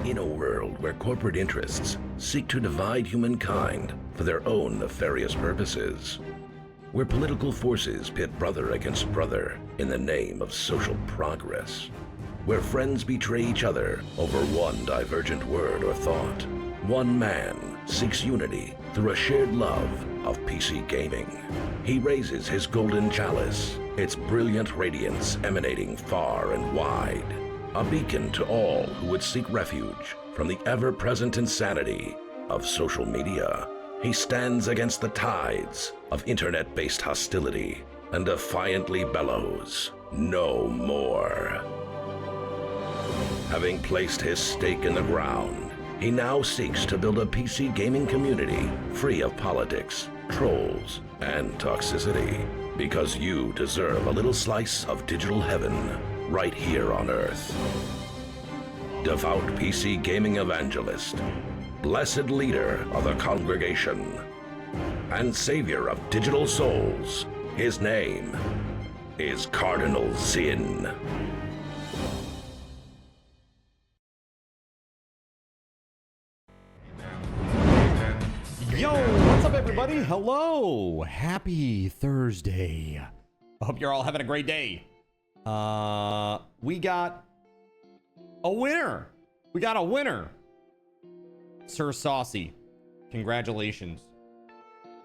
In a world where corporate interests seek to divide humankind for their own nefarious purposes, where political forces pit brother against brother in the name of social progress, where friends betray each other over one divergent word or thought, one man seeks unity through a shared love of PC gaming. He raises his golden chalice, its brilliant radiance emanating far and wide, a beacon to all who would seek refuge from the ever-present insanity of social media. He stands against the tides of internet-based hostility and defiantly bellows, "No more." Having placed his stake in the ground, he now seeks to build a PC gaming community free of politics, trolls, and toxicity, because you deserve a little slice of digital heaven right here on Earth. Devout PC gaming evangelist, blessed leader of the congregation, and savior of digital souls, his name is Cardinal Sin. Yo, what's up everybody? Hello, happy Thursday. I hope you're all having a great day. We got a winner. We got a winner. Sir Saucy, congratulations.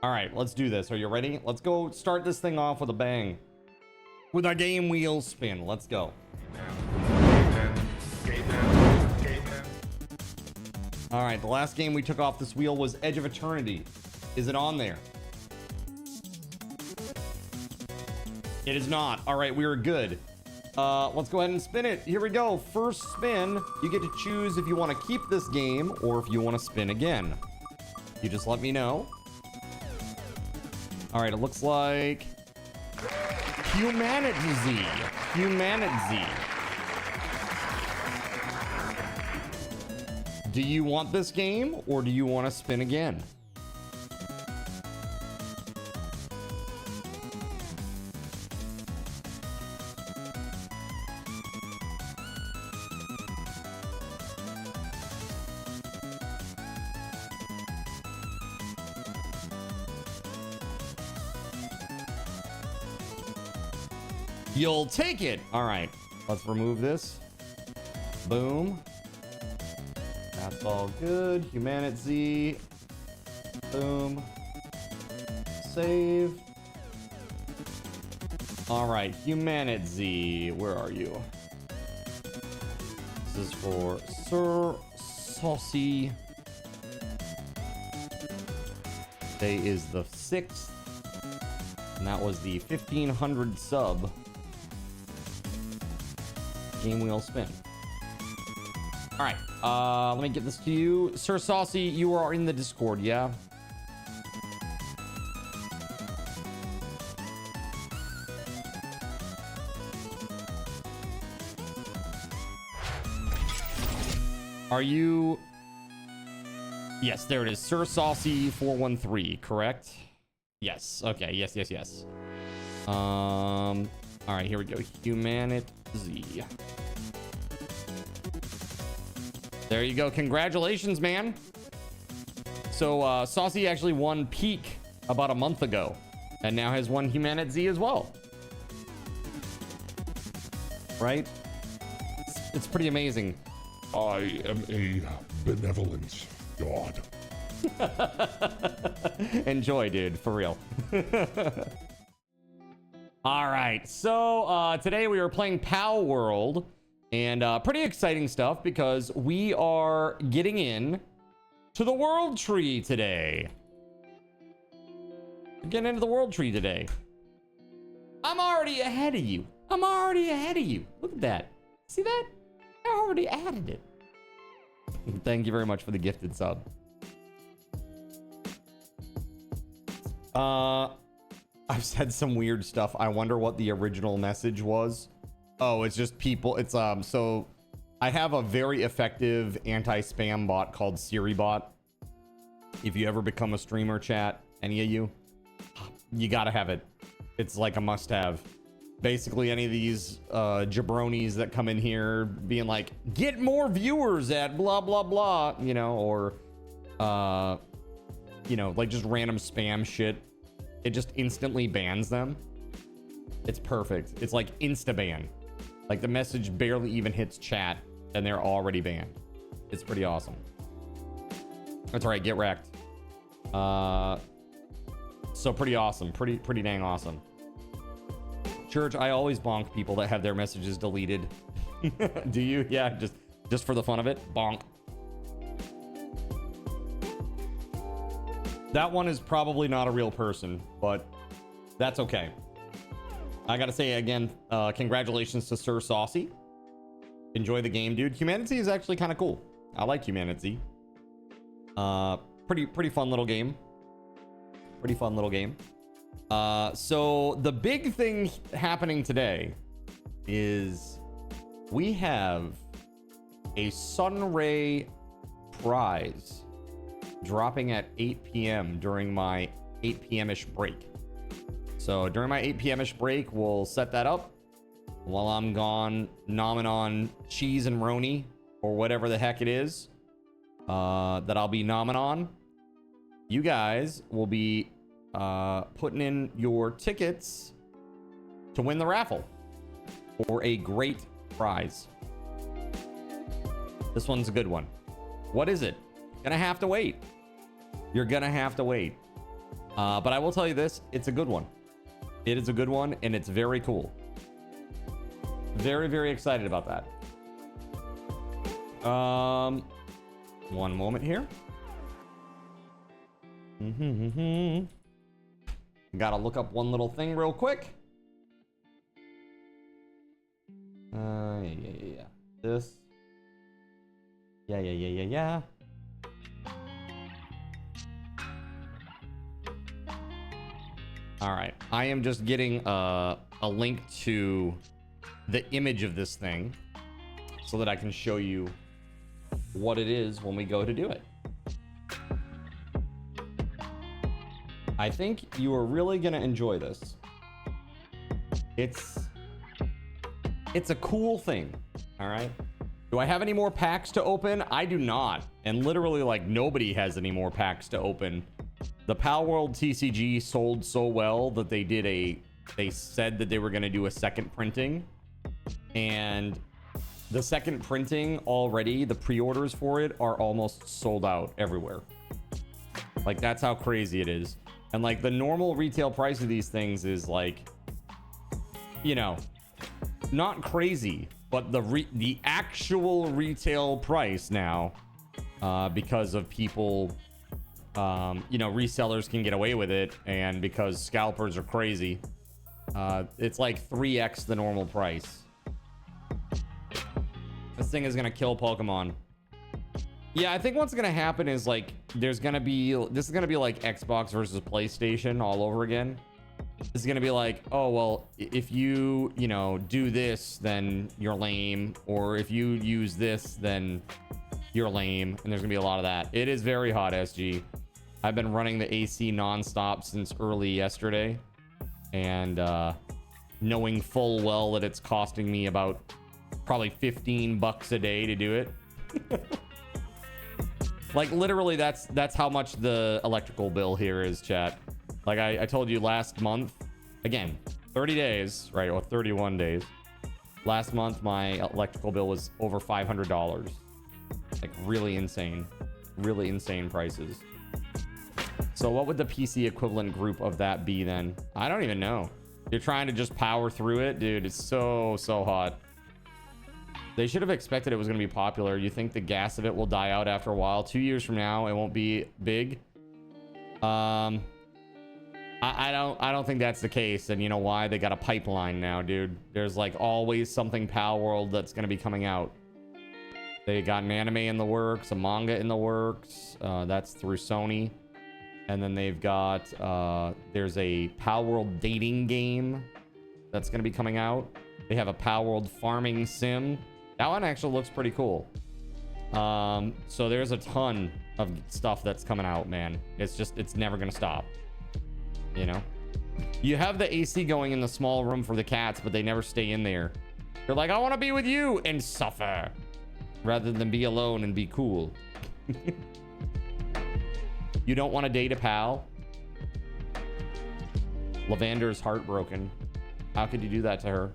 All right, let's do this. Are you ready? Let's go start this thing off with a bang. With our game wheel spin. Let's go. All right, the last game we took off this wheel was Edge of Eternity. Is it on there? It is not. All right, we are good. Let's go ahead and spin it. Here we go. First spin. You get to choose if you want to keep this game or if you want to spin again. You just let me know. All right, it looks like Humanity. Do you want this game or do you want to spin again? You'll take it. All right, let's remove this. Boom. That's all good. Humanity. Boom. Save. All right, Humanity. Where are you? This is for Sir Saucy. Today is the 6th And that was the 1500 sub game wheel spin. All right, let me get this to you. Sir Saucy, you are in the Discord, yeah? Are you... Yes, there it is. Sir Saucy 413, correct? Yes. Okay. Yes. All right, here we go. Humanity. There you go. Congratulations, man. So Saucy actually won Peak about a month ago and now has won Humanity as well. Right? It's pretty amazing. I am a benevolent god. Enjoy, dude, for real. All right, so today we are playing Palworld, and pretty exciting stuff because we are getting in to the world tree today. We're getting into the world tree today. I'm already ahead of you. Look at that. See that? I already added it. Thank you very much for the gifted sub. I've said some weird stuff. I wonder what the original message was. Oh, it's just people. It's so I have a very effective anti-spam bot called SiriBot. If you ever become a streamer, chat, any of you gotta have it. It's like a must-have. Basically, any of these jabronis that come in here being like, get more viewers at blah blah blah, you know, or you know, like just random spam shit. It just instantly bans them. It's perfect. It's like insta ban. Like the message barely even hits chat and they're already banned. It's pretty awesome. That's all right. Get wrecked. So pretty awesome. Pretty dang awesome. Church, I always bonk people that have their messages deleted. Do you? Yeah, just for the fun of it. Bonk. That one is probably not a real person, but that's okay. I gotta say again, congratulations to Sir Saucy. Enjoy the game, dude. Humanity is actually kind of cool. I like Humanity. Pretty fun little game. So the big thing happening today is we have a Sunray prize dropping at 8 p.m. during my 8 p.m.-ish break. So during my 8 p.m.-ish break, we'll set that up while I'm gone nomming on cheese and roni or whatever the heck it is that I'll be nomming on. You guys will be putting in your tickets to win the raffle for a great prize. This one's a good one. What is it? Gonna have to wait. You're gonna have to wait. But I will tell you this, it's a good one. It is a good one and it's very cool. Very excited about that. One moment here. Gotta look up one little thing real quick. Yeah. This. Yeah. All right. I am just getting a link to the image of this thing so that I can show you what it is when we go to do it. I think you are really going to enjoy this. It's a cool thing. All right. Do I have any more packs to open? I do not. And literally like nobody has any more packs to open. The Palworld TCG sold so well that they said that they were going to do a second printing. And the second printing already, the pre-orders for it are almost sold out everywhere. Like that's how crazy it is. And like the normal retail price of these things is like, you know, not crazy, but the actual retail price now, because of people you know, resellers can get away with it, and because scalpers are crazy, it's like 3x the normal price. This thing is gonna kill Pokemon. Yeah, I think what's gonna happen is like this is gonna be like Xbox versus PlayStation all over again. This is gonna be like, oh well, if you know, do this, then you're lame, or if you use this, then you're lame. And there's gonna be a lot of that. It is very hot, SG. I've been running the AC nonstop since early yesterday, and knowing full well that it's costing me about probably $15 a day to do it. Like literally that's how much the electrical bill here is, chat. Like I told you last month, again, 30 days, right? Or 31 days. Last month, my electrical bill was over $500. Like really insane prices. So what would the PC equivalent group of that be then? I don't even know. You're trying to just power through it, dude. It's so hot. They should have expected it was going to be popular. You think the gas of it will die out after a while? 2 years from now, it won't be big. I don't think that's the case. And you know why? They got a pipeline now, dude. There's like always something Palworld that's going to be coming out. They got an anime in the works, a manga in the works. That's through Sony. And then they've got there's a Palworld dating game that's going to be coming out. They have a Palworld farming sim. That one actually looks pretty cool. So there's a ton of stuff that's coming out, man. It's never gonna stop. You know, you have the AC going in the small room for the cats, but they never stay in there. They're like, I want to be with you and suffer rather than be alone and be cool. You don't want to date a pal? Lavender's heartbroken. How could you do that to her?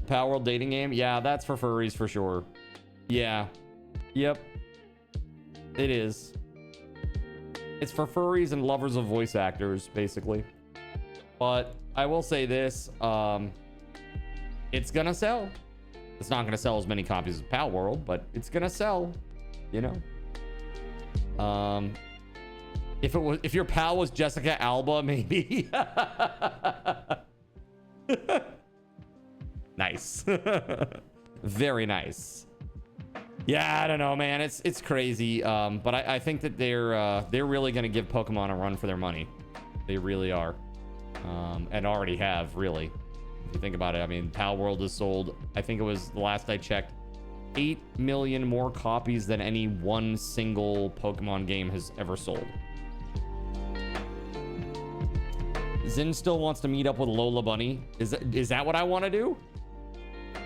Palworld dating game? Yeah, that's for furries for sure. Yeah. Yep. It is. It's for furries and lovers of voice actors, basically. But I will say this. It's gonna sell. It's not gonna sell as many copies as Palworld, but it's gonna sell. You know? If your pal was Jessica Alba, maybe. Nice. Very nice. Yeah, I don't know, man. It's crazy. But I think that they're really gonna give Pokemon a run for their money. They really are. And already have, really. If you think about it, I mean, Palworld has sold, I think it was the last I checked, 8 million more copies than any one single Pokemon game has ever sold. Zin still wants to meet up with Lola Bunny. Is that what I want to do?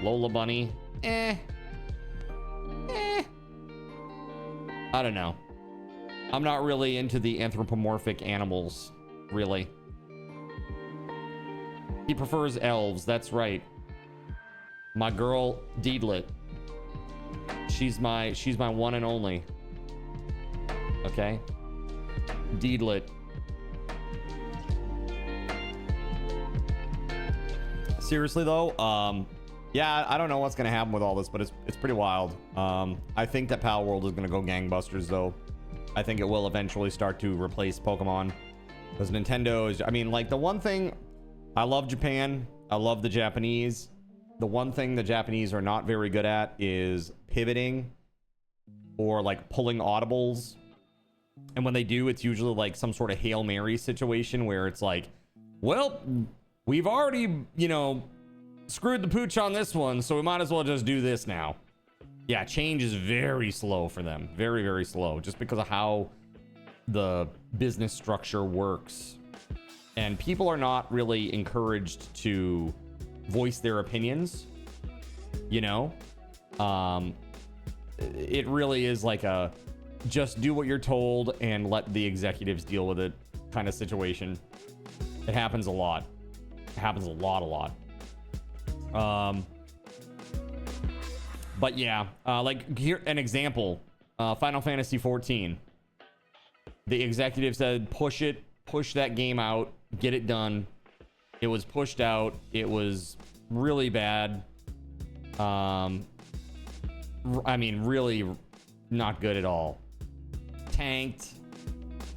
Lola Bunny. I don't know. I'm not really into the anthropomorphic animals, really. He prefers elves, that's right. My girl Deedlit. She's my one and only. Okay? Deedlit. Seriously though, yeah, I don't know what's gonna happen with all this, but it's pretty wild. I think that Palworld is gonna go gangbusters though. I think it will eventually start to replace Pokemon, because Nintendo is, I mean, like, the one thing, I love Japan, I love the Japanese. The one thing the Japanese are not very good at is pivoting or like pulling audibles. And when they do, it's usually like some sort of Hail Mary situation where it's like, well, we've already, you know, screwed the pooch on this one, so we might as well just do this now. Yeah, change is very slow for them. Very, very slow, just because of how the business structure works. And people are not really encouraged to voice their opinions, you know? It really is like a just do what you're told and let the executives deal with it kind of situation. It happens a lot. It happens a lot. But yeah, like here, an example, Final Fantasy 14. The executive said, push that game out, get it done. It was pushed out. It was really bad. I mean, really not good at all. Tanked.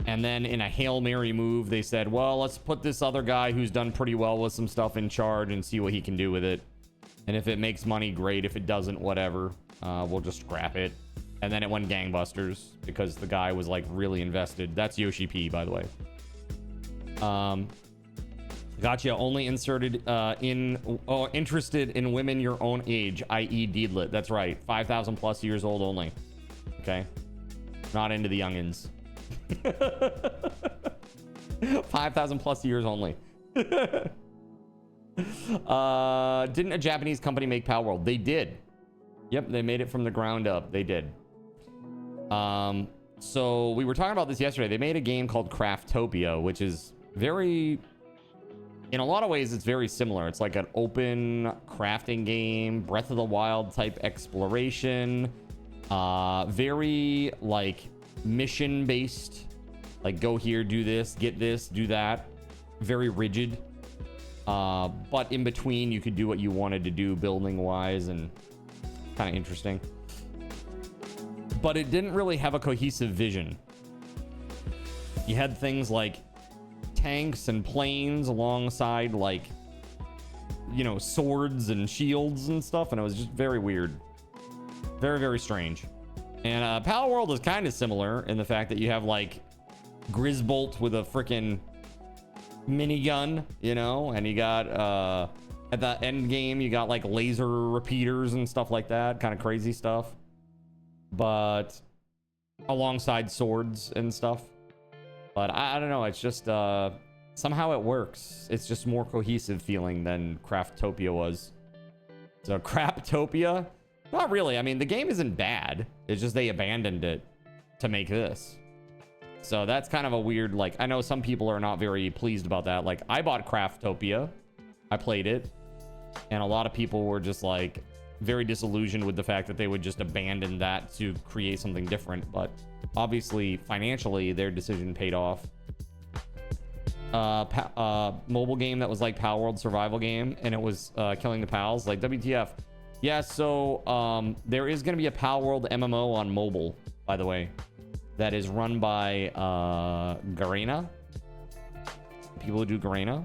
And then in a Hail Mary move, they said, well, let's put this other guy who's done pretty well with some stuff in charge and see what he can do with it. And if it makes money, great. If it doesn't, whatever. We'll just scrap it. And then it went gangbusters because the guy was like really invested. That's Yoshi P, by the way. Gotcha. Only interested in women your own age, i.e. deedlit. That's right. 5,000 plus years old only. Okay. Not into the youngins. 5,000 plus years only. Didn't a Japanese company make Palworld? They did. Yep, they made it from the ground up. They did. So we were talking about this yesterday. They made a game called Craftopia, which is very, in a lot of ways, it's very similar. It's like an open crafting game, Breath of the Wild type exploration, very like mission based, like go here, do this, get this, do that. Very rigid. But in between, you could do what you wanted to do building wise, and kind of interesting. But it didn't really have a cohesive vision. You had things like tanks and planes alongside, like, you know, swords and shields and stuff, and it was just very weird. Very, very strange. And Palworld is kind of similar in the fact that you have like Grisbolt with a freaking minigun, you know, and you got at the end game you got like laser repeaters and stuff like that, kind of crazy stuff, but alongside swords and stuff. But I don't know, it's just somehow it works. It's just more cohesive feeling than Craftopia was. So Craptopia, not really. I mean, the game isn't bad. It's just they abandoned it to make this. So that's kind of a weird, like, I know some people are not very pleased about that. Like, I bought Craftopia. I played it. And a lot of people were just, like, very disillusioned with the fact that they would just abandon that to create something different. But obviously, financially, their decision paid off. Mobile game that was like Palworld survival game, and it was killing the pals, like WTF. Yeah, so there is going to be a Palworld MMO on mobile, by the way, that is run by Garena. People who do Garena.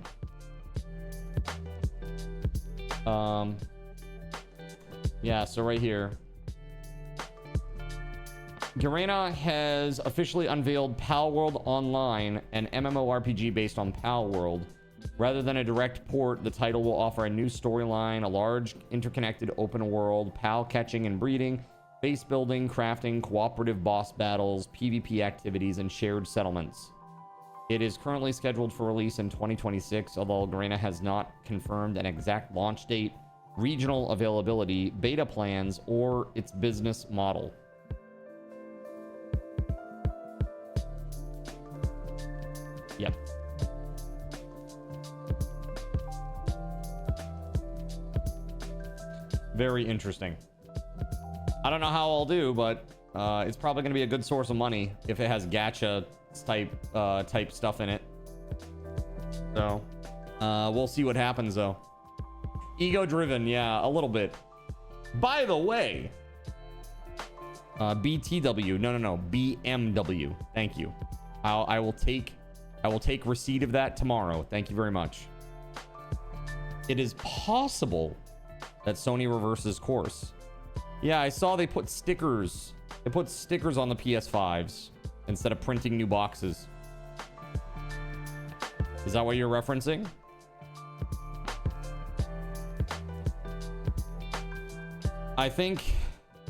Yeah, so right here. Garena has officially unveiled Palworld Online, an MMORPG based on Palworld. Rather than a direct port, the title will offer a new storyline, a large, interconnected open world, pal catching and breeding, base building, crafting, cooperative boss battles, PvP activities, and shared settlements. It is currently scheduled for release in 2026, although Garena has not confirmed an exact launch date, regional availability, beta plans, or its business model. Yep. Very interesting. I don't know how I'll do, but it's probably going to be a good source of money if it has gacha type stuff in it. So we'll see what happens, though. Ego driven, yeah, a little bit. By the way, BTW, no, BMW. Thank you. I will take receipt of that tomorrow. Thank you very much. It is possible that Sony reverses course. Yeah, I saw they put stickers. They put stickers on the PS5s instead of printing new boxes. Is that what you're referencing? I think,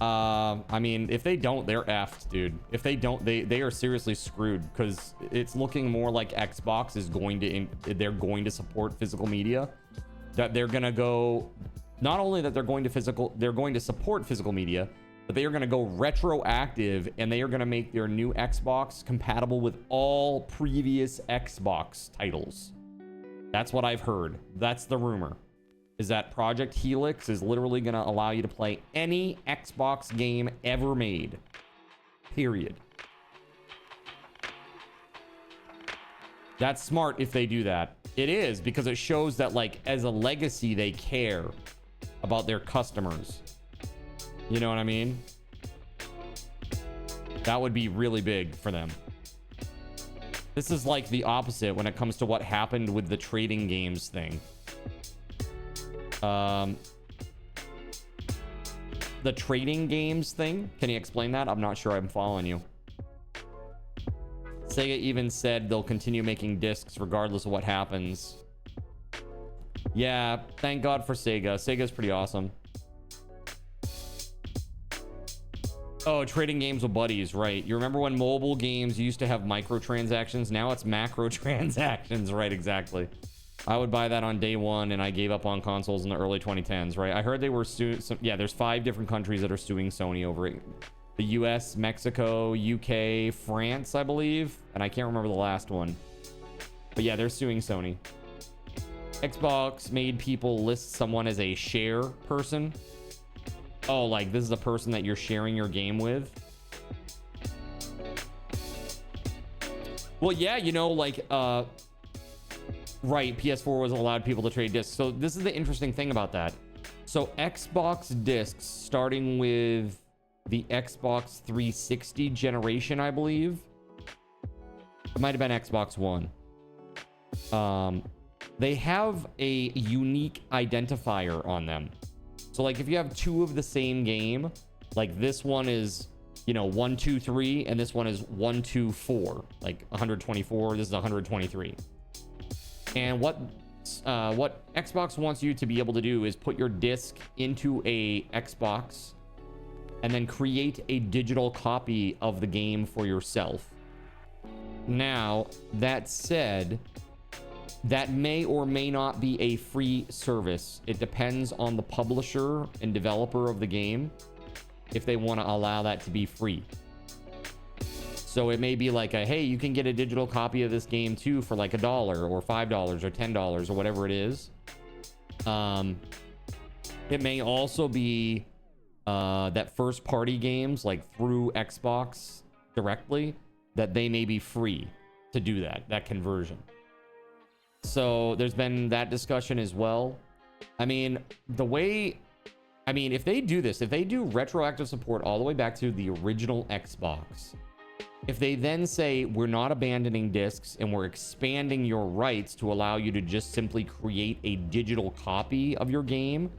I mean, if they don't, they're effed, dude. If they don't, they are seriously screwed, because it's looking more like Xbox is going to, they're going to support physical media. That they're going to go, not only that they're going to support physical media, but they are going to go retroactive, and they are going to make their new Xbox compatible with all previous Xbox titles. That's what I've heard. That's the rumor. Is that Project Helix is literally going to allow you to play any Xbox game ever made. Period. That's smart if they do that. It is, because it shows that, like, as a legacy, they care about their customers. You know what I mean? That would be really big for them. This is like the opposite when it comes to what happened with the trading games thing. The trading games thing. Can you explain that? I'm not sure I'm following you. Sega even said they'll continue making discs regardless of what happens. Yeah, thank God for Sega. Sega's pretty awesome. Oh, trading games with buddies, right. You remember when mobile games used to have microtransactions? Now it's macro transactions, right, exactly. I would buy that on day one, and I gave up on consoles in the early 2010s, right? I heard they were suing... Yeah, there's 5 different countries that are suing Sony over it. The US, Mexico, UK, France, I believe. And I can't remember the last one. But yeah, they're suing Sony. Xbox made people list someone as a share person. Oh, like this is a person that you're sharing your game with. Well, yeah, you know, like, right, PS4 was allowed people to trade discs. So this is the interesting thing about that. So Xbox discs, starting with the Xbox 360 generation, I believe. It might have been Xbox One. They have a unique identifier on them. So like if you have 2 of the same game, like this one is, you know, 1, 2, 3, and this one is 1, 2, 4, like 124. This is 123. And what Xbox wants you to be able to do is put your disc into a Xbox and then create a digital copy of the game for yourself. Now, that said, that may or may not be a free service. It depends on the publisher and developer of the game if they want to allow that to be free. So it may be like a, hey, you can get a digital copy of this game too for like $1 or $5 or $10 or whatever it is. It may also be that first party games like through Xbox directly, that they may be free to do that conversion. So there's been that discussion as well. I mean, if they do this, if they do retroactive support all the way back to the original Xbox, if they then say we're not abandoning discs and we're expanding your rights to allow you to just simply create a digital copy of your game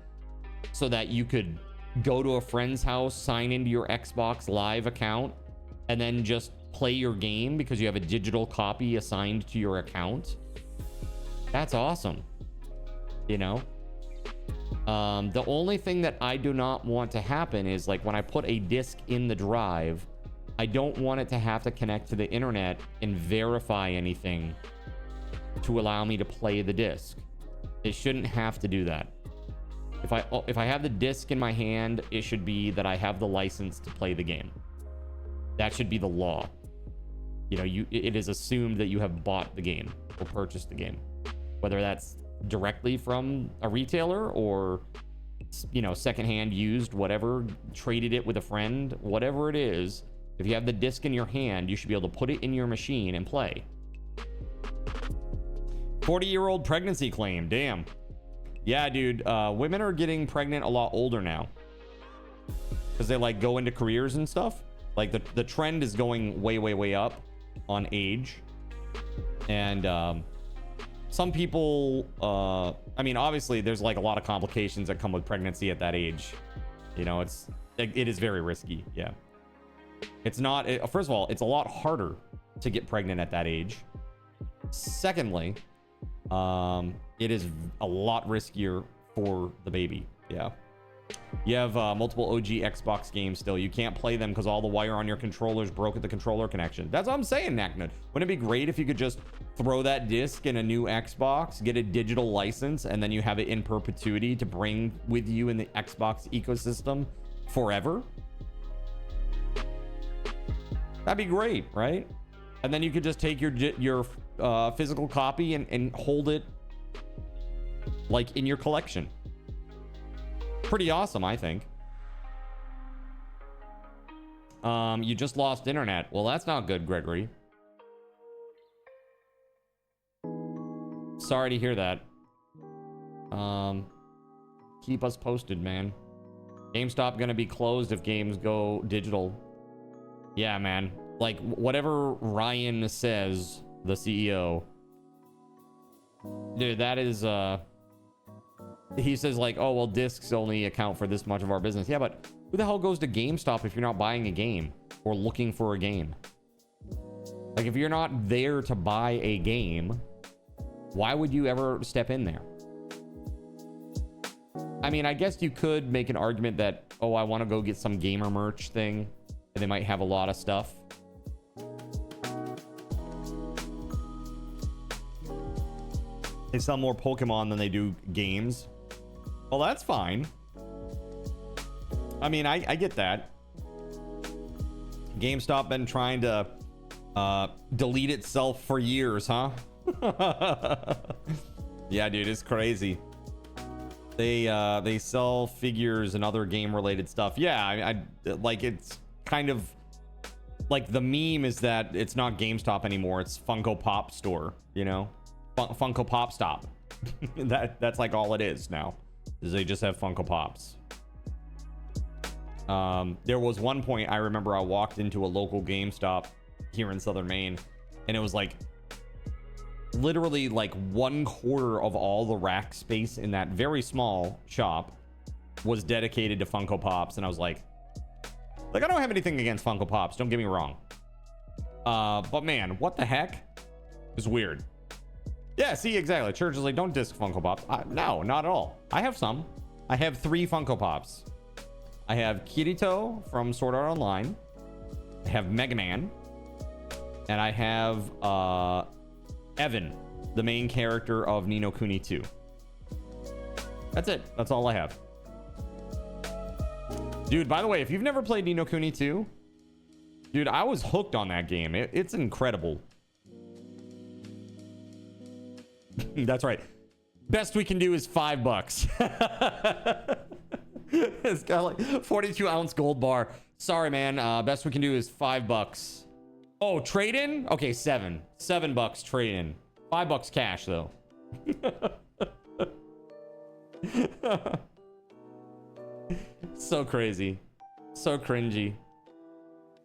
so that you could go to a friend's house, sign into your Xbox Live account, and then just play your game because you have a digital copy assigned to your account. That's awesome. You know? The only thing that I do not want to happen is like when I put a disc in the drive, I don't want it to have to connect to the internet and verify anything to allow me to play the disc. It shouldn't have to do that. If I have the disc in my hand, it should be that I have the license to play the game. That should be the law. You know, it is assumed that you have bought the game or purchased the game, whether that's directly from a retailer or, you know, secondhand used, whatever, traded it with a friend, whatever it is. If you have the disc in your hand, you should be able to put it in your machine and play. 40-year-old pregnancy claim. Damn. Yeah, dude. Women are getting pregnant a lot older now because they like go into careers and stuff. Like the trend is going way, way, way up on age. And some people, I mean, obviously there's like a lot of complications that come with pregnancy at that age. You know, it is very risky. Yeah. It's not, first of all, it's a lot harder to get pregnant at that age. Secondly, it is a lot riskier for the baby. Yeah. You have multiple OG Xbox games still. You can't play them because all the wire on your controllers broke at the controller connection. That's what I'm saying, Naknud. Wouldn't it be great if you could just throw that disc in a new Xbox, get a digital license, and then you have it in perpetuity to bring with you in the Xbox ecosystem forever? That'd be great, right? And then you could just take your physical copy and hold it like in your collection. Pretty awesome, I think. You just lost internet. Well, that's not good, Gregory. Sorry to hear that. Keep us posted, man. GameStop gonna be closed if games go digital. Yeah, man. Like, whatever Ryan says, the CEO. Dude, that is, he says like, oh, well, discs only account for this much of our business. Yeah, but who the hell goes to GameStop if you're not buying a game or looking for a game? Like, if you're not there to buy a game, why would you ever step in there? I mean, I guess you could make an argument that, oh, I want to go get some gamer merch thing, and they might have a lot of stuff. They sell more Pokemon than they do games. Well, that's fine. I mean, I get that. GameStop been trying to delete itself for years, huh? Yeah, dude, it's crazy. They sell figures and other game related stuff. Yeah, I like, it's kind of like the meme is that it's not GameStop anymore, it's Funko Pop store, you know? Funko Pop Stop. That's like all it is now, is they just have Funko Pops. There was one point I remember I walked into a local GameStop here in Southern Maine, and it was like literally like 1/4 of all the rack space in that very small shop was dedicated to Funko Pops. And I was like I don't have anything against Funko Pops, don't get me wrong, but man, what the heck? It's weird. Yeah, see, exactly. Church is like, don't disc Funko Pops. No, not at all. I have some. I have 3 Funko Pops. I have Kirito from Sword Art Online. I have Mega Man. And I have Evan, the main character of Ni no Kuni 2. That's it. That's all I have. Dude, by the way, if you've never played Ni no Kuni 2, dude, I was hooked on that game. It's incredible. That's right. Best we can do is $5. It's got like 42-ounce gold bar. Sorry, man. Best we can do is $5. Oh, trade in? Okay, $7 trade in. $5 cash though. So crazy, so cringy.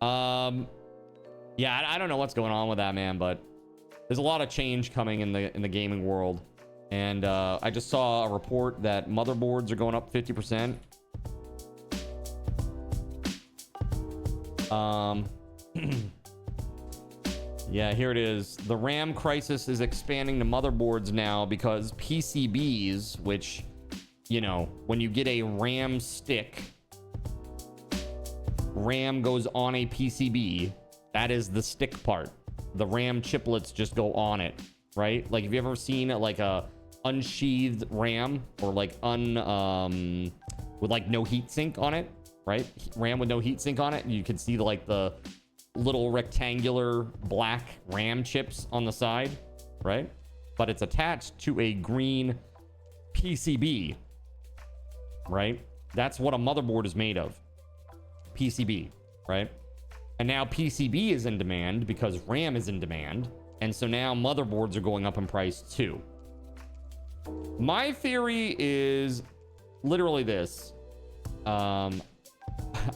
Yeah, I don't know what's going on with that, man, but there's a lot of change coming in the gaming world, and I just saw a report that motherboards are going up 50%. Yeah, here it is. The RAM crisis is expanding to motherboards now because PCBs, which, you know, when you get a RAM stick, RAM goes on a PCB. That is the stick part. The RAM chiplets just go on it, right? Like, have you ever seen like a unsheathed RAM, or like with like no heatsink on it, right? RAM with no heatsink on it. You can see like the little rectangular black RAM chips on the side, right? But it's attached to a green PCB, right? That's what a motherboard is made of. PCB, right? And now PCB is in demand because RAM is in demand. And so now motherboards are going up in price too. My theory is literally this.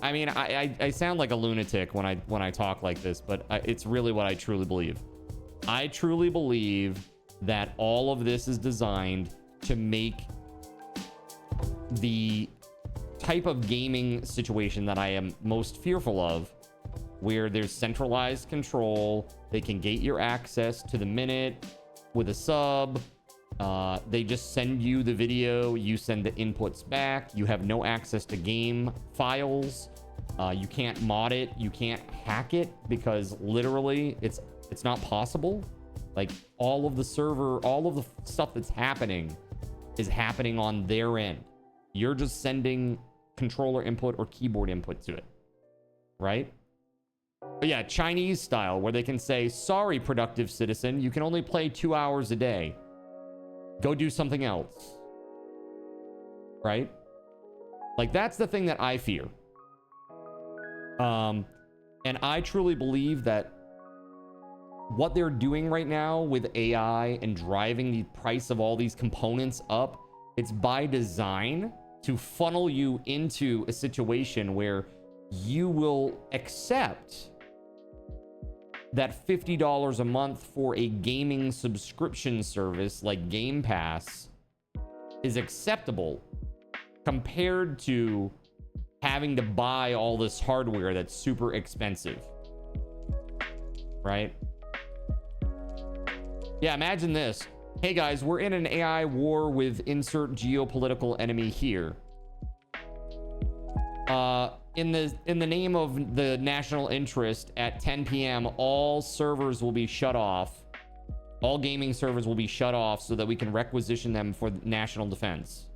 I mean, I sound like a lunatic when I talk like this, but it's really what I truly believe. I truly believe that all of this is designed to make the type of gaming situation that I am most fearful of, where there's centralized control. They can gate your access to the minute with a sub. They just send you the video, you send the inputs back. You have no access to game files. You can't mod it, you can't hack it, because literally it's not possible. Like, all of the server, all of the stuff that's happening is happening on their end. You're just sending controller input or keyboard input to it, right? But yeah, Chinese style, where they can say, sorry, productive citizen, you can only play 2 hours a day. Go do something else. Right? Like, that's the thing that I fear. And I truly believe that what they're doing right now with AI and driving the price of all these components up, it's by design to funnel you into a situation where you will accept that $50 a month for a gaming subscription service like Game Pass is acceptable compared to having to buy all this hardware that's super expensive, right? Yeah, imagine this. Hey guys, we're in an AI war with insert geopolitical enemy here. In the name of the national interest, at 10 p.m., all servers will be shut off. All gaming servers will be shut off so that we can requisition them for national defense.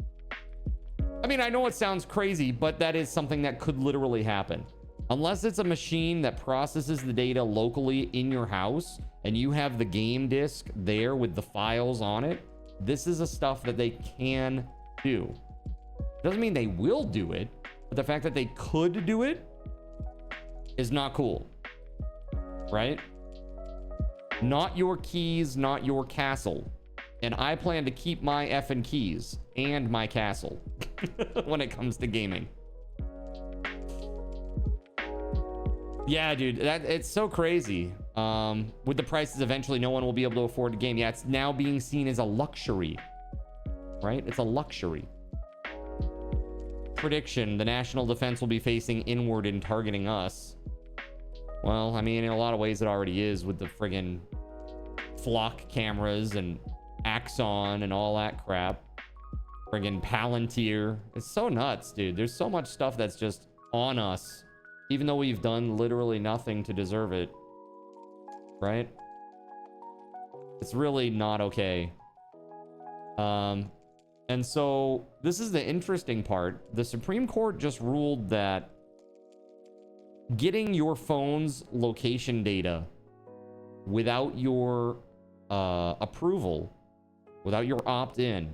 I mean, I know it sounds crazy, but that is something that could literally happen. Unless it's a machine that processes the data locally in your house and you have the game disc there with the files on it, this is the stuff that they can do. Doesn't mean they will do it, but the fact that they could do it is not cool, right? Not your keys, not your castle. And I plan to keep my effing keys and my castle when it comes to gaming. Yeah, dude, it's so crazy. With the prices, eventually no one will be able to afford to game. Yeah, it's now being seen as a luxury, right? It's a luxury. Prediction: the national defense will be facing inward and targeting us. Well, I mean, in a lot of ways it already is with the friggin' flock cameras and Axon and all that crap. Friggin' Palantir. It's so nuts, dude. There's so much stuff that's just on us, even though we've done literally nothing to deserve it, right? It's really not okay. And so this is the interesting part. The Supreme Court just ruled that getting your phone's location data without your approval, without your opt-in,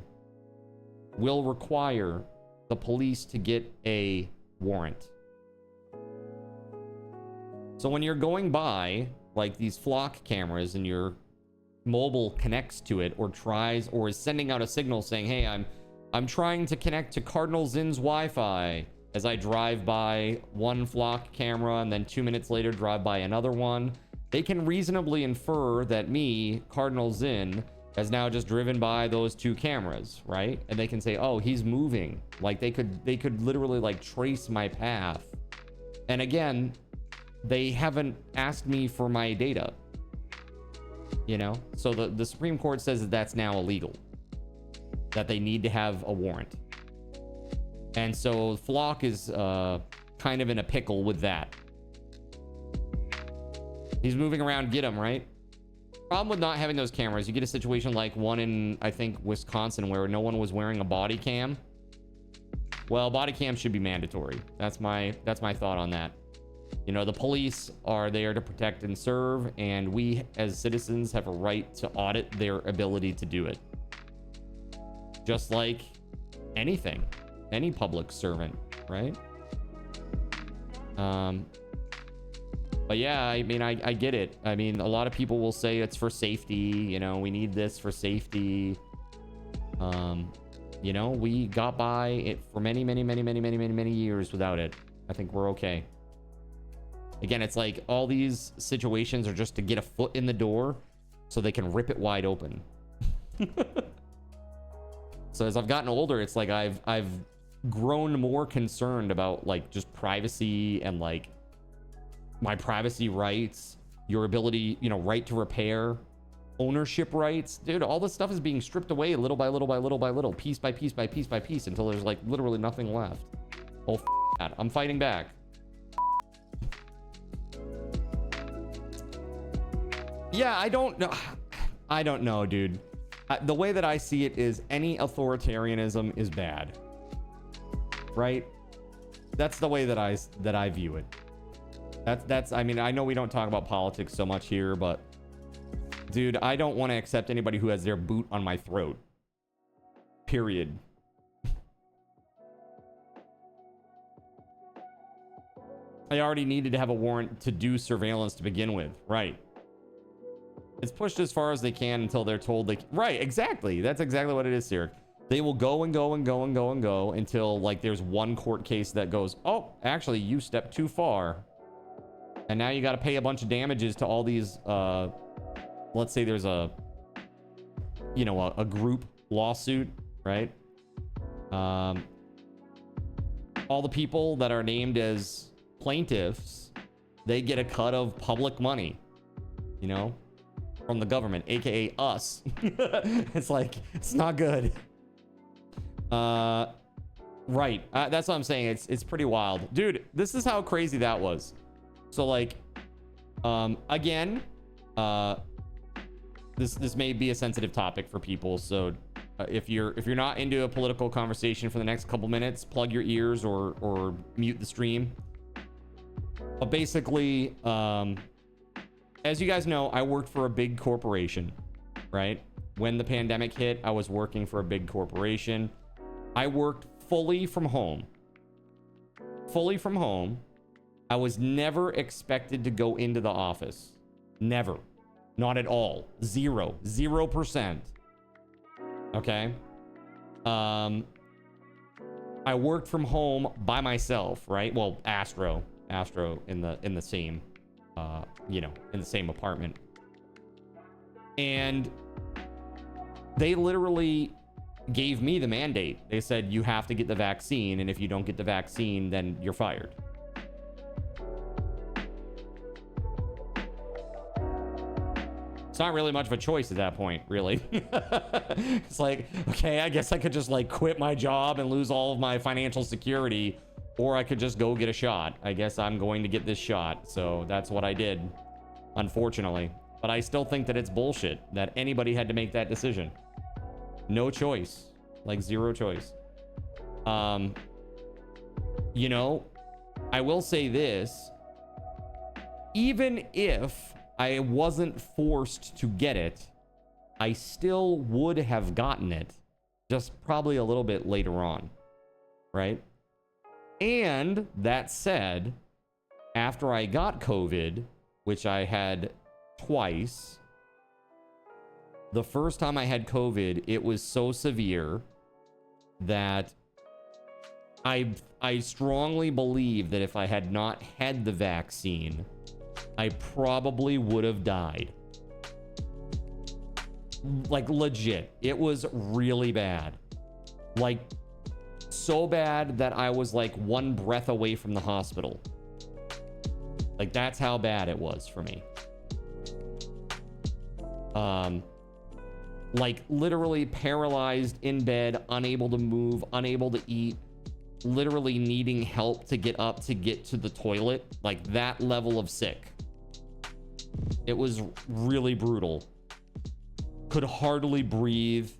will require the police to get a warrant. So when you're going by like these flock cameras and your mobile connects to it or tries or is sending out a signal saying, hey, I'm trying to connect to Cardinal Zin's Wi-Fi, as I drive by one flock camera and then 2 minutes later drive by another one, they can reasonably infer that me, Cardinal Zin, has now just driven by those two cameras, right? And they can say, oh, he's moving. Like they could literally like trace my path. And again, they haven't asked me for my data, you know? So the Supreme Court says that that's now illegal, that they need to have a warrant. And so Flock is kind of in a pickle with that. He's moving around, get him, right? Problem with not having those cameras, you get a situation like one in, I think, Wisconsin, where no one was wearing a body cam. Well, body cam should be mandatory. That's my thought on that. You know, the police are there to protect and serve, and we as citizens have a right to audit their ability to do it. Just like anything, any public servant, right? But yeah, I mean, I get it. I mean, a lot of people will say it's for safety, you know, we need this for safety. You know, we got by it for many years without it. I think we're okay. Again, it's like all these situations are just to get a foot in the door so they can rip it wide open. So as I've gotten older, it's like I've grown more concerned about like just privacy and like my privacy rights, your ability, you know, right to repair, ownership rights. Dude, all this stuff is being stripped away little by little by little by little, piece by piece by piece by piece, until there's like literally nothing left. Oh, that. I'm fighting back. Yeah, I don't know, dude. The way that I see it is any authoritarianism is bad, right? That's the way that I view it. That's I mean, I know we don't talk about politics so much here, but dude, I don't want to accept anybody who has their boot on my throat. Period. I already needed to have a warrant to do surveillance to begin with, right? It's pushed as far as they can until they're told they... Right, exactly. That's exactly what it is, Sir. They will go and go and go and go and go until, like, there's one court case that goes, oh, actually, you stepped too far. And now you got to pay a bunch of damages to all these, let's say there's a, you know, a group lawsuit, right? All the people that are named as plaintiffs, they get a cut of public money, you know, from the government, aka us. It's like, it's not good. Right. That's what I'm saying. It's pretty wild. Dude, this is how crazy that was. So like, again, this may be a sensitive topic for people. So if you're not into a political conversation for the next couple minutes, plug your ears or mute the stream. But basically, as you guys know, I worked for a big corporation, right? When the pandemic hit, I was working for a big corporation. I worked fully from home. Fully from home. I was never expected to go into the office. Never. Not at all. 0%. Okay? I worked from home by myself, right? Well, Astro in the same you know, in the same apartment. And they literally gave me the mandate. They said, you have to get the vaccine, and if you don't get the vaccine, then you're fired. It's not really much of a choice at that point, really. It's like, okay, I guess I could just like quit my job and lose all of my financial security, or I could just go get a shot. I guess I'm going to get this shot. So that's what I did, unfortunately. But I still think that it's bullshit that anybody had to make that decision. No choice, like zero choice. You know, I will say this, even if I wasn't forced to get it, I still would have gotten it, just probably a little bit later on, right? And that said, after I got COVID, which I had twice, the first time I had COVID, it was so severe that I strongly believe that if I had not had the vaccine, I probably would have died. Like legit. It was really bad. Like so bad that I was like one breath away from the hospital. Like that's how bad it was for me. Like literally paralyzed in bed, unable to move, unable to eat, literally needing help to get up to get to the toilet. Like that level of sick. It was really brutal. Could hardly breathe.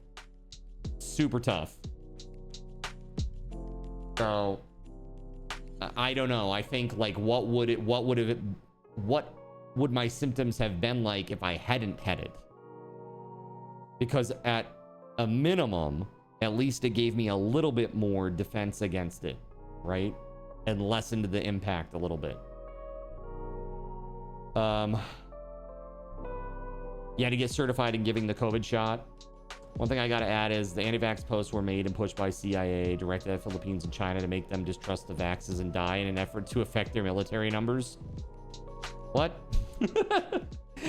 Super tough. So I don't know. I think like what would my symptoms have been like if I hadn't had it? Because at a minimum, at least it gave me a little bit more defense against it, right? And lessened the impact a little bit. Yeah, to get certified in giving the COVID shot. One thing I gotta add is the anti-vax posts were made and pushed by CIA, directed at Philippines and China to make them distrust the vaxes and die in an effort to affect their military numbers. What?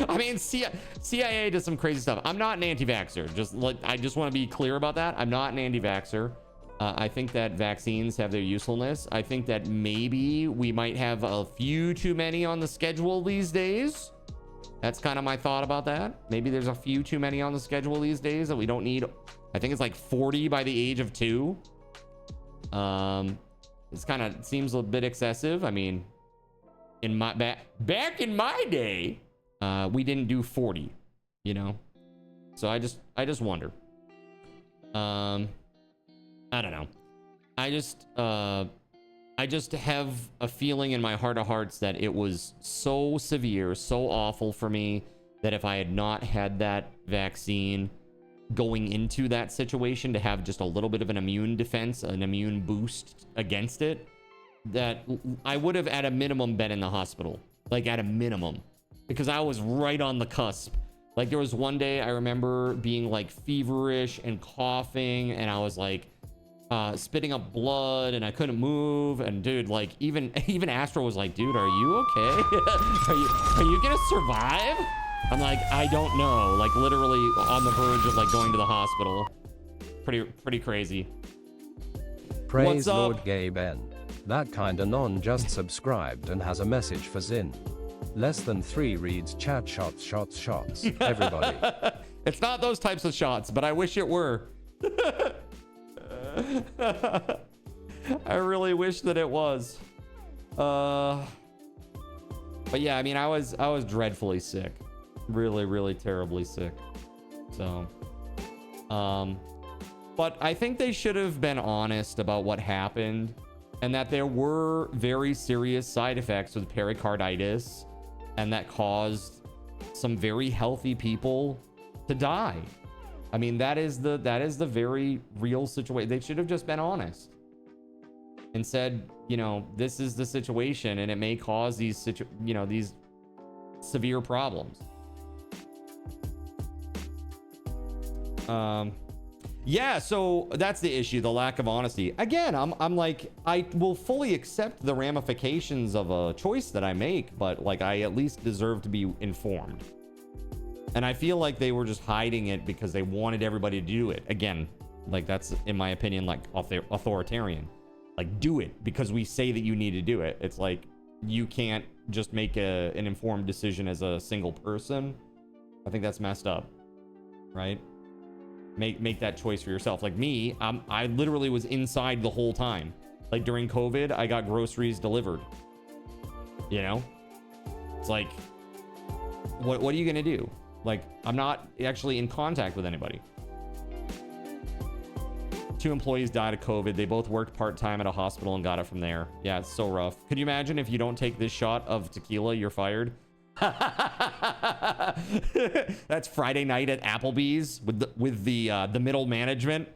I mean, CIA does some crazy stuff. I'm not an anti-vaxxer. I just want to be clear about that. I'm not an anti-vaxxer. I think that vaccines have their usefulness. I think that maybe we might have a few too many on the schedule these days. That's kind of my thought about that. Maybe there's a few too many on the schedule these days that we don't need. I think it's like 40 by the age of 2. It's kind of seems a bit excessive. I mean, in my back in my day, we didn't do 40, you know. So I just wonder. I don't know. I just have a feeling in my heart of hearts that it was so severe, so awful for me that if I had not had that vaccine going into that situation to have just a little bit of an immune defense, an immune boost against it, that I would have at a minimum been in the hospital, like at a minimum, because I was right on the cusp. Like there was one day I remember being like feverish and coughing, and I was like spitting up blood, and I couldn't move. And dude, like even Astro was like, dude, are you okay? are you gonna survive? I'm like, I don't know. Like literally on the verge of like going to the hospital. Pretty crazy. Praise What's up? Lord Gabe N. That kinda non just subscribed and has a message for Zin. Less than 3 reads chat shots. Everybody. It's not those types of shots, but I wish it were. I really wish that it was. But yeah, I mean, I was dreadfully sick. Really terribly sick. So, but I think they should have been honest about what happened and that there were very serious side effects with pericarditis and that caused some very healthy people to die. I mean, that is the very real situation. They should have just been honest and said, you know, this is the situation and it may cause these these severe problems. Yeah, so that's the issue, the lack of honesty. Again, I'm like, I will fully accept the ramifications of a choice that I make, but like I at least deserve to be informed. And I feel like they were just hiding it because they wanted everybody to do it. Again, like that's, in my opinion, like authoritarian. Like, do it because we say that you need to do it. It's like, you can't just make an informed decision as a single person. I think that's messed up, right? Make that choice for yourself. Like me, I literally was inside the whole time. Like during COVID, I got groceries delivered. You know? It's like, what are you gonna do? Like, I'm not actually in contact with anybody. 2 employees died of COVID. They both worked part-time at a hospital and got it from there. Yeah, it's so rough. Could you imagine if you don't take this shot of tequila, you're fired? That's Friday night at Applebee's with the middle management.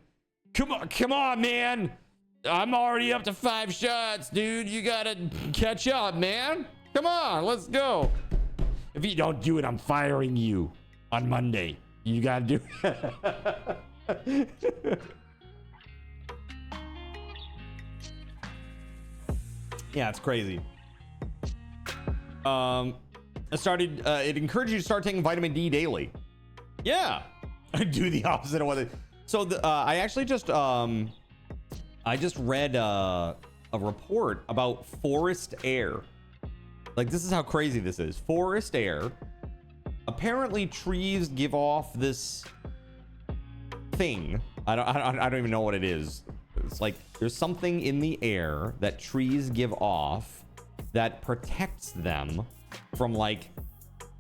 Come on, man. I'm already up to 5 shots, dude. You gotta catch up, man. Come on, let's go. If you don't do it, I'm firing you on Monday. You gotta do it. Yeah, it's crazy. It encouraged you to start taking vitamin D daily. Yeah. I do the opposite of what it. So I actually just read a report about forest air. Like, this is how crazy this is. Forest air. Apparently trees give off this thing. I don't even know what it is. It's like there's something in the air that trees give off that protects them from like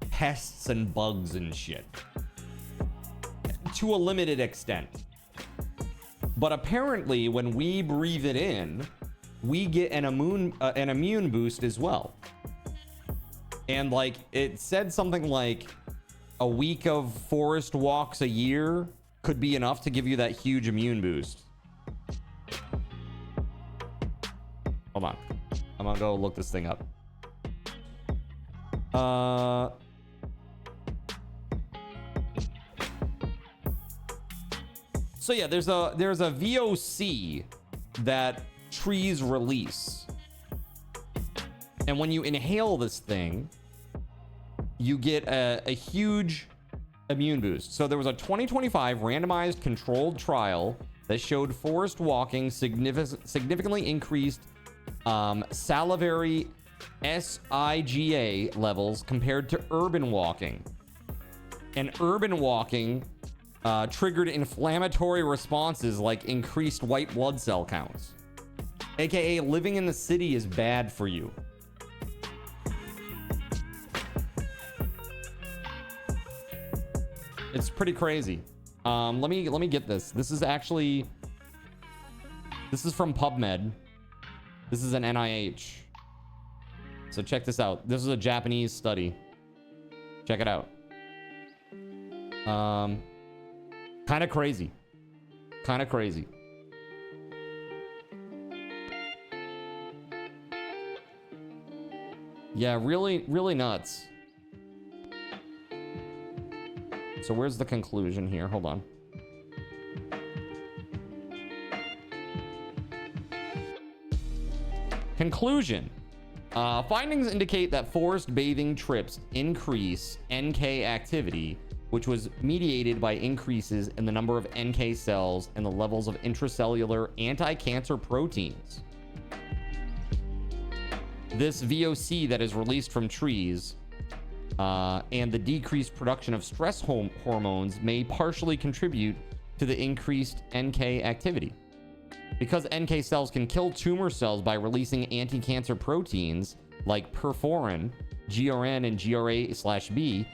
pests and bugs and shit to a limited extent. But apparently when we breathe it in, we get an immune boost as well. And like it said something like a week of forest walks a year could be enough to give you that huge immune boost. Hold on. I'm gonna go look this thing up. So yeah, there's a VOC that trees release. And when you inhale this thing, you get a huge immune boost. So there was a 2025 randomized controlled trial that showed forest walking significantly increased salivary SIGA levels compared to urban walking. And urban walking triggered inflammatory responses like increased white blood cell counts. AKA living in the city is bad for you. It's pretty crazy. Let me get this. This is from PubMed. This is an NIH. So check this out. This is a Japanese study. Check it out. Kind of crazy. Kind of crazy. Yeah, really, really nuts. So where's the conclusion here? Hold on. Conclusion. Findings indicate that forest bathing trips increase NK activity, which was mediated by increases in the number of NK cells and the levels of intracellular anti-cancer proteins. This VOC that is released from trees and the decreased production of stress hormones may partially contribute to the increased NK activity. Because NK cells can kill tumor cells by releasing anti-cancer proteins like perforin, GRN, and GRA/B,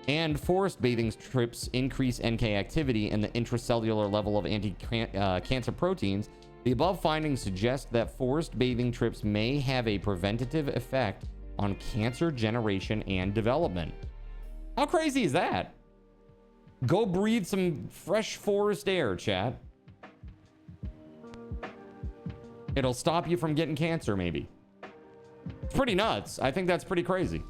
and forest bathing trips increase NK activity and the intracellular level of anti-cancer proteins, the above findings suggest that forest bathing trips may have a preventative effect on cancer generation and development. How crazy is that? Go breathe some fresh forest air, chat. It'll stop you from getting cancer, maybe. It's pretty nuts. I think that's pretty crazy.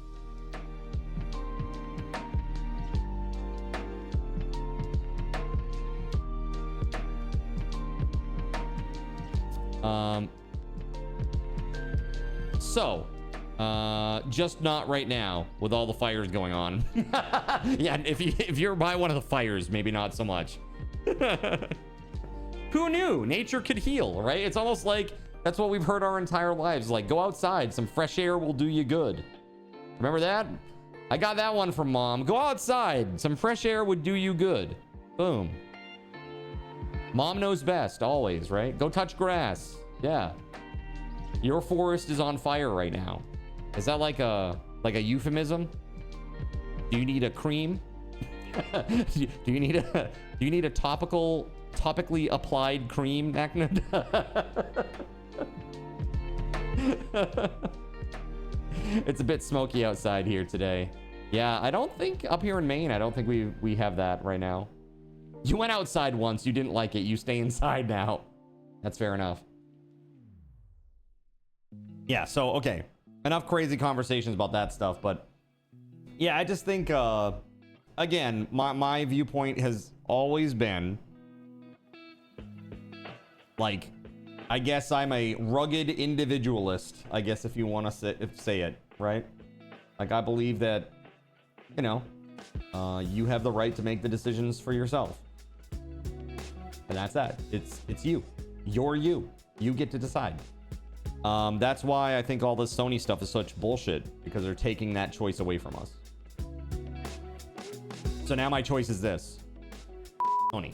Just not right now with all the fires going on. Yeah, if you're by one of the fires, maybe not so much. Who knew nature could heal, right? It's almost like that's what we've heard our entire lives. Like, go outside, some fresh air will do you good. Remember that? I got that one from mom. Go outside, some fresh air would do you good. Boom. Mom knows best, always, right? Go touch grass. Yeah. Your forest is on fire right now. Is that like a euphemism? Do you need a cream? do you need a topically applied cream? It's a bit smoky outside here today. Yeah, I don't think up here in Maine, I don't think we have that right now. You went outside once, you didn't like it, you stay inside now. That's fair enough. Yeah, so okay, enough crazy conversations about that stuff, but yeah, I just think again, my viewpoint has always been like, I guess I'm a rugged individualist, I guess, if you want to say it, right? Like, I believe that, you know, you have the right to make the decisions for yourself. And that's that. It's you. You're you. You get to decide. That's why I think all this Sony stuff is such bullshit, because they're taking that choice away from us. So now my choice is this. Sony.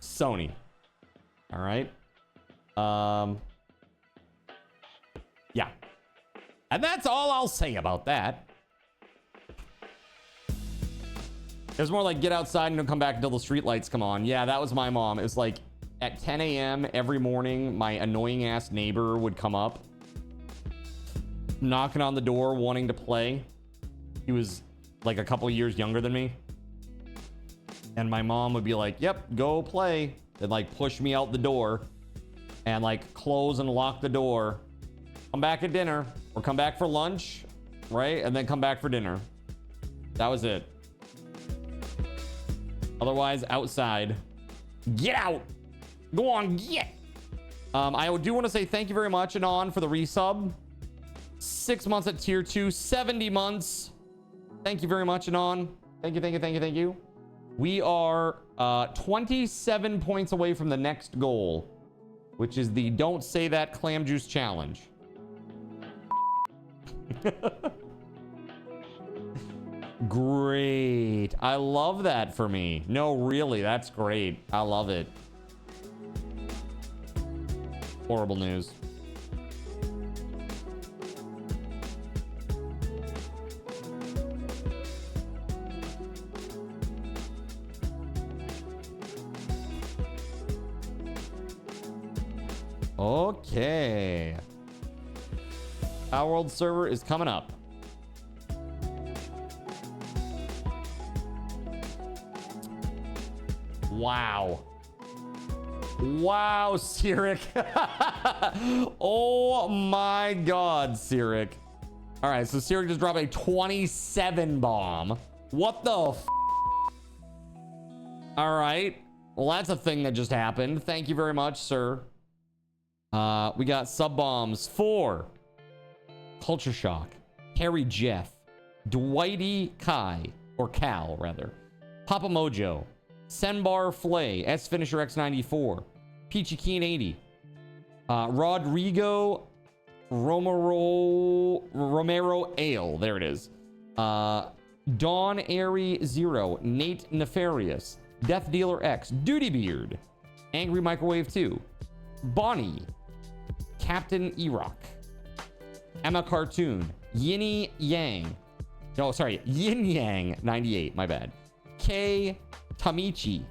Sony. All right. Yeah. And that's all I'll say about that. It was more like, get outside and don't come back until the street lights come on. Yeah, that was my mom. It was like at 10 a.m. every morning, my annoying ass neighbor would come up, knocking on the door, wanting to play. He was like a couple years younger than me. And my mom would be like, yep, go play. They'd like push me out the door and like close and lock the door. Come back at dinner or come back for lunch, right? And then come back for dinner. That was it. Otherwise, outside. Get out. Go on, get. I do want to say thank you very much, Anon, for the resub. 6 months at tier 2, 70 months. Thank you very much, Anon. Thank you. We are 27 points away from the next goal, which is the Don't Say That Clam Juice Challenge. Great. I love that for me. No, really, that's great. I love it. Horrible news. Okay. Palworld server is coming up. Wow. Wow, Cyric. Oh my god, Cyric. All right, so Cyric just dropped a 27 bomb. What the f? All right. Well, that's a thing that just happened. Thank you very much, sir. We got Sub Bombs 4, Culture Shock, Harry Jeff, Dwighty Kai, or Cal rather, Papa Mojo, Senbar Flay, S Finisher X94, Peachy Keen 80, Rodrigo Romero Ale, there it is. Dawn Airy 0, Nate Nefarious, Death Dealer X, Duty Beard, Angry Microwave 2, Bonnie, Captain Erock, Emma Cartoon, Yinny Yang. No, sorry, Yin Yang 98, my bad. K Tamichi,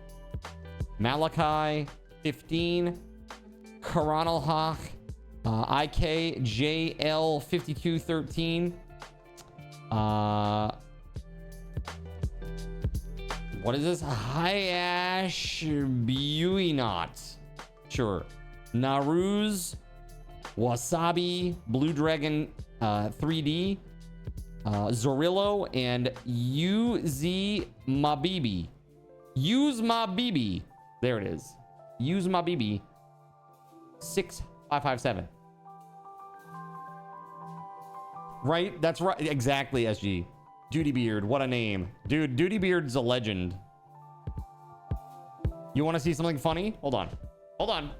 Malachi 15, Karanalhach, IKJL 5213. What is this? Hayash Buinot. Sure. Naruz, Wasabi, Blue Dragon 3D, Zorillo, and UZ Mabibi. Use Mabibi. There it is. Use Mabibi. 6557. Right? That's right. Exactly, SG. Duty Beard. What a name. Dude, Duty Beard's a legend. You want to see something funny? Hold on. Hold on.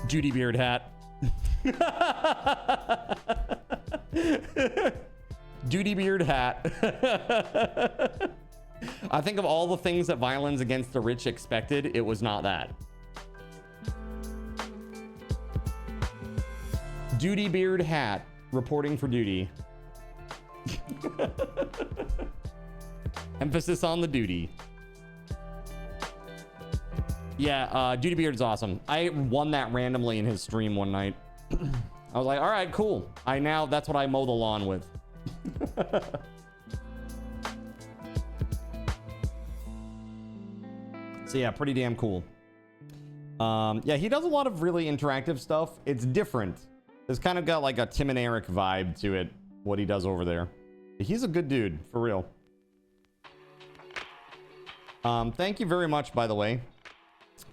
Duty Beard hat. Duty Beard hat. I think of all the things that Violence Against the Rich expected, it was not that. Duty Beard hat, reporting for duty. Emphasis on the duty. Yeah, Duty Beard's awesome. I won that randomly in his stream one night. I was like, all right, cool. That's what I mow the lawn with. So yeah, pretty damn cool. Yeah, he does a lot of really interactive stuff. It's different. It's kind of got like a Tim and Eric vibe to it, what he does over there. He's a good dude, for real. Thank you very much, by the way.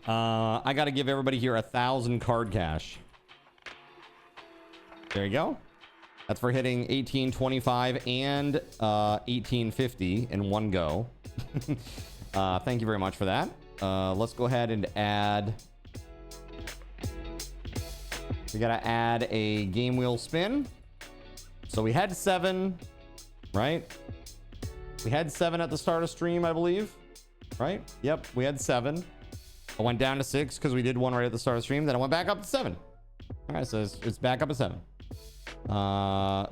I got to give everybody here 1,000 card cash. There you go. That's for hitting 1825 and 1850 in one go. Thank you very much for that. Let's go ahead and add. We got to add a game wheel spin. So we had 7, right? We had 7 at the start of stream, I believe. Right? Yep, we had 7. I went down to 6 because we did one right at the start of the stream. Then I went back up to 7. All right, so it's back up to 7. I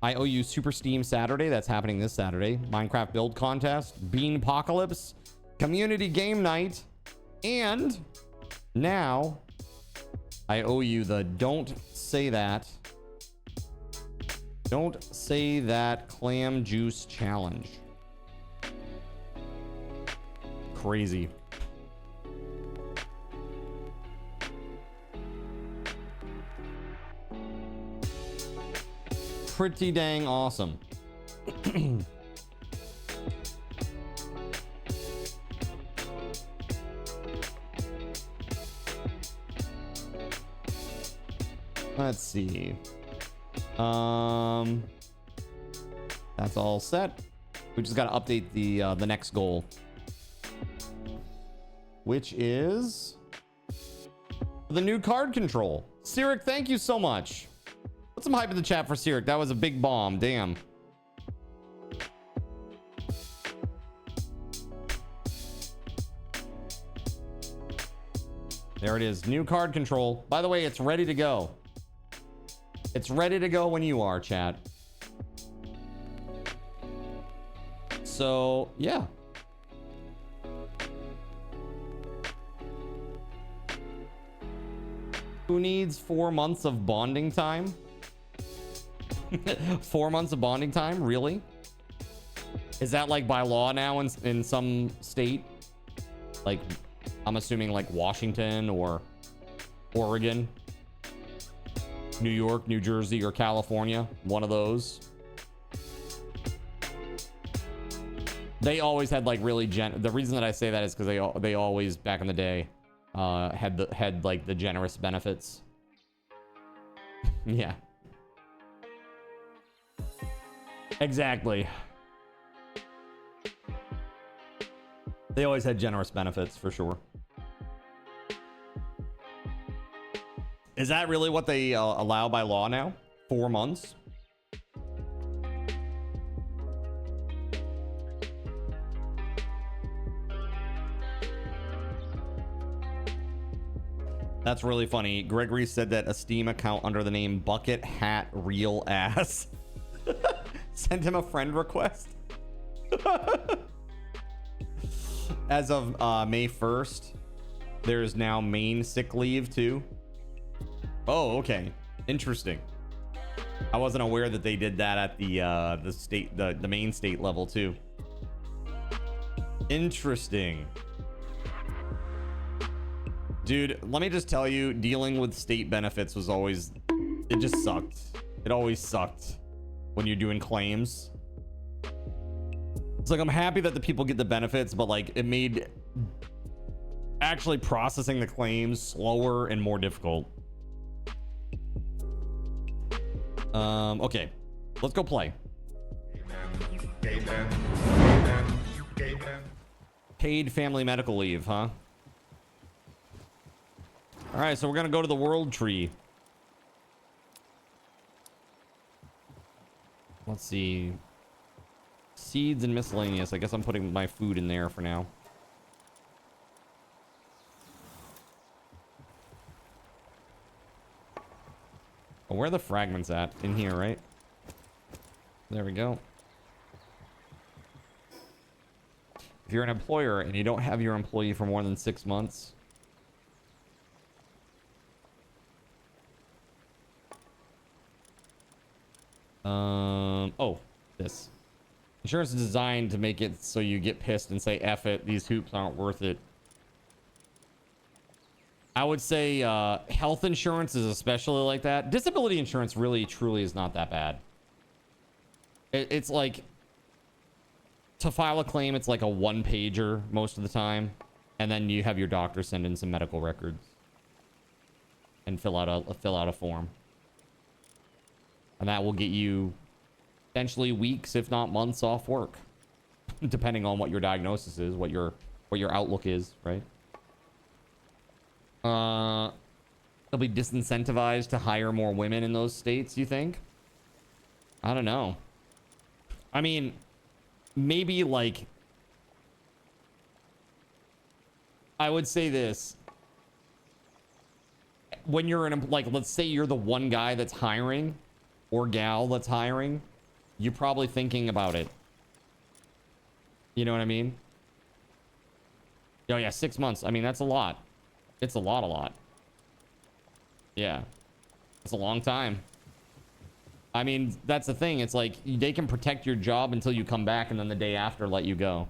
owe you Super Steam Saturday. That's happening this Saturday. Minecraft build contest, Bean Apocalypse, community game night, and now I owe you the Don't Say That clam juice challenge. Crazy. Pretty dang awesome. Let's see. That's all set. We just got to update the next goal, which is the new card control. Cyric, thank you so much. Put some hype in the chat for Cyric. That was a big bomb. Damn. There it is. New card control. By the way, it's ready to go. It's ready to go when you are, chat. So, yeah. Who needs 4 months of bonding time? 4 months of bonding time? Really? Is that like by law now in some state? Like, I'm assuming like Washington or Oregon, New York, New Jersey, or California. One of those. They always had like really the reason that I say that is because they always back in the day had like the generous benefits. Yeah. Exactly. They always had generous benefits for sure. Is that really what they allow by law now? 4 months? That's really funny. Gregory said that a Steam account under the name Bucket Hat Real Ass sent him a friend request. As of May 1st, there's now main sick leave too. Oh, okay. Interesting. I wasn't aware that they did that at the state, the main state level too. Interesting. Dude, let me just tell you, dealing with state benefits was always, it just sucked. It always sucked when you're doing claims. It's like, I'm happy that the people get the benefits, but like it made actually processing the claims slower and more difficult. Okay, let's go play. Paid family medical leave, huh? All right, so we're gonna go to the world tree. Let's see. Seeds and miscellaneous. I guess I'm putting my food in there for now. Oh, where are the fragments at? In here, right? There we go. If you're an employer and you don't have your employee for more than 6 months, oh, this. Insurance is designed to make it so you get pissed and say, F it, these hoops aren't worth it. I would say health insurance is especially like that. Disability insurance really, truly is not that bad. It's like, to file a claim, it's like a 1-pager most of the time. And then you have your doctor send in some medical records. And fill out a form. And that will get you potentially weeks, if not months, off work, depending on what your diagnosis is, what your outlook is, right? They'll be disincentivized to hire more women in those states, you think? I don't know. I mean, maybe like, I would say this. When you're in, like, let's say you're the one guy that's hiring or gal that's hiring, you're probably thinking about it. You know what I mean? Oh yeah, 6 months. I mean, that's a lot. It's a lot. Yeah. It's a long time. I mean, that's the thing. It's like, they can protect your job until you come back and then the day after let you go.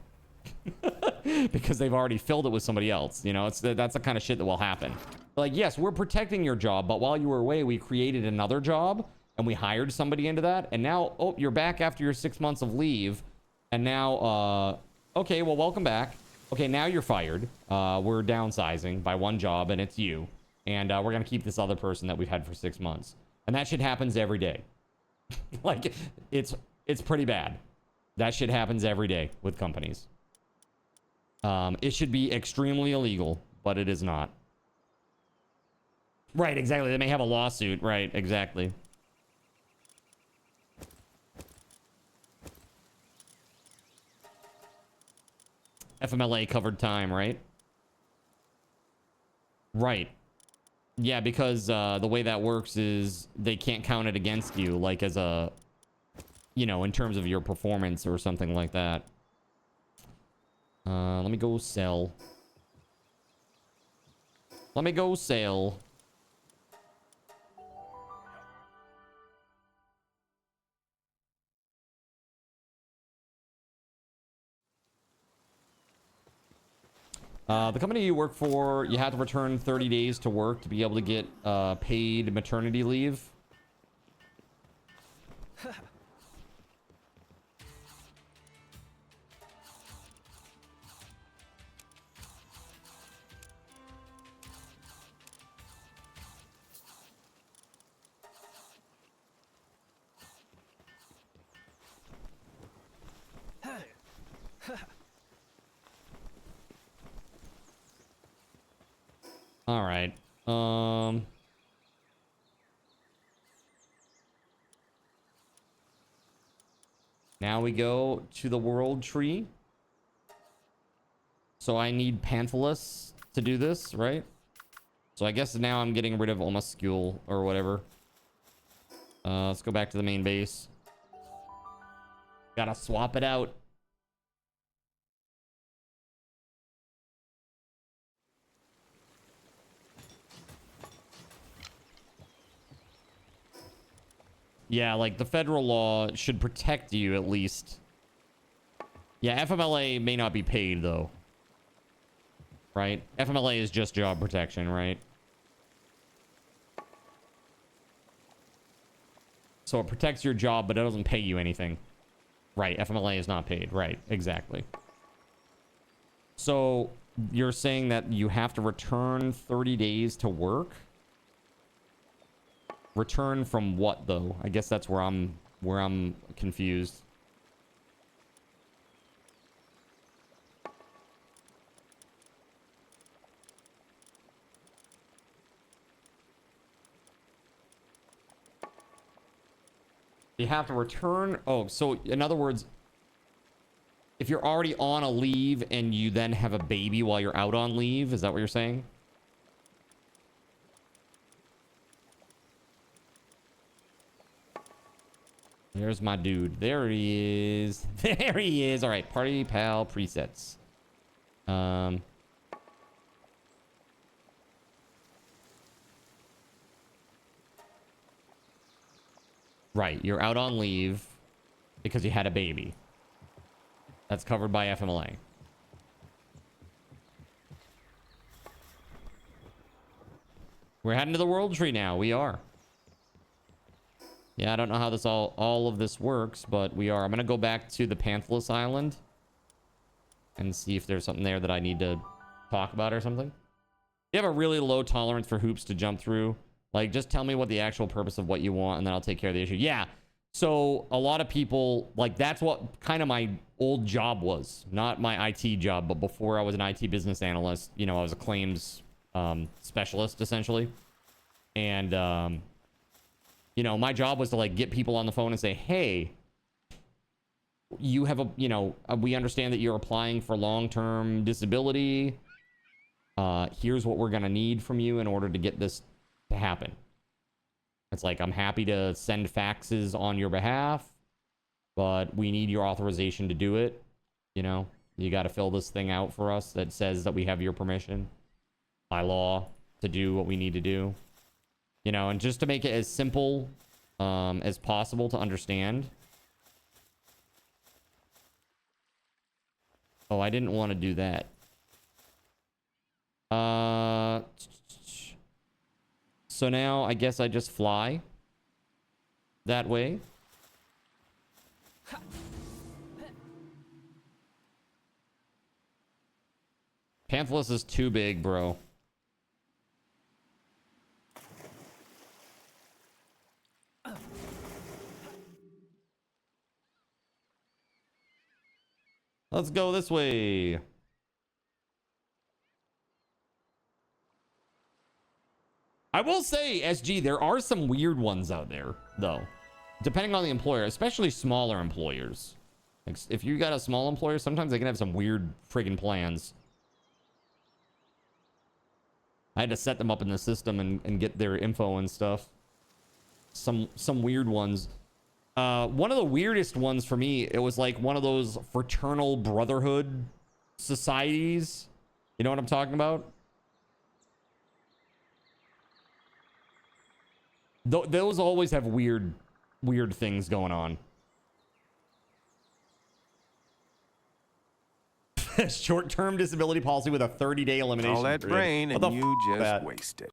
Because they've already filled it with somebody else. You know, that's the kind of shit that will happen. Like, yes, we're protecting your job, but while you were away, we created another job and we hired somebody into that. And now, oh, you're back after your 6 months of leave. And now, okay, well, welcome back. Okay, now you're fired. We're downsizing by one job and it's you. And we're going to keep this other person that we've had for 6 months. And that shit happens every day. Like, it's pretty bad. That shit happens every day with companies. It should be extremely illegal, but it is not. Right, exactly. They may have a lawsuit. Right, exactly. FMLA covered time, right? Right. Yeah, because the way that works is they can't count it against you, like as a, you know, in terms of your performance or something like that. Let me go sell. Let me go sell. The company you work for, you have to return 30 days to work to be able to get paid maternity leave. All right. Now we go to the world tree. So I need Panthalus to do this, right? So I guess now I'm getting rid of Omascule or whatever. Let's go back to the main base. Gotta swap it out. Yeah, like the federal law should protect you at least. Yeah, FMLA may not be paid though. Right? FMLA is just job protection, right? So it protects your job, but it doesn't pay you anything. Right, FMLA is not paid. Right, exactly. So you're saying that you have to return 30 days to work? Return from what though? I guess that's where I'm confused. You have to return. Oh, so in other words, if you're already on a leave and you then have a baby while you're out on leave, is that what you're saying? There's my dude. There he is. There he is. All right, party pal presets. Right, you're out on leave because you had a baby. That's covered by FMLA. We're heading to the world tree now. We are. Yeah, I don't know how this all of this works, but we are. I'm gonna go back to the Panthalus Island and see if there's something there that I need to talk about or something. You have a really low tolerance for hoops to jump through. Like, just tell me what the actual purpose of what you want, and then I'll take care of the issue. Yeah. So a lot of people, like, that's what kind of my old job was. Not my IT job, but before I was an IT business analyst, you know, I was a claims specialist, essentially. And, you know, my job was to, like, get people on the phone and say, hey, you have a, you know, we understand that you're applying for long-term disability. Here's what we're going to need from you in order to get this to happen. It's like, I'm happy to send faxes on your behalf, but we need your authorization to do it. You know, you got to fill this thing out for us that says that we have your permission by law to do what we need to do. You know, and just to make it as simple as possible to understand. Oh, I didn't want to do that. So now I guess I just fly that way. Panthalus is too big, bro. Let's go this way. I will say, SG, there are some weird ones out there, though. Depending on the employer, especially smaller employers. Like, if you got a small employer, sometimes they can have some weird friggin' plans. I had to set them up in the system and get their info and stuff. Some weird ones. One of the weirdest ones for me, it was like one of those fraternal brotherhood societies. You know what I'm talking about? Those always have weird things going on. Short-term disability policy with a 30-day elimination All that period. brain What and the you f- just that? waste it.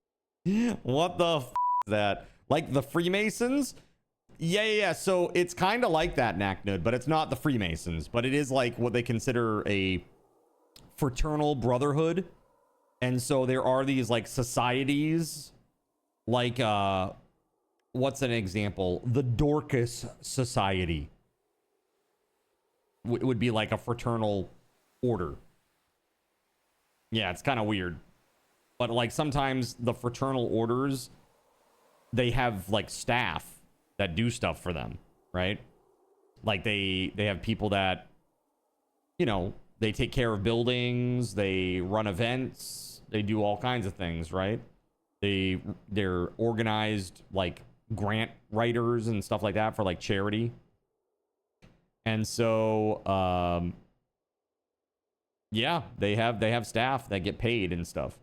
What the f is that? Like the Freemasons? Yeah. So it's kind of like that, Naknud, but it's not the Freemasons. But it is like what they consider a fraternal brotherhood. And so there are these like societies, like what's an example? The Dorcas Society would be like a fraternal order. Yeah, it's kind of weird. But like sometimes the fraternal orders, they have like staff that do stuff for them, right? Like they have people that, you know, they take care of buildings, they run events, they do all kinds of things, right? They're organized like grant writers and stuff like that for like charity. And so yeah, they have staff that get paid and stuff.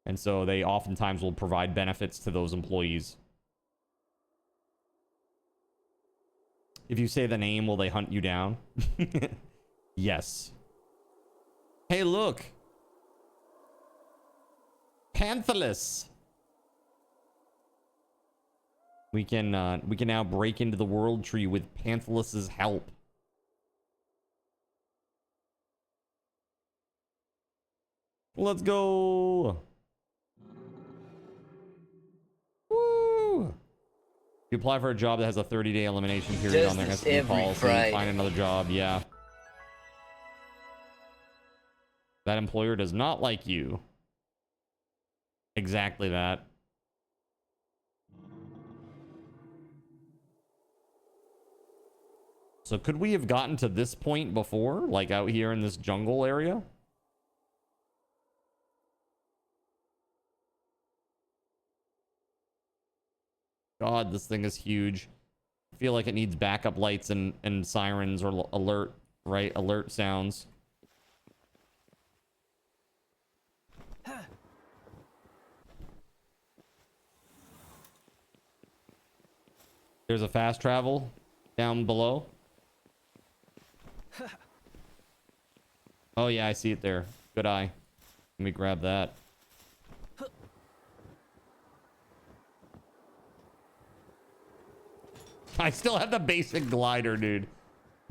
And so they oftentimes will provide benefits to those employees. If you say the name, will they hunt you down? Yes. Hey, look. Panthalus. We can now break into the world tree with Panthalus's help. Let's go. Woo. You apply for a job that has a 30-day elimination period Just on their as SB every policy, Friday. find another job. Yeah. That employer does not like you. Exactly that. So could we have gotten to this point before? Like out here in this jungle area? God, this thing is huge. I feel like it needs backup lights and sirens or alert, right? Alert sounds. There's a fast travel down below. Oh yeah, I see it there. Good eye. Let me grab that. I still have the basic glider, dude.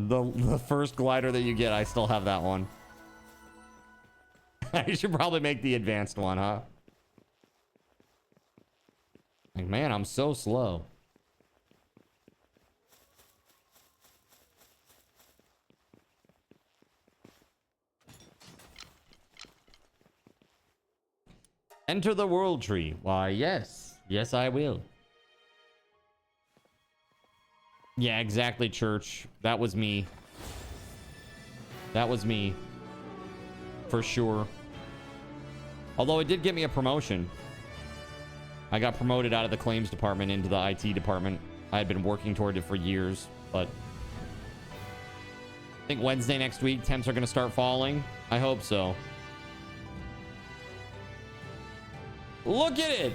The first glider that you get, I still have that one. I should probably make the advanced one, huh? Like, man, I'm so slow. Enter the world tree. Why, yes. Yes, I will. Yeah, exactly, Church. That was me. That was me. For sure. Although it did get me a promotion. I got promoted out of the claims department into the IT department. I had been working toward it for years, but I think Wednesday next week, temps are going to start falling. I hope so. Look at it.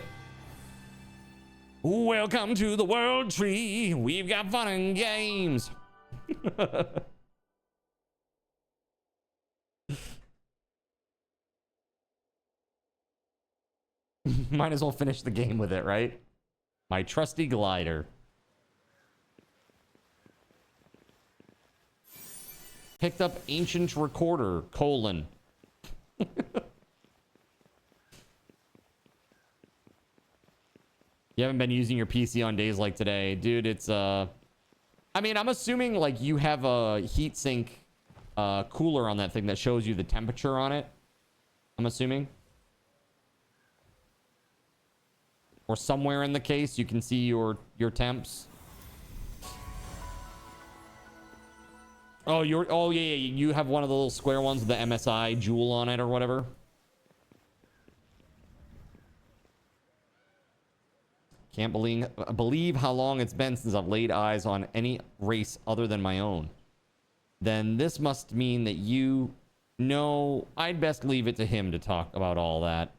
Welcome to the world tree. We've got fun and games. Might as well finish the game with it, right? My trusty glider. Picked up ancient recorder, colon. You haven't been using your PC on days like today. Dude, it's, I mean, I'm assuming, like, you have a heatsink cooler on that thing that shows you the temperature on it. I'm assuming. Or somewhere in the case, you can see your temps. Oh, oh, yeah, you have one of the little square ones with the MSI jewel on it or whatever. Can't believe how long it's been since I've laid eyes on any race other than my own. Then this must mean that you know I'd best leave it to him to talk about all that.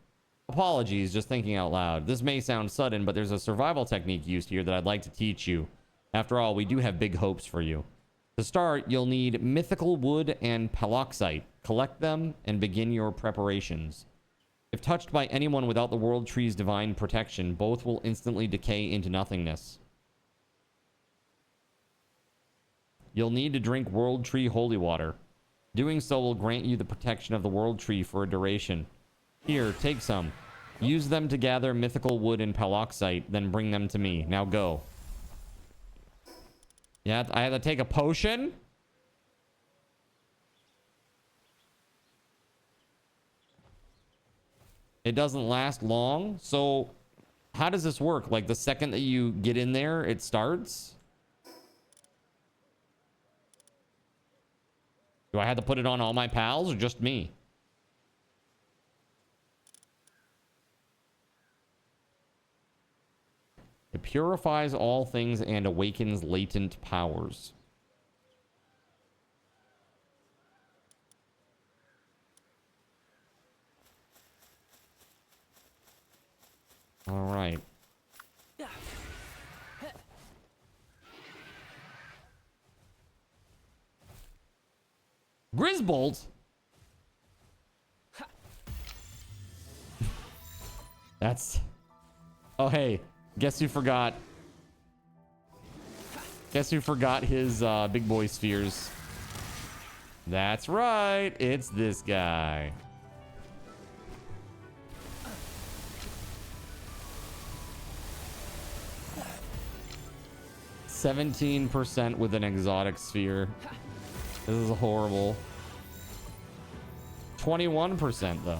Apologies, just thinking out loud. This may sound sudden, but there's a survival technique used here that I'd like to teach you. After all, we do have big hopes for you. To start, you'll need mythical wood and paloxite. Collect them and begin your preparations. If touched by anyone without the World Tree's divine protection, both will instantly decay into nothingness. You'll need to drink World Tree holy water. Doing so will grant you the protection of the World Tree for a duration. Here, take some. Use them to gather mythical wood and paloxite, then bring them to me. Now go. Yeah, I have to take a potion? It doesn't last long. So how does this work? Like the second that you get in there, it starts? Do I have to put it on all my pals or just me? It purifies all things and awakens latent powers. All right. Grisbolt? That's... Oh, hey. Guess who forgot? Guess who forgot his big boy spheres? That's right. It's this guy. %, with an exotic sphere. This is horrible. 21% though.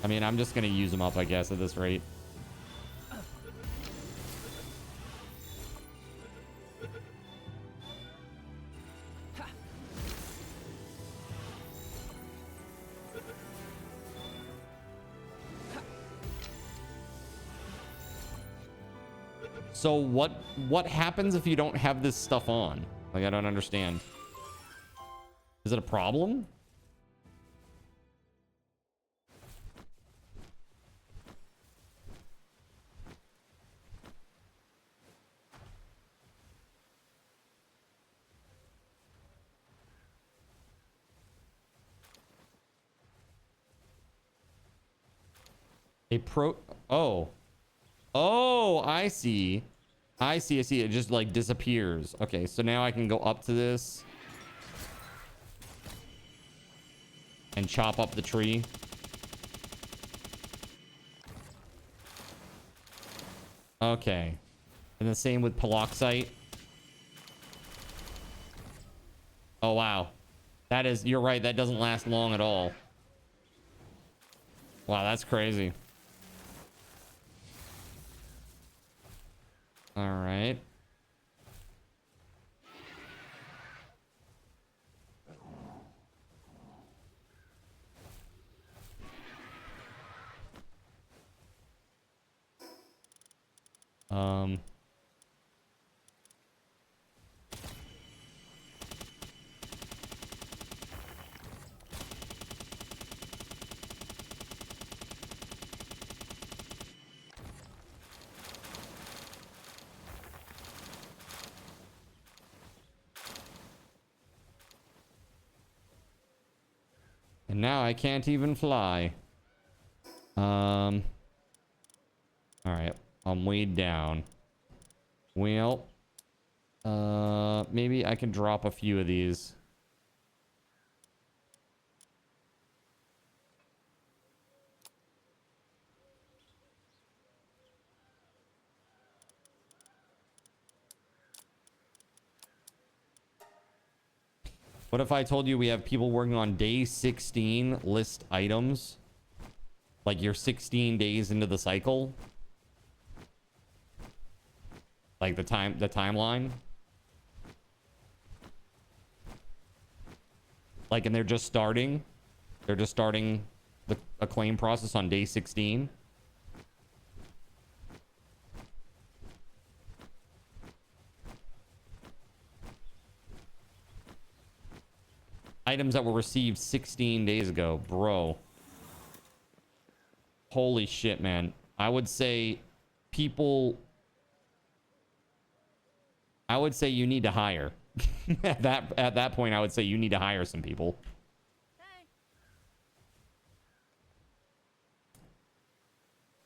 I mean, I'm just gonna use them up, I guess, at this rate. So what happens if you don't have this stuff on? Like, I don't understand. Is it a problem? Oh, I see. I see. It just like disappears. Okay, so now I can go up to this and chop up the tree. Okay. And the same with paloxite. Oh, wow. That is, you're right. That doesn't last long at all. Wow, that's crazy. All right. And now I can't even fly. All right, I'm way down. Well, maybe I can drop a few of these. What if I told you we have people working on day 16 list items? Like you're 16 days into the cycle? Like the timeline? Like, and they're just starting the claim process on day 16. Items that were received 16 days ago, bro. Holy shit, man. I would say you need to hire. At that point, I would say you need to hire some people.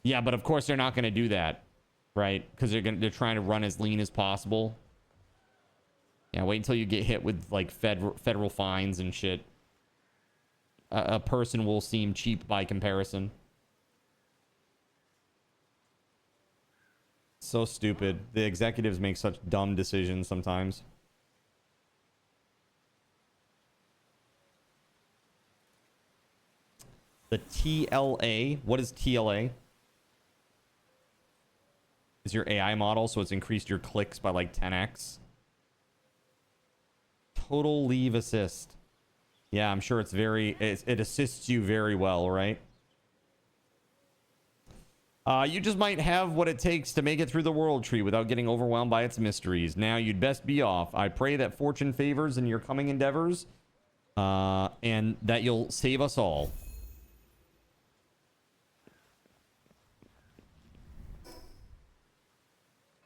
Yeah, but of course they're not going to do that, right? Because they're trying to run as lean as possible. Yeah, wait until you get hit with like federal fines and shit. A person will seem cheap by comparison. So stupid. The executives make such dumb decisions sometimes. The TLA. What is TLA? Is your AI model, so it's increased your clicks by like 10x. Total leave assist. Yeah, I'm sure it's it assists you very well, right? You just might have what it takes to make it through the world tree without getting overwhelmed by its mysteries. Now you'd best be off. I pray that fortune favors in your coming endeavors, and that you'll save us all.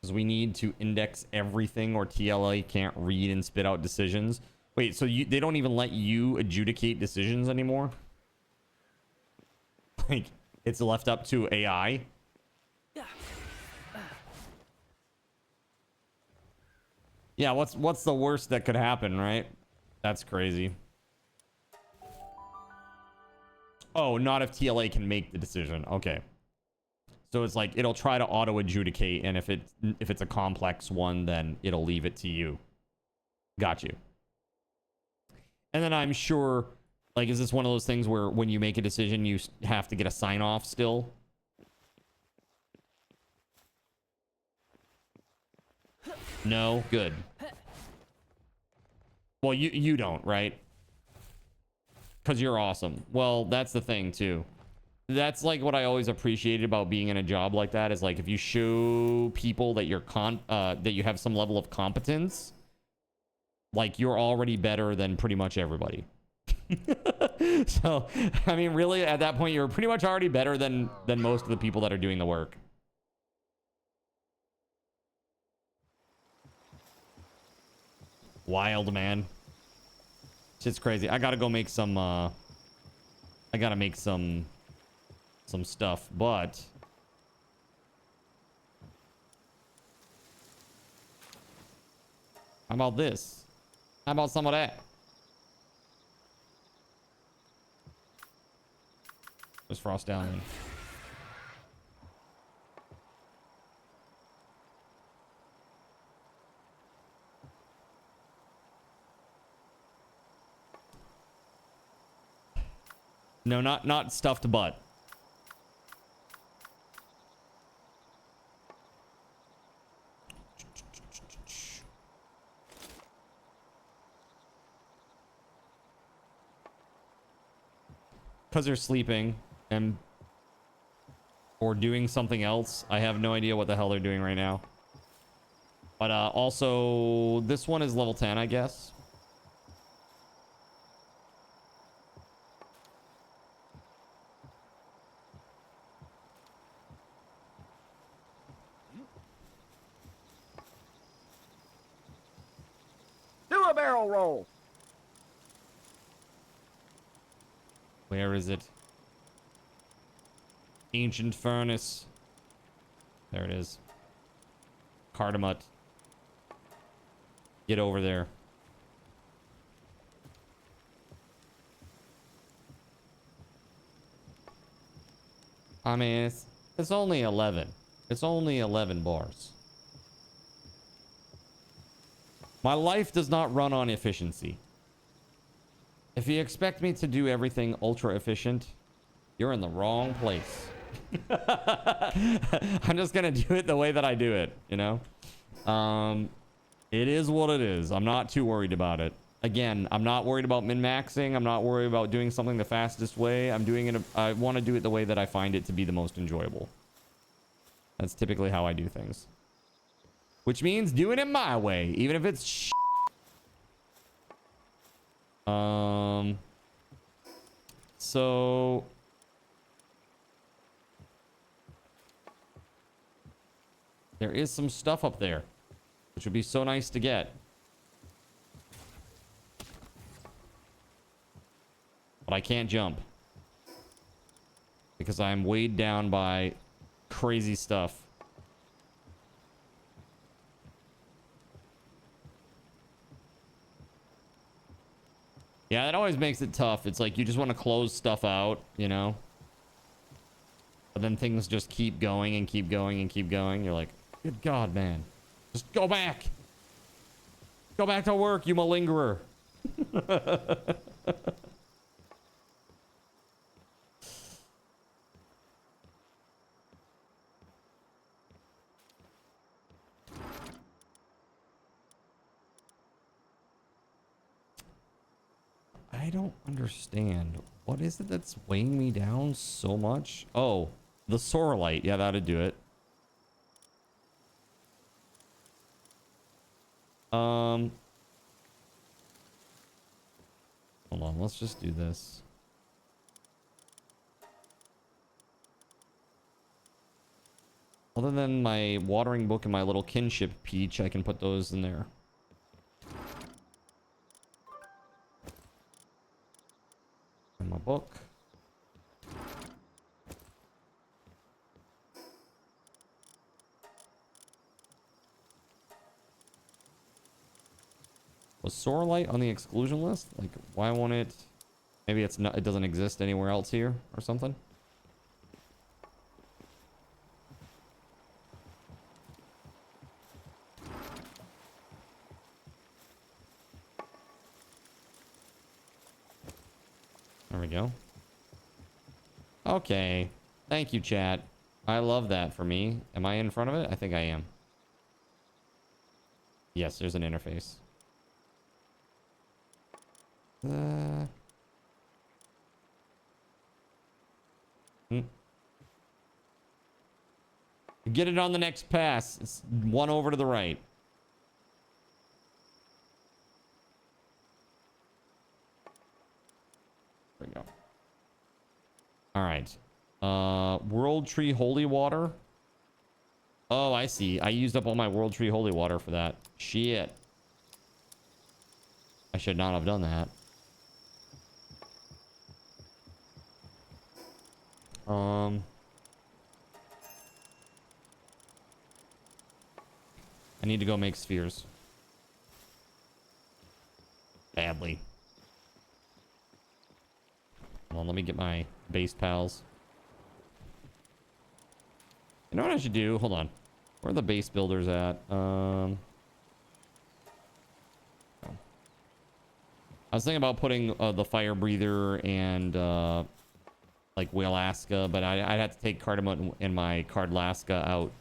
Because we need to index everything, or TLA can't read and spit out decisions. Wait, so they don't even let you adjudicate decisions anymore? Like, it's left up to AI? Yeah, what's the worst that could happen, right? That's crazy. Oh, not if TLA can make the decision. Okay. So it's like it'll try to auto adjudicate, and if it's a complex one, then it'll leave it to you. Got you. And then I'm sure, like, is this one of those things where when you make a decision, you have to get a sign off still? No, good. Well, you don't, right? Because you're awesome. Well, that's the thing too. That's like what I always appreciated about being in a job like that, is like if you show people that you're that you have some level of competence, like you're already better than pretty much everybody. So, I mean, really, at that point, you're pretty much already better than most of the people that are doing the work. Wild, man. Shit's crazy. I gotta go make some, I gotta make some stuff, but how about this? How about some of that? There's frost down then. No, not stuffed butt. Because they're sleeping and or doing something else. I have no idea what the hell they're doing right now. But also, this one is level 10, I guess. Do a barrel roll. Where is it? Ancient furnace. There it is. Cardamut. Get over there. I mean, it's only 11. It's only 11 bars. My life does not run on efficiency. If you expect me to do everything ultra efficient, you're in the wrong place. I'm just gonna do it the way that I do it, you know? It is what it is. I'm not too worried about it. Again, I'm not worried about min-maxing. I'm not worried about doing something the fastest way. I'm doing it. I want to do it the way that I find it to be the most enjoyable. That's typically how I do things. Which means doing it my way, even if it's shit. So there is some stuff up there, which would be so nice to get. but I can't jump because I'm weighed down by crazy stuff. Yeah, that always makes it tough. It's like you just want to close stuff out, you know? But then things just keep going and keep going and keep going. You're like, good God, man. Just go back. Go back to work, you malingerer. I don't understand. What is it that's weighing me down so much? Oh, the solar light. Yeah, that'd do it. Hold on, let's just do this. Other than my watering book and my little kinship peach, I can put those in there. And my book. Was Soar Light on the exclusion list? Like, why won't it? Maybe it's not. It doesn't exist anywhere else here or something. There we go. Okay. Thank you, chat. I love that for me. Am I in front of it? I think I am. Yes, there's an interface. Get it on the next pass. It's one over to the right. There we go. All right. World Tree Holy Water. Oh, I see. I used up all my World Tree Holy Water for that. Shit. I should not have done that. I need to go make spheres. Badly. Hold on, let me get my base pals. You know what I should do? Hold on. Where are the base builders at? I was thinking about putting the fire breather and like Whalaska, but I'd have to take Cardamom and my Cardlaska out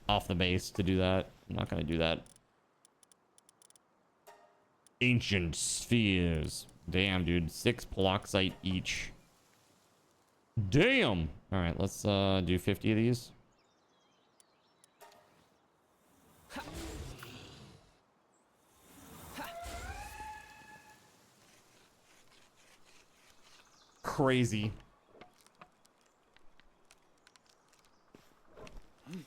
off the base to do that. I'm not gonna do that. Ancient spheres. Damn, dude. 6 peroxite each. Damn. All right, let's do 50 of these. Crazy.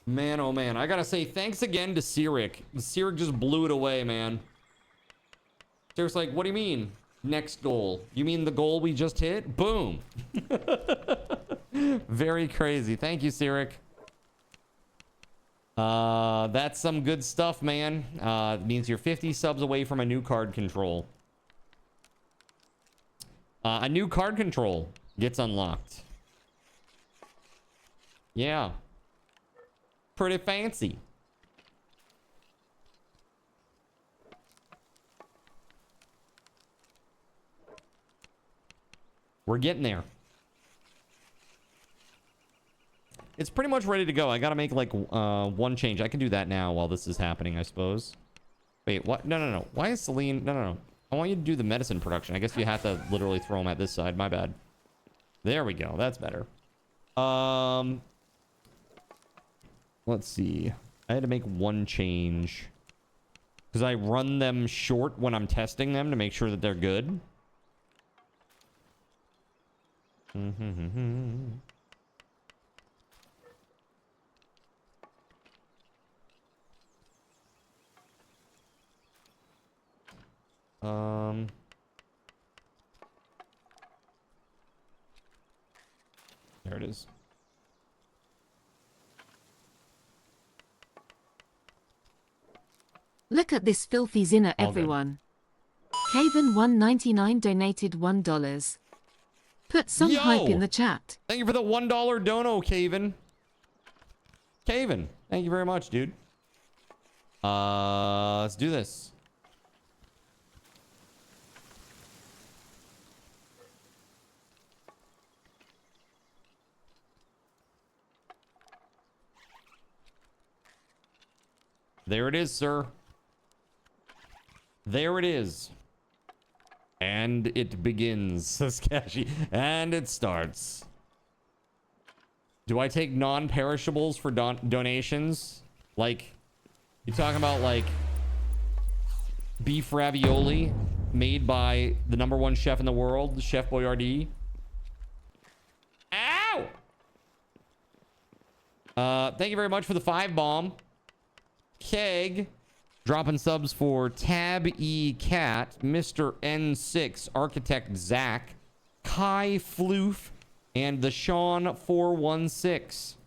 Man, oh man. I gotta say thanks again to Cyric. Cyric just blew it away, man. Cyric's like, what do you mean? Next goal. You mean the goal we just hit? Boom. Very crazy. Thank you, Cyric. That's some good stuff, man. It means you're 50 subs away from a new card control. A new card control gets unlocked. Yeah. Pretty fancy. We're getting there. It's pretty much ready to go. I gotta make like one change. I can do that now while this is happening, I suppose. Wait, what? No. Why is Celine? No. I want you to do the medicine production. I guess you have to literally throw them at this side. My bad. There we go. That's better. Let's see. I had to make one change because I run them short when I'm testing them to make sure that they're good. There it is. Look at this filthy zinner, All good. everyone. Caven199 donated $1. Put some hype in the chat. Thank you for the $1 dono, Caven. Caven, thank you very much, dude. Let's do this. There it is, sir. There it is. And it begins, says Cashy. And it starts. Do I take non-perishables for donations? Like, you talking about like beef ravioli made by the #1 chef in the world, Chef Boyardee? Ow! Thank you very much for the 5 bomb. Keg. Dropping subs for Tab E Cat, Mr. N6, Architect Zach, Kai Floof, and the Sean 416.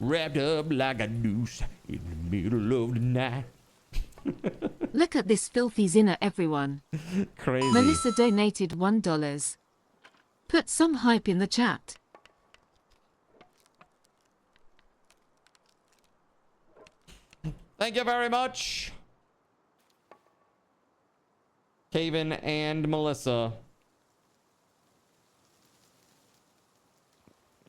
Wrapped up like a noose in the middle of the night. Look at this filthy zinner, everyone. Crazy. Melissa donated $1. Put some hype in the chat. Thank you very much, Caven and Melissa.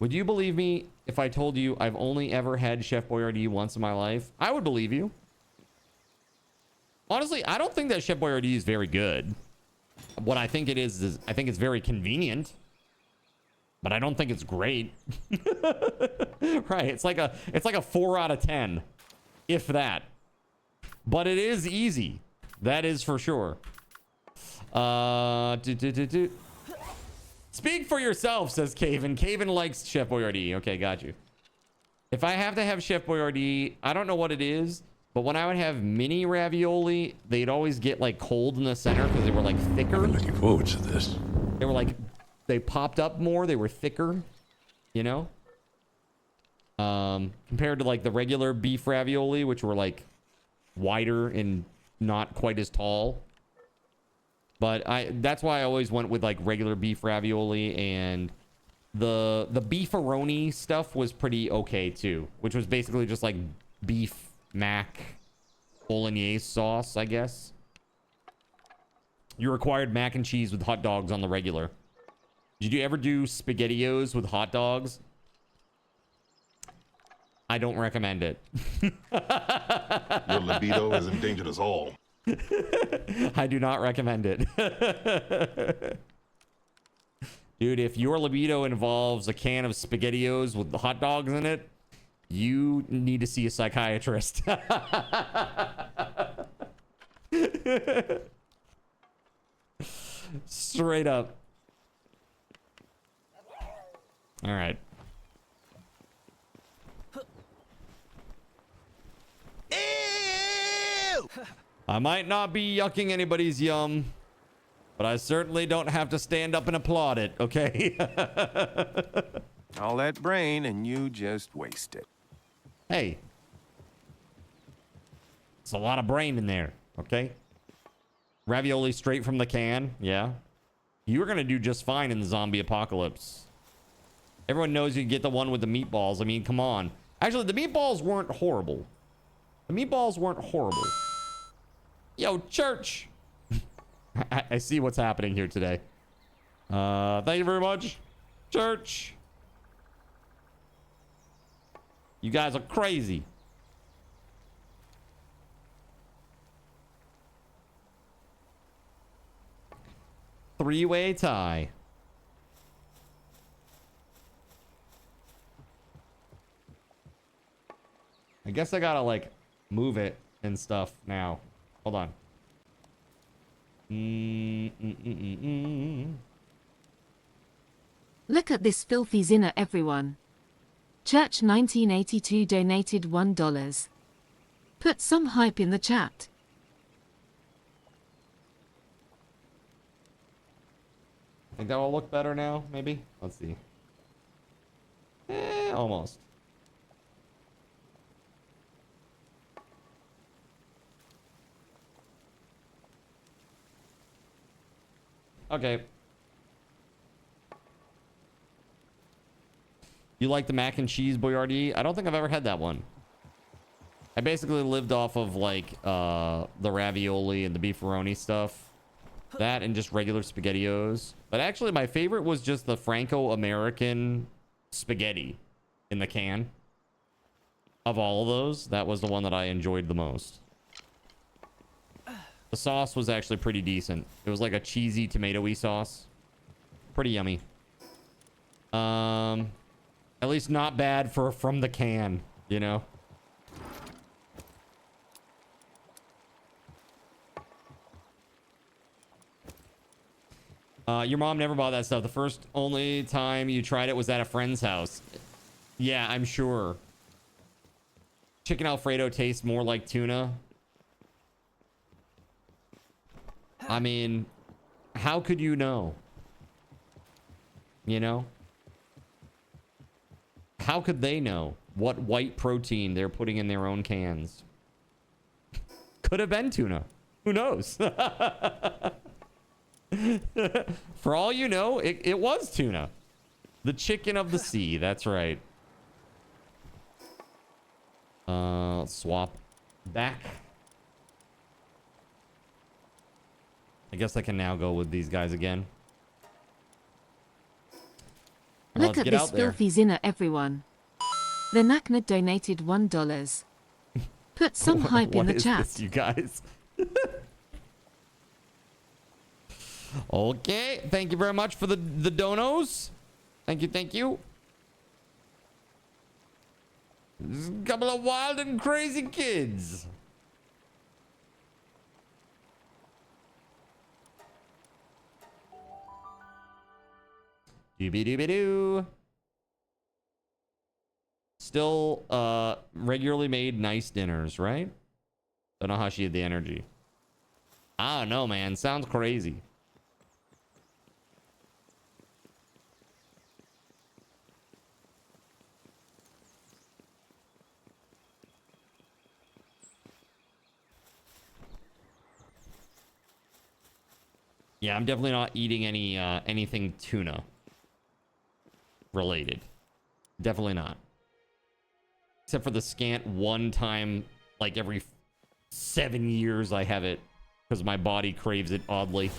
Would you believe me if I told you I've only ever had Chef Boyardee once in my life? I would believe you. Honestly, I don't think that Chef Boyardee is very good. What I think it is I think it's very convenient, but I don't think it's great. Right? It's like a 4 out of 10. If that. But it is easy. That is for sure. Speak for yourself, says Caven. Caven likes Chef Boyardee. Okay, got you. If I have to have Chef Boyardee, I don't know what it is, but when I would have mini ravioli, they'd always get like cold in the center because they were like thicker. I'm looking forward to this. They were like, they popped up more. They were thicker, you know? Compared to like the regular beef ravioli, which were like wider and not quite as tall. But that's why I always went with like regular beef ravioli, and the beefaroni stuff was pretty okay too, which was basically just like beef mac bolognese sauce, I guess. You required mac and cheese with hot dogs on the regular. Did you ever do SpaghettiOs with hot dogs? I don't recommend it. Your libido has endangered us all. I do not recommend it. Dude, if your libido involves a can of SpaghettiOs with the hot dogs in it, you need to see a psychiatrist. Straight up. All right. I might not be yucking anybody's yum, but I certainly don't have to stand up and applaud it, okay? All that brain and you just waste it. Hey. It's a lot of brain in there, okay? Ravioli straight from the can, yeah. You were gonna do just fine in the zombie apocalypse. Everyone knows you get the one with the meatballs. I mean, come on. Actually, the meatballs weren't horrible. The meatballs weren't horrible. Yo, church. I see what's happening here today. Thank you very much, church. You guys are crazy. Three-way tie. I guess I gotta like move it and stuff now. Hold on. Look at this filthy zinner, everyone. Church 1982 donated $1. Put some hype in the chat. Think that will look better now, maybe? Let's see. Almost. Okay. You like the mac and cheese Boyardee? I don't think I've ever had that one. I basically lived off of like the ravioli and the beefaroni stuff. That and just regular SpaghettiOs. But actually my favorite was just the Franco-American spaghetti in the can. Of all of those, that was the one that I enjoyed the most. The sauce was actually pretty decent. It was like a cheesy tomatoey sauce. Pretty yummy. At least not bad for from the can, you know? Your mom never bought that stuff. The first only time you tried it was at a friend's house. Yeah, I'm sure. Chicken Alfredo tastes more like tuna. I mean, how could you know? You know? How could they know what white protein they're putting in their own cans? Could have been tuna. Who knows? For all you know, it was tuna. The chicken of the sea. That's right. Let's swap back. I guess I can now go with these guys again. Look at this filthy zinner, everyone. The Nakna donated $1. Put some hype in the chat. What is this, you guys? Okay, thank you very much for the donos. Thank you, thank you. This is a couple of wild and crazy kids. Doobie-doobie-doo. Still regularly made nice dinners, right? Don't know how she had the energy. I don't know, man. Sounds crazy. Yeah, I'm definitely not eating any anything tuna related. Definitely not. Except for the scant one time, like every 7 years I have it because my body craves it oddly.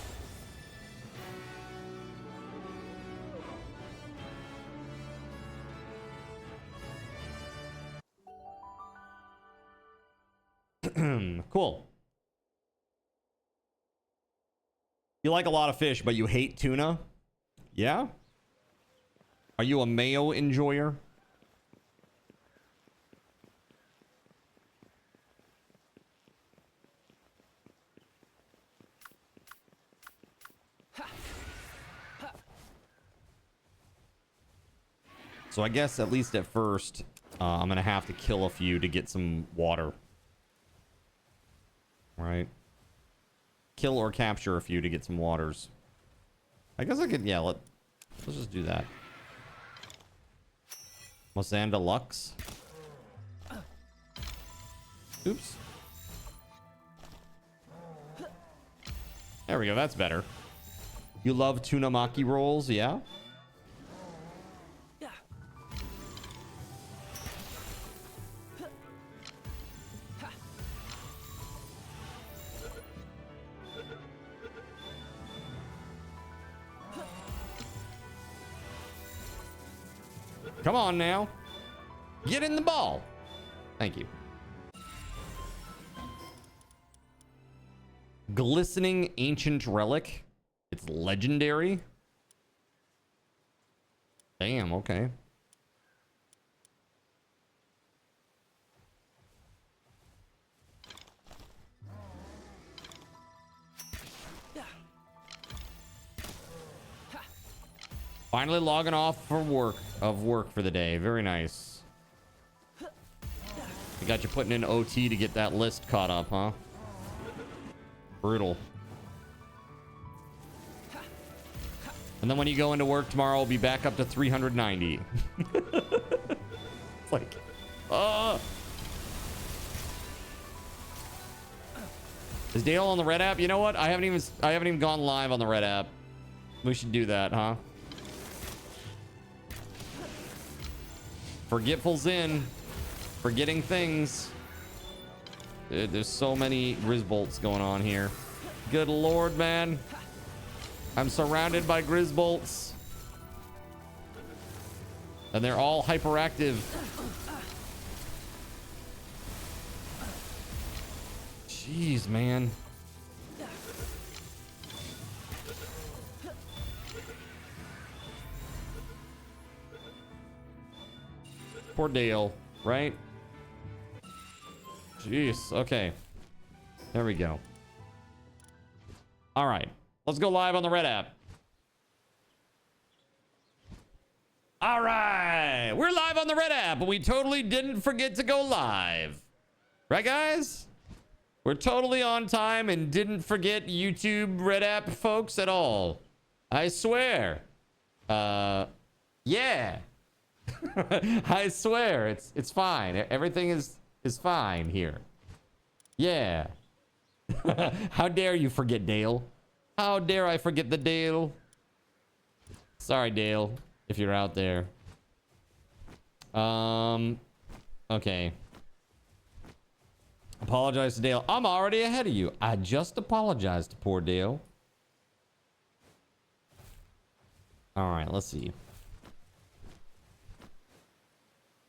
Cool. You like a lot of fish, but you hate tuna? Yeah? Are you a mayo enjoyer? So I guess at least at first, I'm gonna have to kill a few to get some water. Right? Kill or capture a few to get some waters. I guess I could, yeah, let's just do that. Mosanda Lux. Oops. There we go, that's better. You love tuna maki rolls, yeah? Come on now. Get in the ball. Thank you. Glistening ancient relic. It's legendary. Damn, okay. Finally logging off for work for the day. Very nice. You got you putting in OT to get that list caught up, huh? And then when you go into work tomorrow, we'll be back up to 390. It's like, Is Dale on the red app? You know what? I haven't even gone live on the red app. We should do that, huh? Forgetful's in. Forgetting things. Dude, there's so many Grisbolts going on here. Good lord, man. I'm surrounded by Grisbolts. And they're all hyperactive. Jeez, man. Poor Dale, right? Jeez, okay. There we go. All right, let's go live on the red app. All right, we're live on the red app, but we totally didn't forget to go live. Right, guys? We're totally on time and didn't forget YouTube red app folks at all. I swear. Yeah. I swear, it's fine. Everything is fine here. Yeah. How dare you forget Dale? How dare I forget the Dale? Sorry, Dale, if you're out there. Okay. Apologize to Dale. I'm already ahead of you. I just apologized to poor Dale. All right, let's see.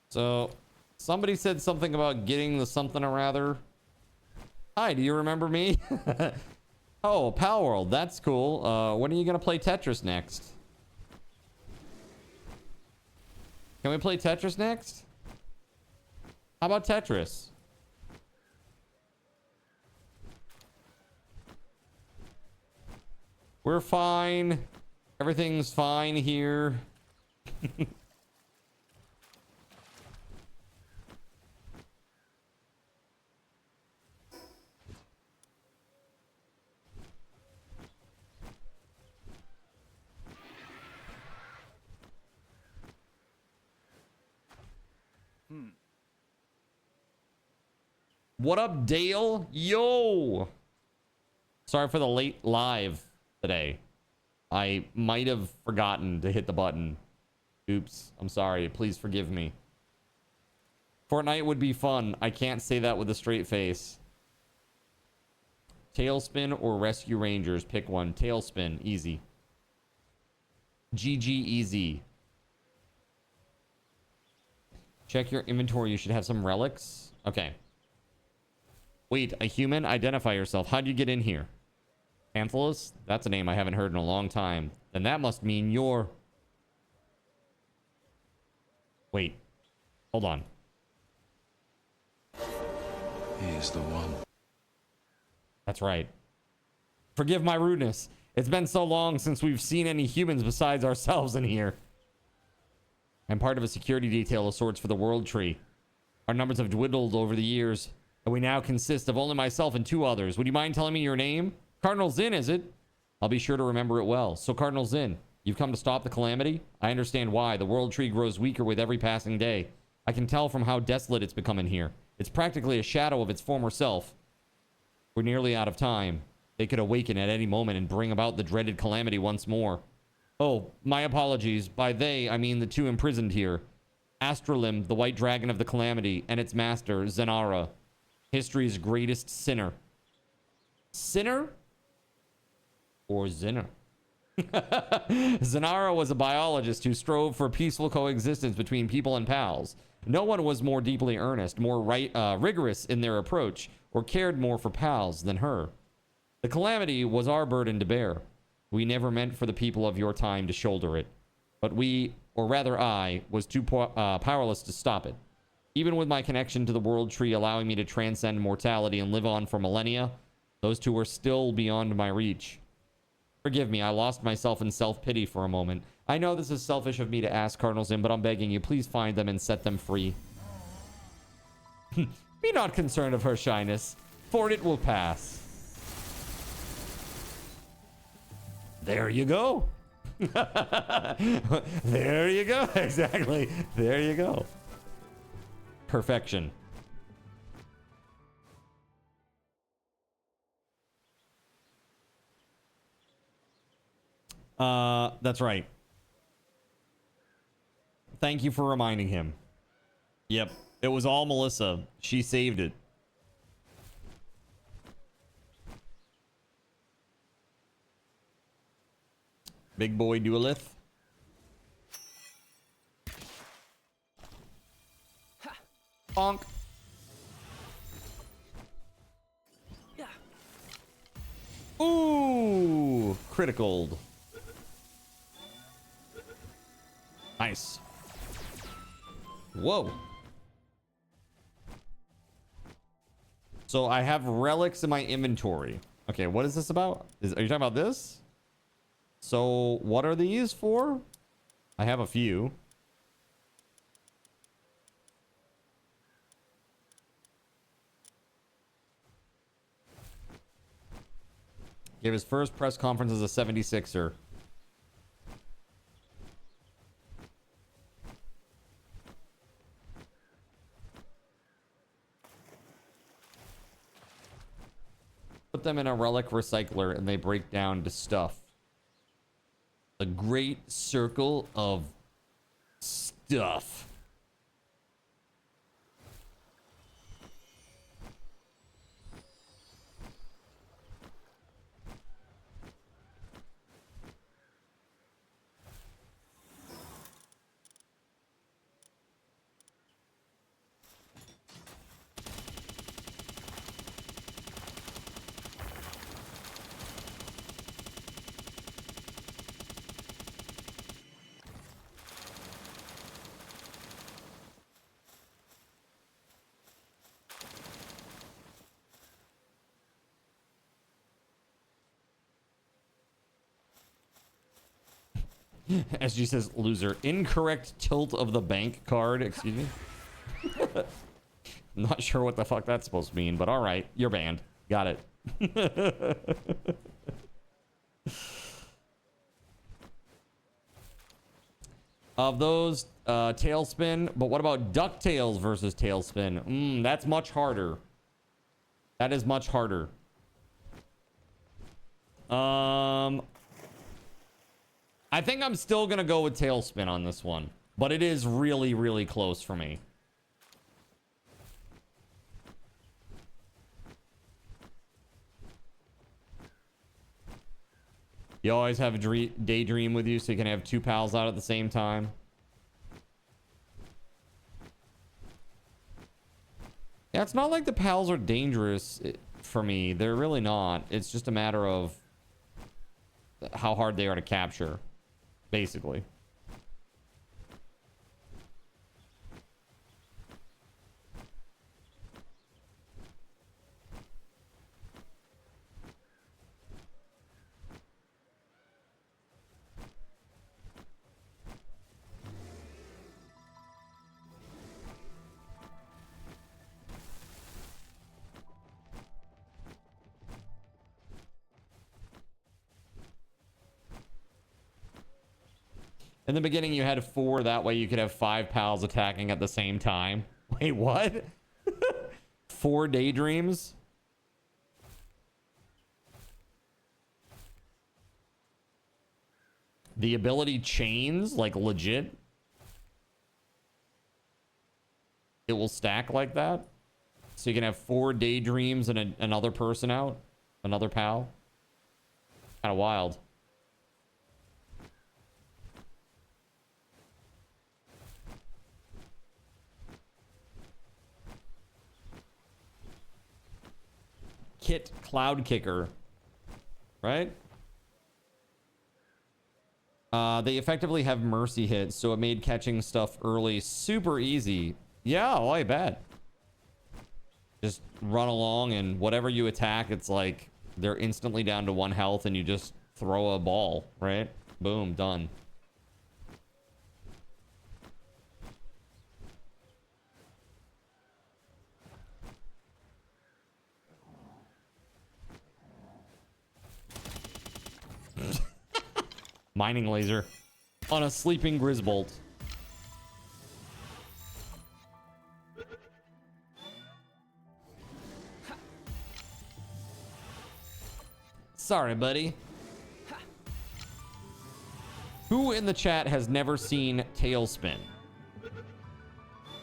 So, somebody said something about getting the something or rather. Hi, do you remember me? Oh, Palworld, that's cool. When are you gonna play Tetris next? Can we play Tetris next? How about Tetris? We're fine. Everything's fine here. What up, Dale? Yo! Sorry for the late live today. I might have forgotten to hit the button. Oops. I'm sorry. Please forgive me. Fortnite would be fun. I can't say that with a straight face. Tailspin or Rescue Rangers? Pick one. Tailspin. Easy. GG easy. Check your inventory. You should have some relics. Okay. Wait, a human? Identify yourself. How'd you get in here? Panthalus? That's a name I haven't heard in a long time. Then that must mean you're... Wait. Hold on. He's the one. That's right. Forgive my rudeness. It's been so long since we've seen any humans besides ourselves in here. I'm part of a security detail of sorts for the World Tree. Our numbers have dwindled over the years, and we now consist of only myself and 2 others. Would you mind telling me your name? Cardinal Zinn, is it? I'll be sure to remember it well. So, Cardinal Zinn, you've come to stop the calamity? I understand why. The World Tree grows weaker with every passing day. I can tell from how desolate it's become in here. It's practically a shadow of its former self. We're nearly out of time. They could awaken at any moment and bring about the dreaded calamity once more. Oh, my apologies. By they, I mean the 2 imprisoned here. Astralim, the white dragon of the calamity, and its master, Zenara, history's greatest sinner. Sinner? Or Zinner? Zenara was a biologist who strove for peaceful coexistence between people and pals. No one was more deeply earnest, more rigorous in their approach, or cared more for pals than her. The calamity was our burden to bear. We never meant for the people of your time to shoulder it. But we, or rather I, was too powerless to stop it. Even with my connection to the World Tree allowing me to transcend mortality and live on for millennia, those 2 were still beyond my reach. Forgive me, I lost myself in self-pity for a moment. I know this is selfish of me to ask, Cardinal Zim, but I'm begging you, please find them and set them free. Be not concerned of her shyness, for it will pass. There you go. There you go. Exactly. There you go. Perfection. That's right. Thank you for reminding him. Yep. It was all Melissa. She saved it. Big boy duelith. Bonk. Ooh, critical. Nice. Whoa. So I have relics in my inventory. Okay, what is this about? Are you talking about this? So what are these for? I have a few. Gave his first press conference as a 76er. Put them in a relic recycler and they break down to stuff. A great circle of stuff. SG says, loser. Incorrect tilt of the bank card. Excuse me. Not sure what the fuck that's supposed to mean, but all right. You're banned. Got it. Of those, Tailspin. But what about DuckTales versus Tailspin? That's much harder. That is much harder. I think I'm still gonna go with Tailspin on this one, but it is really, really close for me. You always have a daydream with you so you can have two pals out at the same time. Yeah, it's not like the pals are dangerous for me. They're really not. It's just a matter of how hard they are to capture. Basically. In the beginning, you had 4. That way you could have 5 pals attacking at the same time. Wait, what? 4 daydreams? The ability chains, like legit? It will stack like that? So you can have 4 daydreams and another person out? Another pal? Kind of wild. Kit Cloud Kicker, right? They effectively have mercy hits, so it made catching stuff early super easy. Yeah, oh, I bet. Just run along and whatever you attack, it's like they're instantly down to 1 health and you just throw a ball, right? Boom, done. Mining laser on a sleeping Grisbolt. Sorry, buddy. Who in the chat has never seen Tailspin?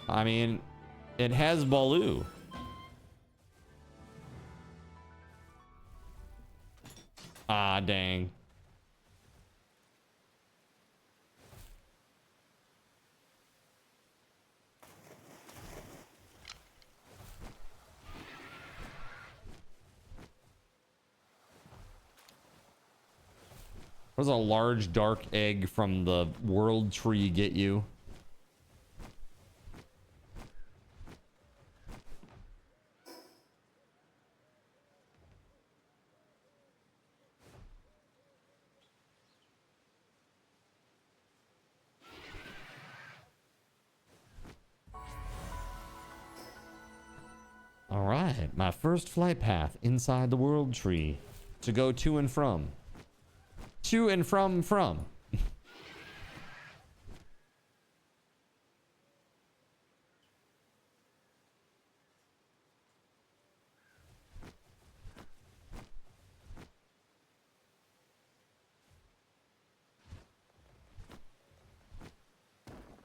I mean, it has Baloo. Ah, dang. What does a large dark egg from the world tree get you? All right, my first flight path inside the world tree to go to and from. To and from.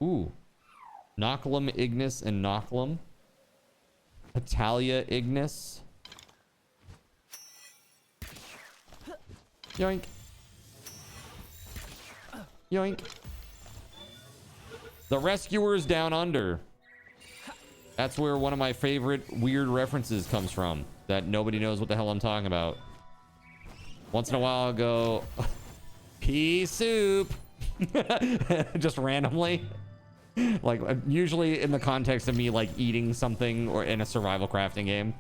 Ooh. Nocklum, Ignis, and Nocklum. Italia, Ignis. Yoink. Yoink. The Rescuers Down Under. That's where one of my favorite weird references comes from that nobody knows what the hell I'm talking about. Once in a while I'll go, pea soup. Just randomly. Like usually in the context of me like eating something or in a survival crafting game.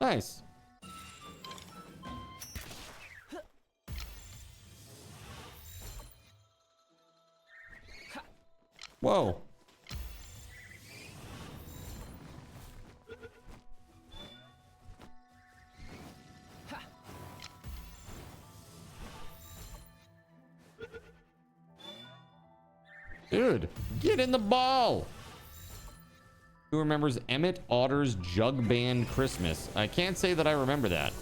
Nice. Whoa. Dude, get in the ball. Who remembers Emmett Otter's Jug Band Christmas? I can't say that I remember that.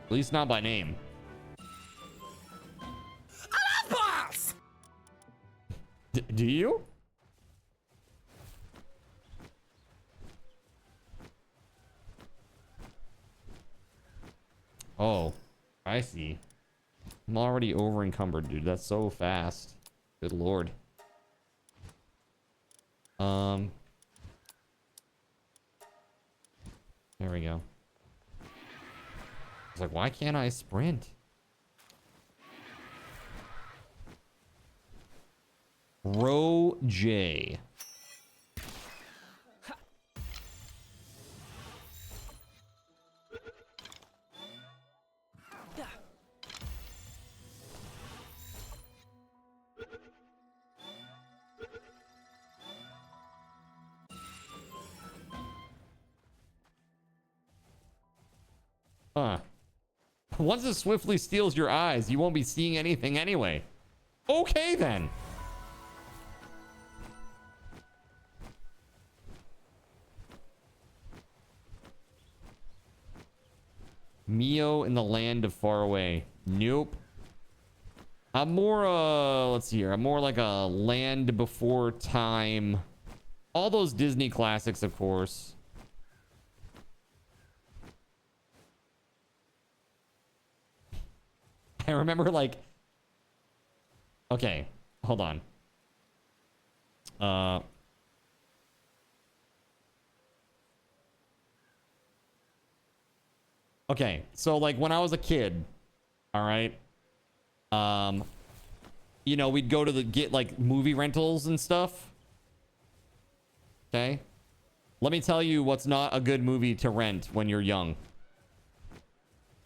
At least not by name. Boss! Do you? Oh, I see. I'm already over encumbered, dude. That's so fast. Good lord. There we go. I was like, why can't I sprint? Row J. Huh. Once it swiftly steals your eyes, you won't be seeing anything anyway. Okay, then. Mio in the land of far away. Nope. I'm more, let's see here. I'm more like a land before time. All those Disney classics, of course. I remember like, okay, hold on. Okay, so like when I was a kid, all right, you know, we'd go to get like movie rentals and stuff. Okay? Let me tell you what's not a good movie to rent when you're young.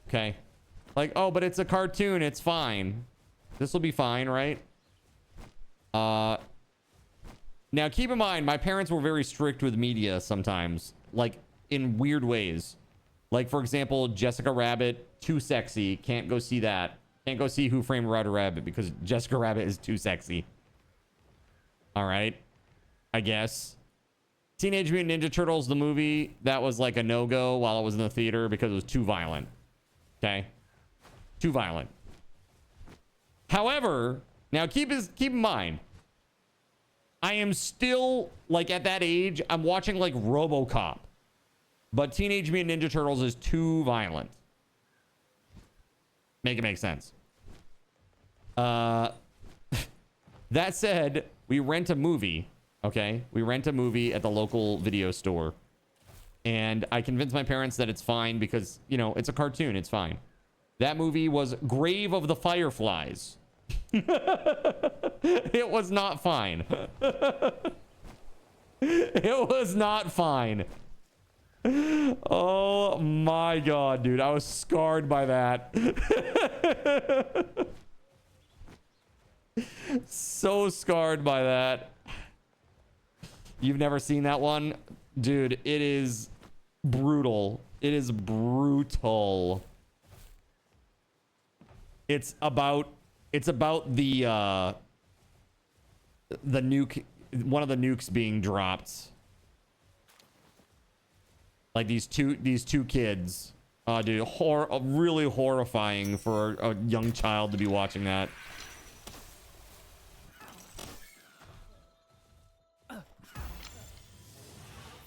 Okay? Like, oh, but it's a cartoon. It's fine. This will be fine, right? Now, keep in mind, my parents were very strict with media sometimes. Like, in weird ways. Like, for example, Jessica Rabbit, too sexy. Can't go see that. Can't go see Who Framed Roger Rabbit because Jessica Rabbit is too sexy. All right. I guess. Teenage Mutant Ninja Turtles, the movie, that was like a no-go while it was in the theater because it was too violent. Okay? Too violent. However, now keep in mind, I am still, like, at that age, I'm watching, like, RoboCop. But Teenage Mutant Ninja Turtles is too violent. Make it make sense. That said, we rent a movie, okay? We rent a movie at the local video store. And I convinced my parents that it's fine because, you know, it's a cartoon. It's fine. That movie was Grave of the Fireflies. It was not fine. It was not fine. Oh my god, dude. I was scarred by that. So scarred by that. You've never seen that one? Dude, it is brutal. It is brutal. It's about the nuke, one of the nukes being dropped. Like these two kids. Oh, dude, really horrifying for a young child to be watching that.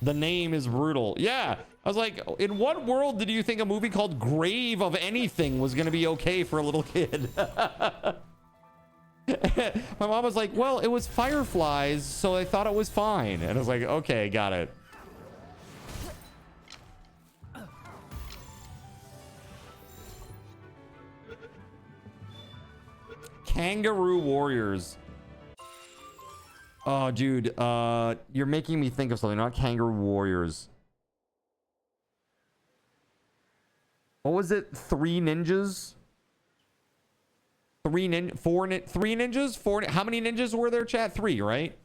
The name is brutal. Yeah. I was like, in what world did you think a movie called Grave of Anything was going to be okay for a little kid? My mom was like, well, it was fireflies, so I thought it was fine. And I was like, okay, got it. Kangaroo Warriors. Oh, dude, you're making me think of something. Not Kangaroo Warriors. What was it? Three ninjas? Three ninjas? Four? How many ninjas were there, chat? 3, right?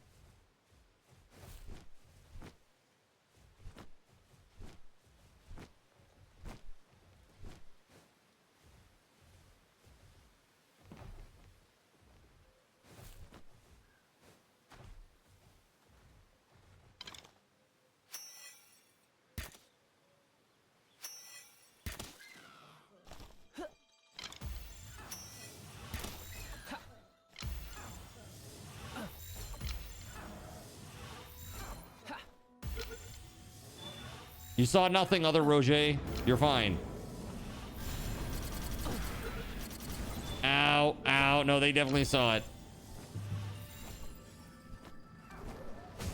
You saw nothing, other Roger. You're fine. Ow, ow. No, they definitely saw it.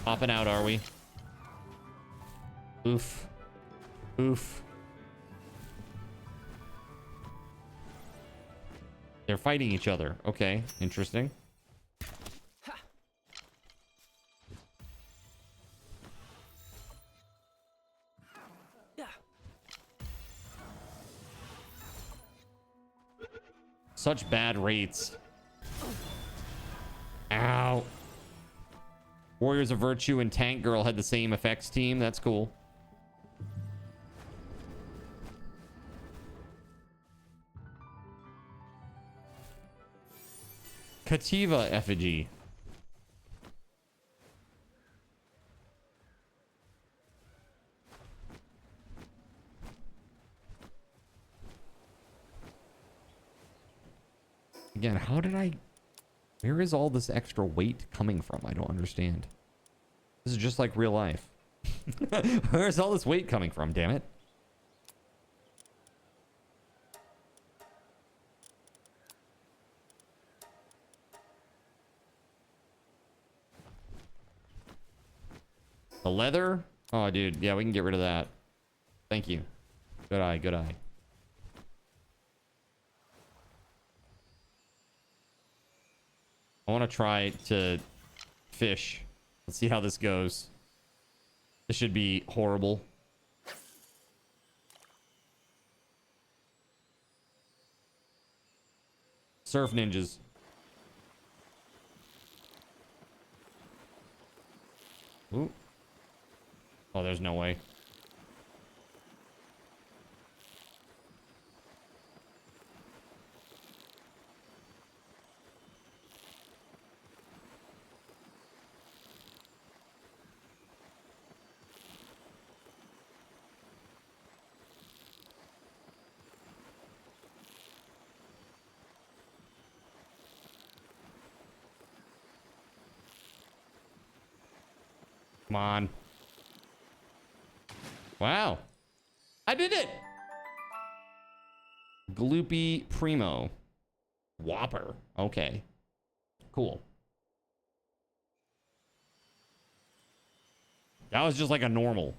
Popping out, are we? Oof. Oof. They're fighting each other. Okay, interesting. Such bad rates. Ow. Warriors of Virtue and Tank Girl had the same effects team. That's cool. Kativa effigy. Again, how did I... Where is all this extra weight coming from? I don't understand. This is just like real life. Where's all this weight coming from, damn it? The leather? Oh, dude. Yeah, we can get rid of that. Thank you. Good eye, good eye. I want to try to fish. Let's see how this goes. This should be horrible. Surf ninjas. Ooh. Oh, there's no way. Come on. Wow. I did it. Gloopy Primo. Whopper. Okay. Cool. That was just like a normal.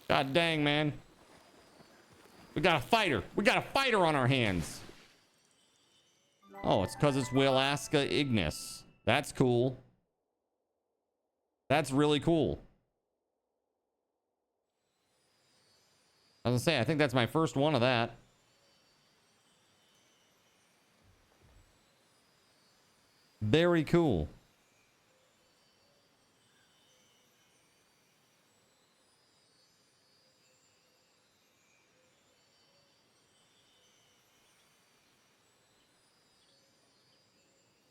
God dang, man. We got a fighter. We got a fighter on our hands. Oh, it's because it's Willaska Ignis. That's cool. That's really cool. I was gonna say, I think that's my first one of that. Very cool.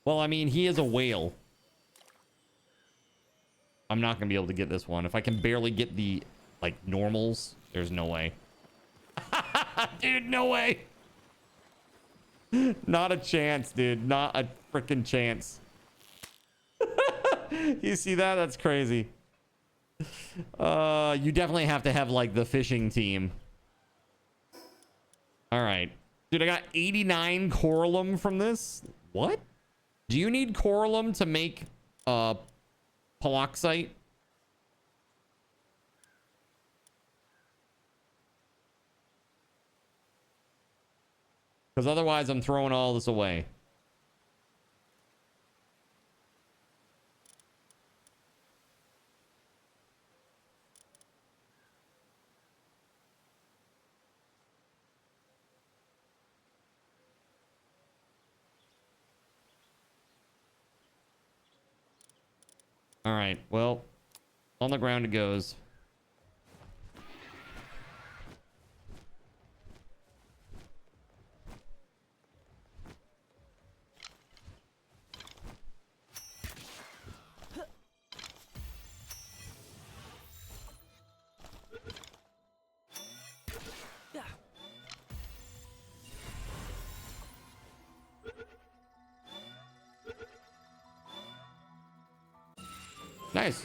Well, I mean, he is a whale. I'm not gonna be able to get this one. If I can barely get the, like, normals, there's no way. Dude, no way. Not a chance, dude. Not a freaking chance. You see that? That's crazy. You definitely have to have, like, the fishing team. All right. Dude, I got 89 Coralum from this. What? Do you need Coralum to make Paloxite? Because otherwise I'm throwing all this away. All right, well, on the ground it goes. Nice.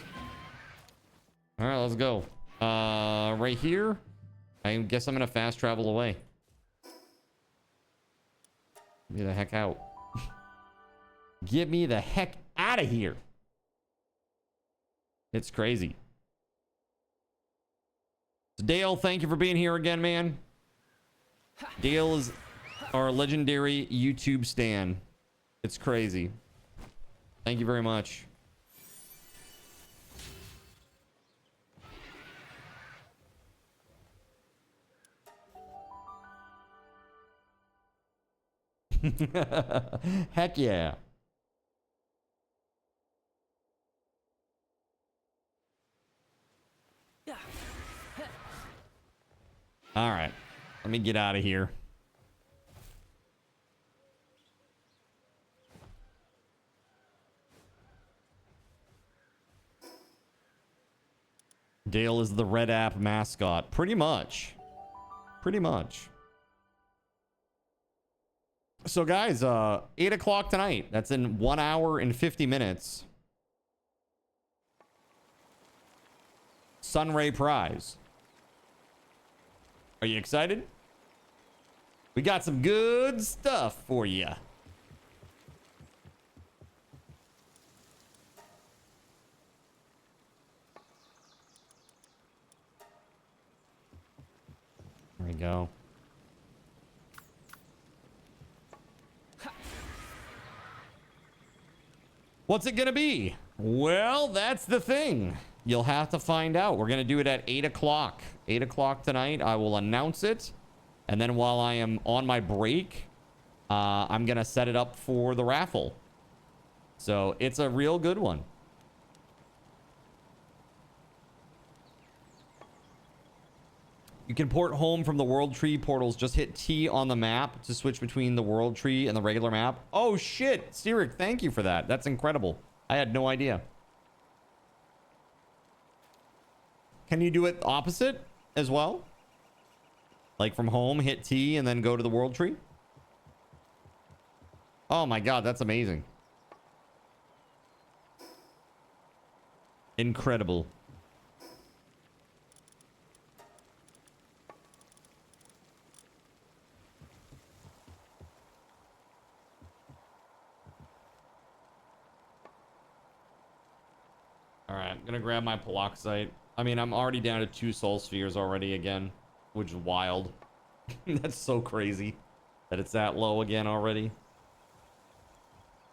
All right, let's go. Right here. I guess I'm gonna fast travel away. Get the heck out. Get me the heck out of here. It's crazy. Dale, thank you for being here again, man. Dale is our legendary YouTube stan. It's crazy. Thank you very much. Heck yeah. All right. Let me get out of here. Dale is the Red App mascot. Pretty much. Pretty much. So guys, 8 o'clock tonight. That's in 1 hour and 50 minutes. Sunray prize. Are you excited? We got some good stuff for you. There we go. What's it gonna be? Well, that's the thing. You'll have to find out. We're gonna do it at 8 o'clock. 8 o'clock tonight. I will announce it. And then while I am on my break, I'm gonna set it up for the raffle. So it's a real good one. You can port home from the World Tree portals. Just hit T on the map to switch between the World Tree and the regular map. Oh, shit. Sirik, thank you for that. That's incredible. I had no idea. Can you do it opposite as well? Like from home, hit T and then go to the World Tree? Oh my god, that's amazing. Incredible. All right, I'm gonna grab my peroxite. I mean, I'm already down to 2 soul spheres already again, which is wild. That's so crazy that it's that low again already.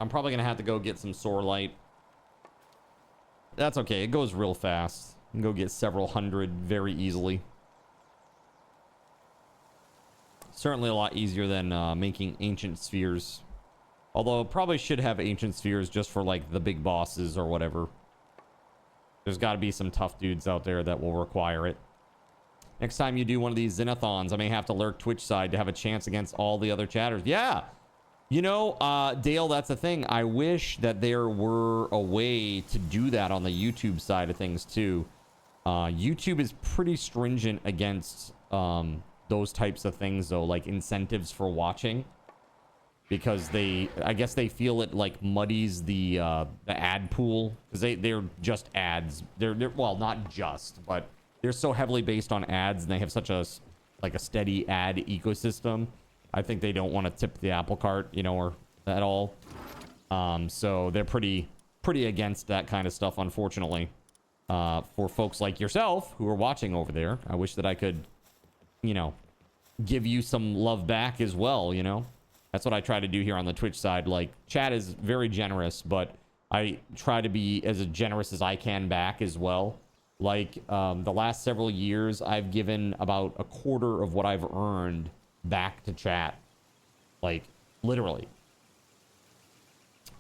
I'm probably gonna have to go get some soar light. That's okay, it goes real fast. You can go get several hundred very easily. Certainly a lot easier than making ancient spheres. Although probably should have ancient spheres just for like the big bosses or whatever. There's got to be some tough dudes out there that will require it. Next time you do one of these Xenothons, I may have to lurk Twitch side to have a chance against all the other chatters. Yeah. You know, Dale, that's the thing. I wish that there were a way to do that on the YouTube side of things, too. YouTube is pretty stringent against those types of things, though, like incentives for watching. Because I guess they feel it like muddies the ad pool, because they're just ads. They're well, not just, but they're so heavily based on ads, and they have such a steady ad ecosystem. I think they don't want to tip the apple cart, you know, or at all. So they're pretty against that kind of stuff, unfortunately. For folks like yourself who are watching over there, I wish that I could, you know, give you some love back as well, you know. That's what I try to do here on the Twitch side. Like, chat is very generous, but I try to be as generous as I can back as well. Like, the last several years, I've given about a quarter of what I've earned back to chat. Like, literally.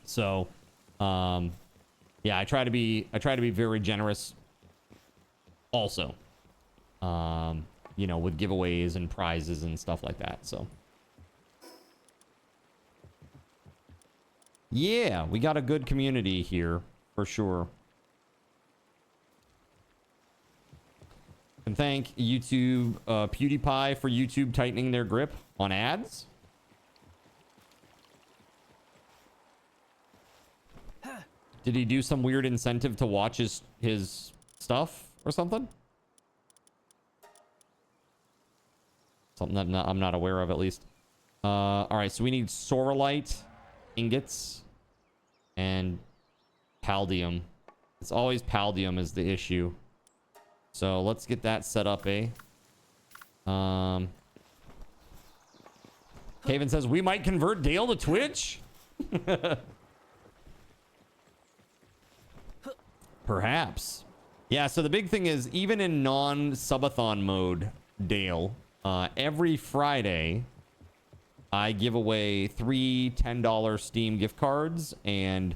So, yeah, I try to be very generous also. You know, with giveaways and prizes and stuff like that, so. Yeah, we got a good community here, for sure. And thank YouTube, PewDiePie for YouTube tightening their grip on ads. Did he do some weird incentive to watch his stuff or something? Something that I'm not aware of, at least. All right, so we need Sorolite ingots and Paldium. It's always Paldium is the issue. So let's get that set up, eh? Kaven says we might convert Dale to Twitch. Perhaps. Yeah, so the big thing is, even in non-subathon mode, Dale, every Friday I give away 3 $10 Steam gift cards, and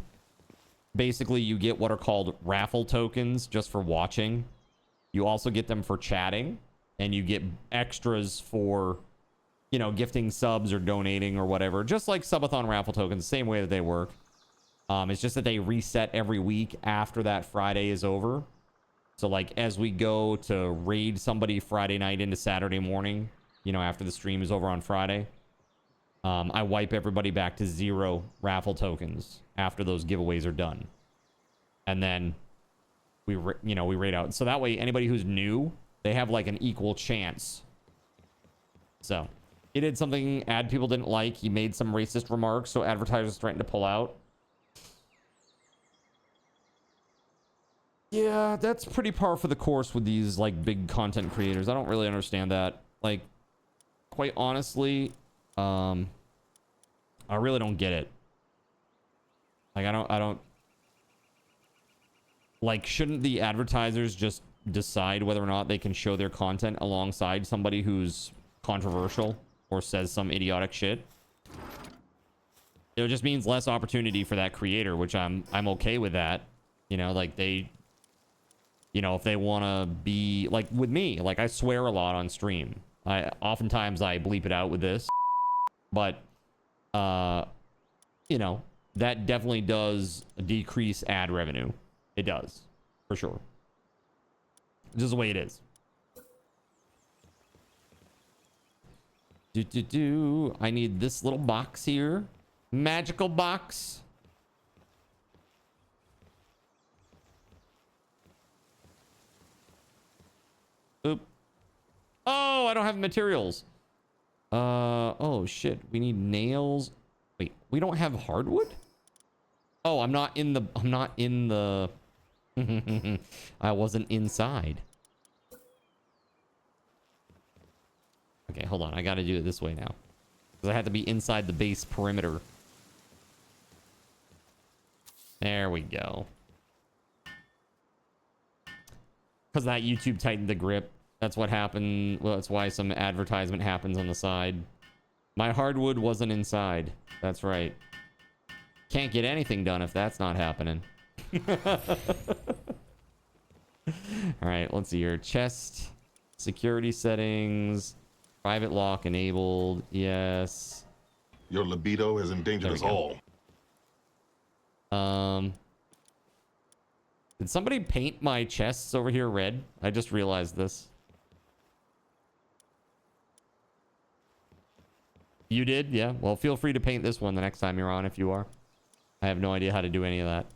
basically you get what are called raffle tokens just for watching. You also get them for chatting, and you get extras for, you know, gifting subs or donating or whatever. Just like subathon raffle tokens, same way that they work. It's just that they reset every week after that Friday is over. So like as we go to raid somebody Friday night into Saturday morning, you know, after the stream is over on Friday, I wipe everybody back to 0 raffle tokens after those giveaways are done. And then we rate out. So that way, anybody who's new, they have like an equal chance. So he did something ad people didn't like. He made some racist remarks, so advertisers threatened to pull out. Yeah, that's pretty par for the course with these like big content creators. I don't really understand that. Like, quite honestly, I really don't get it. Like, I don't like, shouldn't the advertisers just decide whether or not they can show their content alongside somebody who's controversial or says some idiotic shit? It just means less opportunity for that creator, which I'm okay with that. You know, like they, you know, if they want to be like with me, like I swear a lot on stream. Oftentimes I bleep it out with this, but you know, that definitely does decrease ad revenue. It does, for sure. Just the way it is. I need this little box here. Magical box. Oop. Oh, I don't have materials. Oh shit. We need nails. Wait, we don't have hardwood? Oh, I'm not in the I wasn't inside. Okay, hold on. I gotta do it this way now. Because I have to be inside the base perimeter. There we go. Because that YouTube tightened the grip. That's what happened. Well, that's why some advertisement happens on the side. My hardwood wasn't inside. That's right. Can't get anything done if that's not happening. All right, let's see here. Chest, security settings, private lock enabled. Yes. Your libido has endangered us all. Did somebody paint my chests over here red? I just realized this. You did? Yeah. Well, feel free to paint this one the next time you're on if you are. I have no idea how to do any of that.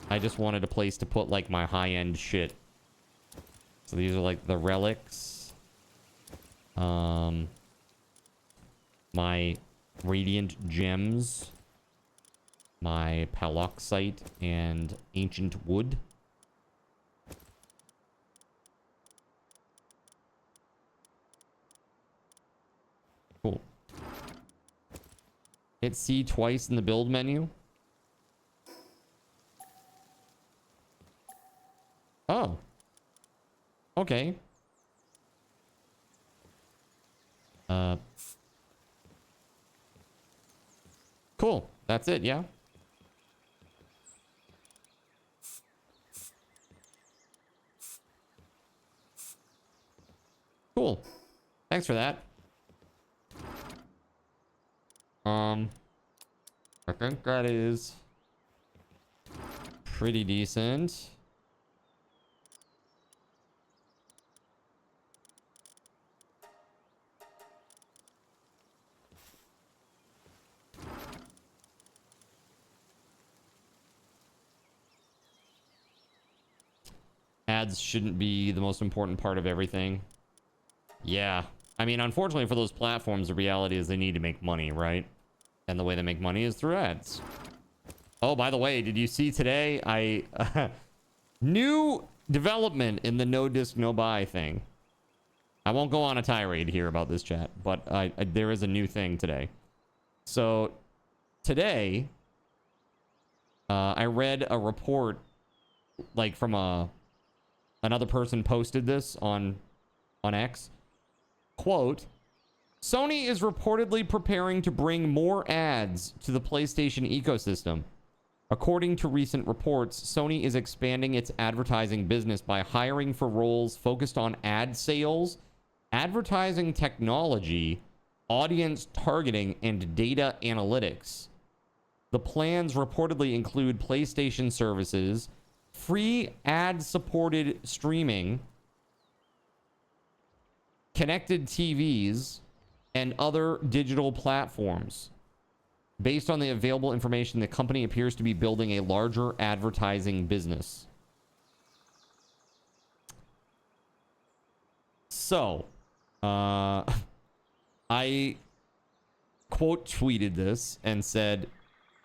I just wanted a place to put like my high-end shit. So these are like the relics. My radiant gems. My paloxite and ancient wood. Cool. Hit C twice in the build menu. Oh. Okay. Cool. That's it, yeah? Cool. Thanks for that. I think that is pretty decent. Ads shouldn't be the most important part of everything. Yeah. I mean, unfortunately for those platforms, the reality is they need to make money, right? And the way they make money is through ads. Oh, by the way, did you see today? New development in the no disc, no buy thing. I won't go on a tirade here about this, chat, but there is a new thing today. So today, I read a report, like from another person posted this on X. Quote, Sony is reportedly preparing to bring more ads to the PlayStation ecosystem. According to recent reports, Sony is expanding its advertising business by hiring for roles focused on ad sales, advertising technology, audience targeting, and data analytics. The plans reportedly include PlayStation services, free ad-supported streaming, connected TVs, and other digital platforms. Based on the available information, the company appears to be building a larger advertising business. So, I quote tweeted this and said,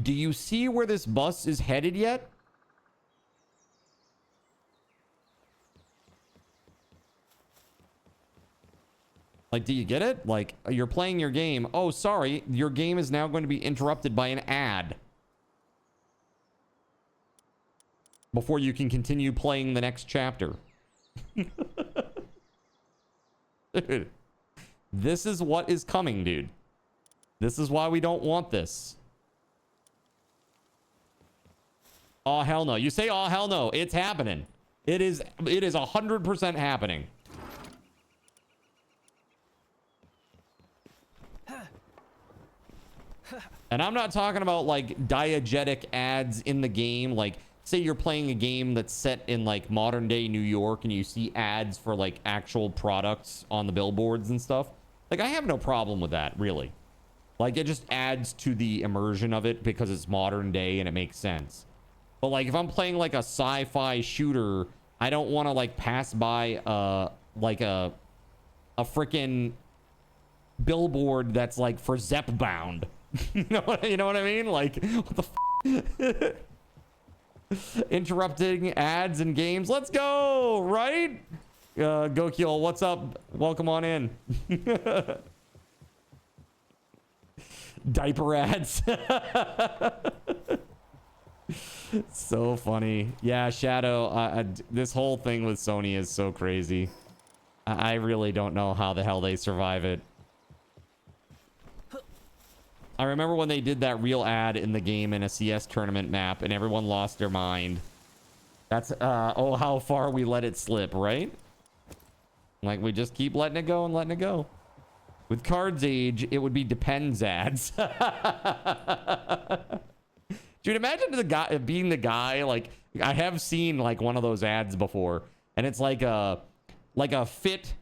"Do you see where this bus is headed yet?" Like, do you get it? Like, you're playing your game. Oh, sorry. Your game is now going to be interrupted by an ad before you can continue playing the next chapter. Dude, this is what is coming, dude. This is why we don't want this. Oh, hell no. You say, oh, hell no. It's happening. It is 100% happening. And I'm not talking about like diegetic ads in the game. Like, say you're playing a game that's set in like modern day New York and you see ads for like actual products on the billboards and stuff. Like, I have no problem with that, really. Like, it just adds to the immersion of it because it's modern day and it makes sense. But like, if I'm playing like a sci-fi shooter, I don't want to like pass by like a freaking billboard that's like for Zepbound. You know what I mean? Like, what the interrupting ads and games. Let's go, right? Gokiel, what's up? Welcome on in. Diaper ads. So funny. Yeah, Shadow, this whole thing with Sony is so crazy. I really don't know how the hell they survive it. I remember when they did that real ad in the game in a CS tournament map and everyone lost their mind. That's, oh, how far we let it slip, right? Like, we just keep letting it go and letting it go. With Cards Age, it would be Depends ads. Dude, imagine the guy being the guy, like, I have seen like one of those ads before, and it's like a fit,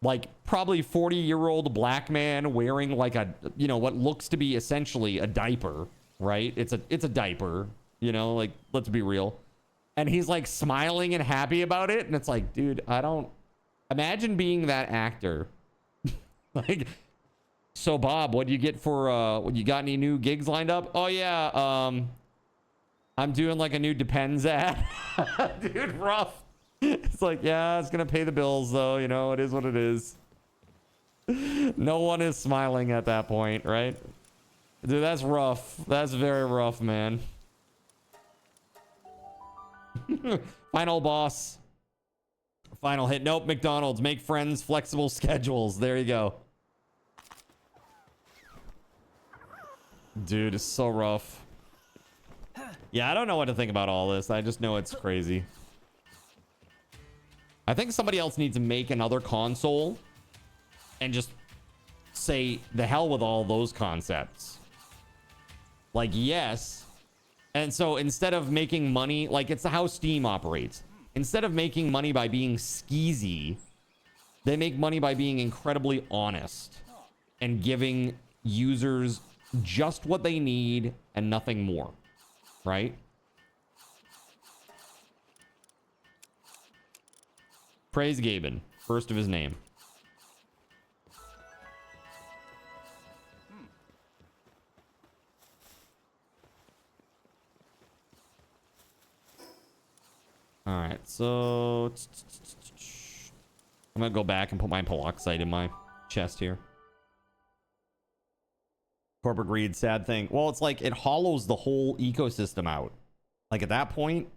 like probably 40-year-old black man wearing like a, you know, what looks to be essentially a diaper, right? It's a diaper, you know, like, let's be real. And he's like smiling and happy about it. And it's like, dude, I don't imagine being that actor. Like, so Bob, what do you get for, you got any new gigs lined up? Oh yeah. I'm doing like a new Depends ad. Dude, rough. It's like, yeah, it's gonna pay the bills though, you know, it is what it is. No one is smiling at that point, right? Dude, that's rough. That's very rough, man. Final boss. Final hit. Nope, McDonald's. Make friends, flexible schedules. There you go. Dude, it's so rough. Yeah, I don't know what to think about all this. I just know it's crazy. I think somebody else needs to make another console and just say the hell with all those concepts. Like, yes. And so instead of making money, like, it's how Steam operates. Instead of making money by being skeezy, they make money by being incredibly honest and giving users just what they need and nothing more, right? Praise Gaben, first of his name. All right, so I'm gonna go back and put my peroxide in my chest here. Corporate greed, sad thing. Well, it's like it hollows the whole ecosystem out. Like, at that point,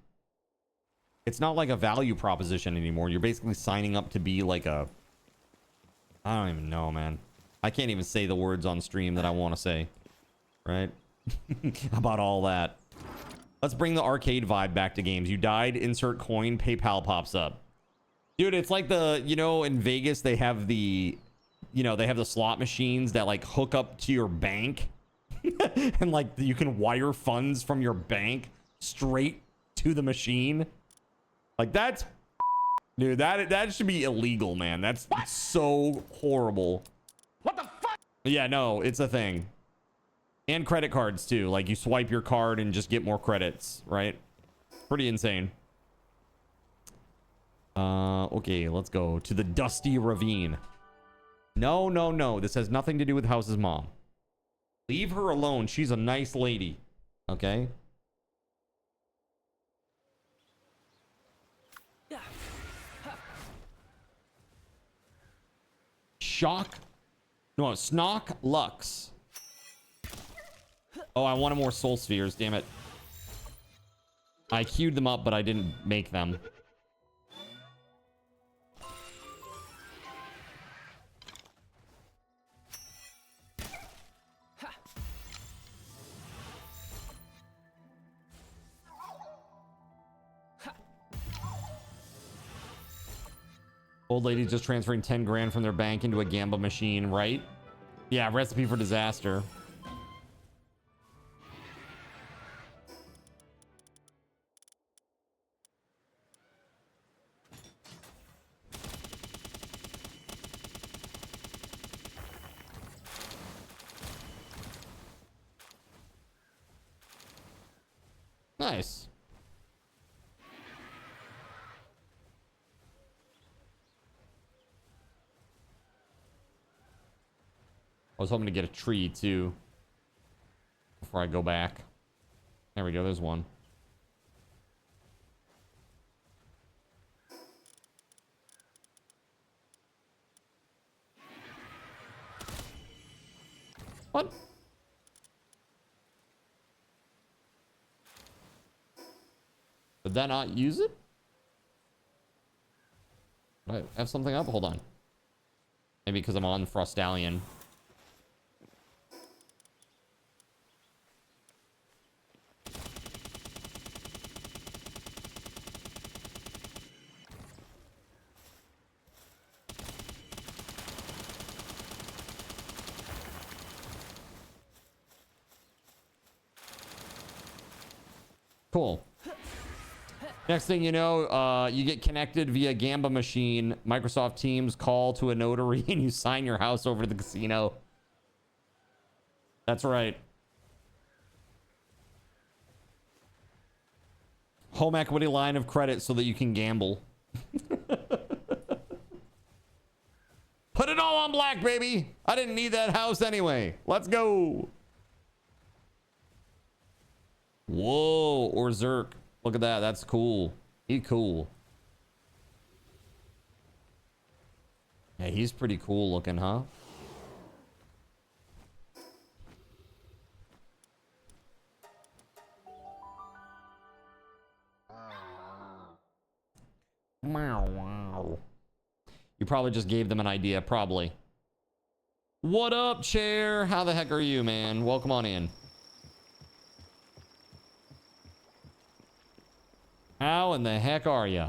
it's not like a value proposition anymore. You're basically signing up to be like a, I don't even know, man. I can't even say the words on stream that I want to say, right? About all that. Let's bring the arcade vibe back to games. You died, insert coin, PayPal pops up. Dude, it's like the, you know, in Vegas, they have the, you know, they have the slot machines that like hook up to your bank. And like you can wire funds from your bank straight to the machine. Like, that's, dude, that should be illegal, man. That's so horrible. What the fuck? Yeah, no, it's a thing. And credit cards too. Like you swipe your card and just get more credits, right? Pretty insane. Okay, let's go to the Dusty Ravine. No, no, no. This has nothing to do with House's mom. Leave her alone. She's a nice lady. Okay? Snock Lux. Oh, I wanted more soul spheres, damn it. I queued them up, but I didn't make them. Old lady's just transferring 10 grand from their bank into a gamba machine, right? Yeah, recipe for disaster. Nice. I was hoping to get a tree too before I go back. There we go. There's one. What? Did that not use it? Did I have something up? Hold on. Maybe because I'm on Frostallion. Cool. Next thing you know, you get connected via Gamba machine, Microsoft Teams call to a notary, and you sign your house over to the casino. That's right. Home equity line of credit so that you can gamble. Put it all on black, baby. I didn't need that house anyway. Let's go. Whoa, or Zerk. Look at that. That's cool. He's cool. Yeah, he's pretty cool looking, huh? Wow, wow. You probably just gave them an idea, probably. What up, Chair? How the heck are you, man? Welcome on in. How in the heck are you?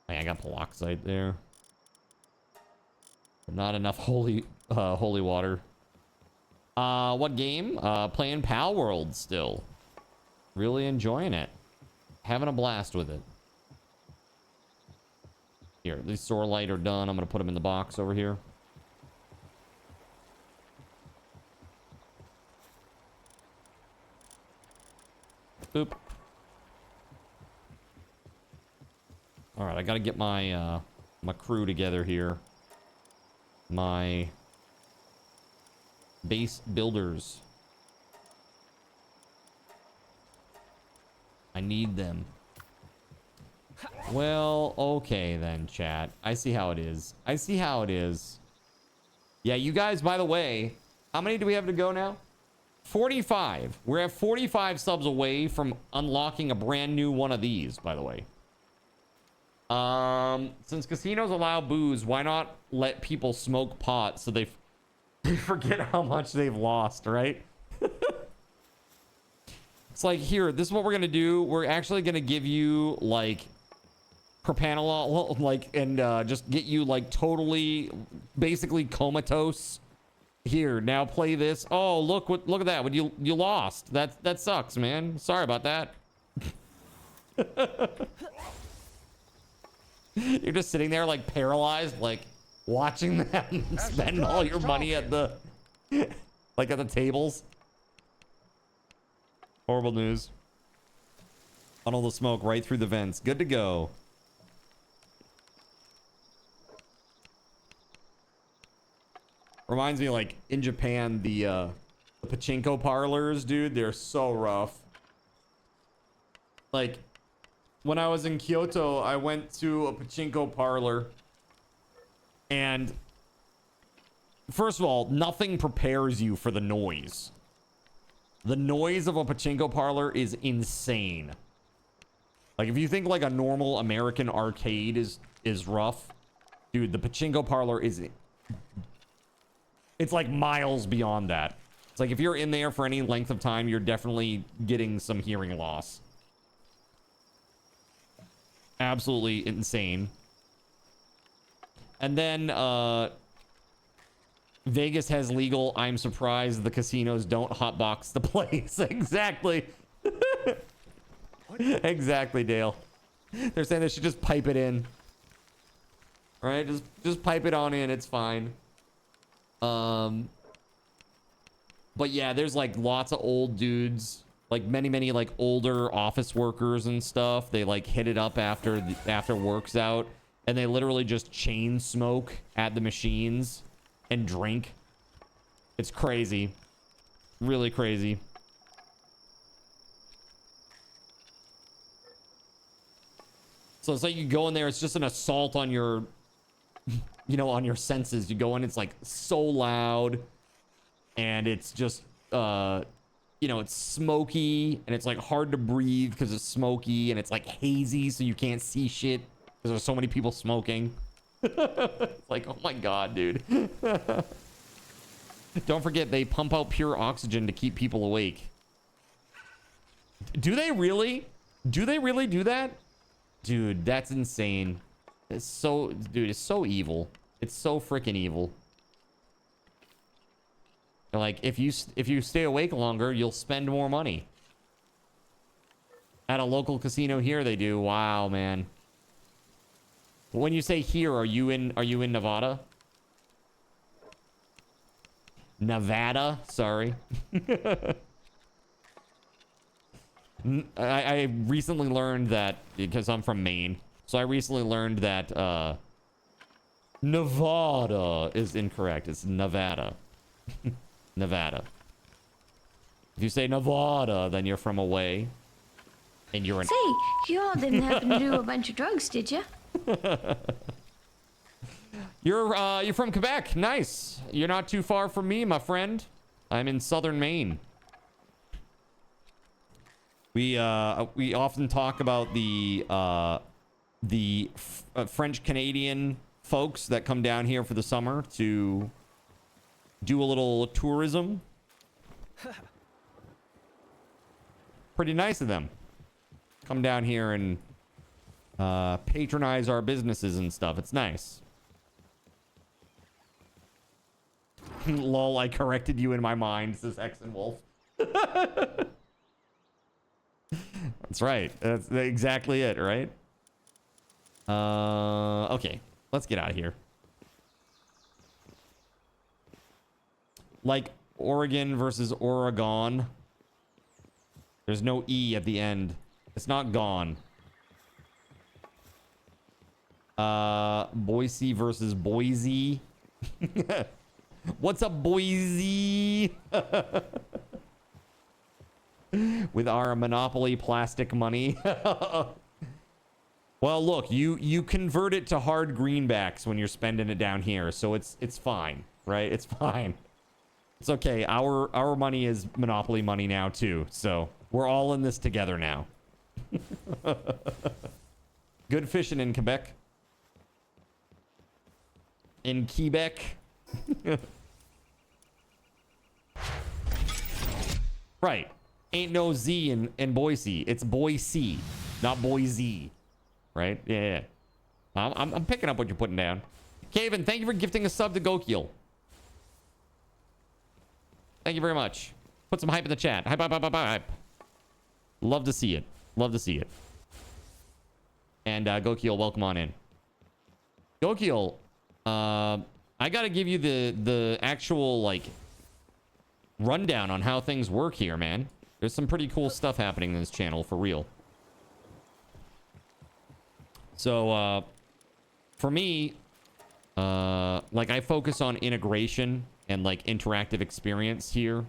Hey, I got peroxide there. Not enough holy water. What game? Playing Palworld still. Really enjoying it. Having a blast with it. Here, these Soar Light are done. I'm going to put them in the box over here. Boop. All right, I got to get my my crew together here. My base builders. I need them. Well, okay then, chat. I see how it is. I see how it is. Yeah, you guys, by the way, how many do we have to go now? 45. We're at 45 subs away from unlocking a brand new one of these, by the way. Since casinos allow booze, why not let people smoke pot so they forget how much they've lost, right? It's like, here, this is what we're gonna do. We're actually gonna give you like propanolol, like, and just get you like totally, basically comatose. Here, now play this. Oh, look at that. When you lost. That sucks, man. Sorry about that. You're just sitting there like paralyzed, like watching them spend all your money at the like at the tables. Horrible news. Funnel the smoke right through the vents. Good to go. Reminds me, like, in Japan, the pachinko parlors, dude, they're so rough. Like, when I was in Kyoto, I went to a pachinko parlor, and first of all, nothing prepares you for the noise. The noise of a pachinko parlor is insane. Like, if you think like a normal American arcade is rough, dude, the pachinko parlor is... It's like miles beyond that. It's like if you're in there for any length of time, you're definitely getting some hearing loss. Absolutely insane. And then Vegas has legal. I'm surprised the casinos don't hotbox the place. Exactly. Exactly, Dale. They're saying they should just pipe it in. All right, just pipe it on in. It's fine. But yeah, there's like lots of old dudes, like many like older office workers and stuff. They like hit it up after work's out, and they literally just chain smoke at the machines and drink. It's crazy, really crazy. So it's like you go in there, it's just an assault on your, you know, on your senses. You go in, it's like so loud, and it's just you know, it's smoky, and it's like hard to breathe because it's smoky, and it's like hazy, so you can't see shit because there's so many people smoking. It's like, oh my god, dude. Don't forget, they pump out pure oxygen to keep people awake. Do they really? Do they really do that? Dude, that's insane. It's so, dude, it's so evil. It's so freaking evil. Like, if you stay awake longer, you'll spend more money. At a local casino here, they do. Wow, man. When you say here, are you in Nevada? Nevada, sorry. I recently learned that, because I'm from Maine, so I recently learned that Nevada is incorrect. It's Nevada. Nevada. If you say Nevada, then you're from away, and you're in... Say, you all didn't happen to do a bunch of drugs, did you? You're from Quebec. Nice. You're not too far from me, my friend. I'm in southern Maine. We often talk about the French Canadian folks that come down here for the summer to do a little tourism. Pretty nice of them. Come down here and patronize our businesses and stuff. It's nice. Lol, I corrected you in my mind, says X and Wolf. That's right. That's exactly it, right? Okay. Let's get out of here. Like Oregon versus Oregon. There's no E at the end. It's not gone. Boise versus Boise. What's up, Boise? With our monopoly plastic money. Well, look, you convert it to hard greenbacks when you're spending it down here, so it's fine, right? It's fine. It's okay. Our money is monopoly money now too, so we're all in this together now. Good fishing in Quebec. In Quebec. Right. Ain't no Z in Boise. It's Boise, not Boise. Right? Yeah. I'm picking up what you're putting down. Kaven, thank you for gifting a sub to Gokil. Thank you very much. Put some hype in the chat. Hype, hype, hype, hype, hype. Love to see it. Love to see it. And Gokiel, welcome on in. Gokiel, I gotta give you the actual like rundown on how things work here, man. There's some pretty cool stuff happening in this channel for real. So for me, like I focus on integration and like interactive experience here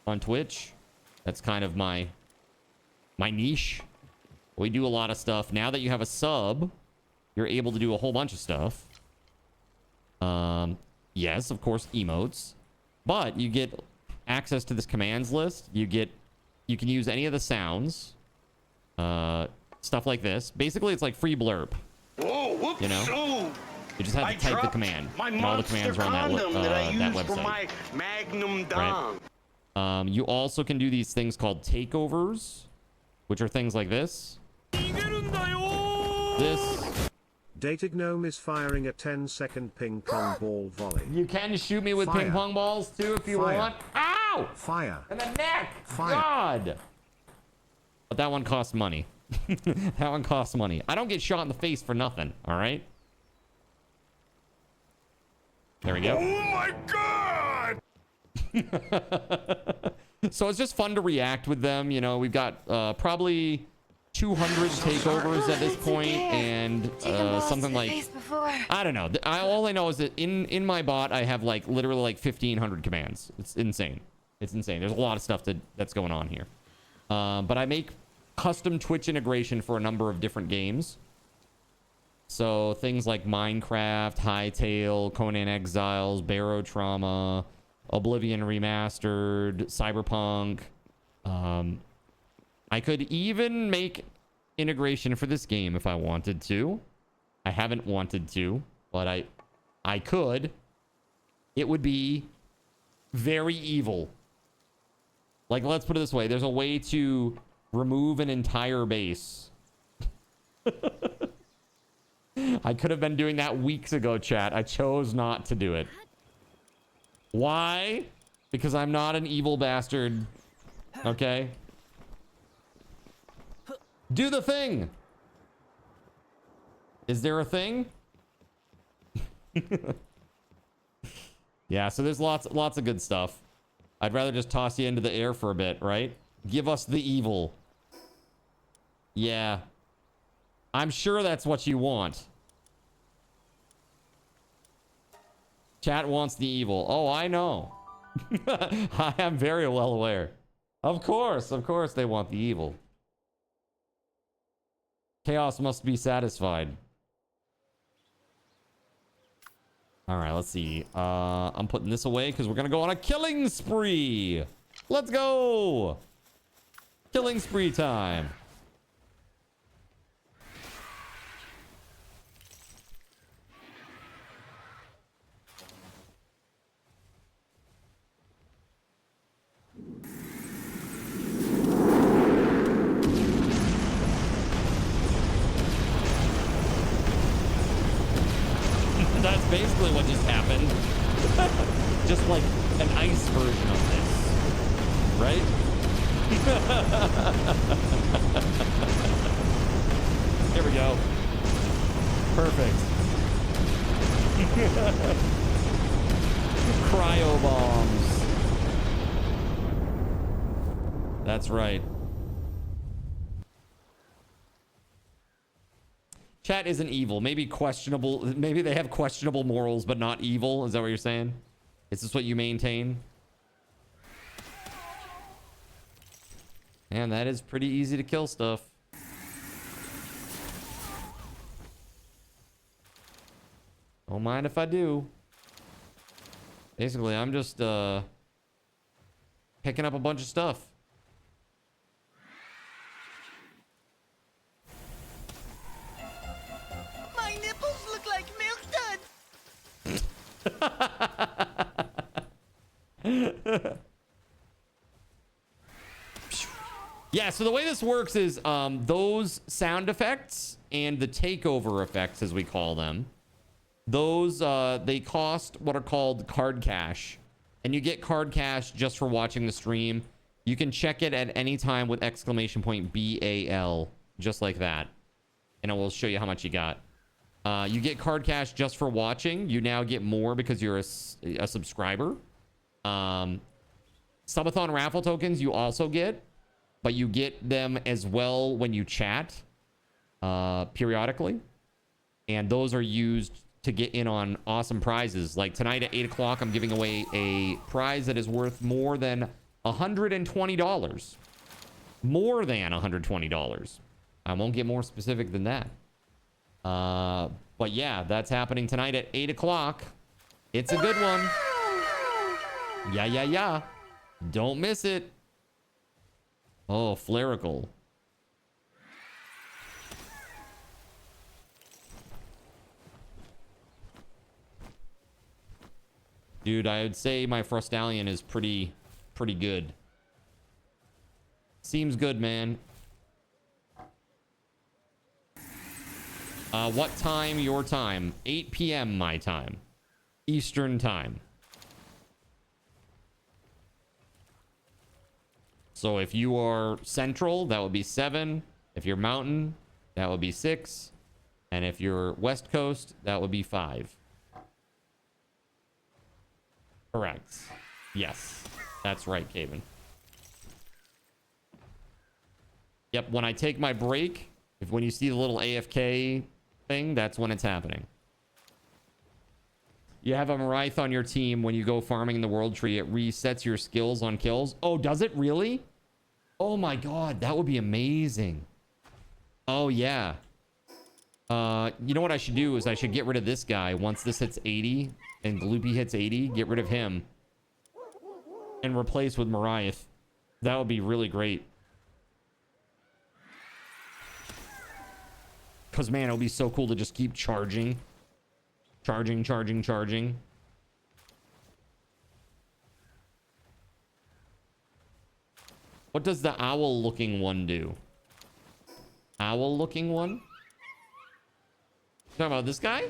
on Twitch. That's kind of my niche. We do a lot of stuff. Now that you have a sub, you're able to do a whole bunch of stuff. Yes, of course, emotes, but you get access to this commands list. You can use any of the sounds, stuff like this. Basically, it's like free blurb. Whoa, whoops, you know, you just have to type the command, and all the commands are on that website. For my Magnum Dom. Right? You also can do these things called takeovers, which are things like this. This. Data Gnome is firing a 10-second ping pong ball volley. You can shoot me with ping pong balls too if you want. Ow! Fire. In the neck! Fire. God! But that one costs money. That one costs money. I don't get shot in the face for nothing, alright? There we go. Oh my god! So it's just fun to react with them. You know, we've got probably 200 takeovers at this point, and something like, I don't know. All I know is that in my bot, I have like literally like 1,500 commands. It's insane. It's insane. There's a lot of stuff that's going on here. But I make custom Twitch integration for a number of different games. So things like Minecraft, Hytale, Conan Exiles, Barotrauma, Oblivion Remastered, Cyberpunk. I could even make integration for this game if I wanted to. I haven't wanted to, but I could. It would be very evil. Like, let's put it this way. There's a way to remove an entire base. I could have been doing that weeks ago, chat. I chose not to do it. Why? Because I'm not an evil bastard. Okay? Do the thing. Is there a thing? Yeah, so there's lots of good stuff. I'd rather just toss you into the air for a bit, right? Give us the evil. Yeah. I'm sure that's what you want. Chat wants the evil. Oh, I know. I am very well aware. Of course they want the evil. Chaos must be satisfied. All right, let's see. I'm putting this away because we're going to go on a killing spree. Let's go. Killing spree time. That's basically what just happened. Just like an ice version of this, right? Here we go. Perfect. Cryo bombs. That's right. Chat isn't evil. Maybe questionable. Maybe they have questionable morals, but not evil. Is that what you're saying? Is this what you maintain? Man, that is pretty easy to kill stuff. Don't mind if I do. Basically, I'm just picking up a bunch of stuff. My nipples look like milk duds. Yeah, so the way this works is those sound effects and the takeover effects, as we call them, those they cost what are called card cash. And you get card cash just for watching the stream. You can check it at any time with exclamation point BAL, just like that. And it will show you how much you got. You get card cash just for watching. You now get more because you're a subscriber. Subathon raffle tokens you also get, but you get them as well when you chat periodically. And those are used to get in on awesome prizes. Like tonight at 8 o'clock, I'm giving away a prize that is worth more than $120. More than $120. I won't get more specific than that. But yeah, that's happening tonight at 8 o'clock. It's a good one. Yeah. Don't miss it. Oh, Flarical. Dude, I would say my Frostallion is pretty good. Seems good, man. What time? Your time. 8 p.m. my time. Eastern time. So if you are Central, that would be 7. If you're Mountain, that would be 6. And if you're West Coast, that would be 5. Correct. Yes. That's right, Caven. Yep, when I take my break, when you see the little AFK thing, that's when it's happening. You have a Marith on your team. When you go farming in the world tree, it resets your skills on kills. Oh, does it really? Oh my god, that would be amazing. Oh yeah. You know what I should do is I should get rid of this guy once this hits 80 and Gloopy hits 80. Get rid of him and replace with Marith. That would be really great. Because, man, it would be so cool to just keep charging. Charging. What does the owl-looking one do? Owl-looking one? Talking about this guy?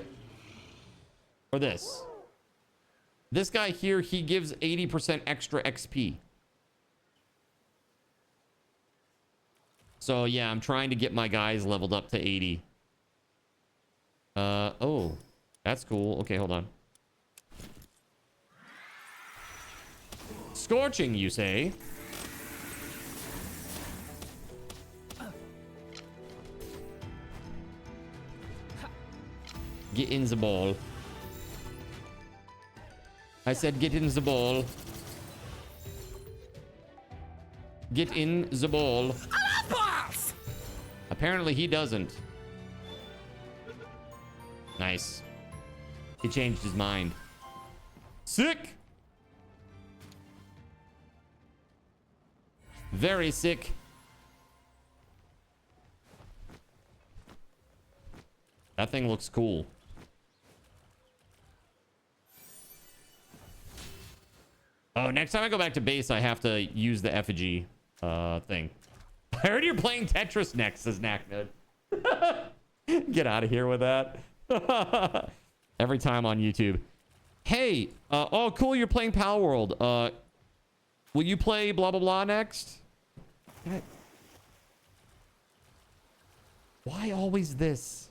Or this? This guy here, he gives 80% extra XP. So, yeah, I'm trying to get my guys leveled up to 80. Oh, that's cool. Okay, hold on. Scorching, you say? Get in the ball. I said get in the ball. Get in the ball. Apparently he doesn't. Nice. He changed his mind. Sick. Very sick. That thing looks cool. Oh, next time I go back to base, I have to use the effigy thing. I heard you're playing Tetris next, says Knacknut. Get out of here with that. Every time on YouTube. Hey, oh, cool, you're playing Palworld. Will you play blah, blah, blah next? Why always this?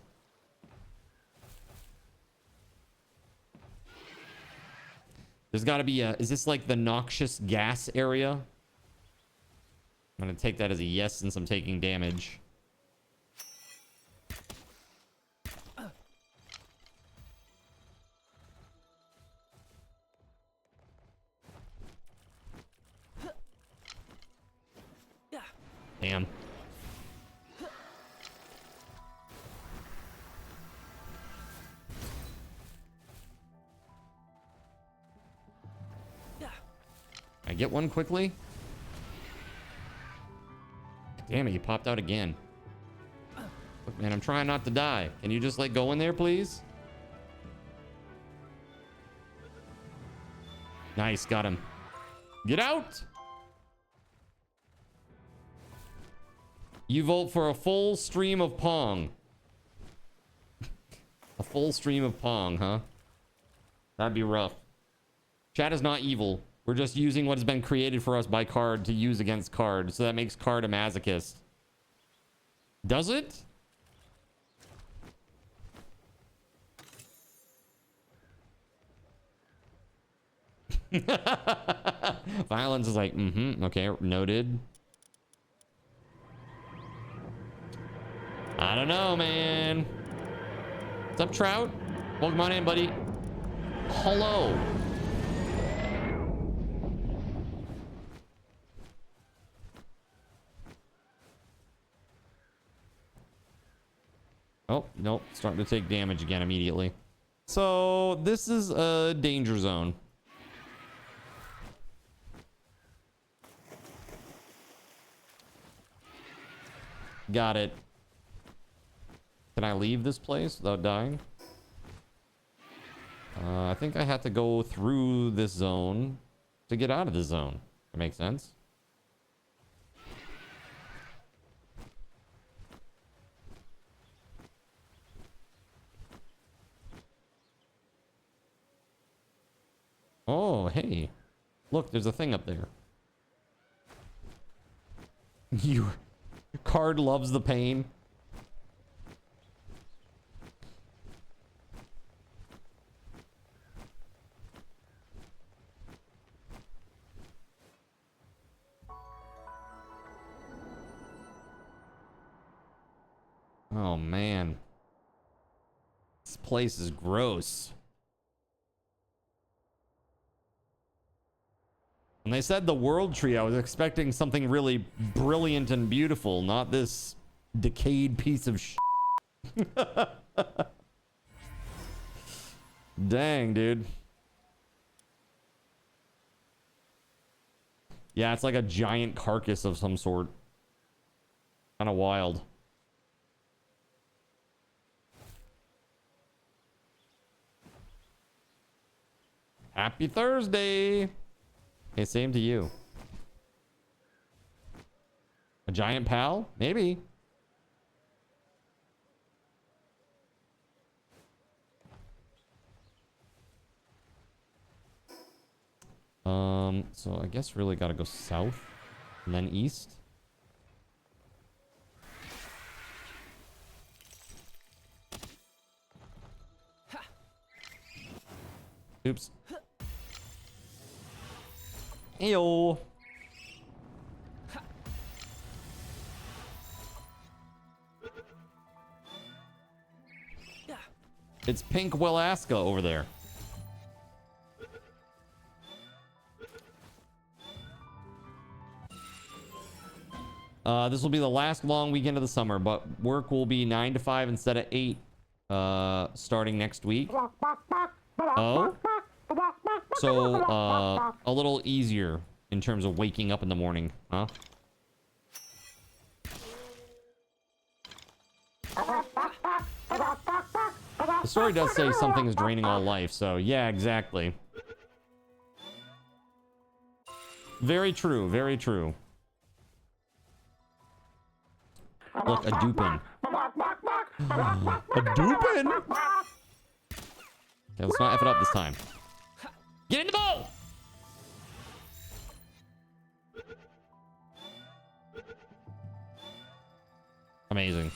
There's got to be a... Is this like the noxious gas area? I'm going to take that as a yes since I'm taking damage. Damn. I get one quickly? Damn it, he popped out again. Look, man, I'm trying not to die. Can you just, like, go in there, please? Nice, got him. Get out! You vote for a full stream of Pong. A full stream of Pong, huh? That'd be rough. Chat is not evil. We're just using what has been created for us by Card to use against Card. So that makes Card a masochist. Does it? Violence is like, okay, noted. I don't know, man. What's up, Trout? Welcome on in, buddy. Hello. Oh, nope. Starting to take damage again immediately. So this is a danger zone. Got it. Can I leave this place without dying? I think I have to go through this zone to get out of the zone. That makes sense. Oh, hey. Look, there's a thing up there. Your Card loves the pain. Oh, man. This place is gross. When they said the world tree, I was expecting something really brilliant and beautiful, not this decayed piece of shit. Dang, dude. Yeah, it's like a giant carcass of some sort. Kind of wild. Happy Thursday. Hey, same to you. A giant pal? Maybe. So I guess really gotta go south and then east. Oops. Heyo. It's Pink Welaska over there. This will be the last long weekend of the summer, but work will be 9 to 5 instead of 8 starting next week. Oh. So, a little easier in terms of waking up in the morning, huh? The story does say something is draining all life, so yeah, exactly. Very true, very true. Look, a dupin. A dupin? Okay, let's not F it up this time. Get in the boat! Amazing.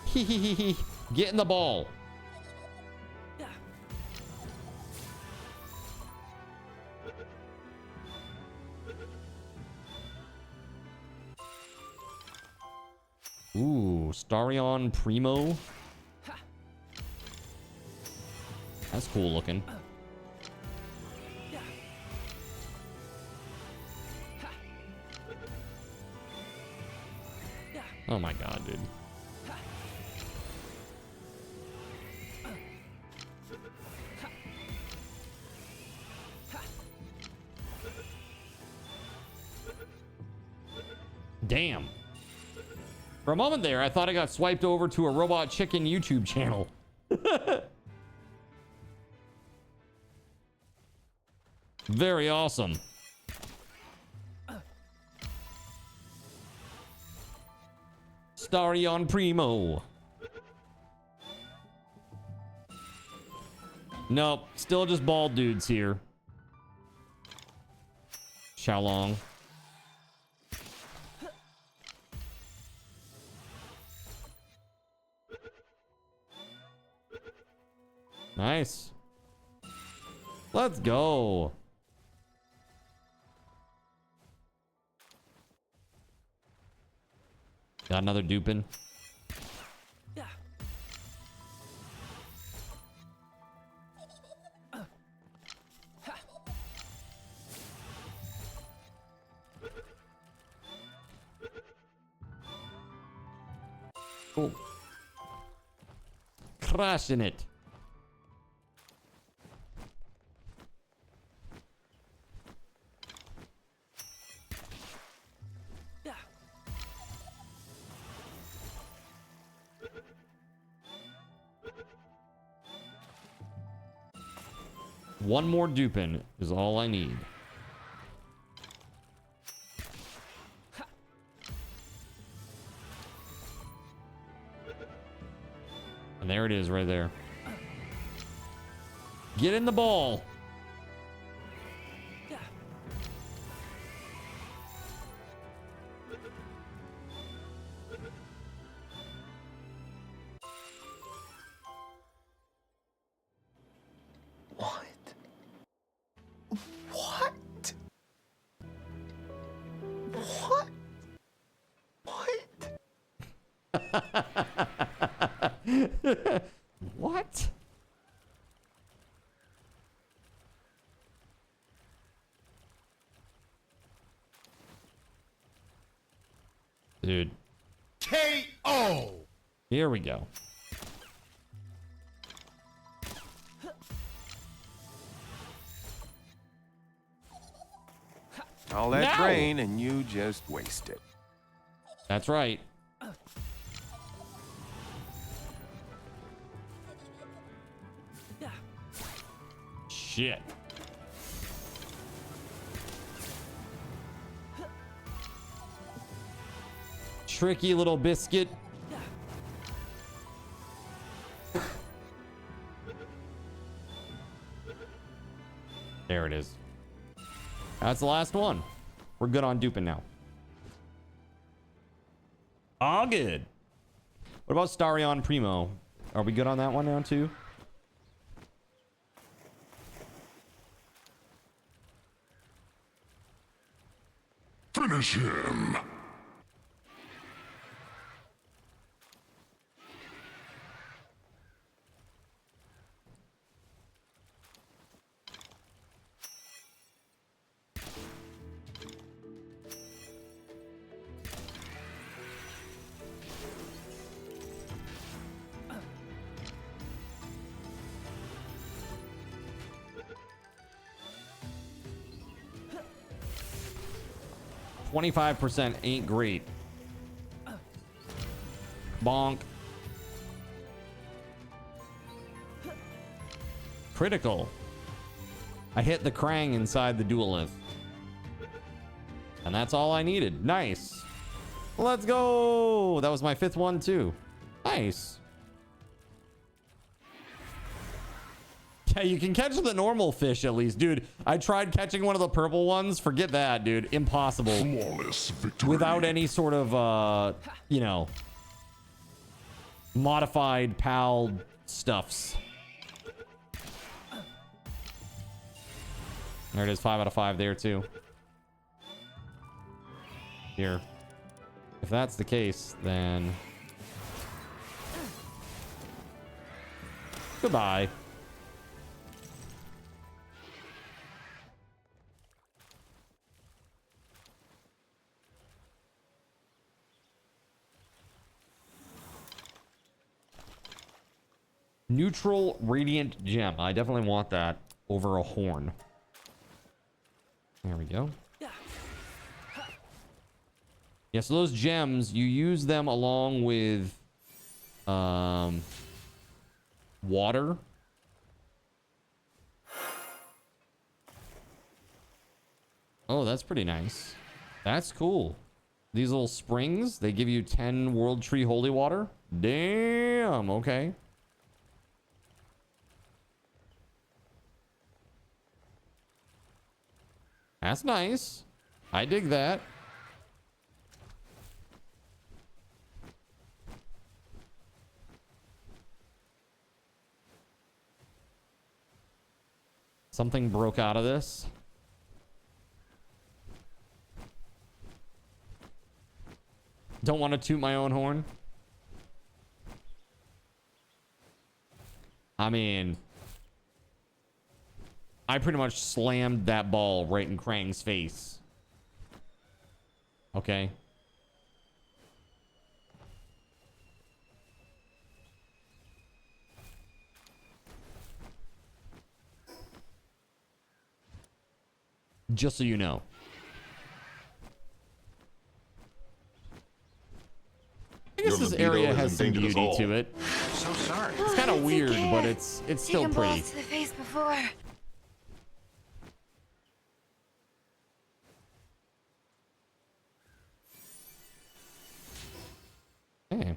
Hee. Get in the ball. Ooh, Starion Primo. That's cool looking. Oh my god, dude. Damn. For a moment there, I thought I got swiped over to a Robot Chicken YouTube channel. Very awesome. Starion Primo. Nope, still just bald dudes here. Xiaolong. Nice. Let's go. Got another dupin. Cool. Crushing it. One more dupin is all I need. And there it is right there. Get in the ball. What? Dude. KO! Here we go. All that No! brain and you just waste it. That's right. Shit. Tricky little biscuit. There it is. That's the last one. We're good on duping now. All good. What about Starion Primo? Are we good on that one now too? Finish him! %, ain't great. Bonk. Critical. I hit the Krang inside the duelist. And that's all I needed. Nice. Let's go. That was my 5th one too. Nice. Yeah, you can catch the normal fish at least. Dude, I tried catching one of the purple ones. Forget that, dude. Impossible. Flawless victory. Without any sort of, you know, modified PAL stuffs. There it is, 5 out of 5 there too. Here. If that's the case, then... Goodbye. Neutral Radiant Gem. I definitely want that over a horn. There we go. Yeah, so those gems, you use them along with water. Oh, that's pretty nice. That's cool. These little springs, they give you 10 World Tree Holy Water. Damn, okay. That's nice. I dig that. Something broke out of this. Don't want to toot my own horn. I mean, I pretty much slammed that ball right in Krang's face. Okay. Just so you know. I guess this area has some beauty to it. So sorry. It's kind of weird, but it's still pretty. To the face before. Hey.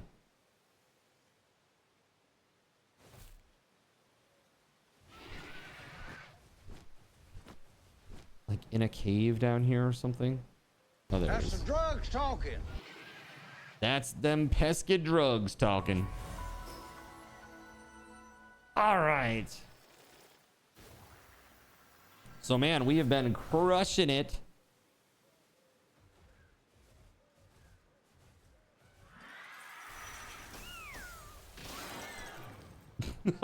Like in a cave down here or something? Oh, there it is. That's the drugs talking. That's them pesky drugs talking. All right. So, man, we have been crushing it. Dude,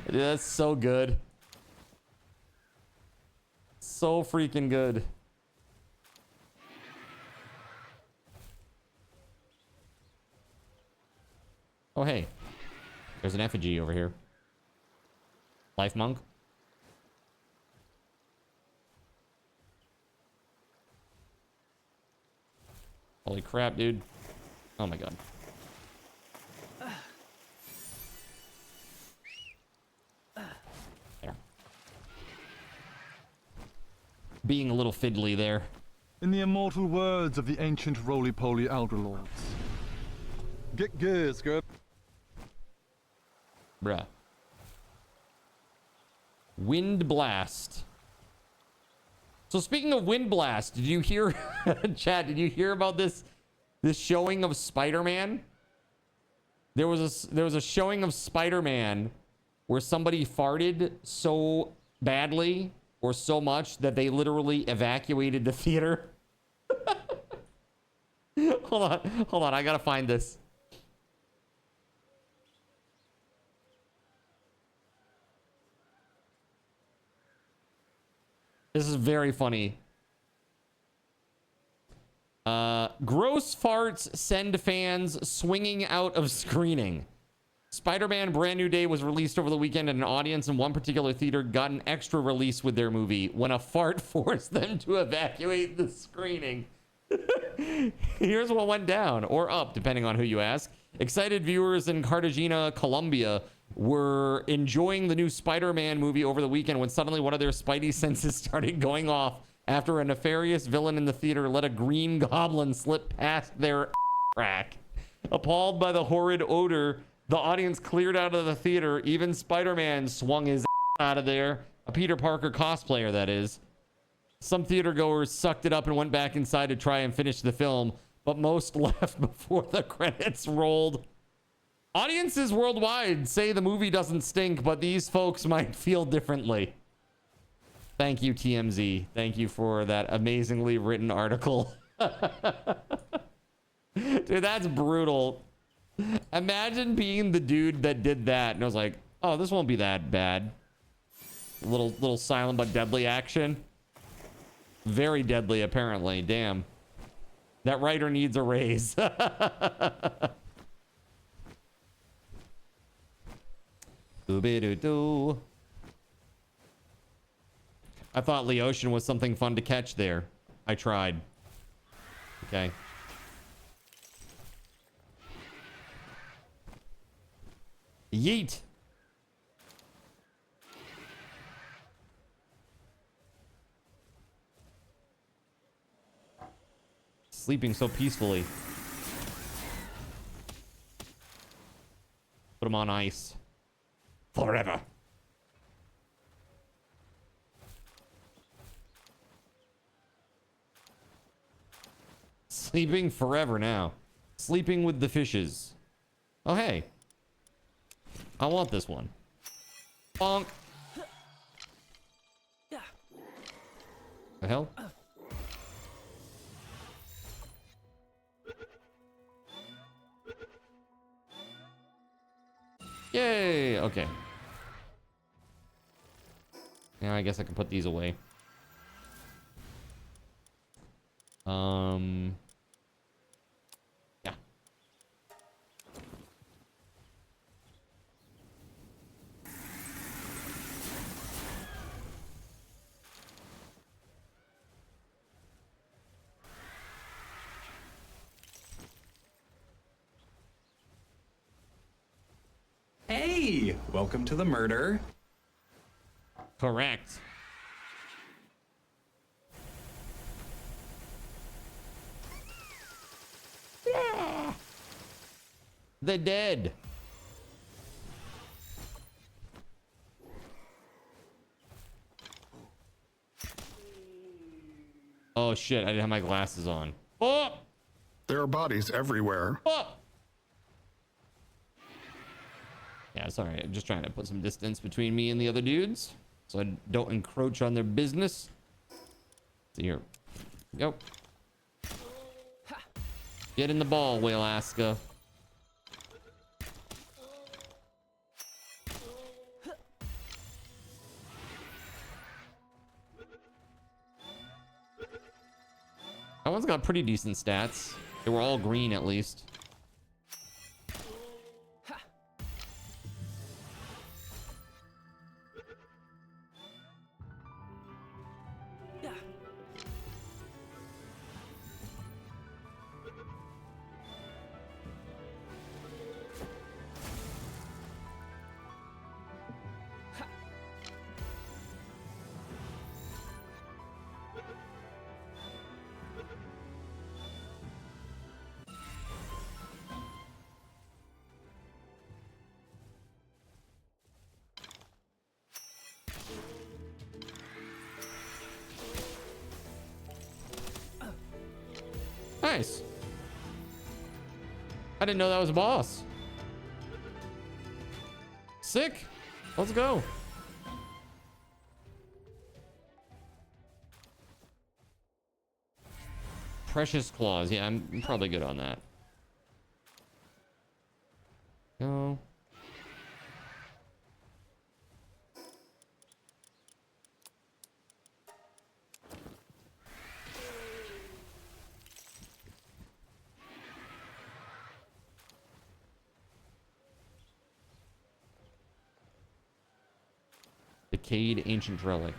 that's so good. So freaking good. Oh, hey. There's an effigy over here. Life monk. Holy crap, dude. Oh my god. There. Being a little fiddly there. In the immortal words of the ancient roly-poly elder lords. Get gears, girl. Bruh. Wind blast. So speaking of wind blast, did you hear, Chad, did you hear about this showing of Spider-Man? There was a showing of Spider-Man where somebody farted so badly or so much that they literally evacuated the theater. Hold on, I gotta find this. This is very funny. Gross farts send fans swinging out of screening. Spider-Man Brand New Day was released over the weekend, and an audience in one particular theater got an extra release with their movie when a fart forced them to evacuate the screening. Here's what went down, or up, depending on who you ask. Excited viewers in Cartagena, Colombia, were enjoying the new Spider-Man movie over the weekend when suddenly one of their spidey senses started going off after a nefarious villain in the theater let a green goblin slip past their crack. Appalled by the horrid odor, the audience cleared out of the theater. Even Spider-Man swung his out of there. A Peter Parker cosplayer, that is. Some theater goers sucked it up and went back inside to try and finish the film, but most left before the credits rolled. Audiences worldwide say the movie doesn't stink, but these folks might feel differently. Thank you, TMZ. Thank you for that amazingly written article. Dude, that's brutal. Imagine being the dude that did that and I was like, oh, this won't be that bad. Little silent but deadly action. Very deadly, apparently. Damn. That writer needs a raise. Doo-be-doo-doo. I thought Leocean was something fun to catch there. I tried. Okay. Yeet. sleeping so peacefully. Put him on ice. Forever. Sleeping forever now. Sleeping with the fishes. Oh, hey. I want this one. Bonk. The hell? Yay! Okay. Now I guess I can put these away. Yeah. Hey, welcome to the murder. Correct. Yeah. They're dead. Oh shit, I didn't have my glasses on. Oh! There are bodies everywhere. Oh! Yeah, sorry. I'm just trying to put some distance between me and the other dudes so I don't encroach on their business. So here. Go. Get in the ball, Whaleaska. That one's got pretty decent stats. They were all green at least. Nice. I didn't know that was a boss. Sick. Let's go. Precious claws. Yeah, I'm probably good on that. Go. Decayed ancient relic.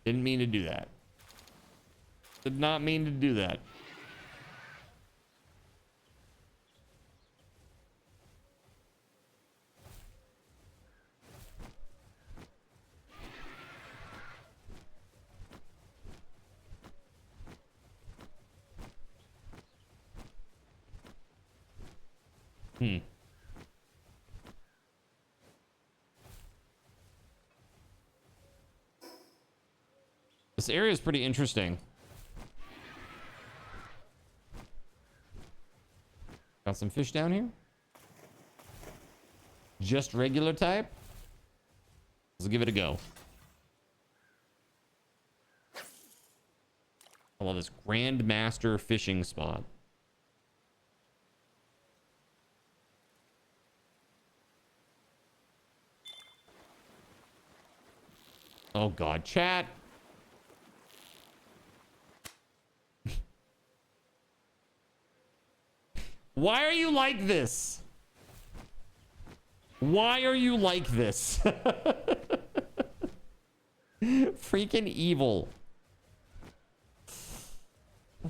Didn't mean to do that. Did not mean to do that. This area is pretty interesting. Got some fish down here. Just regular type. Let's give it a go. I love this Grandmaster fishing spot. Oh God, chat. Why are you like this? Why are you like this? Freaking evil.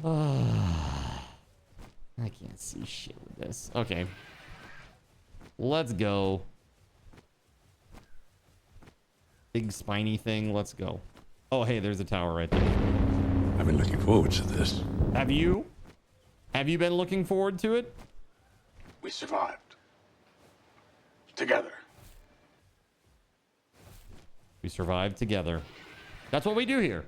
I can't see shit with this. Okay. Let's go. Big spiny thing. Let's go. Oh, hey, there's a tower right there. I've been looking forward to this. Have you? Have you been looking forward to it? We survived. Together. We survived together. That's what we do here.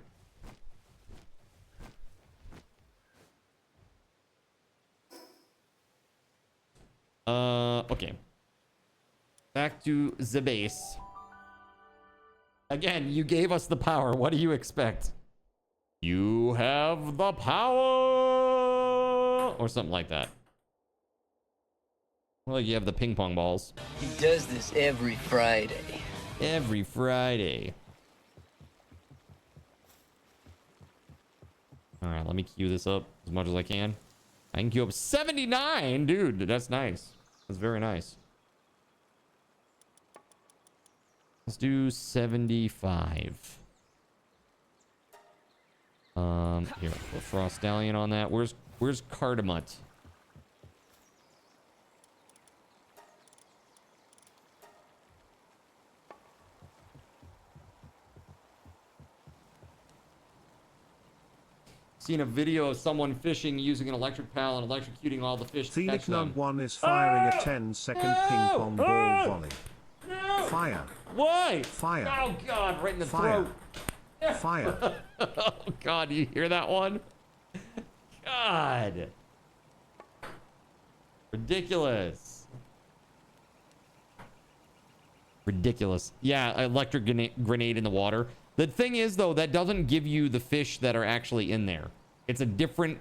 Okay. Back to the base. Again, you gave us the power. What do you expect? You have the power! Or something like that. Well, like you have the ping pong balls. He does this every Friday. Every Friday. All right, let me queue this up as much as I can. I can queue up 79, dude. That's nice. That's very nice. Let's do 75. Here, put Frost Stallion on that. Where's Cardamut? Seen a video of someone fishing using an electric paddle and electrocuting all the fish to catch them. Nug1 is firing a 10-second ping pong ball volley. Fire. Why? Fire. Oh god, right in the Fire. throat. Fire. Oh god, you hear that one? God. Ridiculous. Ridiculous. Yeah, electric grenade in the water. The thing is, though, that doesn't give you the fish that are actually in there. It's a different...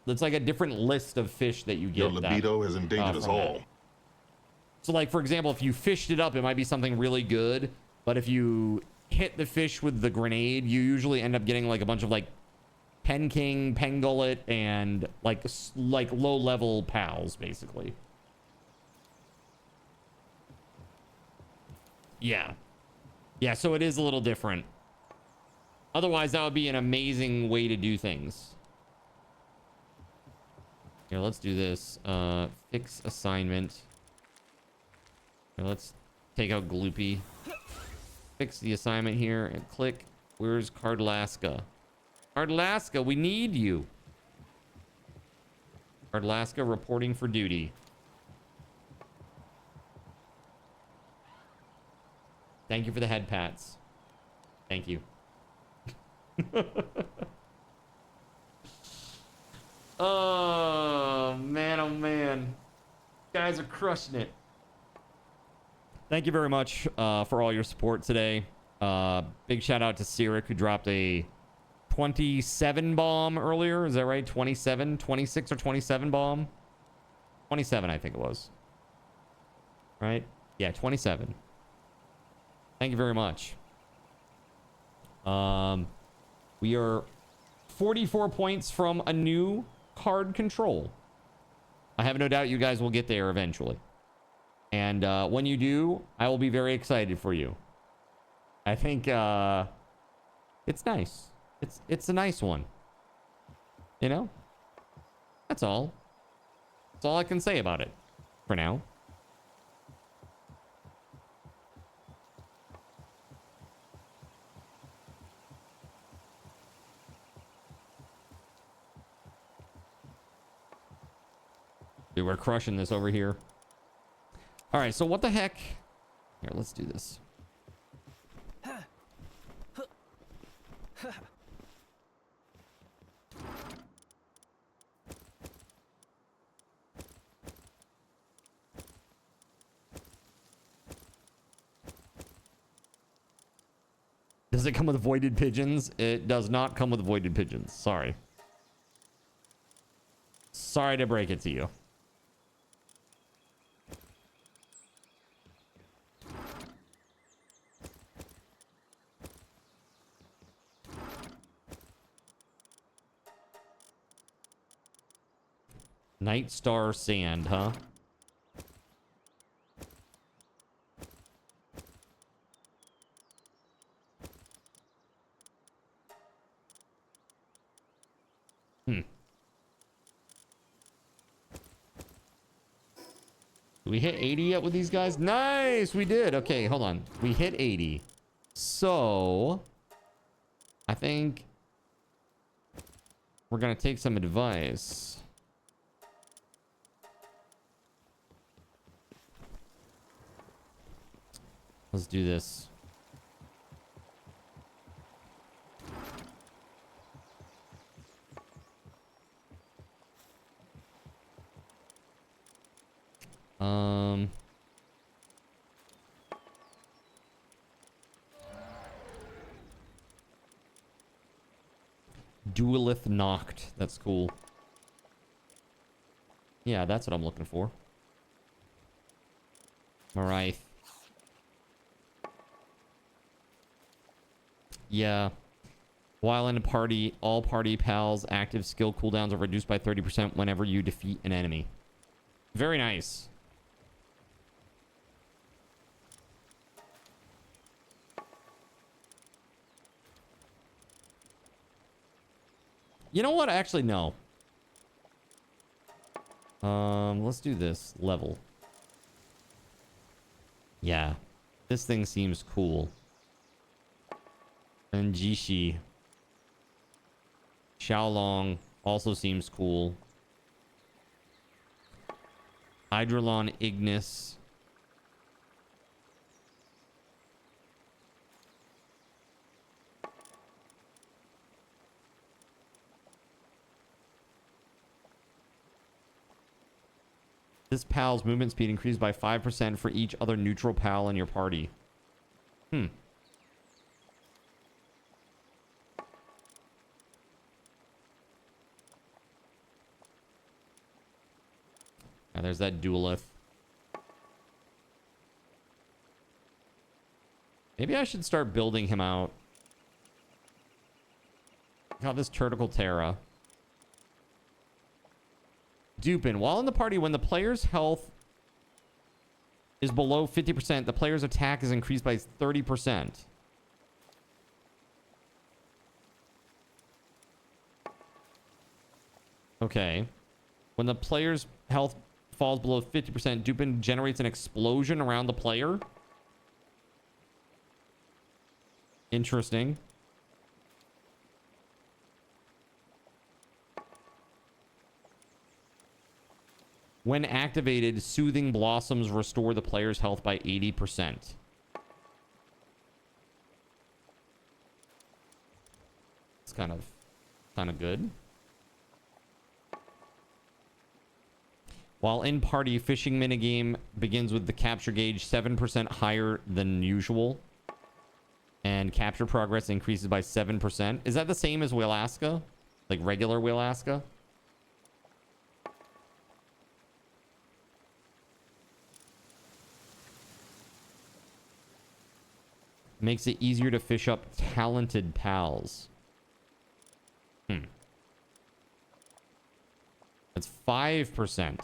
It's like a different list of fish that you get. Your libido has endangered us all. That. So, like, for example, if you fished it up, it might be something really good. But if you hit the fish with the grenade, you usually end up getting, like, a bunch of, like, Pen King, Pengullet, and, like low-level pals, basically. Yeah. Yeah, so it is a little different. Otherwise, that would be an amazing way to do things. Here, let's do this. Fix assignment. Here, let's take out Gloopy. Fix the assignment here and click. Where's Cardlaska? Cardlaska, we need you. Cardlaska reporting for duty. Thank you for the head pats. Thank you. Oh, man, oh, man. Guys are crushing it. Thank you very much for all your support today. Big shout out to Sirik, who dropped a 27 bomb earlier. Is that right? 27, 26 or 27 bomb? 27, I think it was. Right? Yeah, 27. Thank you very much. We are 44 points from a new card control. I have no doubt you guys will get there eventually. And when you do, I will be very excited for you. I think it's nice. It's a nice one. You know? That's all. That's all I can say about it for now. Dude, we're crushing this over here. All right, so what the heck? Here, let's do this. Does it come with voided pigeons? It does not come with voided pigeons. Sorry. Sorry to break it to you. Night Star Sand, huh? Hmm. Did we hit 80 yet with these guys? Nice, we did. Okay, hold on. We hit 80. So, I think we're gonna take some advice. Let's do this. Duelith knocked. That's cool. Yeah, that's what I'm looking for. Alright. Yeah. While in a party, all party pals' active skill cooldowns are reduced by 30% whenever you defeat an enemy. Very nice. You know what? Actually, no. Let's do this level. Yeah. This thing seems cool. And Jishi. Xiaolong also seems cool. Hydralon Ignis. This pal's movement speed increased by 5% for each other neutral pal in your party. Hmm. Now there's that duelith. Maybe I should start building him out. Got this Turticle Terra. Dupin. While in the party, when the player's health is below 50%, the player's attack is increased by 30%. Okay. When the player's health falls below 50%, Dupin generates an explosion around the player. Interesting. When activated, Soothing Blossoms restore the player's health by 80%. It's kind of good. While in party, fishing minigame begins with the capture gauge 7% higher than usual. And capture progress increases by 7%. Is that the same as Wheelaska? Like regular Wheelaska? Makes it easier to fish up talented pals. That's 5%.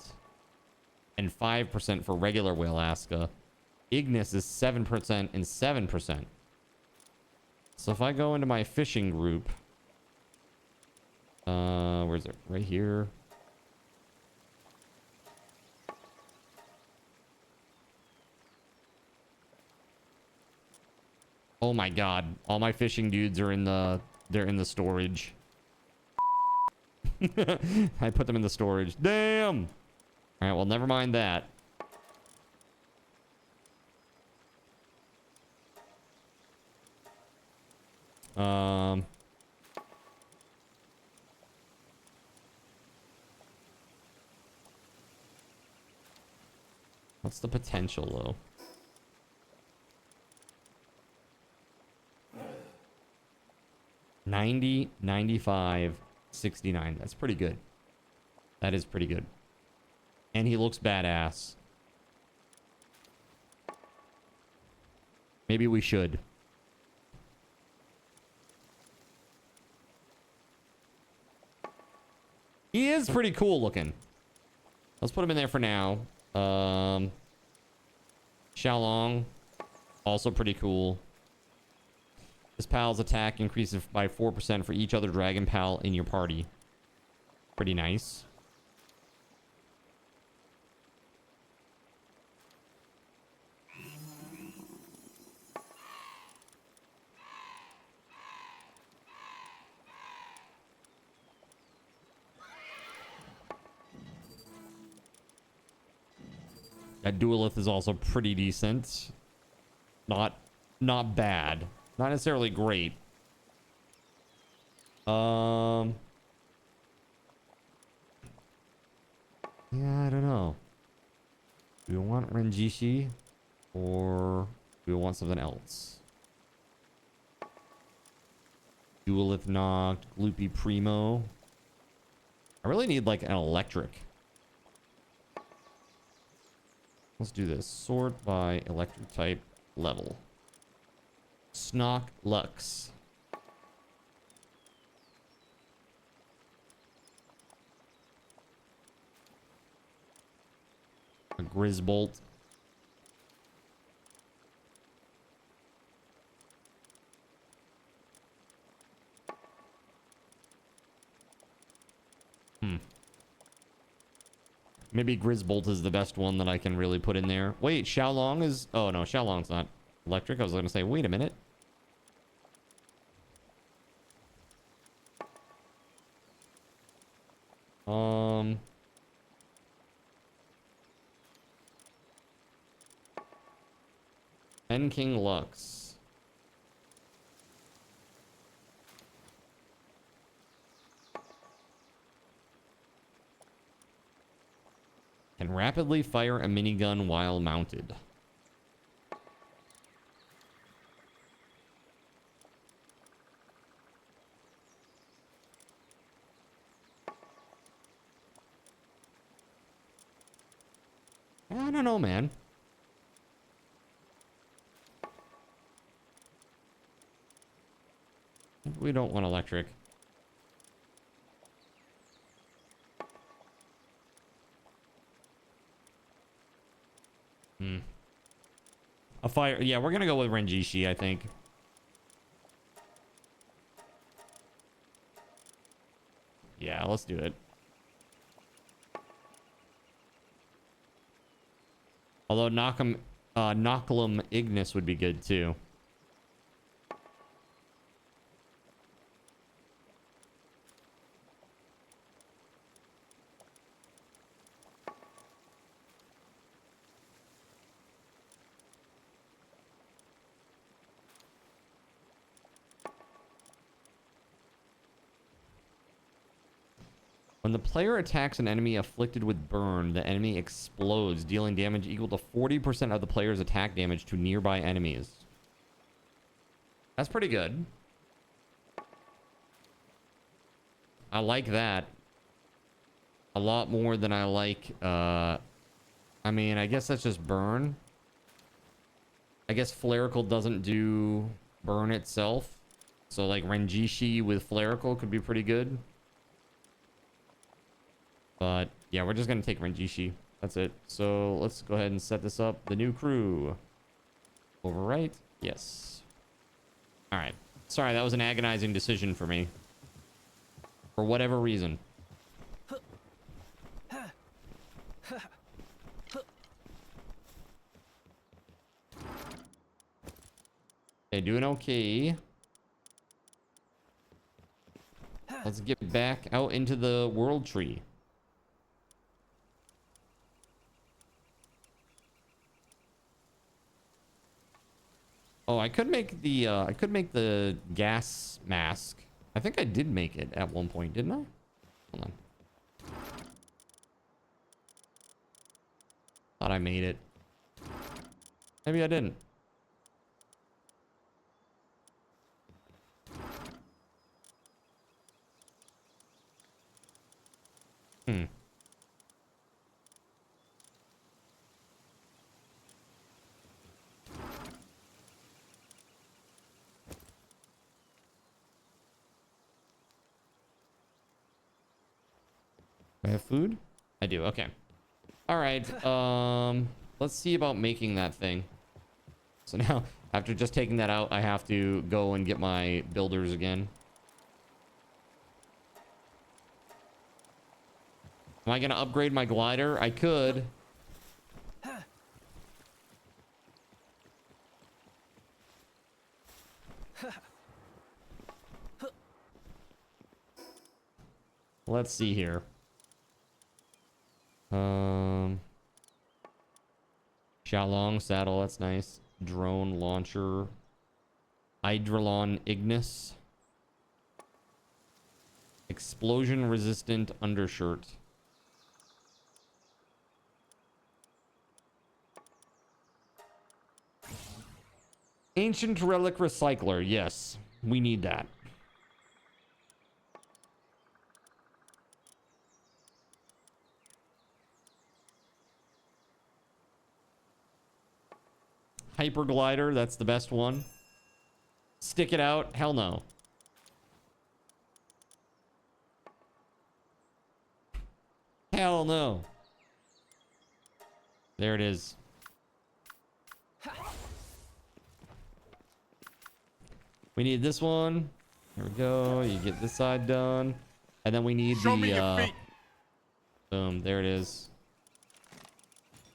And 5% for regular Wheelaska. Ignis is 7% and 7%. So if I go into my fishing group... where is it? Right here. Oh my god. All my fishing dudes are in the... They're in the storage. I put them in the storage. Damn! Alright, well, never mind that. What's the potential, though? $90, $95, $69. That's pretty good. That is pretty good. And he looks badass. Maybe we should. He is pretty cool looking. Let's put him in there for now. Xiaolong, also pretty cool. This pal's attack increases by 4% for each other dragon pal in your party. Pretty nice. That duelith is also pretty decent. Not bad. Not necessarily great. Yeah, I don't know. Do we want Renjishi or do we want something else? Duelith knocked, Gloopy Primo. I really need like an electric. Let's do this. Sort by electric type level. Snock Lux. A Grizzbolt. Maybe Grizzbolt is the best one that I can really put in there. Wait, Xiaolong is... Oh, no, Xiaolong's not electric. I was going to say, wait a minute. King Lux. Can rapidly fire a minigun while mounted. I don't know, man. We don't want electric. A fire. Yeah, we're gonna go with Renjishi, I think. Yeah, let's do it. Although Nocklum Ignis would be good too. When the player attacks an enemy afflicted with burn, the enemy explodes, dealing damage equal to 40% of the player's attack damage to nearby enemies. That's pretty good. I like that a lot more than I like, I mean, I guess that's just burn. I guess Flarical doesn't do burn itself. So like Renjishi with Flarical could be pretty good. But yeah, we're just gonna take Renjishi. That's it. So let's go ahead and set this up. The new crew. Overwrite. Yes. All right. Sorry, that was an agonizing decision for me. For whatever reason. Okay, doing okay. Let's get back out into the world tree. Oh, I could make the gas mask. I think I did make it at one point, didn't I? Hold on. Thought I made it. Maybe I didn't. I have food? I do, okay. All right. Let's see about making that thing. So now, after just taking that out, I have to go and get my builders again. Am I going to upgrade my glider? I could. Let's see here. Shalong saddle, that's nice. Drone launcher. Eidrolon Ignis. Explosion resistant undershirt. Ancient relic recycler. Yes, we need that. Hyper glider, that's the best one. Stick it out, hell no. Hell no. There it is. We need this one. Here we go. You get this side done. And then we need the boom, there it is.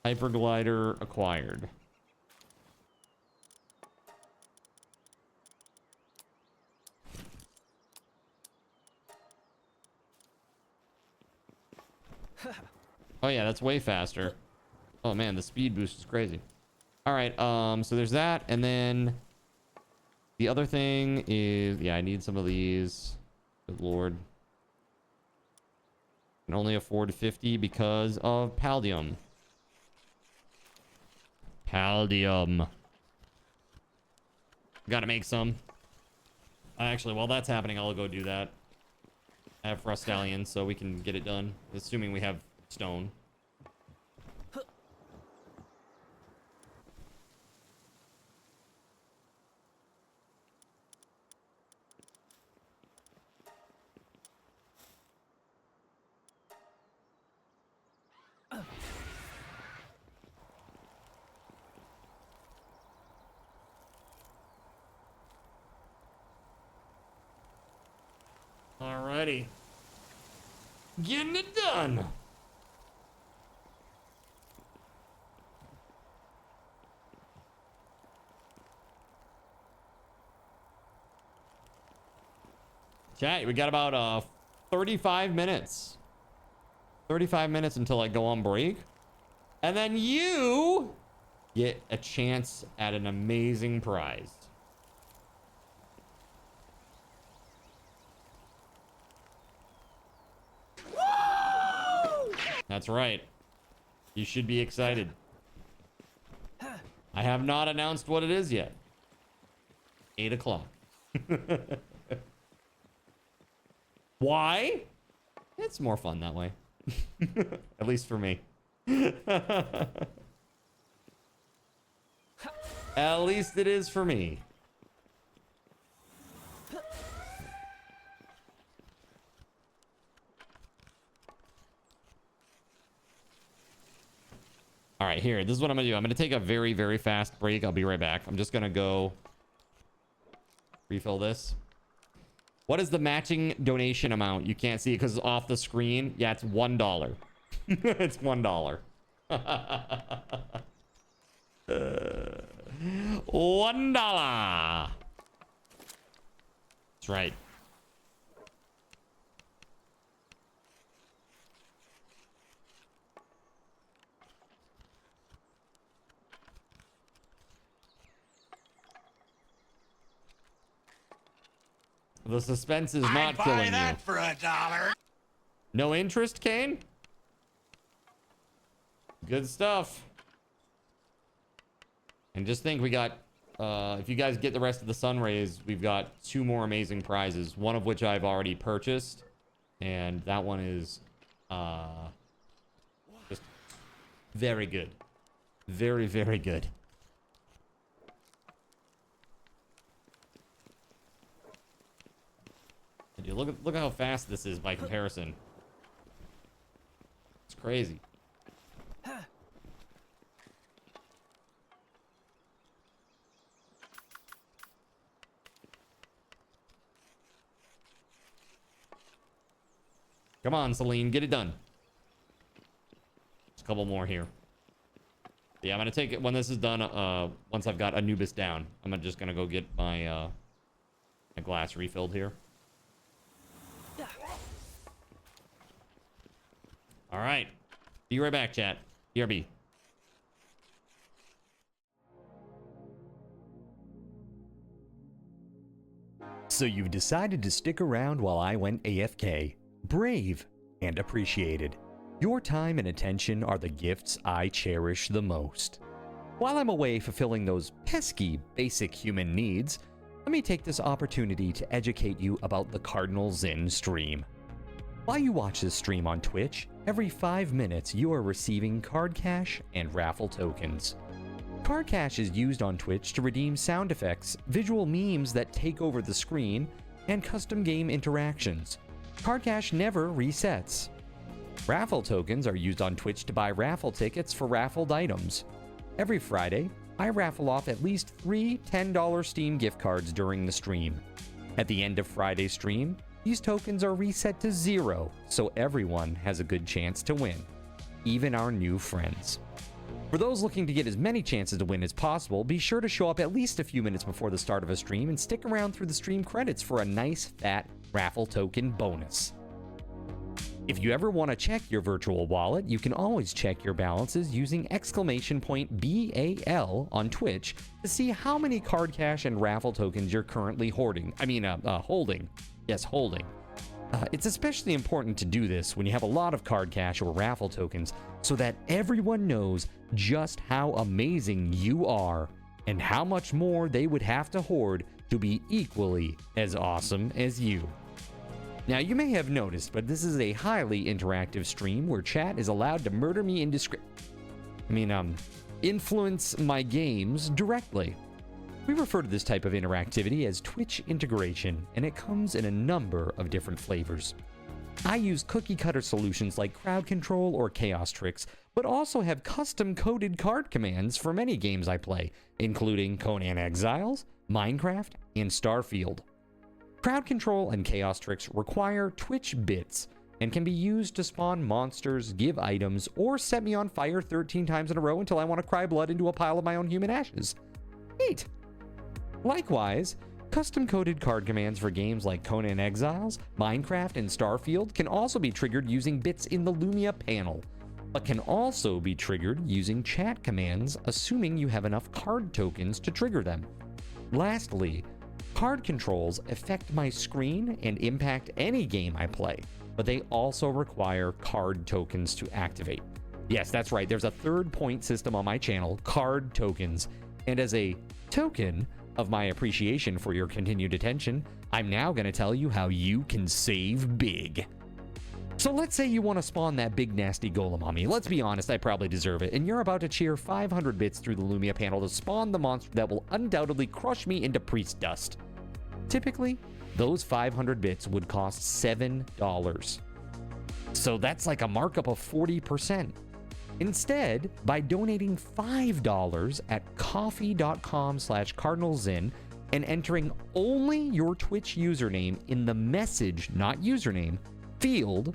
Hyper glider acquired. Oh yeah, that's way faster. Oh man, the speed boost is crazy. All right, so there's that, and then the other thing is, yeah, I need some of these. Good lord. Can only afford 50 because of Paldium. Paldium. Gotta make some. Actually, while that's happening, I'll go do that. I have Frostallion, so we can get it done, assuming we have stone. Alrighty. Getting it done. Chat, we got about 35 minutes. 35 minutes until I go on break. And then you get a chance at an amazing prize. That's right. You should be excited. I have not announced what it is yet. 8 o'clock. Why? It's more fun that way. At least for me. At least it is for me. All right, here. This is what I'm going to do. I'm going to take a very, very fast break. I'll be right back. I'm just going to go refill this. What is the matching donation amount? You can't see it because it's off the screen. Yeah, it's $1. It's $1. $1. That's right. The suspense is not killing you. That for $1. No interest, Kane? Good stuff. And just think, we got, if you guys get the rest of the sun rays, we've got 2 more amazing prizes, one of which I've already purchased. And that one is just very good. Very, very good. Dude, look at how fast this is by comparison. It's crazy. Come on, Celine, get it done. Just a couple more here. Yeah, I'm gonna take it when this is done. Once I've got Anubis down, I'm just gonna go get my my glass refilled here. All right, be right back, chat. BRB. So you've decided to stick around while I went AFK. Brave and appreciated. Your time and attention are the gifts I cherish the most. While I'm away fulfilling those pesky basic human needs, let me take this opportunity to educate you about the Cardinal Zin stream. While you watch this stream on Twitch, every 5 minutes you are receiving card cash and raffle tokens. Card cash is used on Twitch to redeem sound effects, visual memes that take over the screen, and custom game interactions. Card cash never resets. Raffle tokens are used on Twitch to buy raffle tickets for raffled items. Every Friday, I raffle off at least 3 $10 Steam gift cards during the stream. At the end of Friday's stream, these tokens are reset to 0, so everyone has a good chance to win, even our new friends. For those looking to get as many chances to win as possible, be sure to show up at least a few minutes before the start of a stream and stick around through the stream credits for a nice fat raffle token bonus. If you ever want to check your virtual wallet, you can always check your balances using !BAL on Twitch to see how many card cash and raffle tokens you're currently holding. Yes, holding. It's especially important to do this when you have a lot of card cash or raffle tokens so that everyone knows just how amazing you are and how much more they would have to hoard to be equally as awesome as you. Now, you may have noticed, but this is a highly interactive stream where chat is allowed to murder me influence my games directly. We refer to this type of interactivity as Twitch integration, and it comes in a number of different flavors. I use cookie-cutter solutions like crowd control or chaos tricks, but also have custom-coded card commands for many games I play, including Conan Exiles, Minecraft, and Starfield. Crowd control and chaos tricks require Twitch bits and can be used to spawn monsters, give items, or set me on fire 13 times in a row until I want to cry blood into a pile of my own human ashes. Neat! Likewise, custom-coded card commands for games like Conan Exiles, Minecraft, and Starfield can also be triggered using bits in the Lumia panel, but can also be triggered using chat commands, assuming you have enough card tokens to trigger them. Lastly, card controls affect my screen and impact any game I play, but they also require card tokens to activate. Yes, that's right, there's a third point system on my channel, card tokens, and as a token of my appreciation for your continued attention, I'm now going to tell you how you can save big. So let's say you want to spawn that big nasty golem on me. Let's be honest, I probably deserve it. And you're about to cheer 500 bits through the Lumia panel to spawn the monster that will undoubtedly crush me into priest dust. Typically, those 500 bits would cost $7. So that's like a markup of 40%. Instead, by donating $5 at coffee.com/cardinalzin and entering only your Twitch username in the message, not username, field,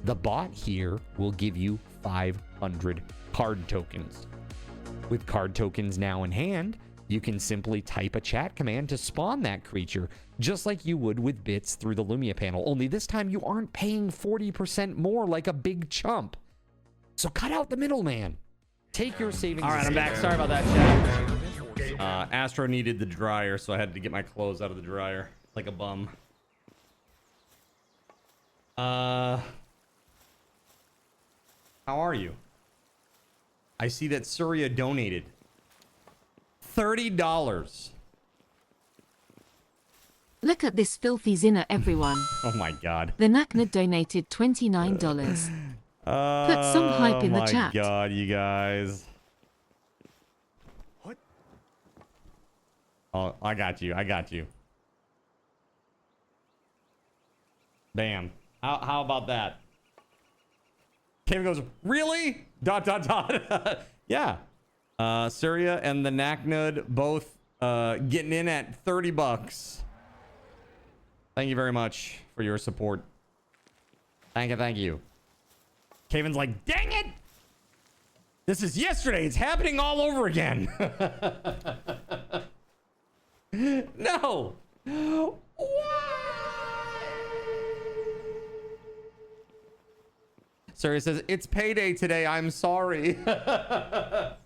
the bot here will give you 500 card tokens. With card tokens now in hand, you can simply type a chat command to spawn that creature, just like you would with bits through the Lumia panel, only this time you aren't paying 40% more like a big chump. So cut out the middleman. Take your savings. All right, I'm back. Sorry about that, chat. Astro needed the dryer, so I had to get my clothes out of the dryer like a bum. How are you? I see that Surya donated $30. Look at this filthy zinner, everyone. Oh my god. The Nakna donated $29. Put some hype in the chat. Oh my god, you guys. What? Oh, I got you. I got you. Bam. How about that? Kevin goes, really? ... Yeah. Surya and the Naknud both getting in at $30. Thank you very much for your support. Thank you, thank you. Kaven's like, dang it! This is yesterday. It's happening all over again. No. Siri says, it's payday today. I'm sorry. Let's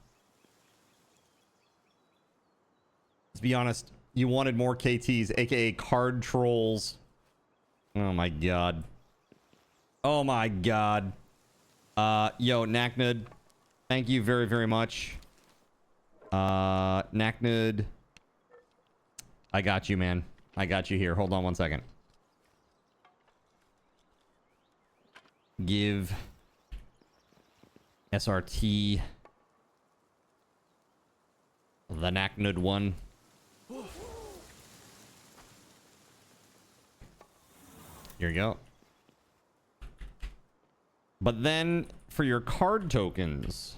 be honest. You wanted more KTs, aka card trolls. Oh my god. Oh my god. Yo, Naknud. Thank you very, very much. Naknud. I got you, man. I got you here. Hold on one second. Give SRT the Naknud one. Here you go. But then for your card tokens.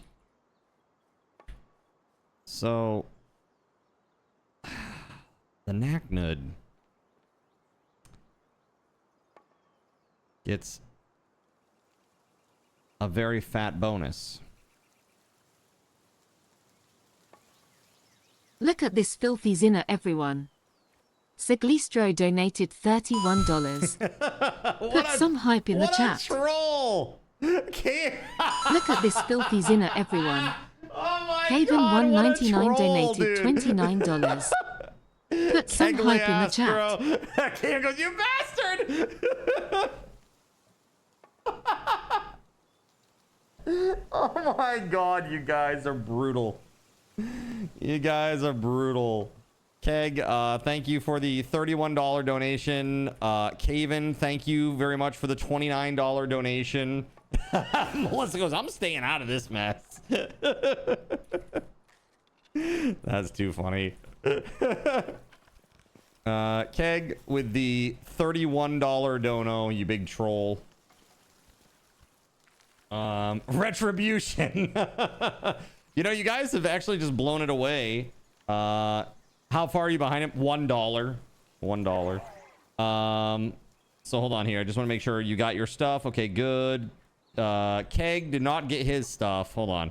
So the Naknud gets a very fat bonus. Look at this filthy zinner, everyone. Siglistro donated $31. Put some hype in the chat. Troll! Look at this filthy zinner, everyone. Oh Caven199 donated $29. Put some hype in the chat. Kaven goes, you bastard! Oh my god, you guys are brutal. You guys are brutal. Keg, thank you for the $31 donation. Kaven, thank you very much for the $29 donation. Melissa goes, I'm staying out of this mess. That's too funny. Keg with the $31 dono, you big troll. Retribution. You know, you guys have actually just blown it away. How far are you behind him? $1. $1. So hold on here. I just want to make sure you got your stuff. Okay, good. Keg did not get his stuff. Hold on.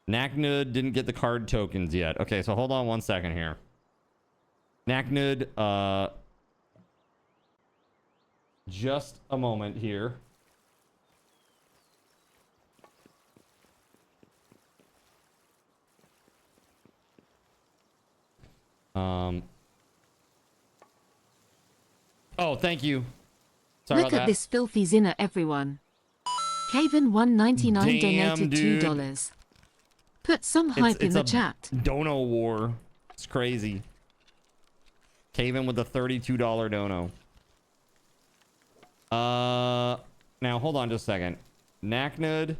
Naknud didn't get the card tokens yet. Okay, so hold on one second here. Naknud, just a moment here. Oh, thank you. Sorry Look about at that. this filthy zinner, everyone. Caven199 donated dude. $2. Put some hype in the chat. Dono war. It's crazy. Kaven with the $32 dono. Now hold on just a second. Naknud.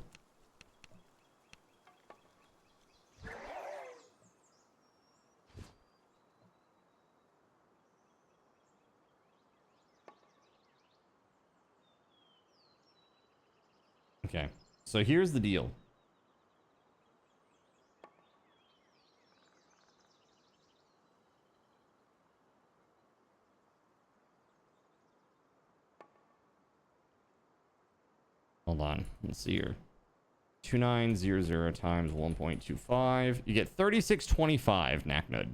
Okay, so here's the deal. Hold on, let's see here. 2900 times 1.25. You get 3625, Naknud.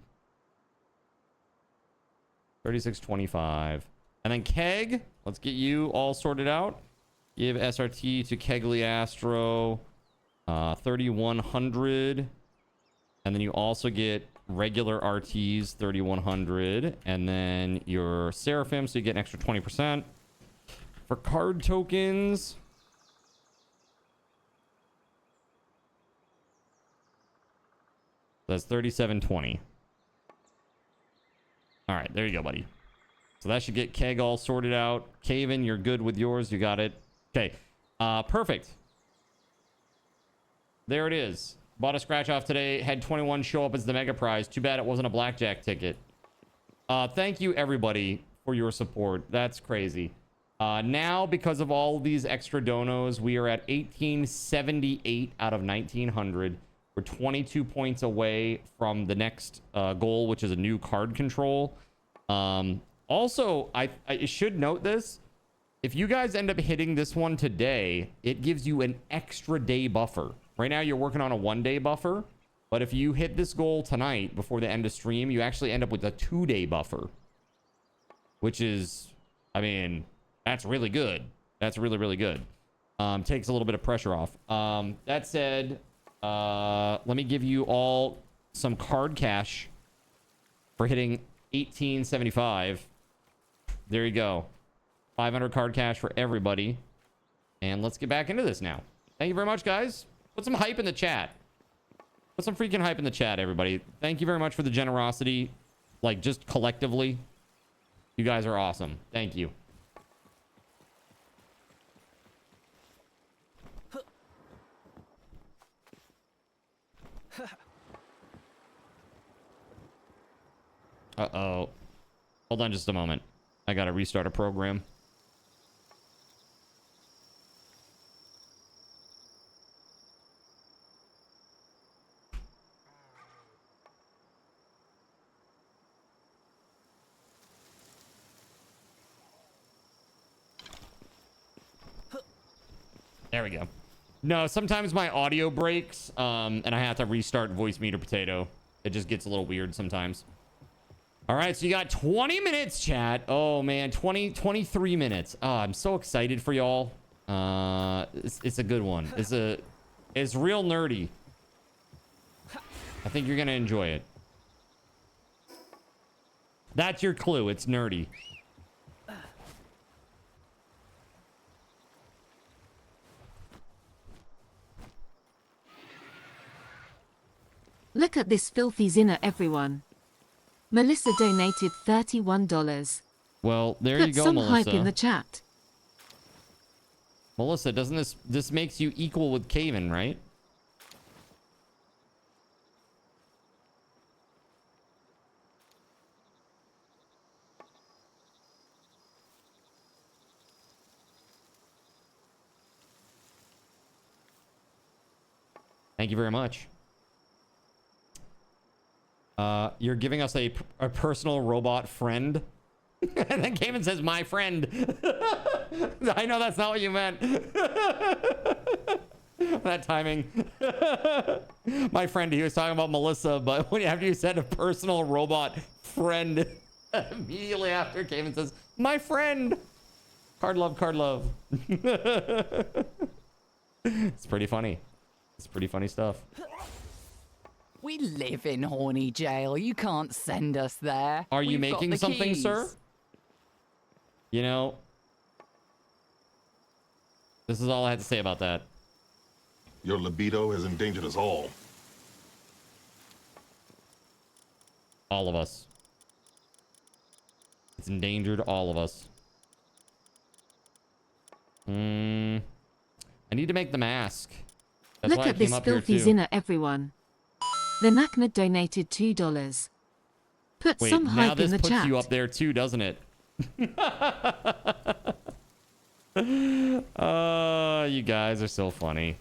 3625. And then Keg, let's get you all sorted out. Give SRT to Kegly Astro, 3100, and then you also get regular RTs 3100, and then your Seraphim, so you get an extra 20%. For card tokens, that's 3720. All right, there you go, buddy. So that should get Keg all sorted out. Kaven, you're good with yours. You got it. Okay, perfect. There it is. Bought a scratch off today. Had 21 show up as the mega prize. Too bad it wasn't a blackjack ticket. Thank you, everybody, for your support. That's crazy. Now, because of all these extra donos, we are at 1878 out of 1900. We're 22 points away from the next goal, which is a new card control. Also, I should note this. if you guys end up hitting this one today, it gives you an extra day buffer. Right now you're working on a 1-day buffer, but if you hit this goal tonight before the end of stream, you actually end up with a 2-day buffer, which is, I mean, that's really good. That's really, really good. Takes a little bit of pressure off. That said, let me give you all some card cash for hitting 1875. There you go. 500 card cash for everybody. And let's get back into this now. Thank you very much, guys. Put some hype in the chat. Put some freaking hype in the chat, everybody. Thank you very much for the generosity. Like, just collectively. You guys are awesome. Thank you. Uh-oh. Hold on just a moment. I gotta restart a program. There we go. No, sometimes my audio breaks, and I have to restart Voice Meter Potato. It just gets a little weird sometimes. All right, so you got 20 minutes, chat. Oh, man, 23 minutes. Oh, I'm so excited for y'all. It's a good one. It's real nerdy. I think you're going to enjoy it. That's your clue. It's nerdy. Look at this filthy zinner, everyone. Melissa donated $31. Well, there Put you go, some Melissa. hype in the chat. Melissa, doesn't this makes you equal with Caven, right? Thank you very much. You're giving us a personal robot friend. And then Cayman says, my friend. I know that's not what you meant. That timing. My friend, he was talking about Melissa, but after you said a personal robot friend, immediately after Cayman says, my friend. Card love, card love. It's pretty funny. It's pretty funny stuff. We live in horny jail. You can't send us there. Are you We've got making the something, keys. sir? You know, this is all I had to say about that. Your libido has endangered us all. All of us. It's endangered all of us. I need to make the mask. That's Look why I at came this up here filthy too. zinner, everyone. The Nakna donated $2. Put Wait, some now hype in this the puts chat. you up there too, doesn't it? You guys are so funny.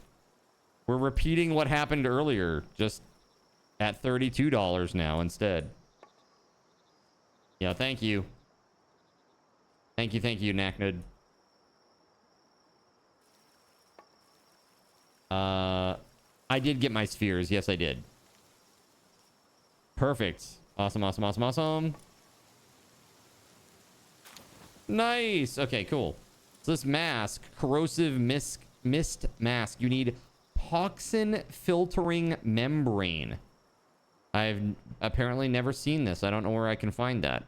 We're repeating what happened earlier, just at $32 now instead. Yeah, thank you. Thank you, Naknud. I did get my spheres. Yes, I did. Perfect. Awesome, awesome, awesome, awesome. Nice. Okay, cool. So this mask, corrosive mist mask, you need toxin filtering membrane. I've apparently never seen this. I don't know where I can find that.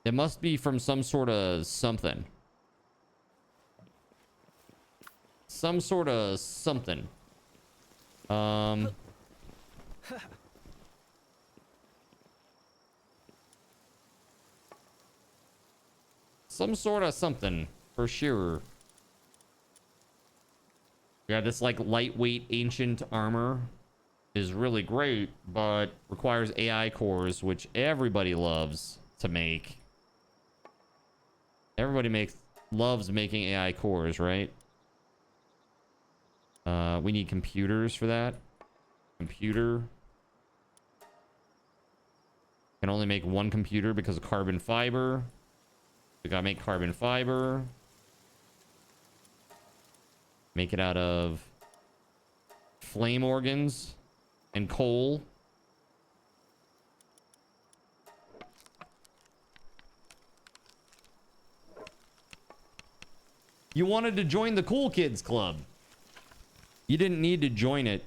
It must be from some sort of something. Some sort of something. Some sort of something, for sure. Yeah, this like lightweight ancient armor is really great, but requires AI cores, which everybody loves to make. Everybody loves making AI cores, right? We need computers for that. Computer. Can only make one computer because of carbon fiber. We gotta make carbon fiber. Make it out of flame organs and coal. You wanted to join the cool kids club. You didn't need to join it.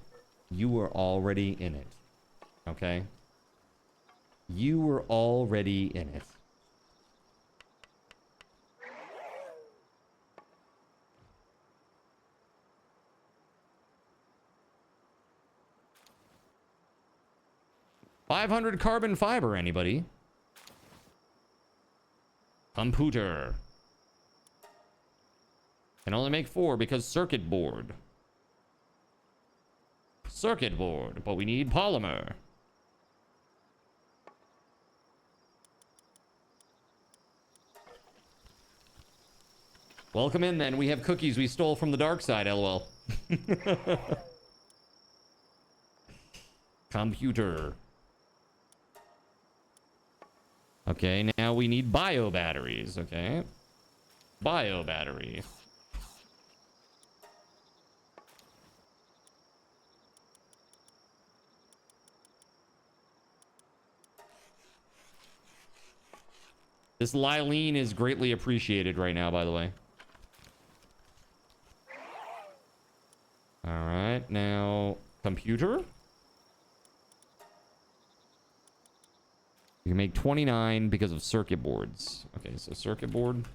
You were already in it. Okay? You were already in it. $500 carbon fiber, anybody? Computer. Can only make 4 because circuit board. Circuit board, but we need polymer. Welcome in then. We have cookies we stole from the dark side, lol. Computer. Okay, now we need bio batteries, okay? Bio battery. This Lylene is greatly appreciated right now, by the way. All right, now computer. You can make 29 because of circuit boards. Okay, so circuit board.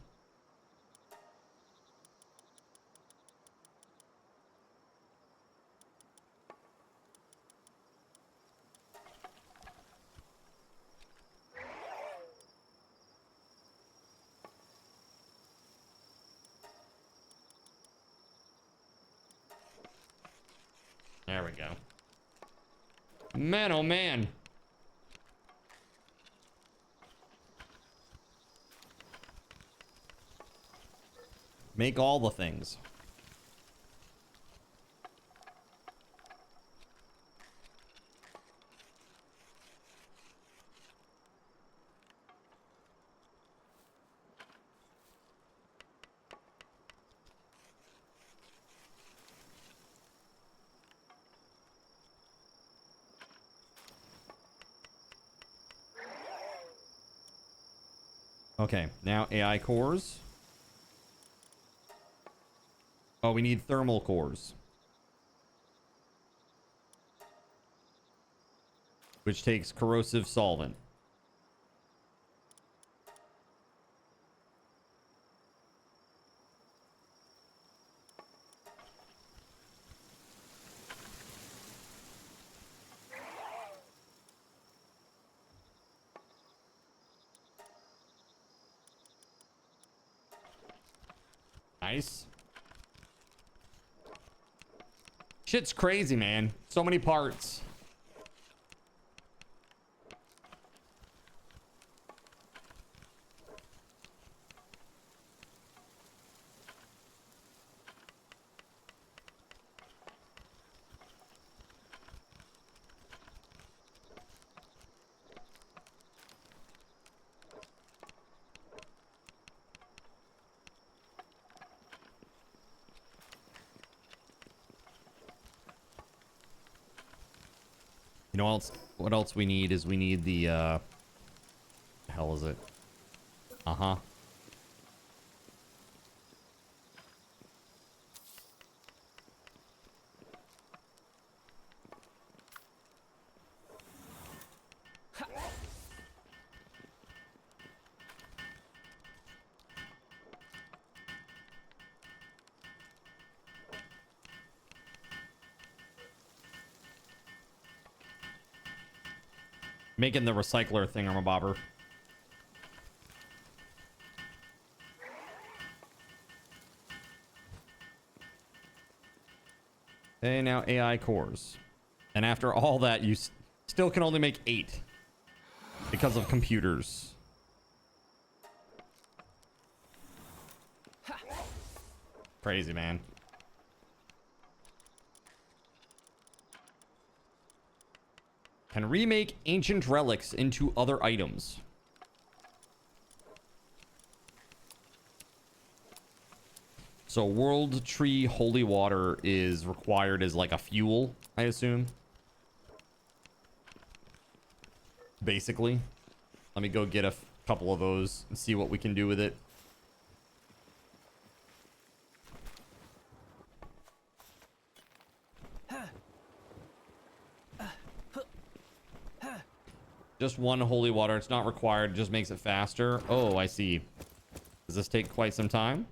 There we go. Man, oh man. Make all the things. Okay, now AI cores. Oh, we need thermal cores. Which takes corrosive solvent. Nice. Shit's crazy, man. So many parts. You know what else we need is we need the the hell is it? Uh-huh. Making the recycler thingamabobber. Okay, now AI cores. And after all that, you still can only make 8 because of computers. Crazy, man. Can remake ancient relics into other items. So World Tree Holy Water is required as like a fuel, I assume. Basically. Let me go get a couple of those and see what we can do with it. Just one holy water. It's not required. It just makes it faster. Oh, I see. Does this take quite some time?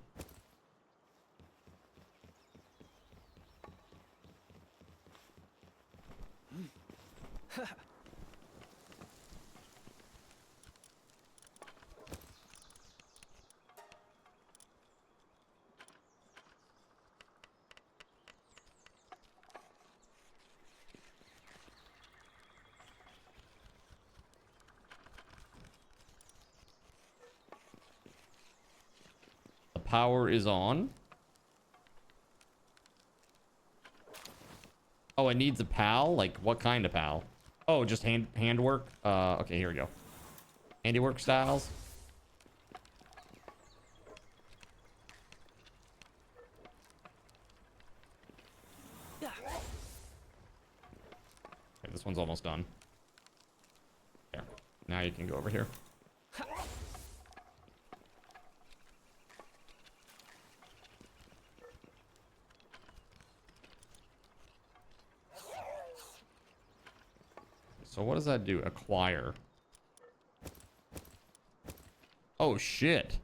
Power is on. Oh, it needs a PAL? Like, what kind of PAL? Oh, just handwork? Okay, here we go. Handiwork styles. Okay, this one's almost done. There. Now you can go over here. So what does that do? Acquire. Oh, shit.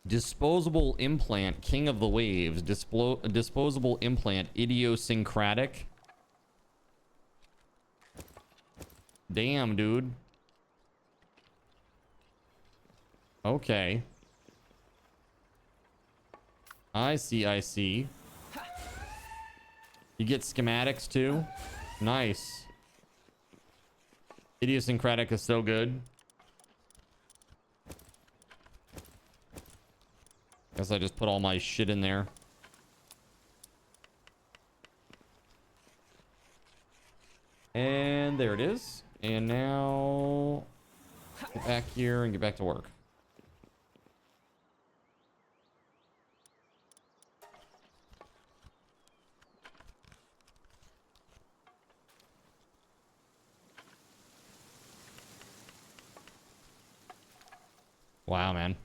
Disposable implant, King of the Waves. Disposable implant, idiosyncratic. Damn, dude. Okay. I see, I see. You get schematics too? Nice. Idiosyncratic is so good. Guess I just put all my shit in there. And there it is. And now get back here and get back to work. Wow, man.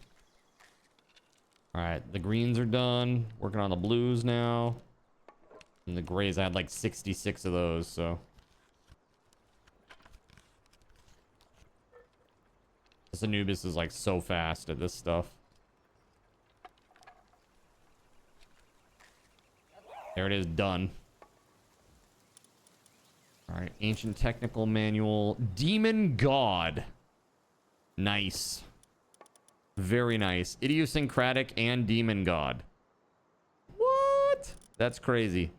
All right, the greens are done. Working on the blues now. And the grays, I had like 66 of those, so. This Anubis is like so fast at this stuff. There it is, done. All right, Ancient Technical Manual. Demon God. Nice. Very nice. Idiosyncratic and Demon God. What? That's crazy.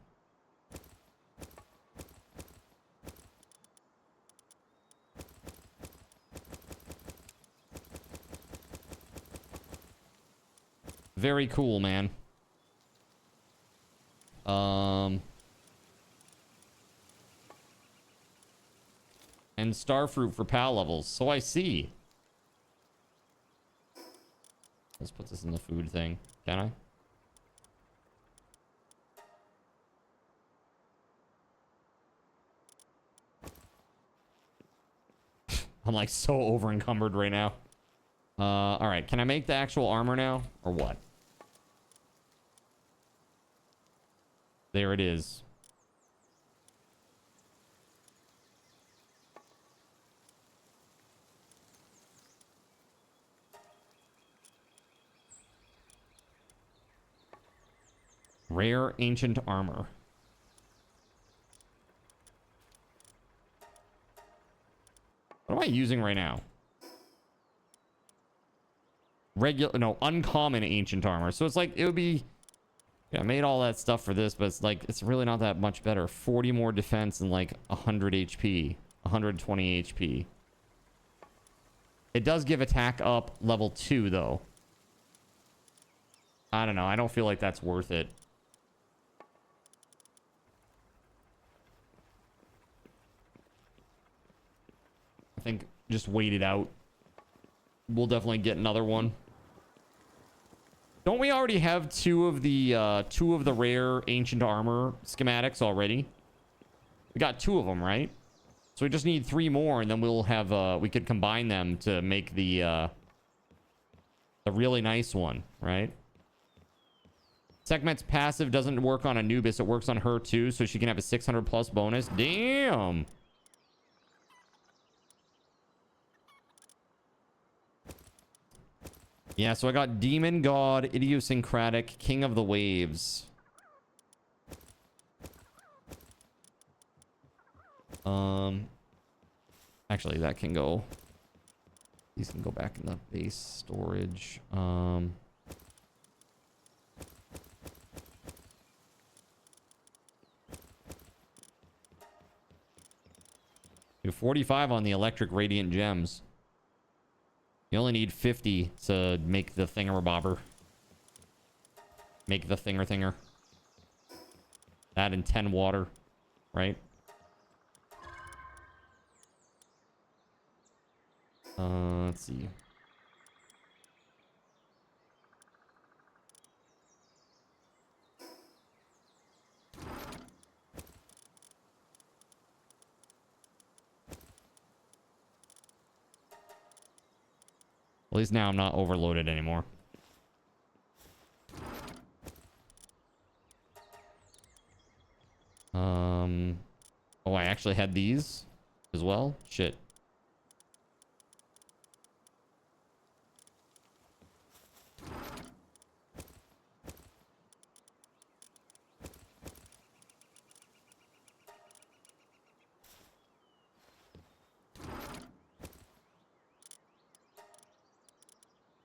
Very cool, man. And Starfruit for PAL levels. So I see. Let's put this in the food thing. Can I? I'm like so over encumbered right now. All right. Can I make the actual armor now or what? There it is. Rare ancient armor. What am I using right now? Uncommon ancient armor. So it's like, it would be, yeah, I made all that stuff for this, but it's like, it's really not that much better. 40 more defense and like 100 HP, 120 HP. It does give attack up level 2 though. I don't know. I don't feel like that's worth it. I think just wait it out. We'll definitely get another one. Don't we already have two of the rare ancient armor schematics already? We got 2 of them, right? So we just need 3 more, and then we'll have we could combine them to make the really nice one, right? Sekhmet's passive doesn't work on Anubis. It works on her too, so she can have a 600 plus bonus. Damn. Yeah, so I got Demon God, Idiosyncratic, King of the Waves. Actually, that can go. These can go back in the base storage. Do 45 on the electric radiant gems. You only need 50 to make the thingamabobber. Make the thinger. That and 10 water, right? Let's see. At least now I'm not overloaded anymore. Oh, I actually had these as well? Shit.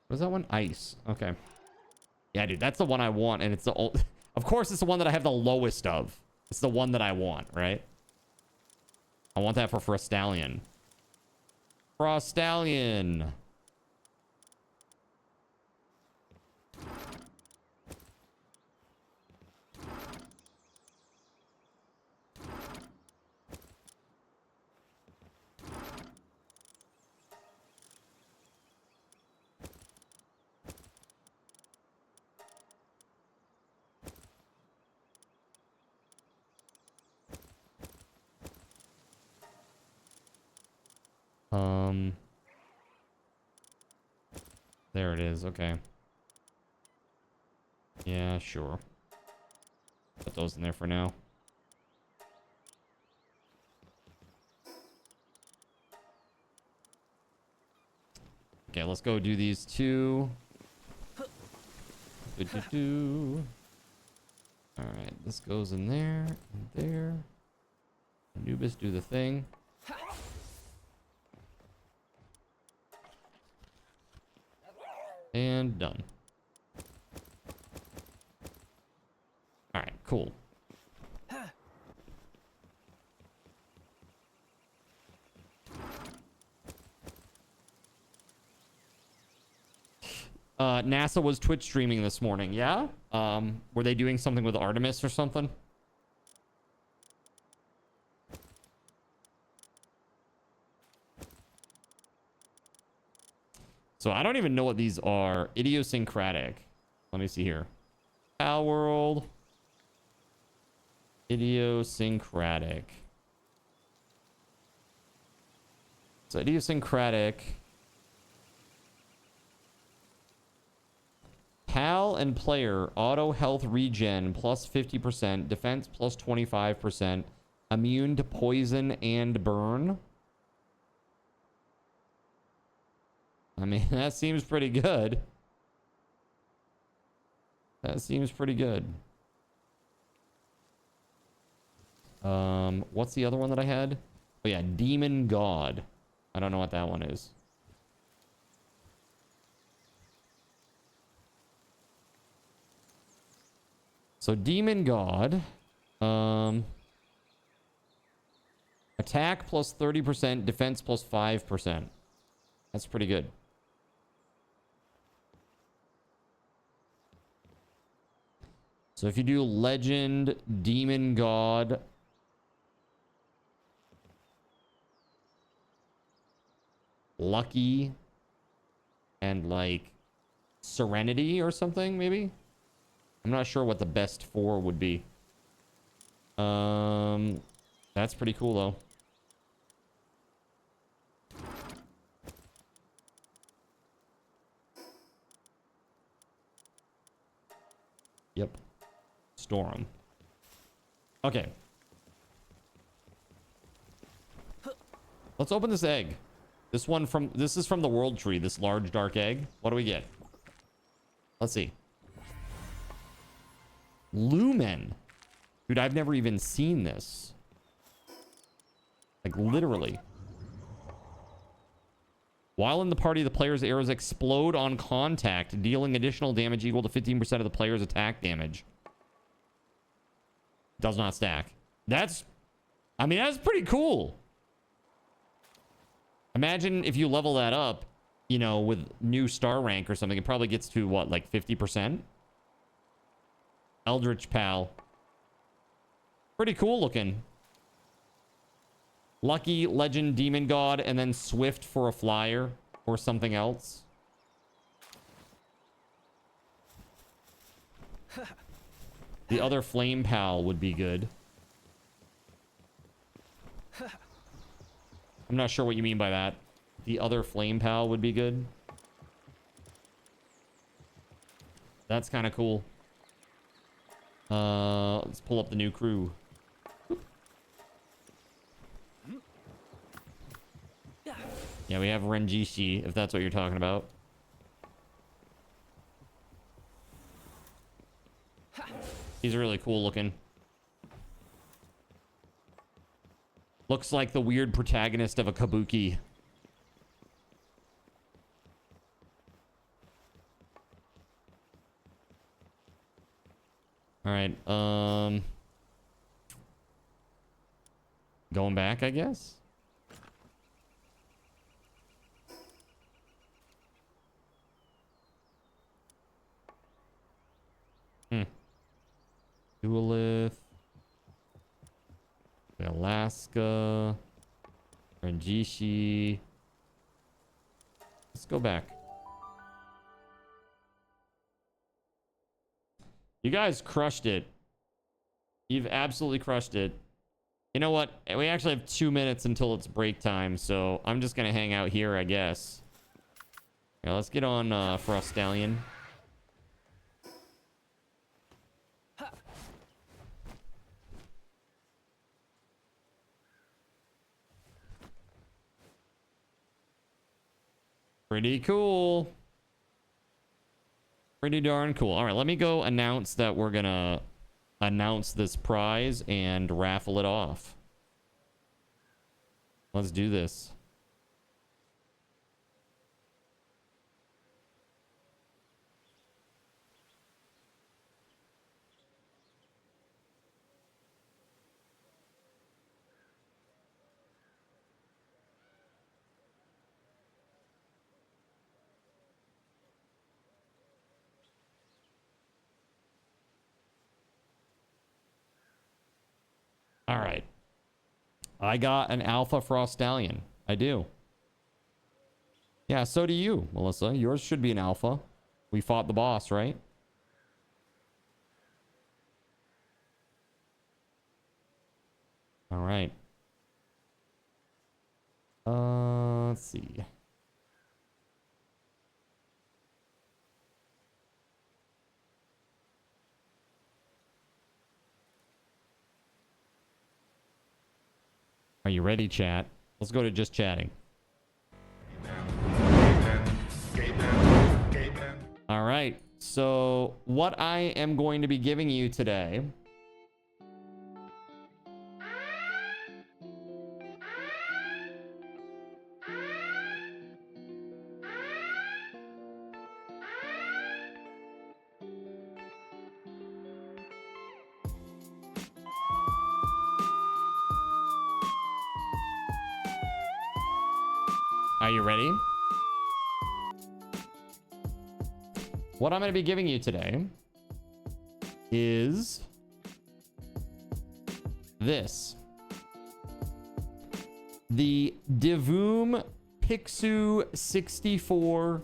What is that one? Ice. Okay. Yeah, dude, that's the one I want, and it's the old... Of course, it's the one that I have the lowest of. It's the one that I want, right? I want that for Frostallion. Frostallion. There it is. Okay. Yeah, sure. Put those in there for now. Okay, let's go do these 2. All right, this goes in there and there. Anubis, do the thing. And done. All right, cool. NASA was Twitch streaming this morning. Yeah? Were they doing something with Artemis or something? So I don't even know what these are. Idiosyncratic. Let me see here. Palworld. Idiosyncratic. So idiosyncratic. Pal and player. Auto health regen plus 50%. Defense plus 25%. Immune to poison and burn. I mean, that seems pretty good. That seems pretty good. What's the other one that I had? Oh yeah, Demon God. I don't know what that one is. So Demon God. Attack plus 30%, defense plus 5%. That's pretty good. So if you do Legend, Demon God, Lucky, and like Serenity or something, maybe? I'm not sure what the best 4 would be. That's pretty cool, though. Yep. Storm. Okay. Let's open this egg. This is from the world tree, this large dark egg. What do we get? Let's see. Lumen. Dude, I've never even seen this. Like, literally. While in the party, the player's arrows explode on contact, dealing additional damage equal to 15% of the player's attack damage. Does not stack. That's pretty cool. Imagine if you level that up, you know, with new star rank or something, it probably gets to what, like 50%? Eldritch Pal. Pretty cool looking. Lucky, Legend, Demon God, and then Swift for a flyer or something else. The other Flame Pal would be good. I'm not sure what you mean by that. The other Flame Pal would be good. That's kind of cool. Let's pull up the new crew. Yeah, we have Renjishi, if that's what you're talking about. He's really cool looking. Looks like the weird protagonist of a kabuki. All right, going back, I guess. Duelith, Alaska, Renjishi. Let's go back. You guys crushed it. You've absolutely crushed it. You know what? We actually have 2 minutes until it's break time, so I'm just gonna hang out here, I guess. Yeah, let's get on Frost Stallion. Pretty cool. Pretty darn cool. All right, let me go announce that we're gonna announce this prize and raffle it off. Let's do this. All right. I got an Alpha Frost Stallion. I do. Yeah, so do you, Melissa. Yours should be an Alpha. We fought the boss, right? All right. Let's see. Are you ready, chat? Let's go to just chatting. All right. So what I am going to be giving you today Are you ready? What I'm going to be giving you today is this. The Divoom Pixu 64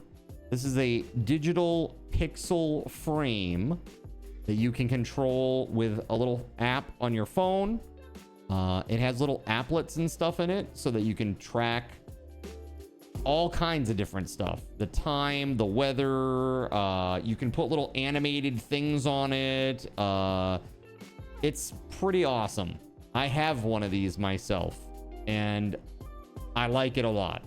This is a digital pixel frame that you can control with a little app on your phone. It has little applets and stuff in it so that you can track all kinds of different stuff. The time, the weather, you can put little animated things on it. It's pretty awesome. I have one of these myself, and I like it a lot.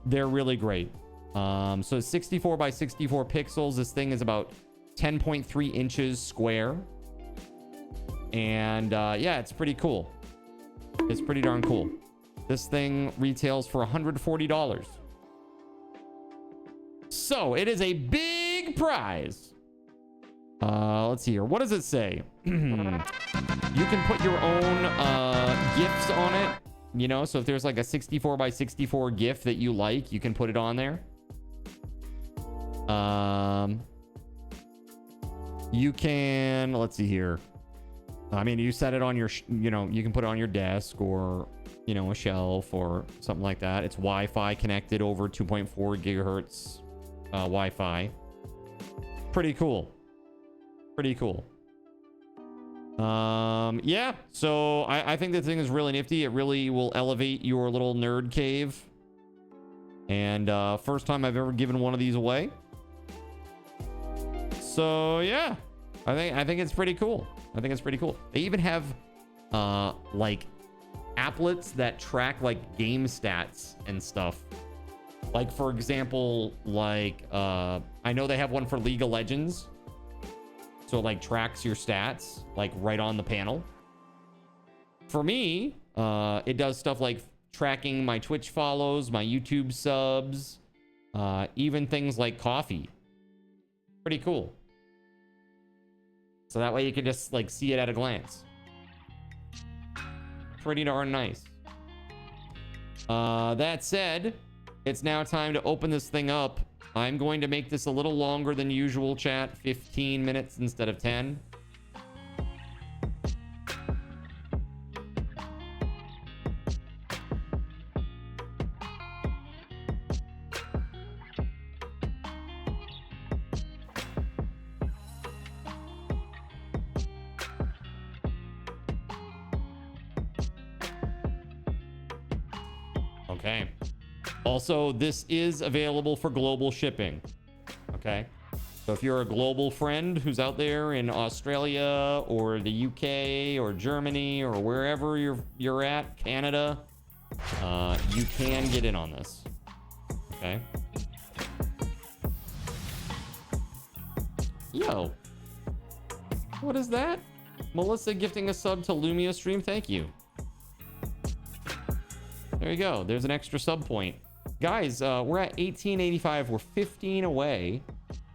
They're really great. So it's 64 by 64 pixels. This thing is about 10.3 inches square. And yeah, it's pretty cool. It's pretty darn cool. This thing retails for $140. So it is a big prize. Let's see here. What does it say? You can put your own GIFs on it. You know, so if there's like a 64 by 64 GIF that you like, you can put it on there. You can, let's see here. I mean, you set it on your, you know, you can put it on your desk or, you know, a shelf or something like that. It's Wi-Fi connected over 2.4 gigahertz Wi-Fi. Pretty cool. Pretty cool. Yeah, so I think the thing is really nifty. It really will elevate your little nerd cave. And first time I've ever given one of these away. So yeah, I think it's pretty cool. I think it's pretty cool. They even have like applets that track like game stats and stuff. Like for example, like I know they have one for League of Legends. So it like tracks your stats like right on the panel. For me, it does stuff like tracking my Twitch follows, my YouTube subs, even things like coffee. Pretty cool. So that way you can just like see it at a glance. Pretty darn nice. That said, it's now time to open this thing up. I'm going to make this a little longer than usual, chat. 15 minutes instead of 10. Okay. Also, this is available for global shipping. Okay. So if you're a global friend who's out there in Australia or the UK or Germany or wherever you're at, Canada, you can get in on this. Okay. Yo. What is that? Melissa gifting a sub to Lumia stream. Thank you. There you go. There's an extra sub point. Guys, we're at 1885. We're 15 away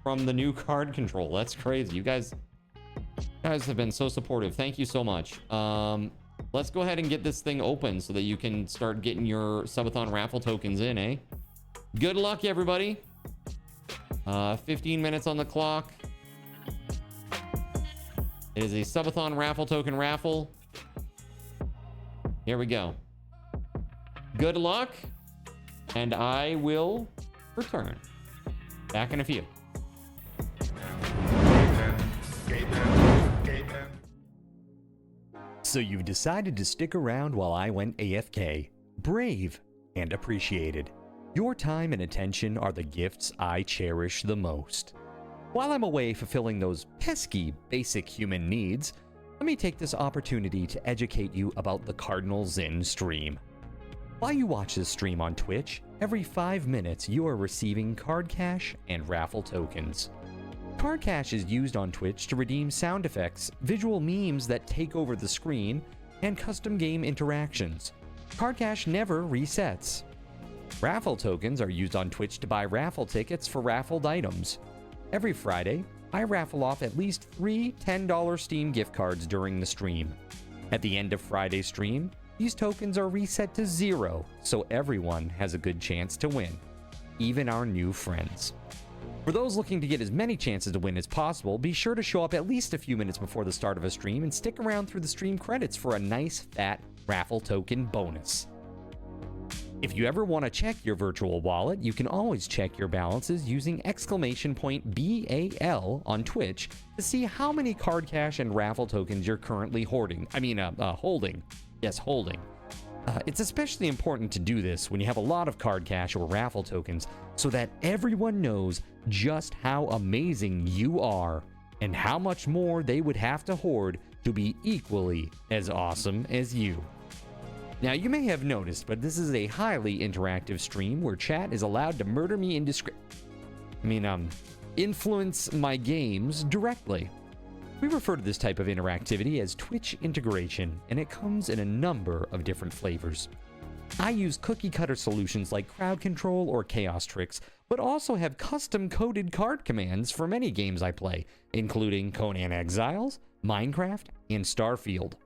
from the new card control. That's crazy. You guys have been so supportive. Thank you so much. Let's go ahead and get this thing open so that you can start getting your Subathon raffle tokens in, eh? Good luck, everybody. 15 minutes on the clock. It is a Subathon raffle token raffle. Here we go. Good luck, and I will return. Back in a few. So you've decided to stick around while I went AFK. Brave and appreciated. Your time and attention are the gifts I cherish the most. While I'm away fulfilling those pesky basic human needs, let me take this opportunity to educate you about the Cardinal Zin stream. While you watch this stream on Twitch, every 5 minutes you are receiving card cash and raffle tokens. Card cash is used on Twitch to redeem sound effects, visual memes that take over the screen, and custom game interactions. Card cash never resets. Raffle tokens are used on Twitch to buy raffle tickets for raffled items. Every Friday, I raffle off at least 3 $10 Steam gift cards during the stream. At the end of Friday's stream, these tokens are reset to 0, so everyone has a good chance to win, even our new friends. For those looking to get as many chances to win as possible, be sure to show up at least a few minutes before the start of a stream and stick around through the stream credits for a nice fat raffle token bonus. If you ever want to check your virtual wallet, you can always check your balances using !BAL on Twitch to see how many card cash and raffle tokens you're currently holding. Yes, holding. It's especially important to do this when you have a lot of card cash or raffle tokens so that everyone knows just how amazing you are and how much more they would have to hoard to be equally as awesome as you. Now, you may have noticed, but this is a highly interactive stream where chat is allowed to murder me influence my games directly. We refer to this type of interactivity as Twitch integration, and it comes in a number of different flavors. I use cookie-cutter solutions like crowd control or chaos tricks, but also have custom-coded card commands for many games I play, including Conan Exiles, Minecraft, and Starfield.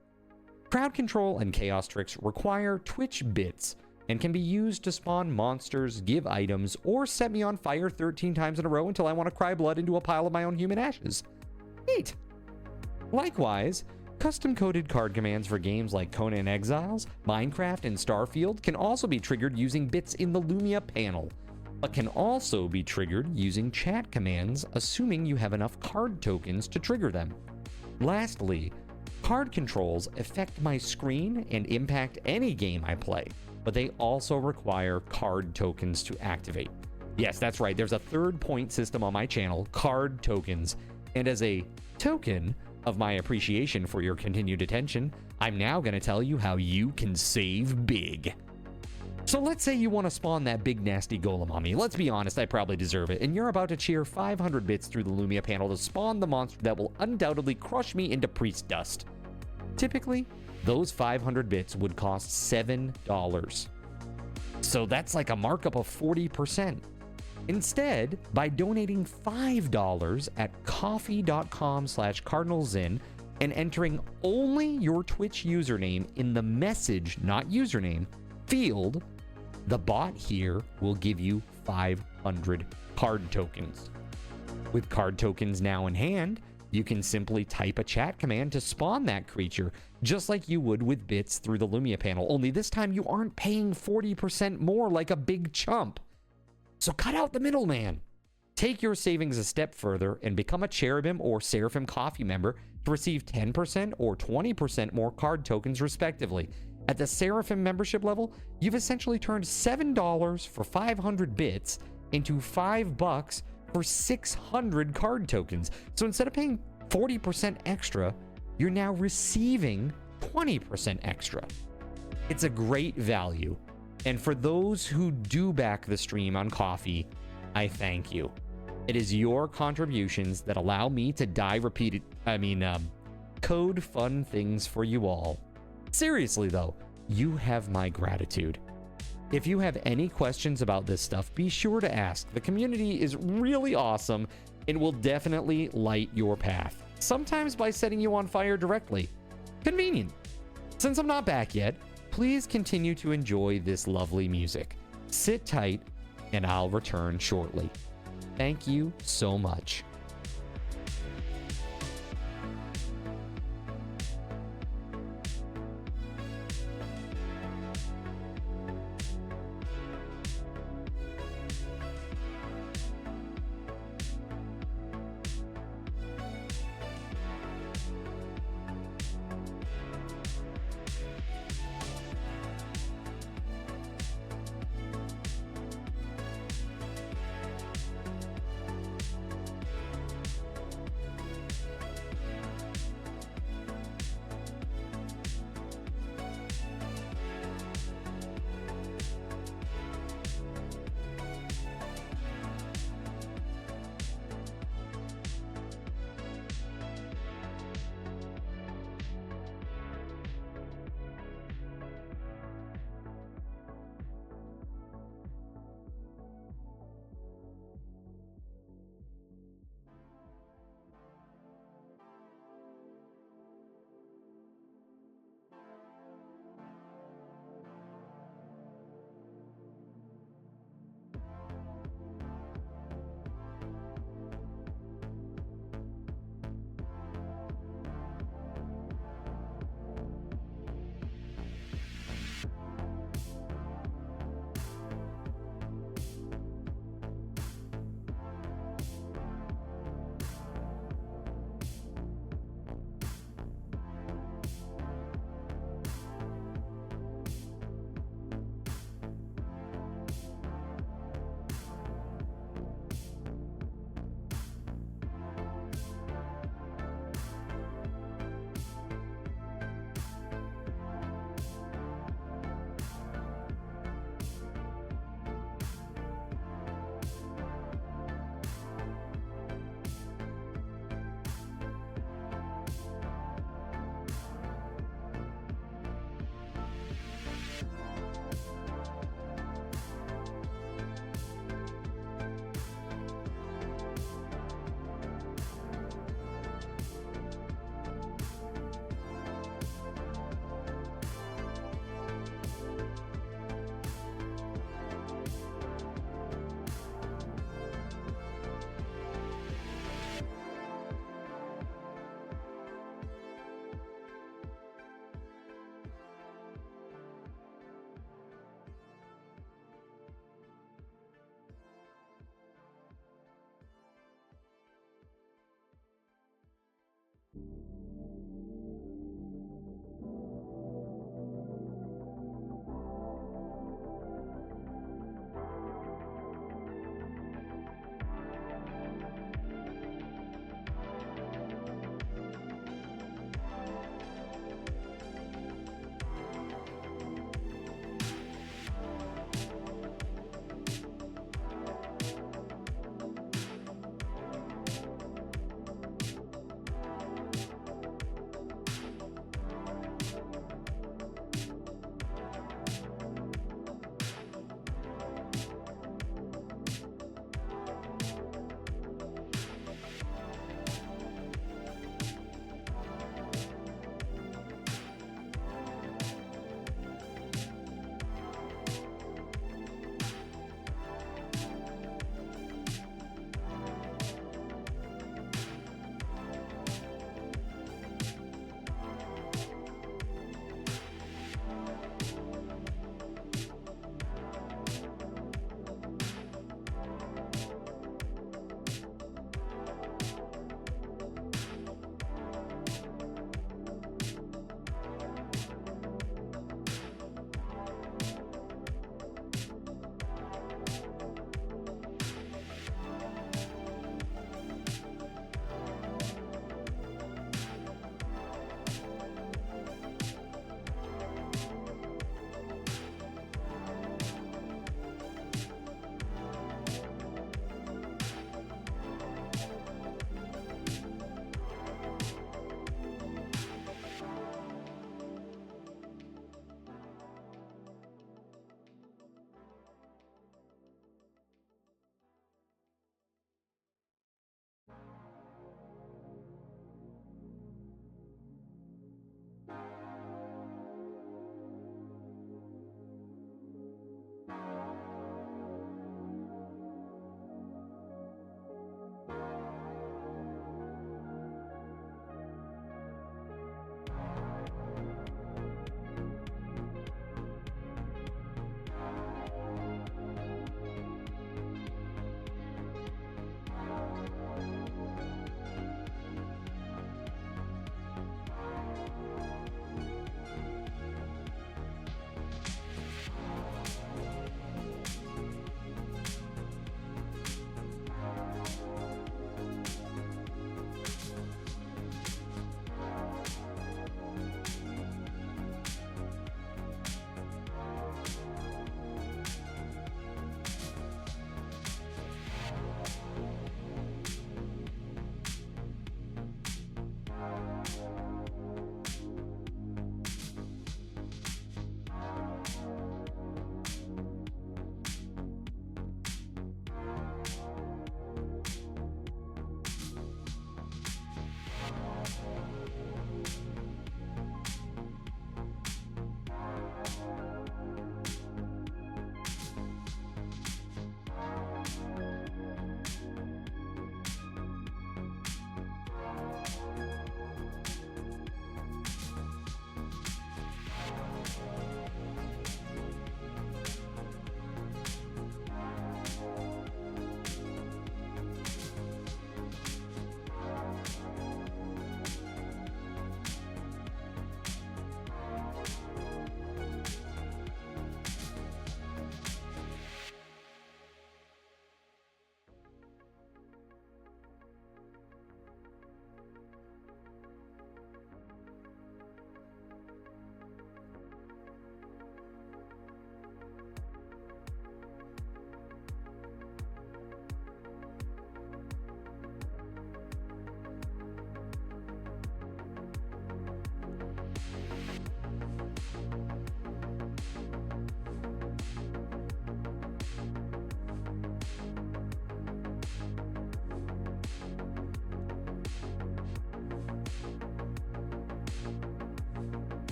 Crowd control and chaos tricks require Twitch bits and can be used to spawn monsters, give items, or set me on fire 13 times in a row until I want to cry blood into a pile of my own human ashes. Neat! Likewise, custom-coded card commands for games like Conan Exiles, Minecraft, and Starfield can also be triggered using bits in the Lumia panel, but can also be triggered using chat commands, assuming you have enough card tokens to trigger them. Lastly, card controls affect my screen and impact any game I play, but they also require card tokens to activate. Yes, that's right, there's a third point system on my channel, card tokens, and as a token of my appreciation for your continued attention, I'm now going to tell you how you can save big. So let's say you want to spawn that big nasty golem on me. Let's be honest, I probably deserve it, and you're about to cheer 500 bits through the Lumia panel to spawn the monster that will undoubtedly crush me into priest dust. Typically, those 500 bits would cost $7. So that's like a markup of 40%. Instead, by donating $5 at coffee.com/cardinalzin and entering only your Twitch username in the message, not username, field, the bot here will give you 500 card tokens. With card tokens now in hand, you can simply type a chat command to spawn that creature, just like you would with bits through the Lumia panel, only this time you aren't paying 40% more like a big chump. So cut out the middleman. Take your savings a step further and become a Cherubim or Seraphim Coffee member to receive 10% or 20% more card tokens respectively. At the Seraphim membership level, you've essentially turned $7 for 500 bits into $5 for 600 card tokens. So instead of paying 40% extra, you're now receiving 20% extra. It's a great value. And for those who do back the stream on Coffee, I thank you. It is your contributions that allow me to code fun things for you all. Seriously though, you have my gratitude. If you have any questions about this stuff, be sure to ask. The community is really awesome and will definitely light your path. Sometimes by setting you on fire directly. Convenient. Since I'm not back yet, please continue to enjoy this lovely music. Sit tight, and I'll return shortly. Thank you so much.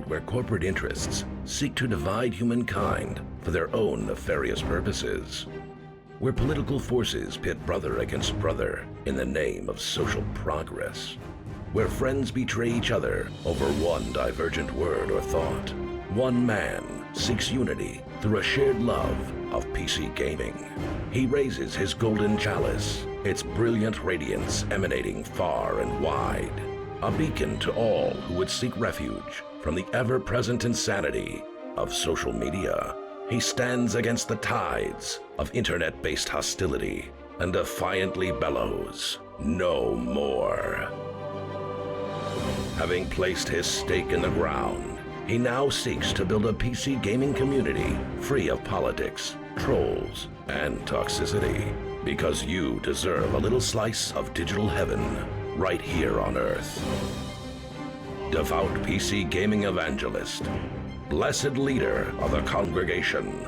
world where corporate interests seek to divide humankind for their own nefarious purposes. Where political forces pit brother against brother in the name of social progress. Where friends betray each other over one divergent word or thought. One man seeks unity through a shared love of PC gaming. He raises his golden chalice, its brilliant radiance emanating far and wide. A beacon to all who would seek refuge from the ever-present insanity of social media. He stands against the tides of internet-based hostility and defiantly bellows, "No more." Having placed his stake in the ground, he now seeks to build a PC gaming community free of politics, trolls, and toxicity. Because you deserve a little slice of digital heaven right here on Earth. Devout PC gaming evangelist, blessed leader of the congregation,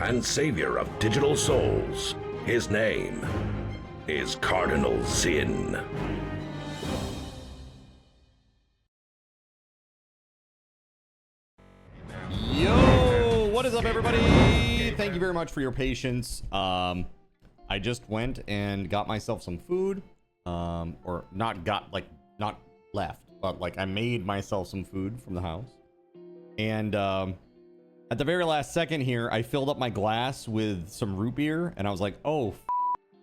and savior of digital souls, his name is Cardinal Sin. Yo, what is up, everybody? Thank you very much for your patience. I just went and got myself some food, or not left, but like I made myself some food from the house. And at the very last second here, I filled up my glass with some root beer, and I was like, oh,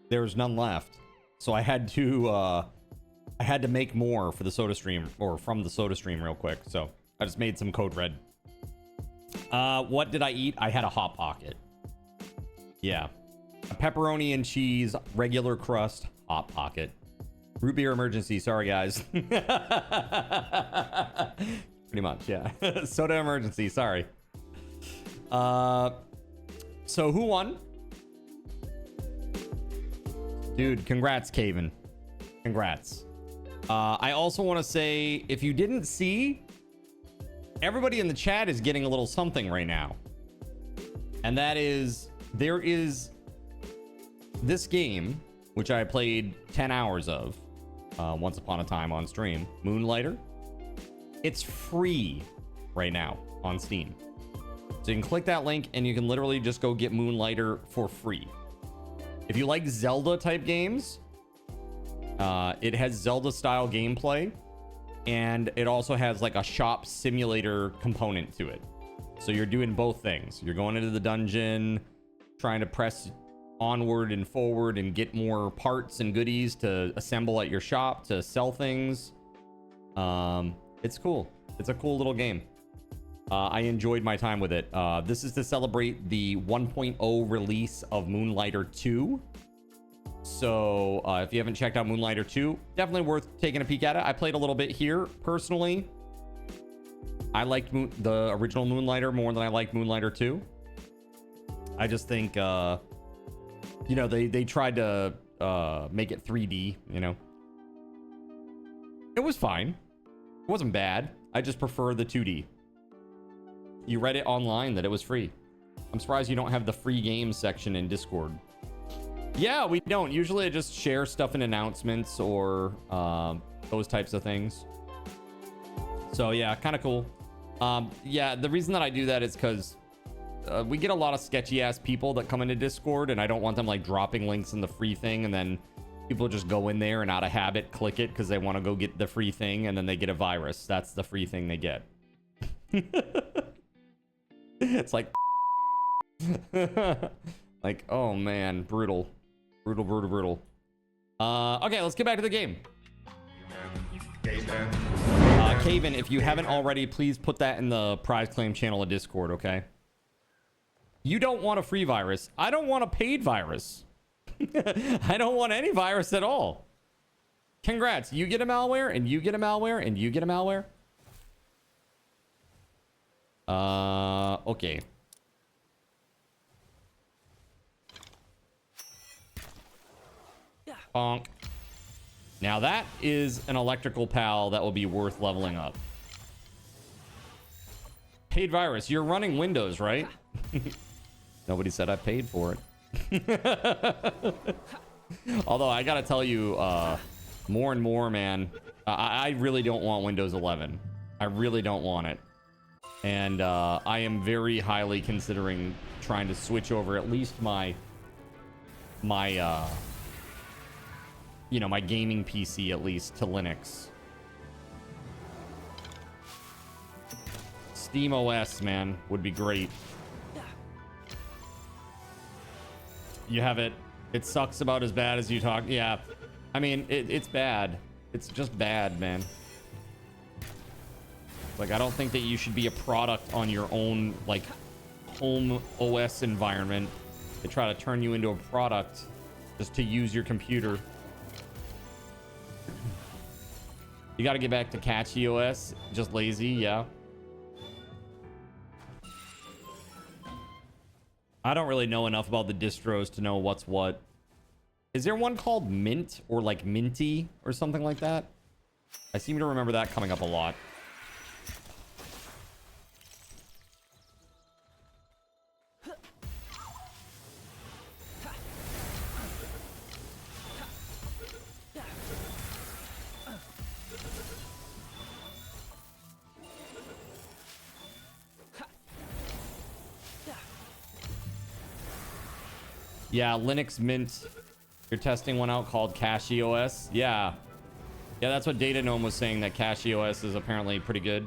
there's none left. So I had to make more for the soda stream, or from the soda stream real quick. So I just made some Code Red. What did I eat? I had a Hot Pocket. Yeah. A pepperoni and cheese, regular crust, Hot Pocket. Root beer emergency. Sorry, guys. Pretty much, yeah. Soda emergency. Sorry. So who won? Dude, congrats, Caven. Congrats. I also want to say, if you didn't see, everybody in the chat is getting a little something right now. And that is, there is this game, which I played 10 hours of once upon a time on stream, Moonlighter. It's free right now on Steam. So you can click that link and you can literally just go get Moonlighter for free. If you like Zelda type games, it has Zelda style gameplay, and it also has like a shop simulator component to it. So you're doing both things. You're going into the dungeon, trying to press onward and forward and get more parts and goodies to assemble at your shop to sell things. It's cool. It's a cool little game. I enjoyed my time with it. This is to celebrate the 1.0 release of Moonlighter 2. So if you haven't checked out Moonlighter 2, definitely worth taking a peek at it. I played a little bit here. Personally, I liked the original Moonlighter more than I liked Moonlighter 2. I just think, you know, they tried to make it 3D, you know. It was fine. It wasn't bad. I just prefer the 2D. You read it online that it was free. I'm surprised you don't have the free games section in Discord. Yeah, we don't. Usually I just share stuff in announcements or those types of things. So yeah, kind of cool. Yeah, the reason that I do that is because we get a lot of sketchy ass people that come into Discord, and I don't want them like dropping links in the free thing and then people just go in there and out of habit click it because they want to go get the free thing, and then they get a virus. That's the free thing they get. It's like like, oh man, brutal. Brutal. Okay, let's get back to the game. Caven, if you haven't already, please put that in the prize claim channel of Discord, okay? You don't want a free virus. I don't want a paid virus. I don't want any virus at all. Congrats. You get a malware, and you get a malware, and you get a malware. Okay. Bonk. Now that is an electrical pal that will be worth leveling up. Paid virus. You're running Windows, right? Nobody said I paid for it. Although I gotta tell you, more and more, man, I really don't want Windows 11. I really don't want it. And I am very highly considering trying to switch over at least my you know, my gaming PC at least to Linux. Steam OS, man, would be great. You have it. It sucks about as bad as you talk. Yeah. I mean, it's bad. It's just bad, man. Like, I don't think that you should be a product on your own, like, home OS environment. They try to turn you into a product just to use your computer. You got to get back to catchy OS. Just lazy, yeah. I don't really know enough about the distros to know what's what. Is there one called Mint or like Minty or something like that? I seem to remember that coming up a lot. Yeah, Linux Mint. You're testing one out called CachyOS. Yeah. Yeah, that's what Data Gnome was saying, that CachyOS is apparently pretty good.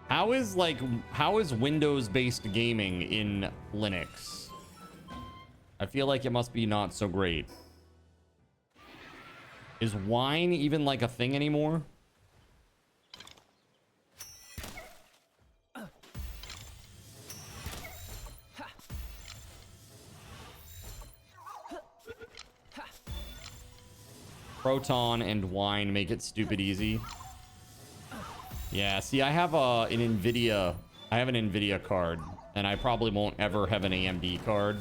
How is Windows-based gaming in Linux? I feel like it must be not so great. Is Wine even like a thing anymore? Proton and Wine make it stupid easy. Yeah, see, I have an NVIDIA card, and I probably won't ever have an AMD card.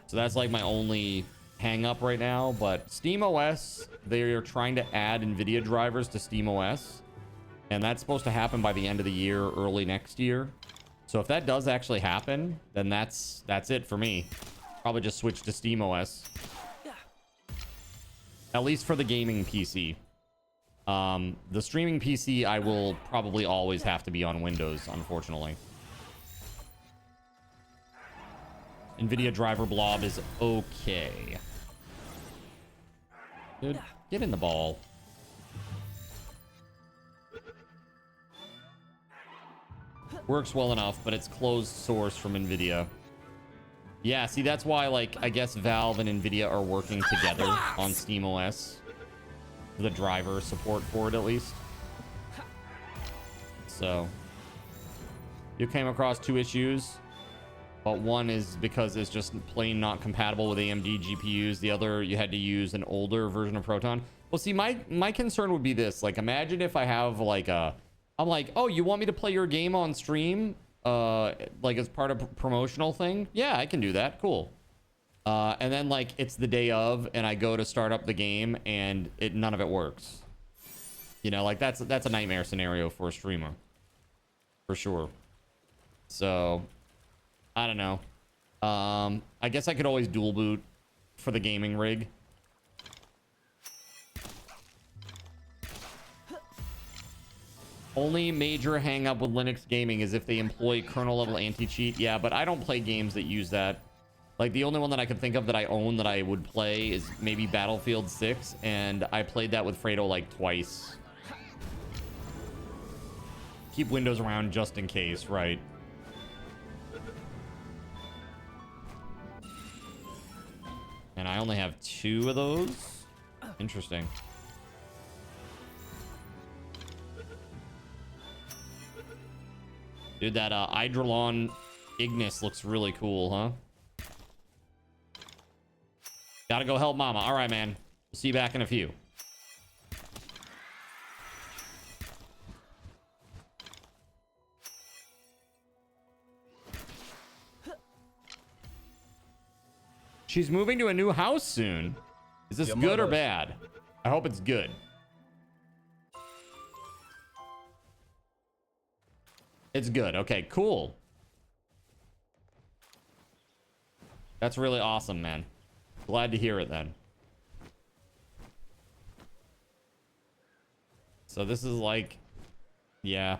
So that's like my only hang up right now. But SteamOS, they are trying to add NVIDIA drivers to SteamOS, and that's supposed to happen by the end of the year, early next year. So if that does actually happen, then that's it for me. Probably just switch to SteamOS. At least for the gaming PC. The streaming PC, I will probably always have to be on Windows, unfortunately. NVIDIA driver blob is okay. Dude, get in the ball. Works well enough, but it's closed source from NVIDIA. Yeah, see, that's why, like, I guess Valve and NVIDIA are working together on SteamOS. The driver support for it, at least. So, you came across 2 issues, but one is because it's just plain not compatible with AMD GPUs. The other, you had to use an older version of Proton. Well, see, my concern would be this. Like, imagine if I have, like, I'm like, oh, you want me to play your game on stream? Like as part of a promotional thing? Yeah, I can do that. Cool. And then like it's the day of and I go to start up the game and none of it works. You know, like that's a nightmare scenario for a streamer. For sure. So I don't know. I guess I could always dual boot for the gaming rig. Only major hang up with Linux gaming is if they employ kernel level anti-cheat. Yeah, but I don't play games that use that. Like the only one that I can think of that I own that I would play is maybe Battlefield 6, and I played that with Fredo like twice. Keep Windows around just in case, right? And I only have 2 of those. Interesting. Dude, that Eidrolon Ignis looks really cool, huh? Gotta go help Mama. All right, man. We'll see you back in a few. She's moving to a new house soon. Is this good or bad? I hope it's good. It's good. Okay, cool. That's really awesome, man. Glad to hear it then. So this is like, yeah.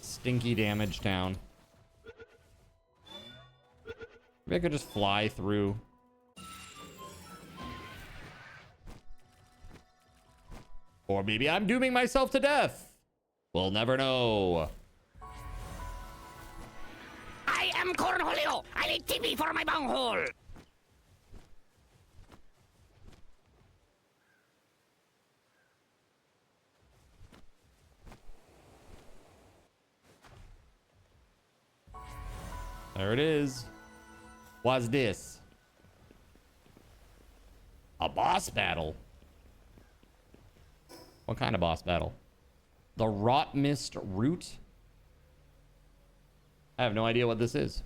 Stinky damage town. Maybe I could just fly through. Or maybe I'm dooming myself to death. We'll never know. I am Cornholio. I need TP for my bunghole. There it is. What's this? A boss battle. What kind of boss battle? The Rot Mist Root? I have no idea what this is.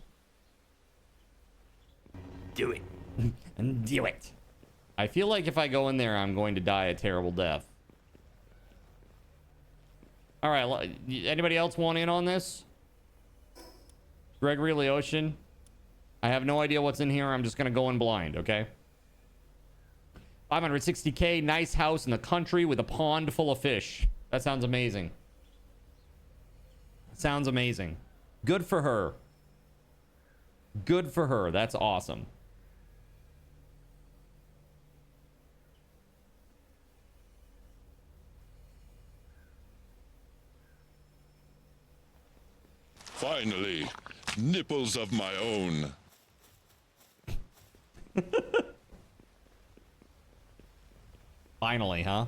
Do it. And do it. I feel like if I go in there, I'm going to die a terrible death. All right. Anybody else want in on this? Gregory Leotian? I have no idea what's in here. I'm just going to go in blind, okay? 560K, nice house in the country with a pond full of fish. That sounds amazing. Sounds amazing. Good for her. Good for her. That's awesome. Finally, nipples of my own. Finally, huh?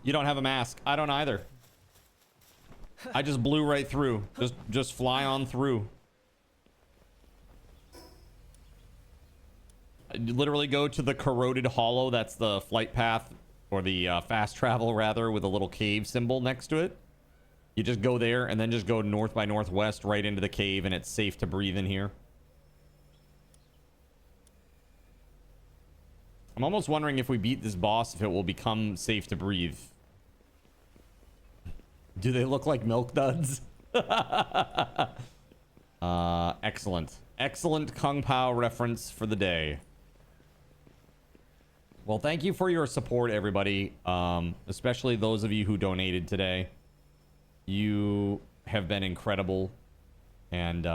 You don't have a mask. I don't either. I just blew right through. Just fly on through. I literally go to the corroded hollow. That's the flight path, or the fast travel rather, with a little cave symbol next to it. You just go there and then just go north by northwest right into the cave, and it's safe to breathe in here. I'm almost wondering if we beat this boss, if it will become safe to breathe. Do they look like milk duds? Excellent. Excellent Kung Pao reference for the day. Well, thank you for your support, everybody. Especially those of you who donated today. You have been incredible. And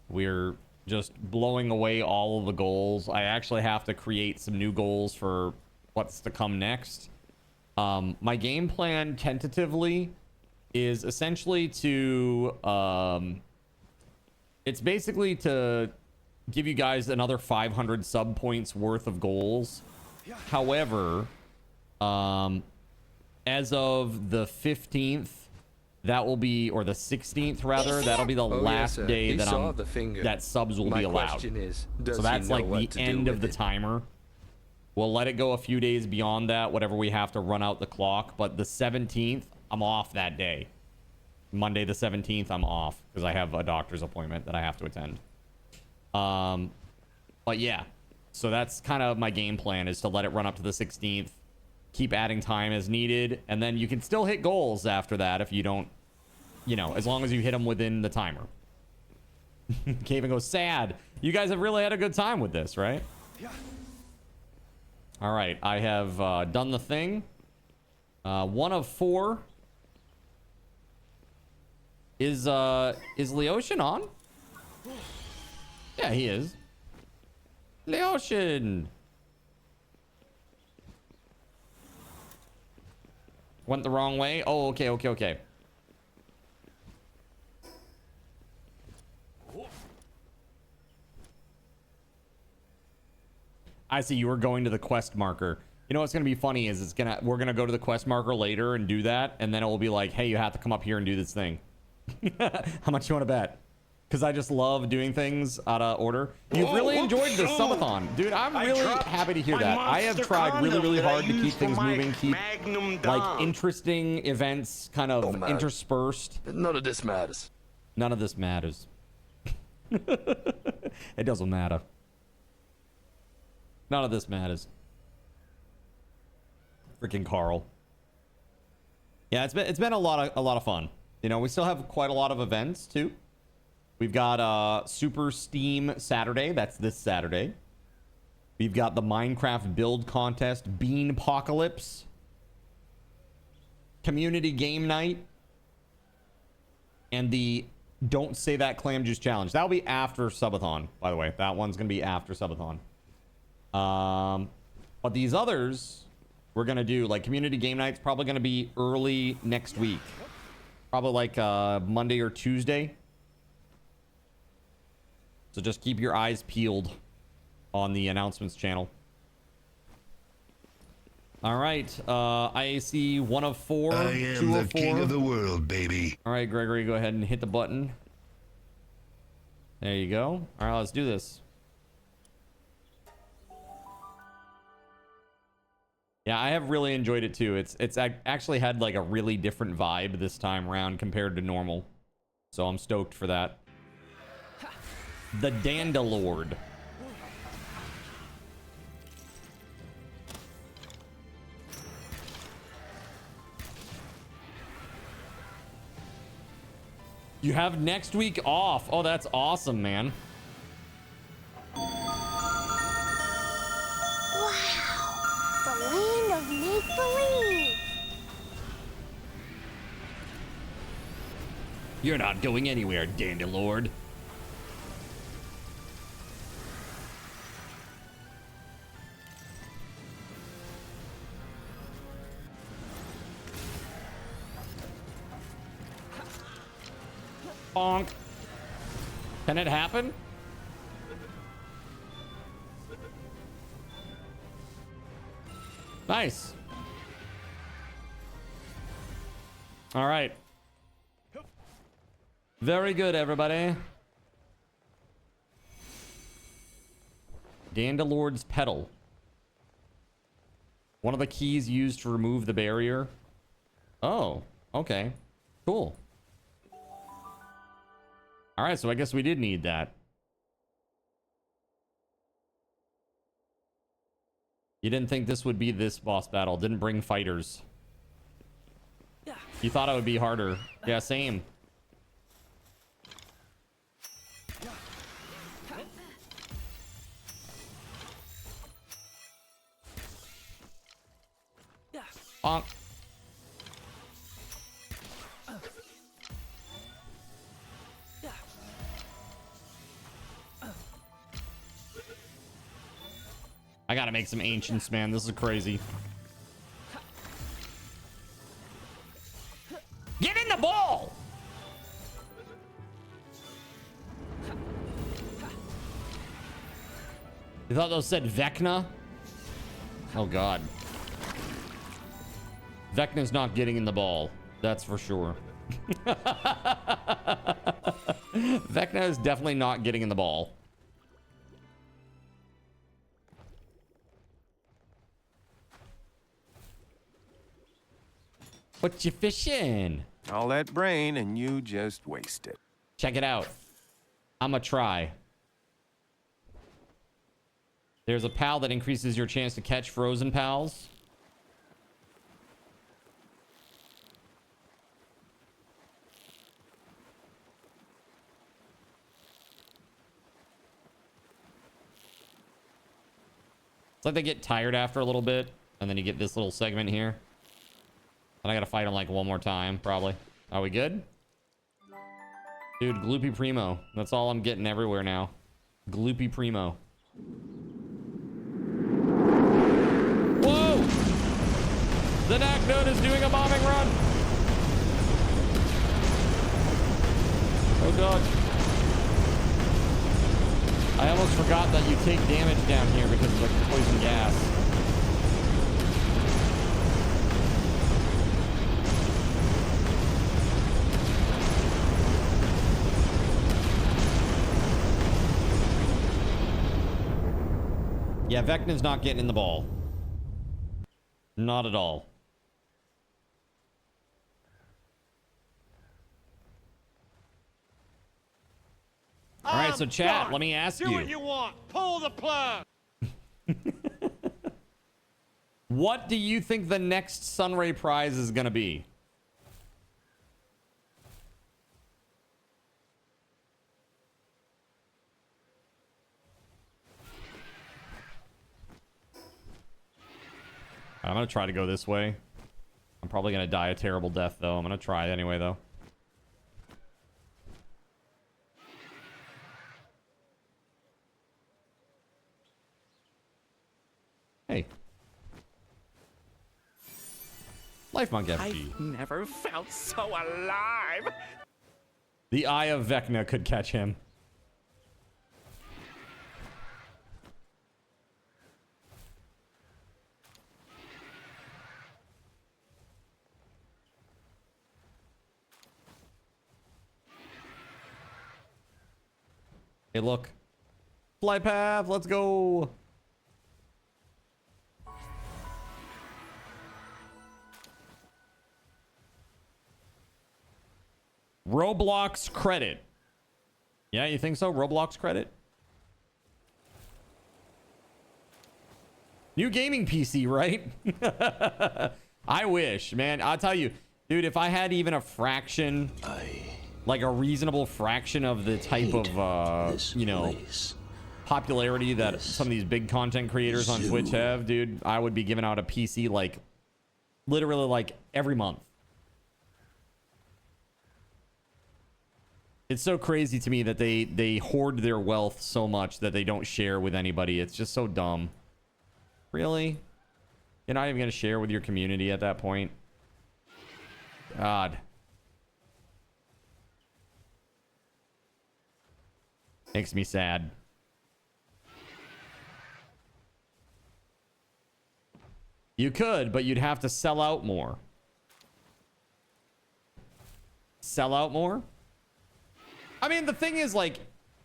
we're just blowing away all of the goals. I actually have to create some new goals for what's to come next. My game plan tentatively is essentially to it's basically to give you guys another 500 sub points worth of goals. However, as of the 15th, that will be, or the 16th rather, that'll be the last day that that subs will be allowed. So that's like the end of the timer. We'll let it go a few days beyond that, whatever we have to run out the clock. But the 17th, I'm off that day. Monday the 17th, I'm off because I have a doctor's appointment that I have to attend. But yeah, so that's kind of my game plan, is to let it run up to the 16th, keep adding time as needed, and then you can still hit goals after that if you don't, you know, as long as you hit them within the timer. Caven goes, sad. You guys have really had a good time with this, right? Yeah. All right, I have done the thing. 1 of 4. Is Leotian on? Yeah, he is. Leotian. Went the wrong way. Oh, okay. I see you were going to the quest marker. You know what's gonna be funny is we're gonna go to the quest marker later and do that, and then it will be like, hey, you have to come up here and do this thing. How much you want to bet? Because I just love doing things out of order. You've really enjoyed the subathon, dude. I'm really happy to hear that. I have tried really hard to keep things moving, keep like interesting events kind of interspersed. None of this matters. None of this matters. It doesn't matter. None of this matters. Freaking Carl. Yeah, it's been a lot of fun. You know, we still have quite a lot of events too. We've got Super Steam Saturday. That's this Saturday. We've got the Minecraft build contest, Bean Apocalypse, community game night, and the Don't Say That Clam Juice challenge. That'll be after Subathon, by the way. That one's gonna be after Subathon. But these others we're gonna do, like community game night's probably gonna be early next week, probably like Monday or Tuesday. So just keep your eyes peeled on the announcements channel. All right, IAC 1 of 4. I am 2 the of 4. king of the world, baby. All right, Gregory, go ahead and hit the button. There you go. All right, let's do this. Yeah, I have really enjoyed it too. It's actually had like a really different vibe this time around compared to normal. So I'm stoked for that. The Dandalord. You have next week off. Oh, that's awesome, man. The land of make-believe. You're not going anywhere, Dandalord. Bonk. Can it happen? Nice. All right. Very good, everybody. Dandalord's Pedal. One of the keys used to remove the barrier. Oh, okay. Cool. All right, so I guess we did need that. You didn't think this would be this boss battle. Didn't bring fighters. You thought it would be harder. Yeah, same. Bonk. I gotta make some ancients, man. This is crazy. Get in the ball! You thought those said Vecna? Oh, God. Vecna's not getting in the ball. That's for sure. Vecna is definitely not getting in the ball. What you fishing? All that brain and you just waste it. Check it out. I'ma try. There's a pal that increases your chance to catch frozen pals. It's like they get tired after a little bit, and then you get this little segment here. And I gotta fight him like one more time, probably. Are we good? Dude, Gloopy Primo. That's all I'm getting everywhere now. Gloopy Primo. Whoa! The Knack Node is doing a bombing run! Oh god. I almost forgot that you take damage down here because of the poison gas. Yeah, Vecna's not getting in the ball. Not at all. All right, so chat, let me ask you. Do what you want. Pull the plug. What do you think the next Sunray prize is going to be? I'm gonna try to go this way. I'm probably gonna die a terrible death, though. I'm gonna try anyway, though. Hey. Life Monk FG. I've never felt so alive. The Eye of Vecna could catch him. Hey, look. Fly path, let's go. Roblox credit. Yeah, you think so? Roblox credit? New gaming PC, right? I wish, man. I'll tell you, dude, if I had even a fraction, like a reasonable fraction of the type of, you know, popularity that some of these big content creators on Twitch have, dude, I would be giving out a PC like literally like every month. It's so crazy to me that they hoard their wealth so much that they don't share with anybody. It's just so dumb. Really? You're not even going to share with your community at that point? God. Makes me sad. You could, but you'd have to sell out more. Sell out more? I mean, the thing is, like,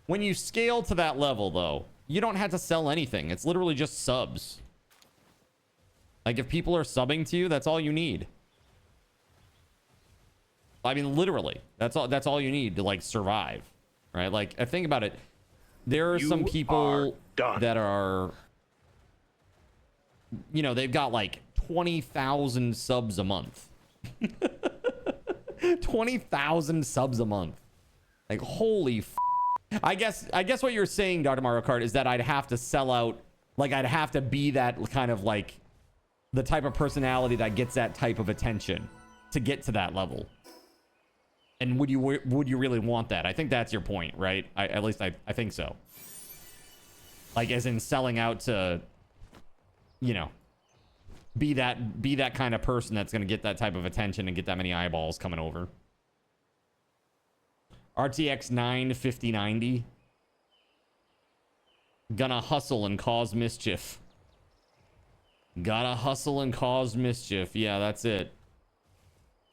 when you scale to that level, though, you don't have to sell anything. It's literally just subs. Like, if people are subbing to you, that's all you need. I mean, literally, that's all you need to, like, survive, right? Like, I think about it. There are some people that are, you know, they've got, like, 20,000 subs a month. 20,000 subs a month. Like, holy f. I guess what you're saying, Dr. Mario Kart, is that I'd have to sell out. Like, I'd have to be that kind of, like, the type of personality that gets that type of attention to get to that level. And would you really want that? I think that's your point, right? At least I think so. Like, as in selling out to, you know, be that kind of person that's going to get that type of attention and get that many eyeballs coming over. RTX 5090. Gonna hustle and cause mischief. Gotta hustle and cause mischief. Yeah, that's it.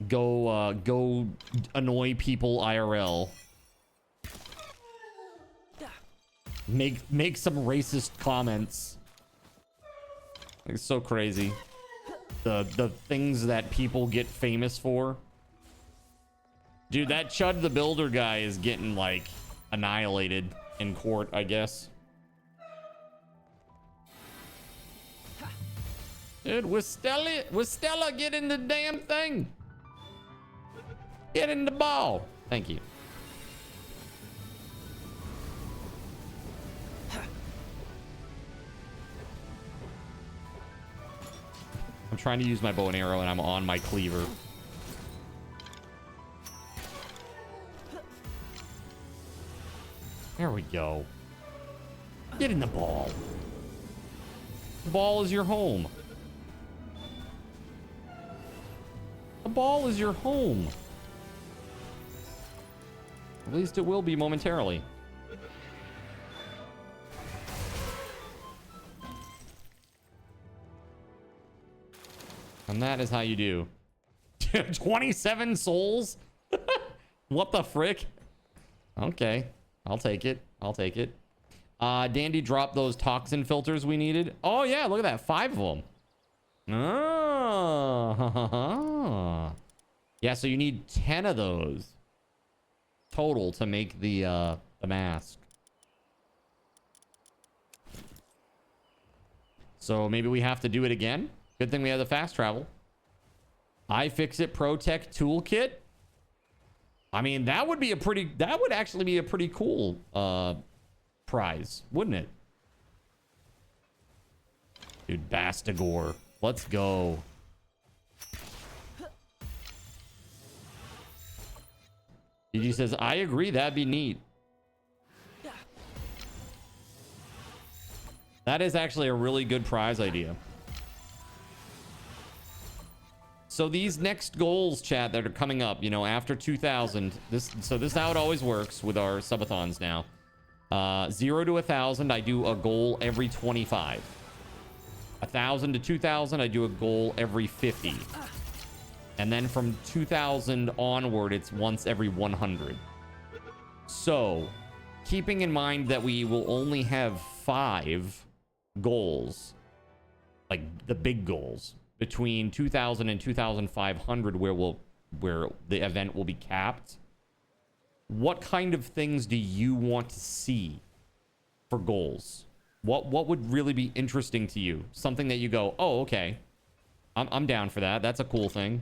Go annoy people IRL. Make some racist comments. It's so crazy. The things that people get famous for. Dude, that Chud the Builder guy is getting, like, annihilated in court, I guess. Dude, with Stella, get in the damn thing. Get in the ball. Thank you. I'm trying to use my bow and arrow, and I'm on my cleaver. There we go. Get in the ball. The ball is your home. The ball is your home. At least it will be momentarily. And that is how you do. 27 souls? What the frick? Okay. I'll take it. I'll take it. Dandy dropped those toxin filters we needed. Oh, yeah. Look at that. 5 of them. Oh. Yeah, so you need 10 of those total to make the mask. So maybe we have to do it again. Good thing we have the fast travel. iFixit Pro Tech Toolkit. I mean, that would actually be a pretty cool prize, wouldn't it? Dude, Bastigore. Let's go. DG says, I agree. That'd be neat. That is actually a really good prize idea. So these next goals, chat, that are coming up, you know, after 2000, this is how it always works with our subathons now. 0 to 1,000, I do a goal every 25. 1,000 to 2,000, I do a goal every 50. And then from 2,000 onward, it's once every 100. So, keeping in mind that we will only have 5 goals, like the big goals, between 2,000 and 2,500, where the event will be capped. What kind of things do you want to see for goals? What would really be interesting to you? Something that you go, oh, okay, I'm down for that. That's a cool thing.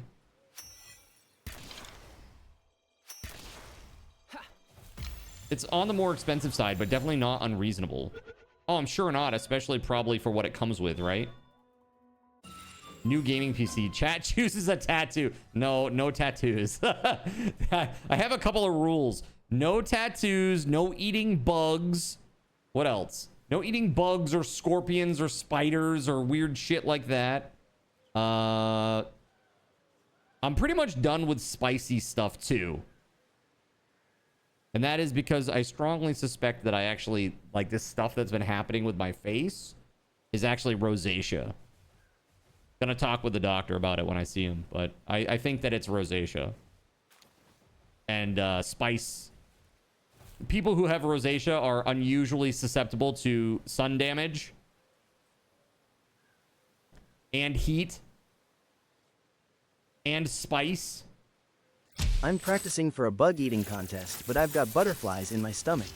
It's on the more expensive side, but definitely not unreasonable. Oh, I'm sure not, especially probably for what it comes with, right? New gaming PC. Chat chooses a tattoo. No tattoos. I have a couple of rules. No tattoos, no eating bugs. What else? No eating bugs or scorpions or spiders or weird shit like that. I'm pretty much done with spicy stuff too. And that is because I strongly suspect that I actually, like, this stuff that's been happening with my face is actually rosacea. Gonna talk with the doctor about it when I see him, but I think that it's rosacea. And spice. People who have rosacea are unusually susceptible to sun damage and heat and spice. I'm practicing for a bug eating contest, but I've got butterflies in my stomach.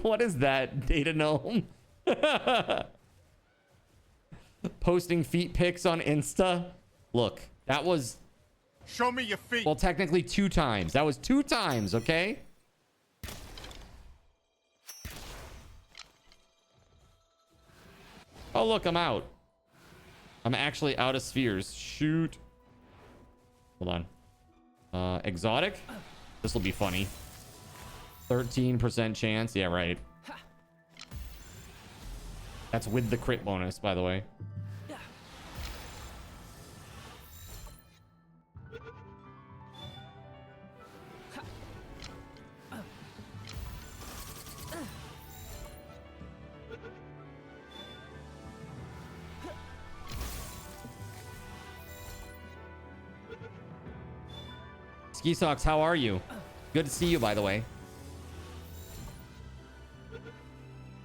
What is that, Data Gnome? Posting feet pics on Insta. Look, that was... Show me your feet. Well, technically 2 times. That was 2 times, okay? Oh, look, I'm out. I'm actually out of spheres. Shoot. Hold on. Exotic? This will be funny. 13% chance. Yeah, right. That's with the crit bonus, by the way. Ski Socks, how are you? Good to see you, by the way.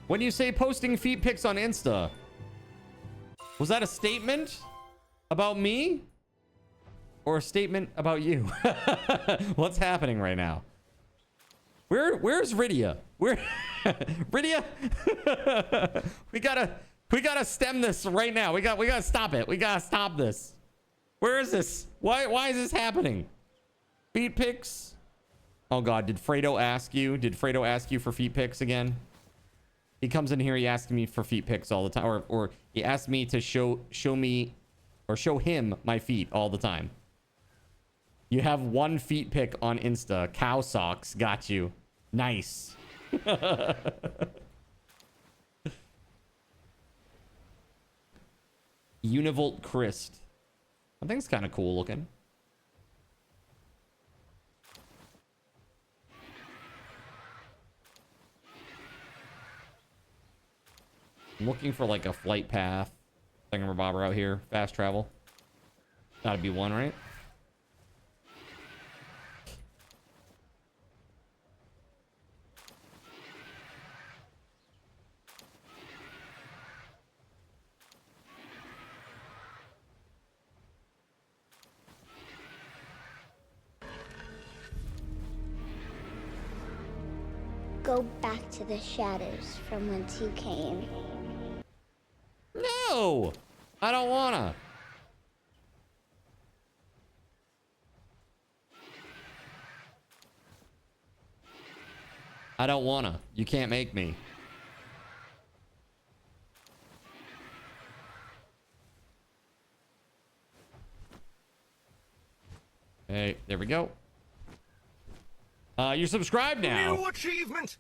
When you say posting feet pics on Insta, was that a statement about me or a statement about you? What's happening right now? Where's Rydia? Rydia? we gotta stem this right now. We gotta stop it. We gotta stop this. Where is this? Why is this happening? Feet pics? Oh god, did Fredo ask you? Did Fredo ask you for feet pics again? He comes in here, he asks me for feet pics all the time, or he asked me to show me or show him my feet all the time. You have 1 feet pic on Insta. Cow socks, got you. Nice. Univolt Christ. That thing's kind of cool looking. I'm looking for like a flight path thingamabobber out here. Fast travel. Gotta be one, right? Go back to the shadows from whence you came. No! I don't wanna. I don't wanna. You can't make me. Hey, there we go. You're subscribed now. New achievement!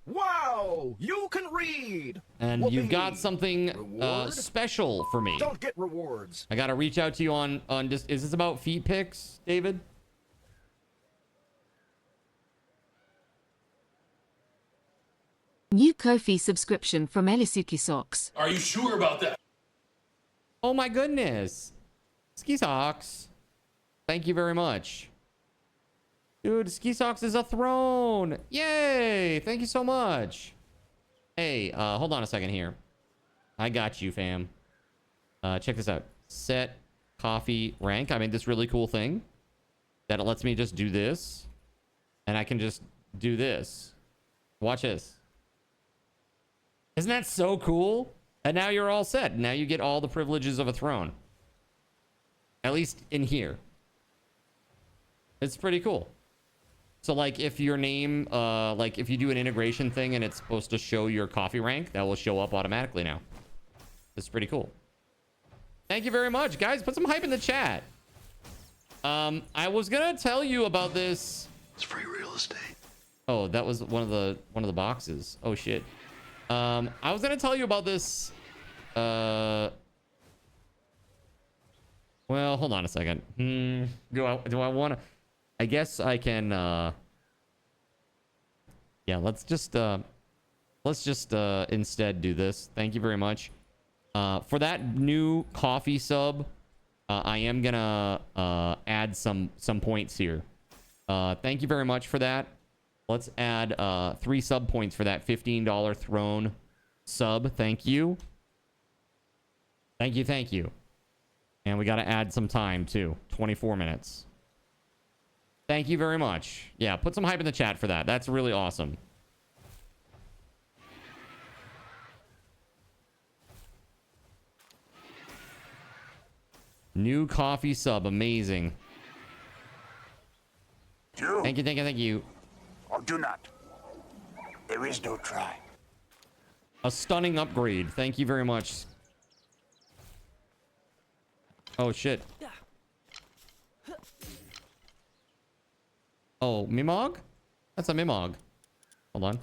Wow! You can read! And you've got something special for me. Don't get rewards. I gotta reach out to you on just, is this about feet pics, David? New Ko-fi subscription from Elisuki Socks. Are you sure about that? Oh my goodness. Ski Socks. Thank you very much. Dude, Ski Socks is a throne. Yay! Thank you so much. Hey, hold on a second here. I got you, fam. Check this out. Set coffee rank. I made this really cool thing that it lets me just do this. And I can just do this. Watch this. Isn't that so cool? And now you're all set. Now you get all the privileges of a throne. At least in here. It's pretty cool. So like if your name, like if you do an integration thing and it's supposed to show your coffee rank, that will show up automatically now. It's pretty cool. Thank you very much, guys. Put some hype in the chat. I was gonna tell you about this. It's free real estate. Oh, that was one of the boxes. Oh shit. I was gonna tell you about this. Well, hold on a second. Do I want to? I guess I can. Yeah, let's just instead do this. Thank you very much. For that new coffee sub, I am gonna add some points here. Thank you very much for that. Let's add 3 sub points for that $15 throne sub. Thank you. Thank you, thank you. And we got to add some time too. 24 minutes. Thank you very much. Yeah, put some hype in the chat for that. That's really awesome. New coffee sub. Amazing. Thank you, thank you, thank you. Or do not. There is no try. A stunning upgrade. Thank you very much. Oh, shit. Oh, Mimog? That's a Mimog. Hold on.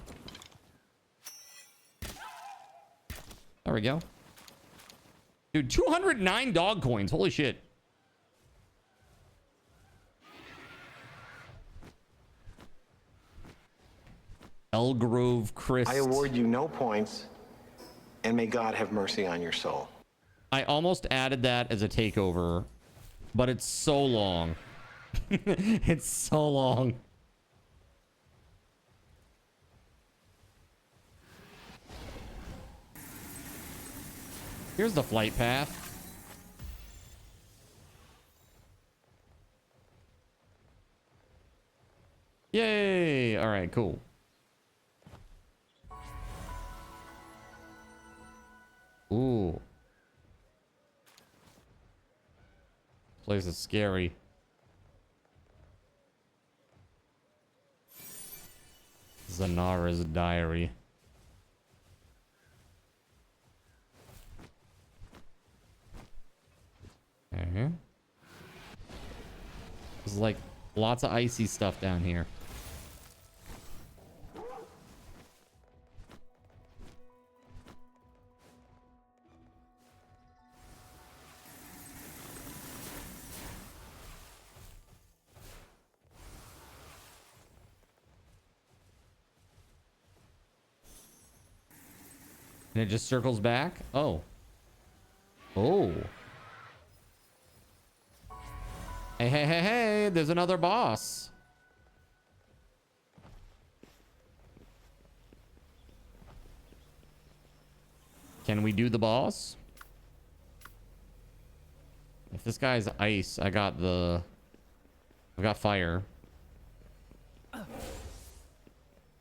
There we go. Dude, 209 dog coins. Holy shit. Elgrove Chris. I award you no points, and may God have mercy on your soul. I almost added that as a takeover, but it's so long. It's so long. Here's the flight path. Yay! All right, cool. Ooh. Place is scary. Zanara's diary. Okay. There's like lots of icy stuff down here. And it just circles back? Oh. Oh. Hey, hey, hey, hey, there's another boss. Can we do the boss? If this guy's ice, I got fire.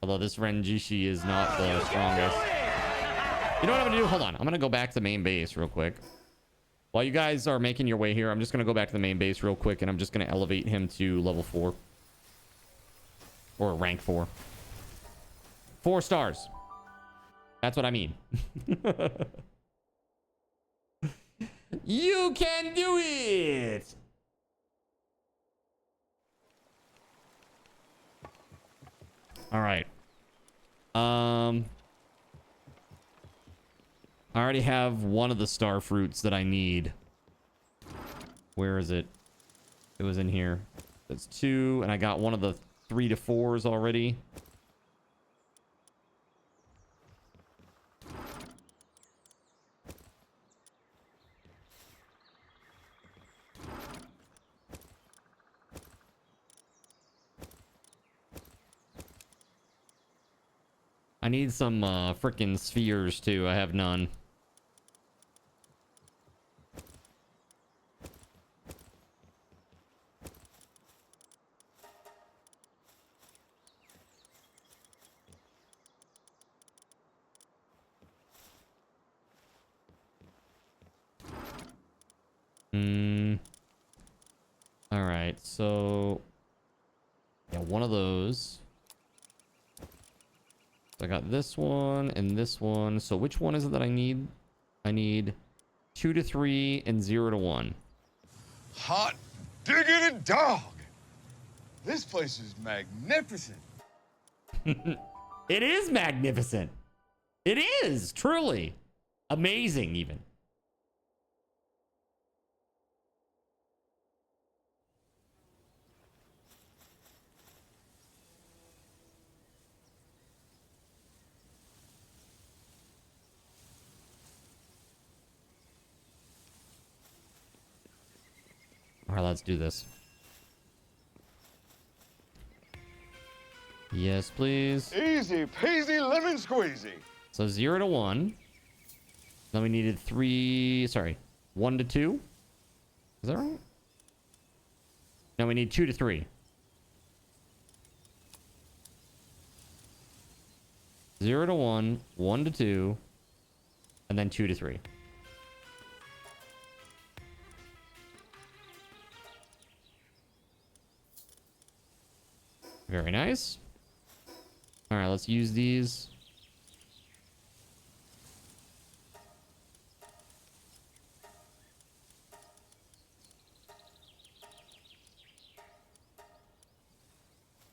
Although this Renjishi is not the strongest. You know what I'm gonna do? Hold on. I'm gonna go back to the main base real quick. While you guys are making your way here, I'm just gonna go back to the main base real quick, and I'm just gonna elevate him to level 4. Or rank 4. 4 stars. That's what I mean. You can do it! All right. I already have one of the star fruits that I need. Where is it? It was in here. That's 2, and I got one of the 3 to 4s already. I need some frickin' spheres too. I have none. All right, so yeah, one of those. So I got this one and this one. So which one is it that I need? I need 2 to 3 and 0 to 1. Hot diggity dog! This place is magnificent. It is magnificent. It is truly amazing, even. All right, let's do this. Yes, please. Easy peasy lemon squeezy. So 0 to 1. Then we needed 1 to 2. Is that right? No, we need 2 to 3. 0 to 1, 1 to 2, and then 2 to 3. Very nice. All right, let's use these.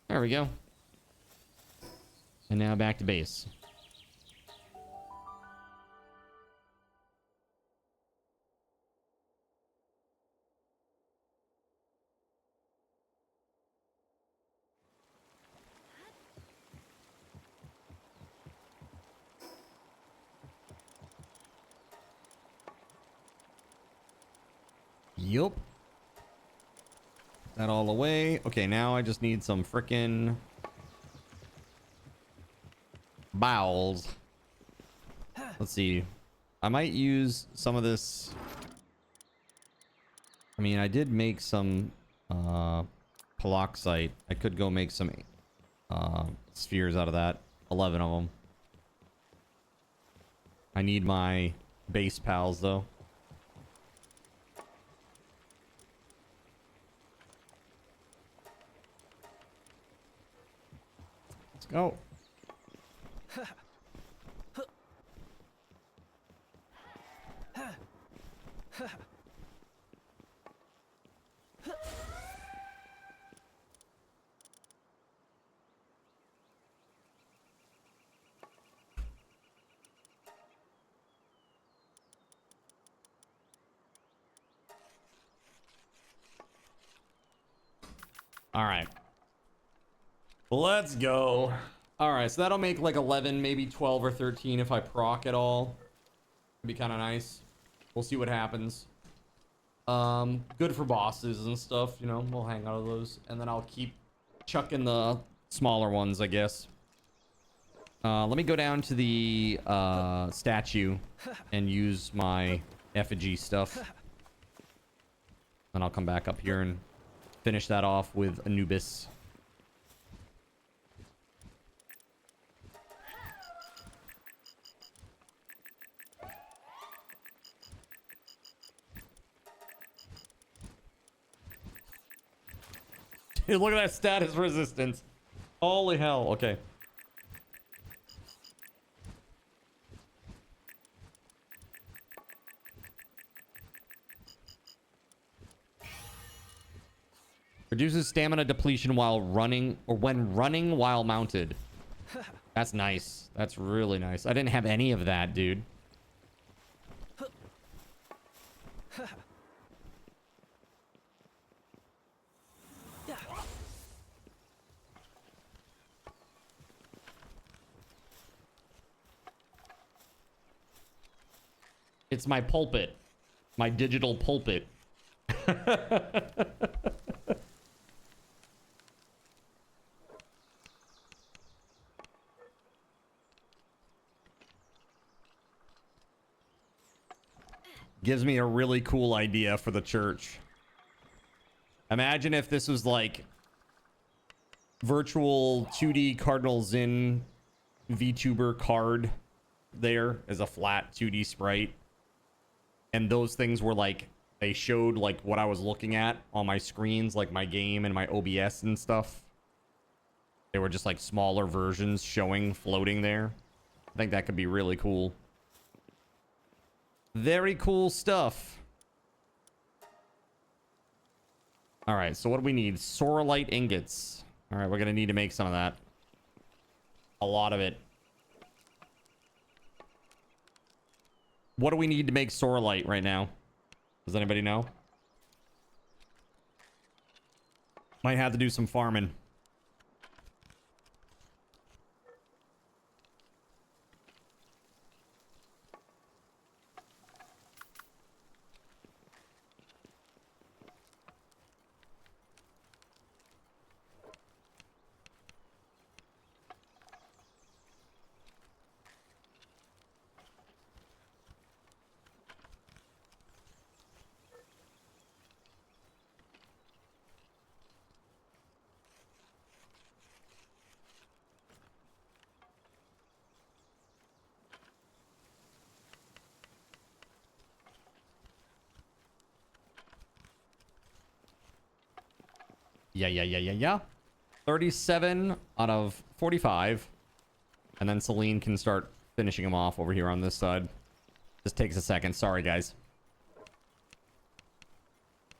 There we go. And now back to base. Yup. That all away. Okay, now I just need some frickin' bowels. Let's see. I might use some of this. I mean, I did make some peroxite. I could go make some spheres out of that. 11 of them. I need my base pals though. Let's go. All right. Let's go. All right, so that'll make like 11, maybe 12 or 13 if I proc it all. It'd be kind of nice. We'll see what happens. Good for bosses and stuff, you know. We'll hang out of those, and then I'll keep chucking the smaller ones, I guess. Let me go down to the statue and use my effigy stuff. Then I'll come back up here and finish that off with Anubis. Dude, look at that status resistance. Holy hell. Okay. Reduces stamina depletion while running, or when running while mounted. That's nice. That's really nice. I didn't have any of that, dude. It's my pulpit. My digital pulpit. Gives me a really cool idea for the church. Imagine if this was like virtual 2D Cardinal Zin VTuber card there as a flat 2D sprite. And those things were like, they showed like what I was looking at on my screens, like my game and my OBS and stuff. They were just like smaller versions showing, floating there. I think that could be really cool. Very cool stuff. All right, so what do we need? Sorolite ingots. All right, we're gonna need to make some of that. A lot of it. What do we need to make sorolite right now? Does anybody know? Might have to do some farming. Yeah. 37 out of 45. And then Celine can start finishing them off over here on this side. Just takes a second. Sorry, guys.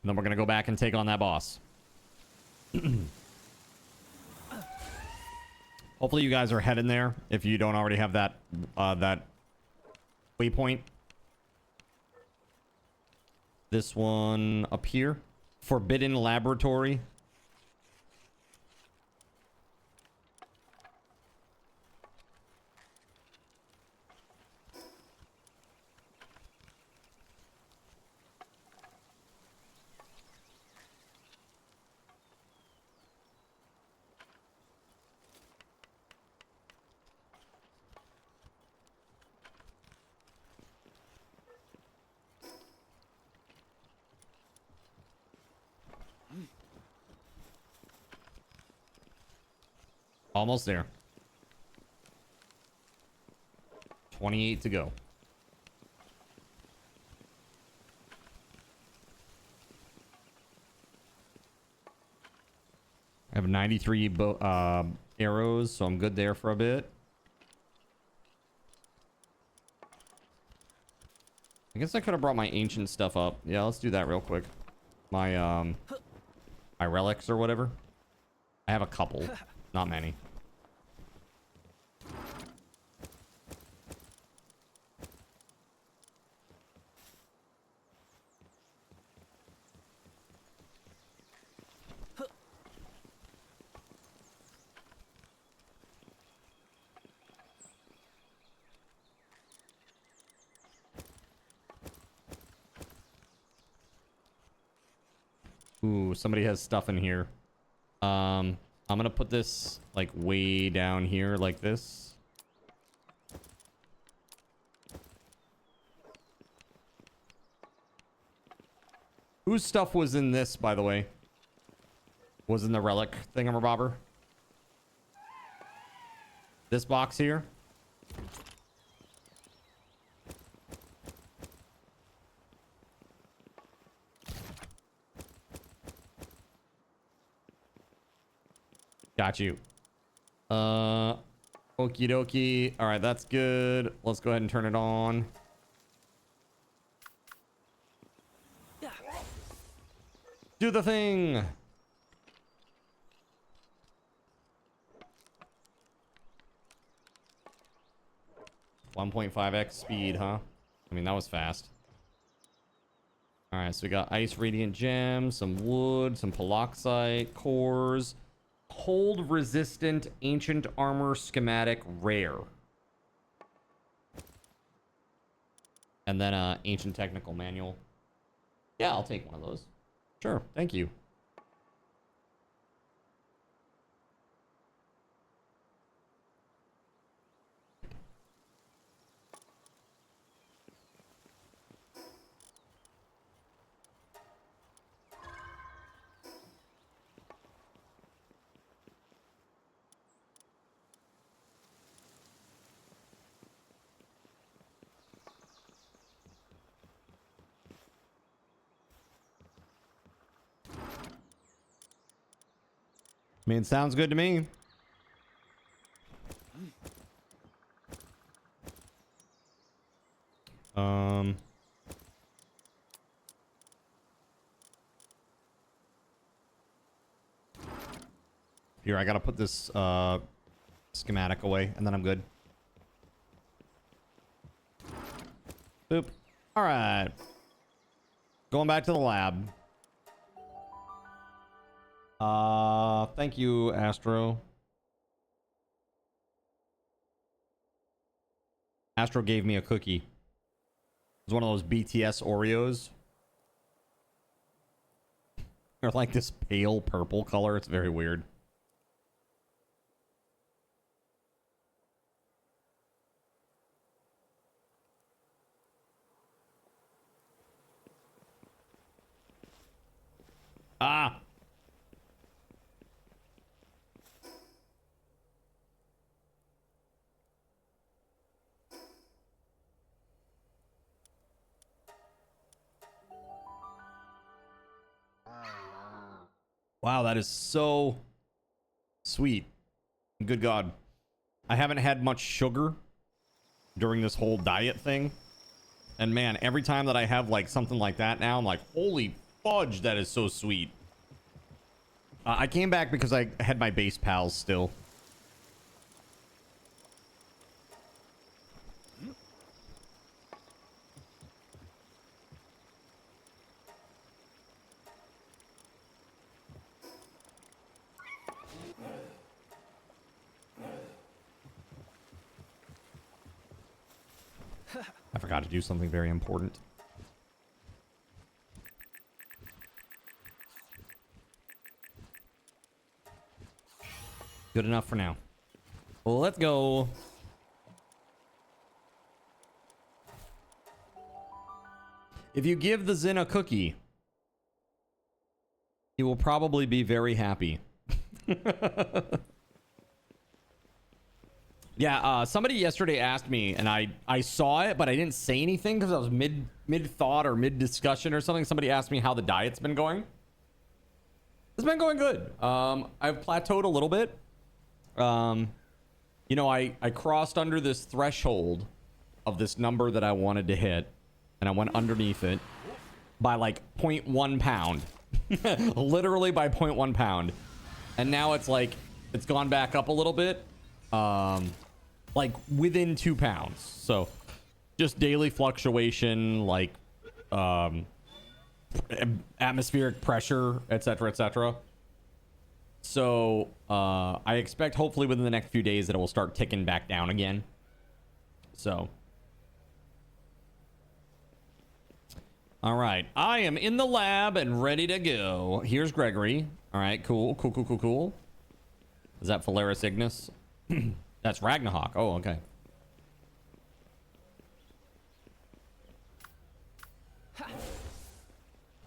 And then we're going to go back and take on that boss. Hopefully you guys are heading there if you don't already have that that waypoint. This one up here. Forbidden Laboratory. Almost there. 28 to go. I have 93 arrows, so I'm good there for a bit. I guess I could have brought my ancient stuff up. Yeah, let's do that real quick. My my relics or whatever. I have a couple. Not many. Ooh, somebody has stuff in here. I'm gonna put this like way down here like this. Whose stuff was in this, by the way? Was in the relic thingamabobber? This box here? Got you. Okie dokie. All right, that's good. Let's go ahead and turn it on. Do the thing. 1.5x speed, huh? I mean, that was fast. All right, so we got ice radiant gems, some wood, some peloxite cores, cold resistant ancient armor schematic rare, and then ancient technical manual. Yeah, I'll take one of those. Sure, thank you. I mean, sounds good to me. Here, I gotta put this schematic away, and then I'm good. Boop. All right. Going back to the lab. Thank you, Astro. Astro gave me a cookie. It was one of those BTS Oreos. They're like this pale purple color. It's very weird. Ah! Wow, that is so sweet. Good God. I haven't had much sugar during this whole diet thing. And man, every time that I have like something like that now, I'm like, holy fudge, that is so sweet. I came back because I had my base pals still. I forgot to do something very important. Good enough for now. Well, let's go. If you give the Zin a cookie, he will probably be very happy. Yeah, somebody yesterday asked me, and I saw it, but I didn't say anything because I was mid thought or mid discussion or something. Somebody asked me how the diet's been going. It's been going good. I've plateaued a little bit. You know, I crossed under this threshold of this number that I wanted to hit, and I went underneath it by like 0.1 pound. Literally by 0.1 pound. And now it's like, it's gone back up a little bit. Like within 2 pounds. So just daily fluctuation, like atmospheric pressure, etc., etc. So I expect hopefully within the next few days that it will start ticking back down again. So all right, I am in the lab and ready to go. Here's Gregory. All right, cool. Is that Phalaris Ignis? That's Ragnarok. Oh, okay.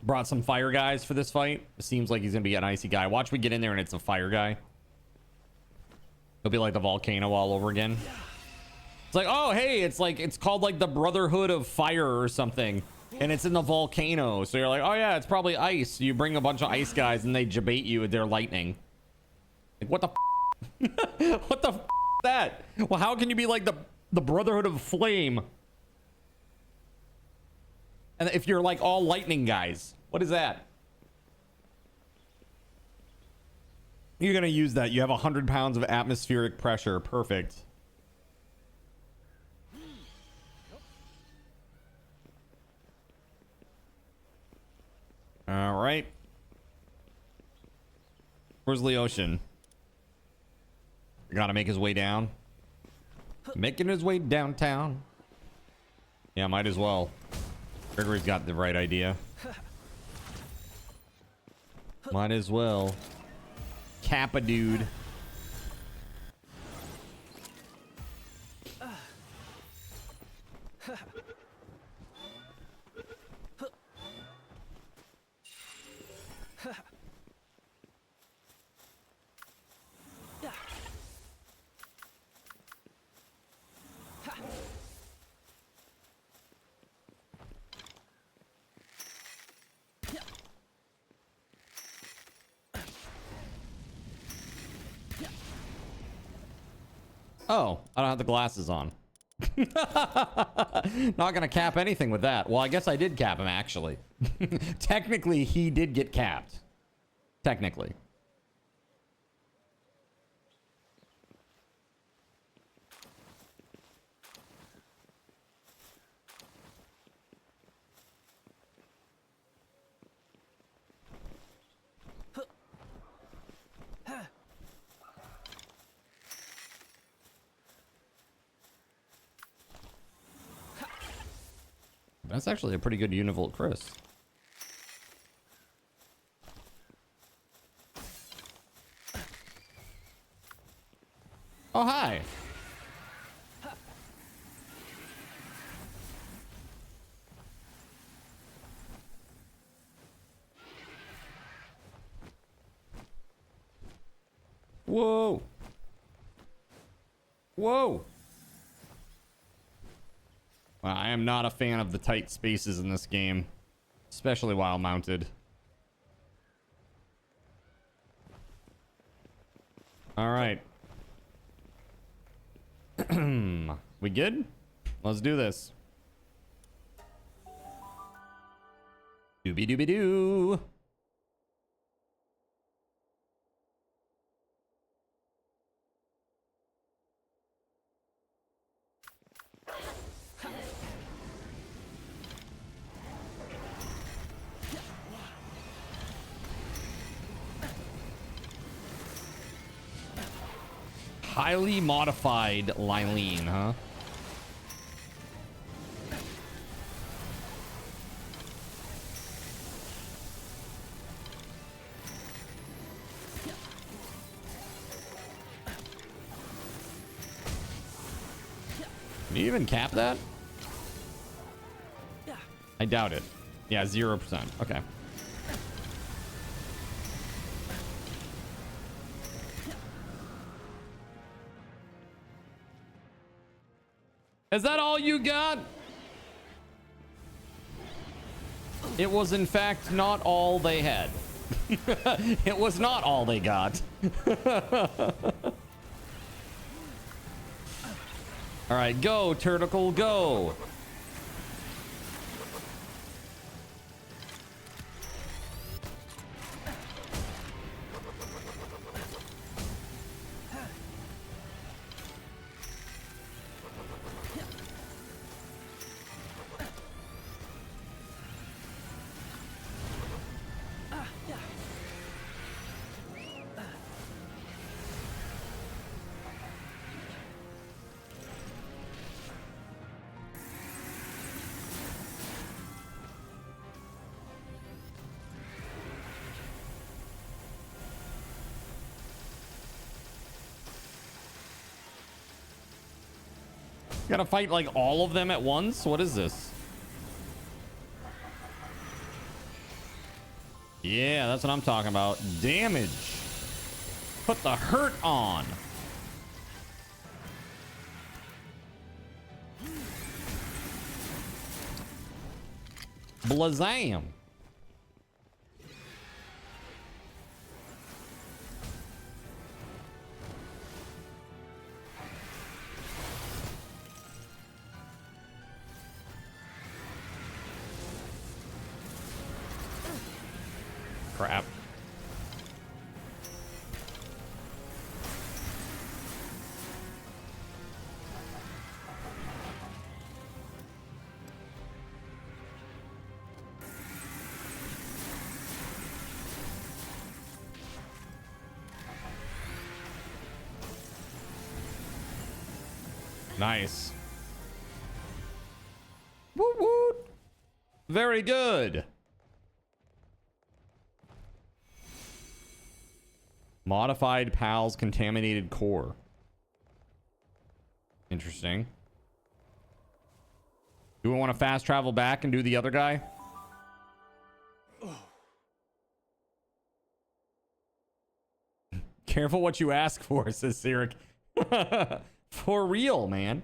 Brought some fire guys for this fight. It seems like he's gonna be an icy guy. Watch me get in there and it's a fire guy. It'll be like the volcano all over again. It's like, oh, hey, it's called like the Brotherhood of Fire or something. And it's in the volcano. So you're like, oh yeah, it's probably ice. You bring a bunch of ice guys and they debate you with their lightning. Like, what the f what the f is that? Well, how can you be like the Brotherhood of Flame? And if you're like all lightning guys, what is that? You're gonna use that. You have 100 pounds of atmospheric pressure. Perfect. Where's Leoshin? Gotta make his way down. Making his way downtown. Yeah, might as well. Gregory's got the right idea. Might as well. Cap a dude. Oh, I don't have the glasses on. Not gonna cap anything with that. Well, I guess I did cap him, actually. Technically, he did get capped. Technically. That's actually a pretty good univolt Chris. Oh, hi. Whoa. Whoa. Well, I am not a fan of the tight spaces in this game, especially while mounted. All right. We good? Let's do this. Doobie doobie doo. Highly modified Lylene, huh? Can you even cap that? I doubt it. Yeah, 0%. Okay. Is that all you got? It was in fact not all they had. It was not all they got. All right, go, Turticle, go. Gotta fight like all of them at once? What is this? Yeah, that's what I'm talking about. Damage. Put the hurt on. Blazam. Crap. Nice. Woot woot. Very good. Modified PAL's contaminated core. Interesting. Do we want to fast travel back and do the other guy? Careful what you ask for, says Sirik. For real, man.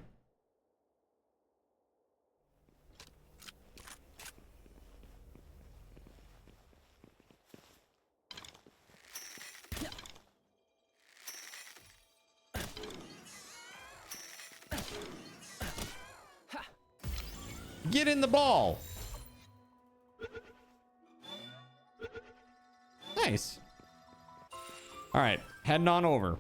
Get in the ball. Nice. All right, heading on over.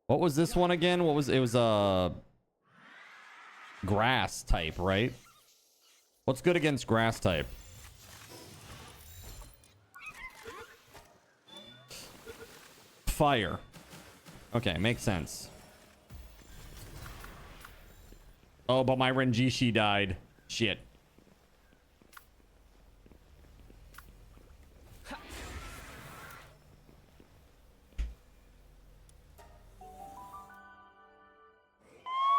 What was this one again? It was a grass type, right? What's good against grass type? Fire. Okay, makes sense. Oh, but my Renjishi died. Shit.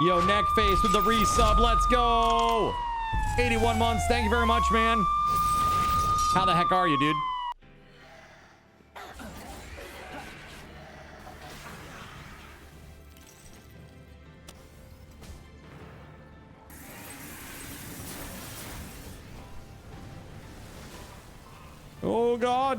Yo, Neckface with the resub. Let's go. 81 months. Thank you very much, man. How the heck are you, dude? Oh, God.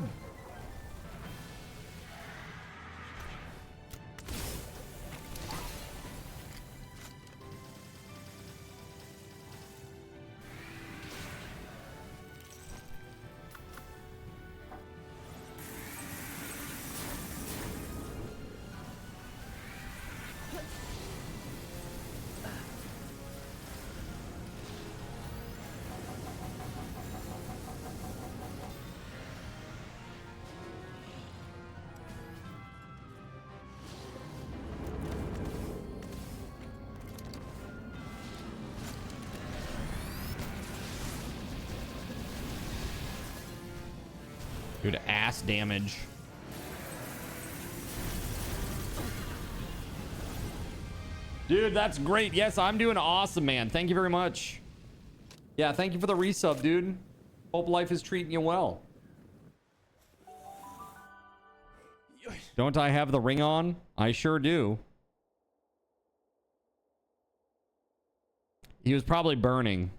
Dude, ass damage. Dude, that's great. Yes, I'm doing awesome, man. Thank you very much. Yeah, thank you for the resub, dude. Hope life is treating you well. Don't I have the ring on? I sure do. He was probably burning.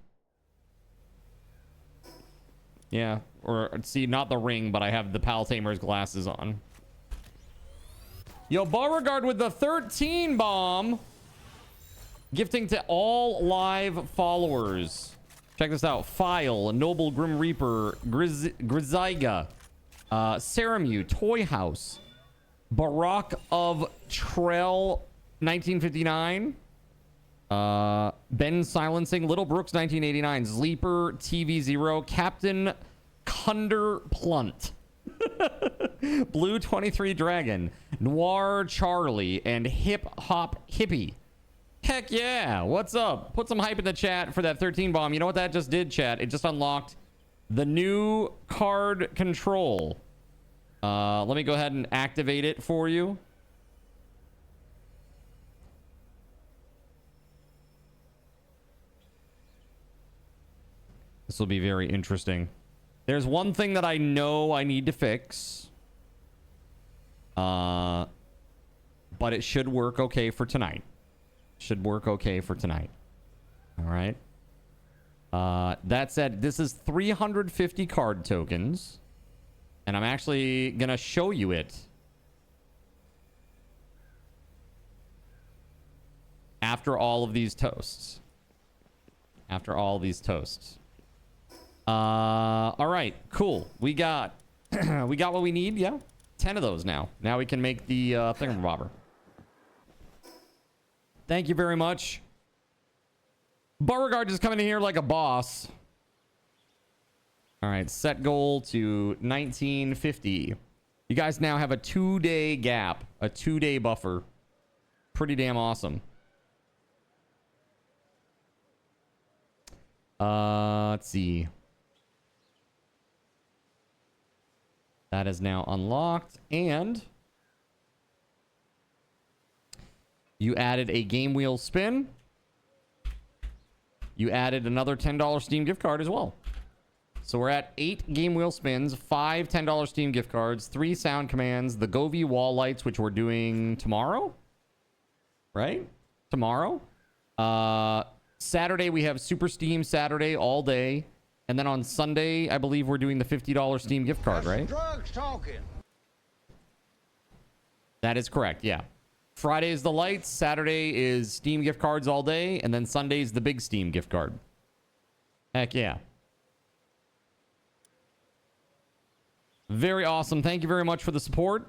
Yeah, or see, not the ring, but I have the Pal Tamer's glasses on. Yo, Beauregard with the 13 bomb. Gifting to all live followers. Check this out. File, Noble Grim Reaper, Grizyga, Saramu, Toy House, Barack of Trell, 1959. Ben Silencing, Little Brooks 1989, Sleeper TV Zero, Captain Cunder Plunt, Blue 23 Dragon, Noir Charlie, and Hip Hop Hippie. Heck yeah, what's up? Put some hype in the chat for that 13 bomb. You know what that just did, chat? It just unlocked the new card control. Let me go ahead and activate it for you. This will be very interesting. There's one thing that I know I need to fix. But it should work okay for tonight. Should work okay for tonight. All right. That said, this is 350 card tokens. And I'm actually going to show you it. After all of these toasts. After all these toasts. All right, cool. We got what we need. Yeah, 10 of those now. Now we can make the thingamabobber. Thank you very much. Beauregard is coming in here like a boss. All right, set goal to 1950. You guys now have a 2-day gap, a 2-day buffer. Pretty damn awesome. Let's see. That is now unlocked, and you added a game wheel spin. You added another $10 Steam gift card as well. So we're at 8 game wheel spins, 5 $10 Steam gift cards, 3 sound commands, the Govee wall lights, which we're doing tomorrow, right? Tomorrow. Saturday, we have Super Steam Saturday all day. And then on Sunday, I believe we're doing the $50 Steam gift card, right? Drugs talking. That is correct, yeah. Friday is the lights, Saturday is Steam gift cards all day, and then Sunday is the big Steam gift card. Heck yeah. Very awesome. Thank you very much for the support.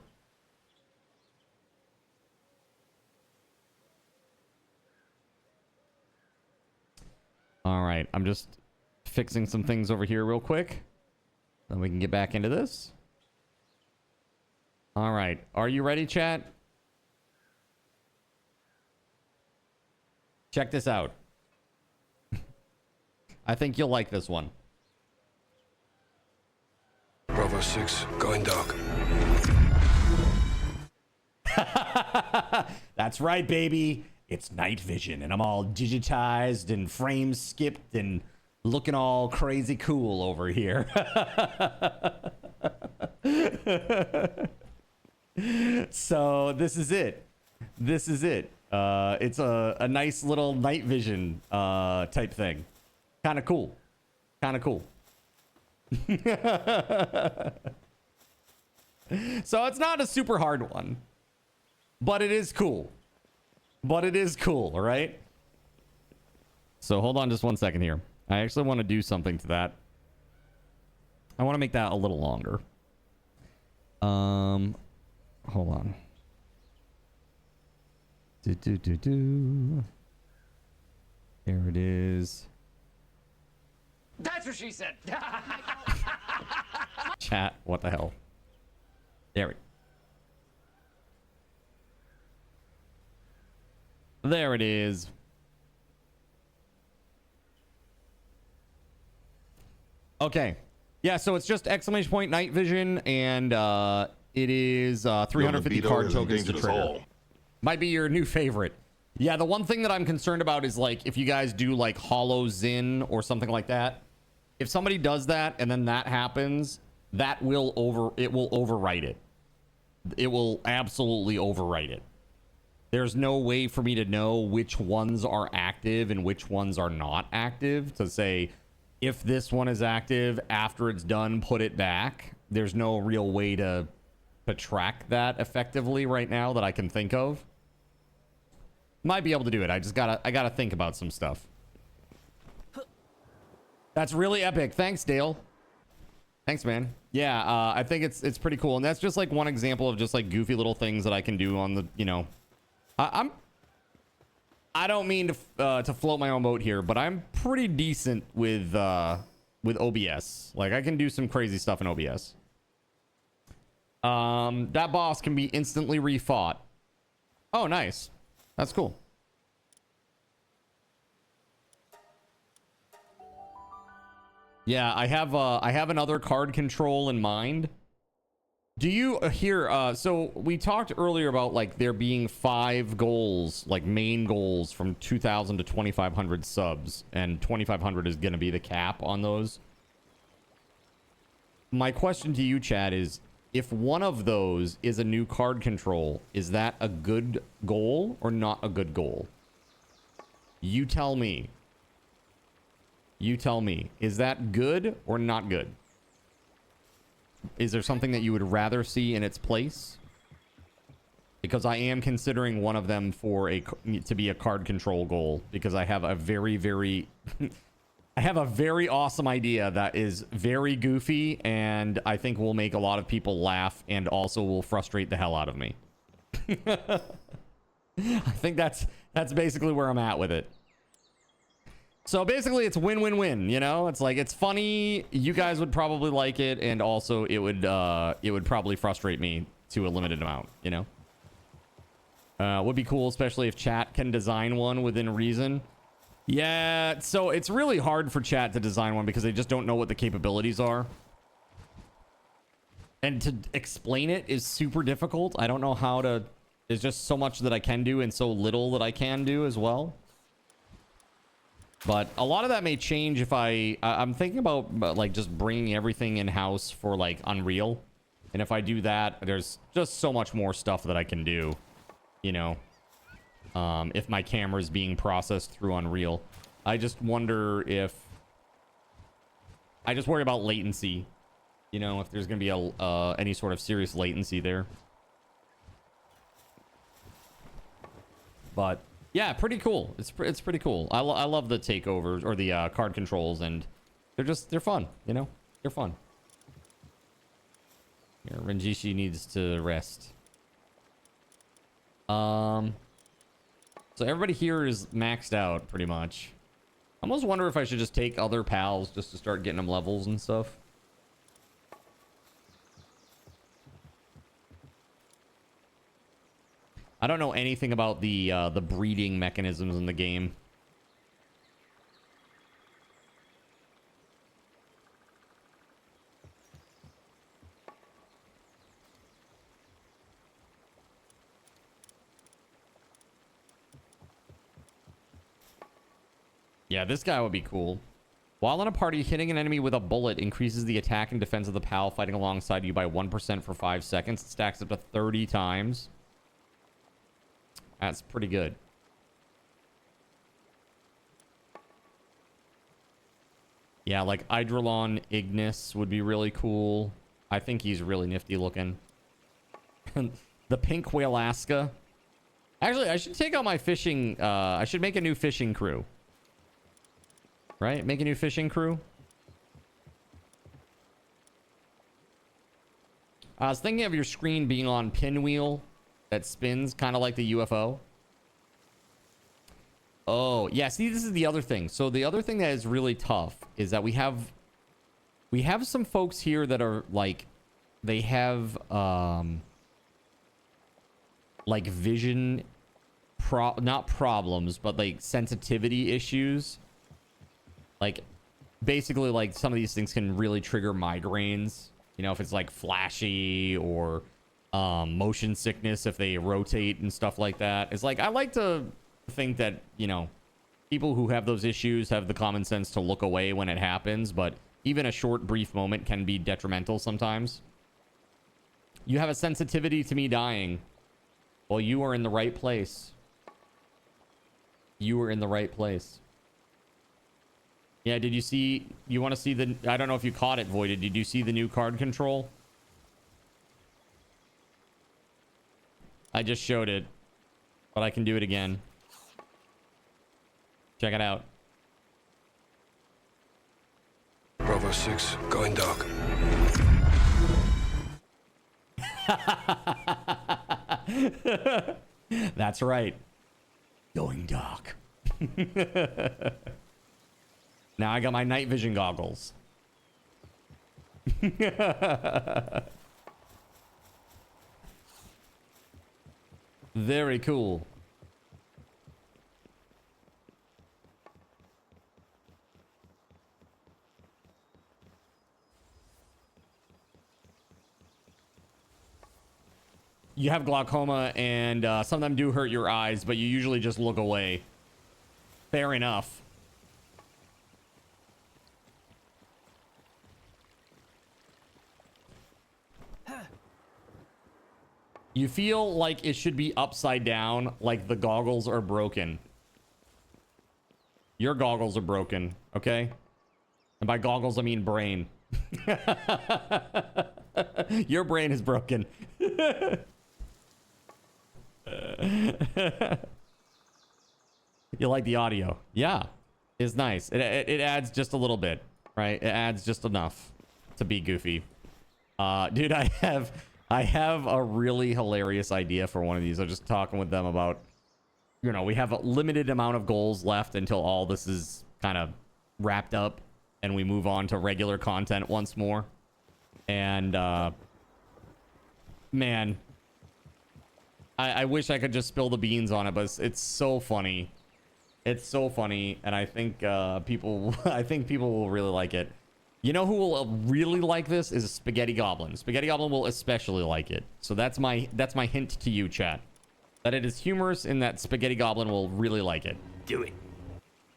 All right, I'm just fixing some things over here real quick. Then we can get back into this. All right, are you ready, chat? Check this out. I think you'll like this one. Bravo 6, going dark. That's right, baby. It's night vision, and I'm all digitized and frames skipped and looking all crazy cool over here. So this is it. This is it. It's a nice little night vision type thing. Kind of cool. Kind of cool. So it's not a super hard one, but it is cool. But it is cool, all right? So hold on just one second here. I actually want to do something to that. I want to make that a little longer. Hold on. There it is. That's what she said. Chat, what the hell? There we go. There it is. Okay. Yeah, so it's just exclamation point night vision, and it is 350 card tokens to trigger. Might be your new favorite. Yeah, the one thing that I'm concerned about is like if you guys do like Hollow Zin or something like that. If somebody does that and then that happens, that will overwrite it. It will absolutely overwrite it. There's no way for me to know which ones are active and which ones are not active to say if this one is active after it's done, put it back. There's no real way to track that effectively right now that I can think of. Might be able to do it. I gotta think about some stuff. That's really epic. Thanks, Dale. Thanks, man. Yeah, I think it's pretty cool. And that's just like one example of just like goofy little things that I can do on the, you know, I don't mean to float my own boat here, but I'm pretty decent with OBS. Like I can do some crazy stuff in OBS. That boss can be instantly refought. Oh, nice. That's cool. Yeah, I have another card control in mind. Do you hear? So we talked earlier about like there being 5 goals, like main goals from 2,000 to 2,500 subs, and 2,500 is going to be the cap on those. My question to you, Chad, is if one of those is a new card control, is that a good goal or not a good goal? You tell me. You tell me. Is that good or not good? Is there something that you would rather see in its place? Because I am considering one of them for to be a card control goal, because I have a very I have a very awesome idea that is very goofy and I think will make a lot of people laugh and also will frustrate the hell out of me. I think that's basically where I'm at with it. So basically it's win-win-win, you know? It's like, it's funny, you guys would probably like it, and also it would probably frustrate me to a limited amount, you know? Would be cool, especially if chat can design one within reason. Yeah, so it's really hard for chat to design one because they just don't know what the capabilities are. And to explain it is super difficult. I don't know how to... There's just so much that I can do and so little that I can do as well. But a lot of that may change if I'm thinking about like just bringing everything in-house for like Unreal. And if I do that, there's just so much more stuff that I can do, you know, if my camera is being processed through Unreal. I just wonder if... I just worry about latency, you know, if there's going to be any sort of serious latency there. But... yeah, pretty cool. It's pretty cool. I love the takeovers or the card controls, and they're fun, you know? They're fun. Here, Renjishi needs to rest. So everybody here is maxed out pretty much. I almost wonder if I should just take other pals just to start getting them levels and stuff. I don't know anything about the breeding mechanisms in the game. Yeah, this guy would be cool. While in a party, hitting an enemy with a bullet increases the attack and defense of the pal fighting alongside you by 1% for 5 seconds. It stacks up to 30 times. That's pretty good. Yeah, like Eidrolon Ignis would be really cool. I think he's really nifty looking. The Pink Whaleaska. Actually, I should take out my fishing... I should make a new fishing crew. Right? Make a new fishing crew. I was thinking of your screen being on pinwheel that spins, kind of like the UFO. Oh, yeah. See, this is the other thing. So the other thing that is really tough is that we have some folks here that are like, they have like vision not problems, but like sensitivity issues. Like basically like some of these things can really trigger migraines, you know, if it's like flashy or motion sickness if they rotate and stuff like that. It's like, I like to think that, you know, people who have those issues have the common sense to look away when it happens, but even a short brief moment can be detrimental sometimes. You have a sensitivity to me dying. Well, you are in the right place. You were in the right place. Yeah, did you see... You want to see the... I don't know if you caught it, Voided. Did you see the new card control? I just showed it. But I can do it again. Check it out. Bravo 6, going dark. That's right. Going dark. Now I got my night vision goggles. Very cool. You have glaucoma, and some of them do hurt your eyes, but you usually just look away. Fair enough. You feel like it should be upside down, like the goggles are broken. Your goggles are broken, okay? And by goggles, I mean brain. Your brain is broken. You like the audio? Yeah, it's nice. It adds just a little bit, right? It adds just enough to be goofy. Dude, I have a really hilarious idea for one of these. I was just talking with them about, you know, we have a limited amount of goals left until all this is kind of wrapped up and we move on to regular content once more. And man, I wish I could just spill the beans on it, but it's so funny. It's so funny, and I think people will really like it. You know who will really like this is Spaghetti Goblin. Spaghetti Goblin will especially like it. So that's my hint to you, chat. That it is humorous and that Spaghetti Goblin will really like it. Do it.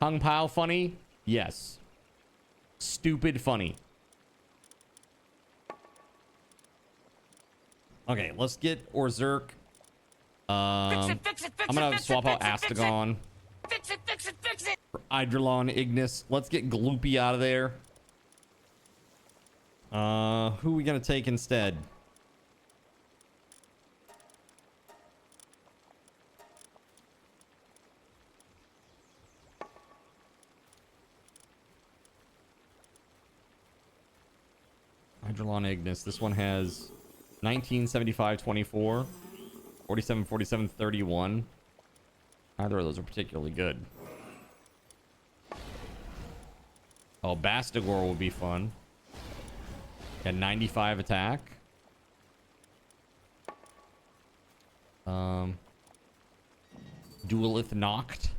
Hung Pao funny? Yes. Stupid funny. Okay, let's get Orzerk. I'm gonna swap out Astagon. Fix it. For Eidrelon, Ignis. Let's get Gloopy out of there. Who are we gonna take instead? Eidrelon, Ignis. This one has 1975, 24, 47, 47, 31. Neither of those are particularly good. Oh, Bastigor would be fun. Got 95 attack. Duelith Noct.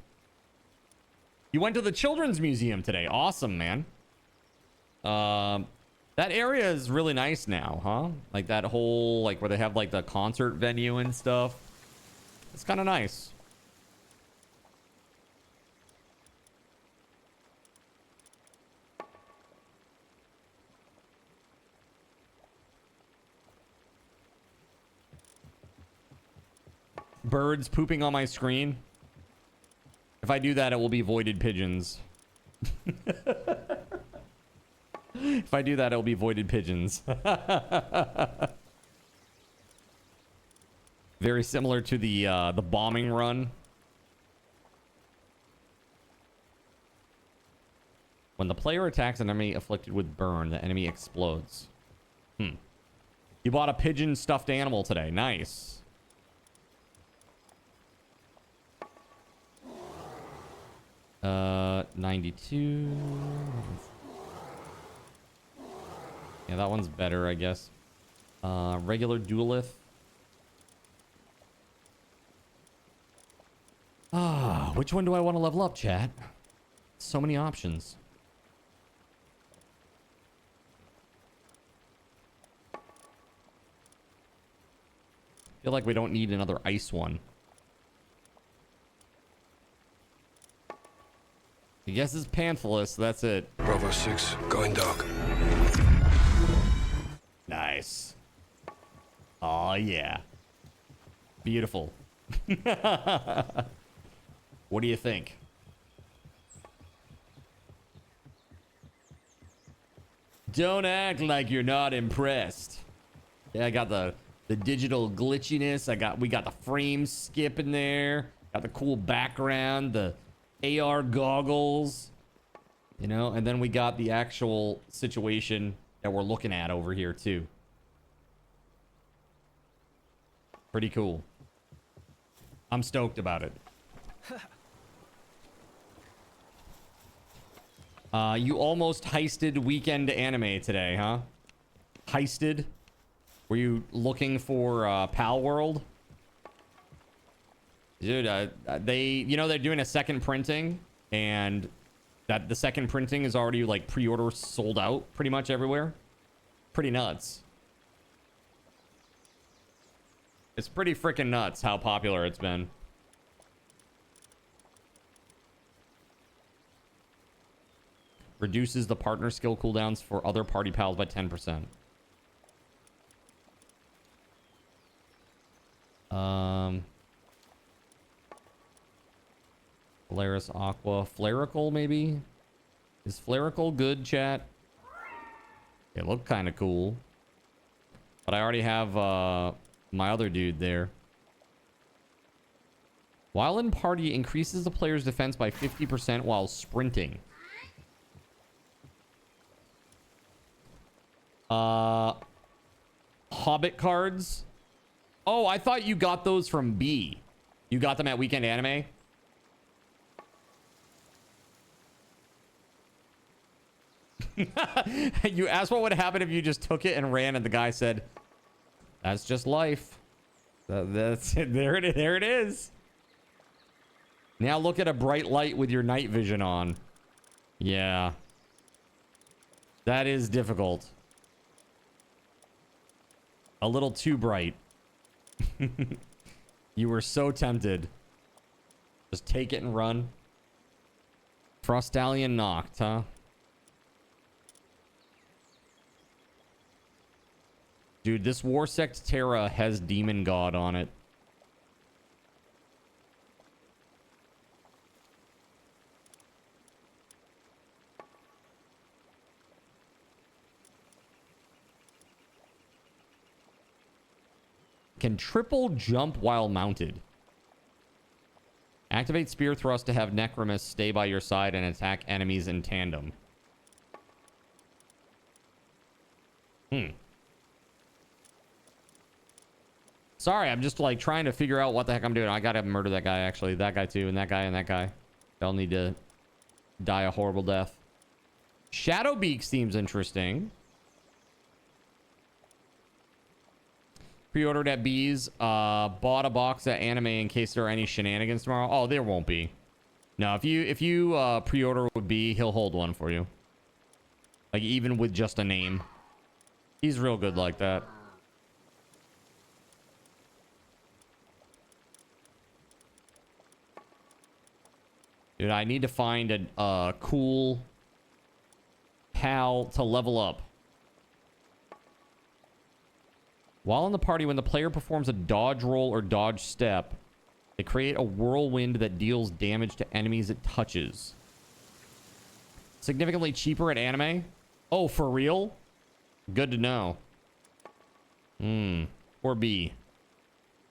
You went to the Children's Museum today. Awesome, man. That area is really nice now, huh? Like that whole, like where they have like the concert venue and stuff. It's kind of nice. Birds pooping on my screen. If I do that, it will be voided pigeons. If I do that, it'll be voided pigeons. Very similar to the bombing run. When the player attacks an enemy afflicted with burn, the enemy explodes. You bought a pigeon stuffed animal today. Nice. Uh, 92. Yeah, that one's better, I guess. Regular Duelith. Which one do I want to level up, chat? So many options. Feel like we don't need another ice one. I guess it's Panthalus, that's it. Bravo 6, going dark. Nice. Oh yeah. Beautiful. What do you think? Don't act like you're not impressed. Yeah, I got the digital glitchiness. We got the frame skip in there. Got the cool background, the AR goggles, you know, and then we got the actual situation that we're looking at over here too. Pretty cool. I'm stoked about it. You almost heisted Weekend Anime today, huh? Heisted? Were you looking for Palworld? Dude, they're doing a second printing, and that the second printing is already like pre-order sold out pretty much everywhere. Pretty nuts. It's pretty freaking nuts how popular it's been. Reduces the partner skill cooldowns for other party pals by 10%. Polaris Aqua. Flarical, maybe? Is Flarical good, chat? It looked kind of cool. But I already have my other dude there. While in party, increases the player's defense by 50% while sprinting. Hobbit cards. Oh, I thought you got those from B. You got them at Weekend Anime? You asked what would happen if you just took it and ran, and the guy said, "That's just life." That's it. There it is. There it is. Now look at a bright light with your night vision on. Yeah. That is difficult. A little too bright. You were so tempted. Just take it and run. Frostallion knocked, huh? Dude, this Warsect Terra has Demon God on it. Can triple jump while mounted. Activate Spear Thrust to have Necromus stay by your side and attack enemies in tandem. Sorry, I'm just like trying to figure out what the heck I'm doing. I gotta murder that guy, actually. That guy too, and that guy and that guy. They'll need to die a horrible death. Shadowbeak seems interesting. Pre-ordered at Bees. Bought a box at Anime in case there are any shenanigans tomorrow. Oh, there won't be. No, if you pre-order with B, he'll hold one for you. Like, even with just a name. He's real good like that. Dude, I need to find a cool pal to level up. While in the party, when the player performs a dodge roll or dodge step, they create a whirlwind that deals damage to enemies it touches. Significantly cheaper at Anime? Oh, for real? Good to know. Or B.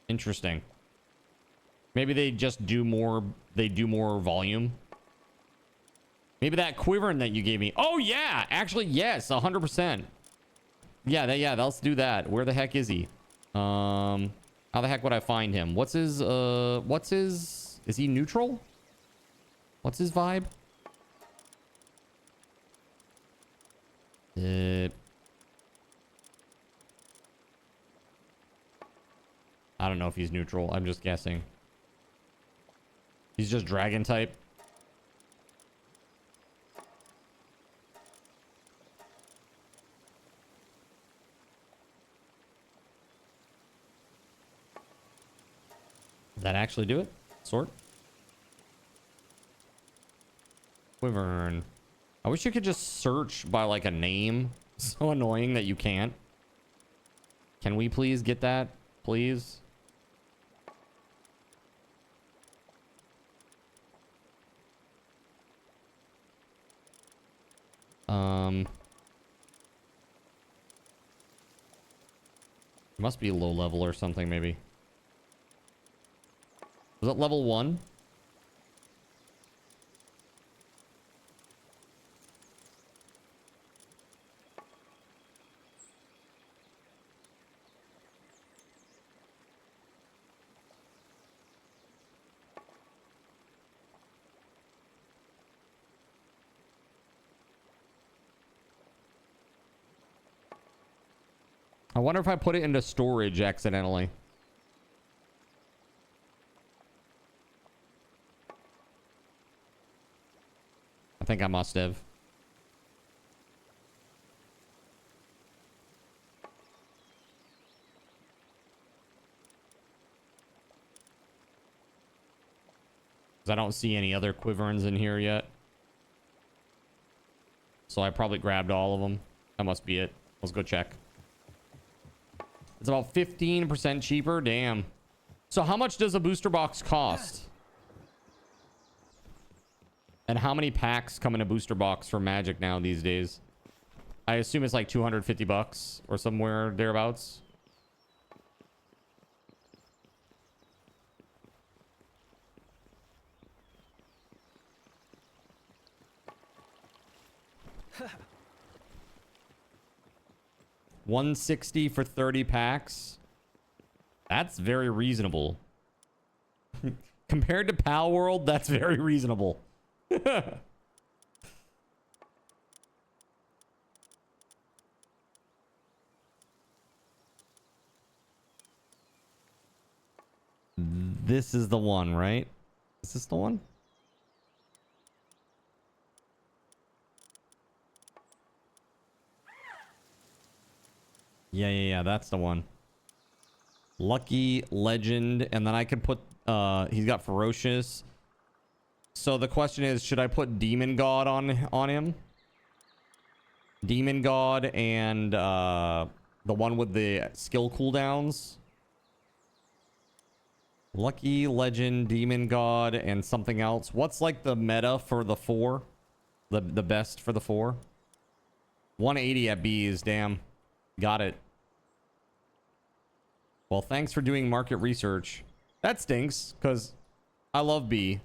Interesting. Maybe they just do more, they do more volume. Maybe that Quiverin that you gave me. Oh, yeah. Actually, yes. 100%. Yeah, let's do that. Where the heck is he? How the heck would I find him? What's his, is he neutral? What's his vibe? I don't know if he's neutral. I'm just guessing. He's just dragon type. Does that actually do it? Sort. Wyvern. I wish you could just search by like a name. So annoying that you can't. Can we please get that? Please? It must be low level or something, maybe. Was it level 1? I wonder if I put it into storage accidentally. I think I must have. Because I don't see any other Quiverins in here yet. So I probably grabbed all of them. That must be it. Let's go check. It's about 15% cheaper. Damn. So how much does a booster box cost? And how many packs come in a booster box for Magic now these days? I assume it's like 250 bucks or somewhere thereabouts. $160 for 30 packs. That's very reasonable. Compared to Palworld, that's very reasonable. This is the one, right? Is this the one? Yeah, that's the one. Lucky, Legend, and then I could put, he's got Ferocious. So the question is, should I put Demon God on him? Demon God and, the one with the skill cooldowns. Lucky, Legend, Demon God, and something else. What's like the meta for the 4? The best for the 4? 180 at B's, damn. Got it. Well, thanks for doing market research. That stinks, because I love B.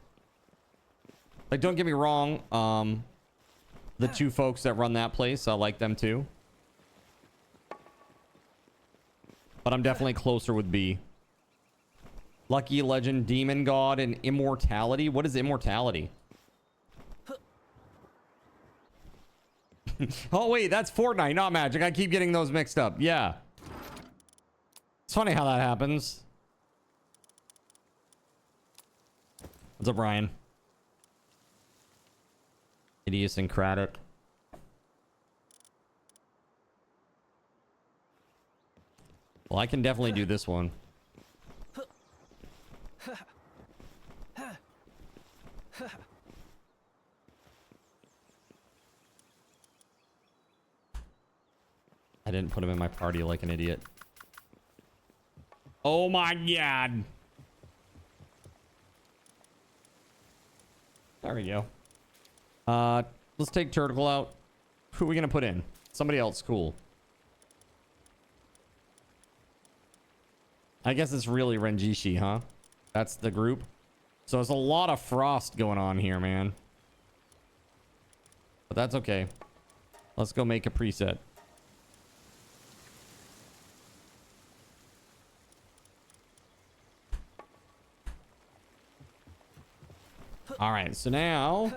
Like, don't get me wrong. The 2 folks that run that place, I like them too. But I'm definitely closer with B. Lucky, Legend, Demon God, and Immortality. What is Immortality? Oh, wait, that's Fortnite, not Magic. I keep getting those mixed up. Yeah. It's funny how that happens. What's up, Ryan? Idiosyncratic. Well, I can definitely do this one. I didn't put him in my party like an idiot. Oh my god. There we go. Let's take Turtle out. Who are we gonna put in? Somebody else, cool. I guess it's really Renjishi, huh? That's the group. So there's a lot of frost going on here, man. But that's okay. Let's go make a preset. All right, so now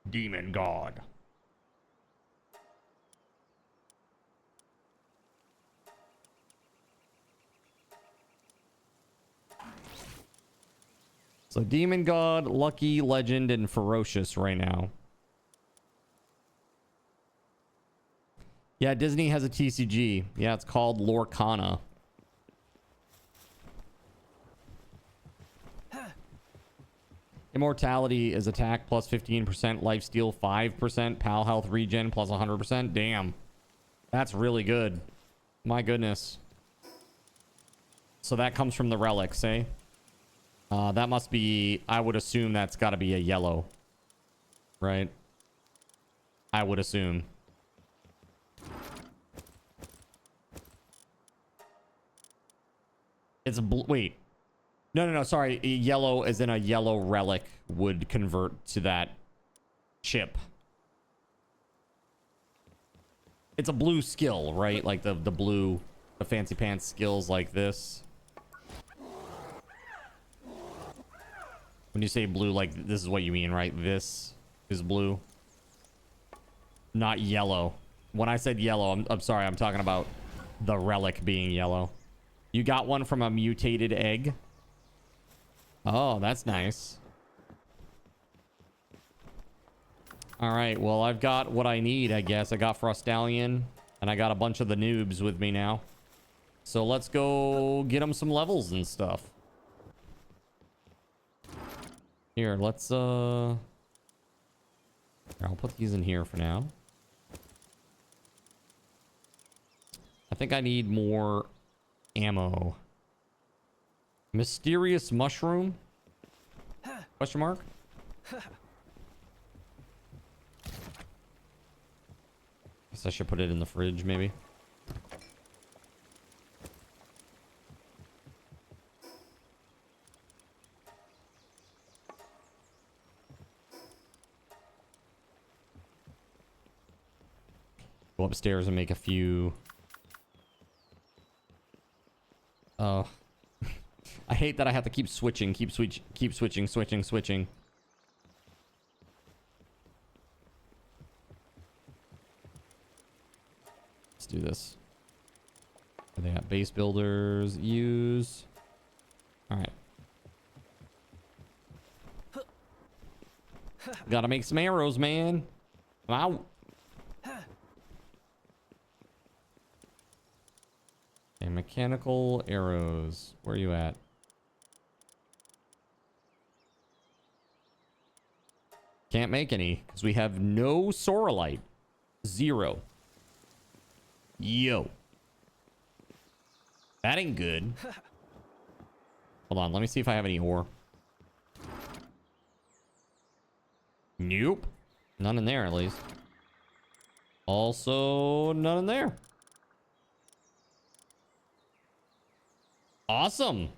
Demon God. So Demon God, Lucky, Legend, and Ferocious right now. Yeah, Disney has a TCG. Yeah, it's called Lorcana. Immortality is attack plus 15%, lifesteal 5%, pal health regen plus 100%. Damn. That's really good. My goodness. So that comes from the relics, eh? That must be... I would assume that's got to be a yellow. Right? I would assume. It's a blue... Wait. No, sorry. A yellow as in a yellow relic would convert to that chip. It's a blue skill, right? Like the blue... The fancy pants skills like this. When you say blue, like this is what you mean, right? This is blue. Not yellow. When I said yellow, I'm sorry. I'm talking about the relic being yellow. You got one from a mutated egg. Oh, that's nice. All right. Well, I've got what I need, I guess. I got Frostallion, and I got a bunch of the noobs with me now. So let's go get them some levels and stuff. Here, let's, I'll put these in here for now. I think I need more ammo. Mysterious mushroom? Question mark? Guess I should put it in the fridge, maybe. Go upstairs and make a few. Oh. I hate that I have to keep switching, switching. Let's do this. They got base builders. Use. All right. Gotta make some arrows, man. I'm out. Okay, mechanical arrows. Where are you at? Can't make any because we have no sorolite. 0. Yo. That ain't good. Hold on, let me see if I have any ore. Nope. None in there, at least. Also, none in there. Awesome.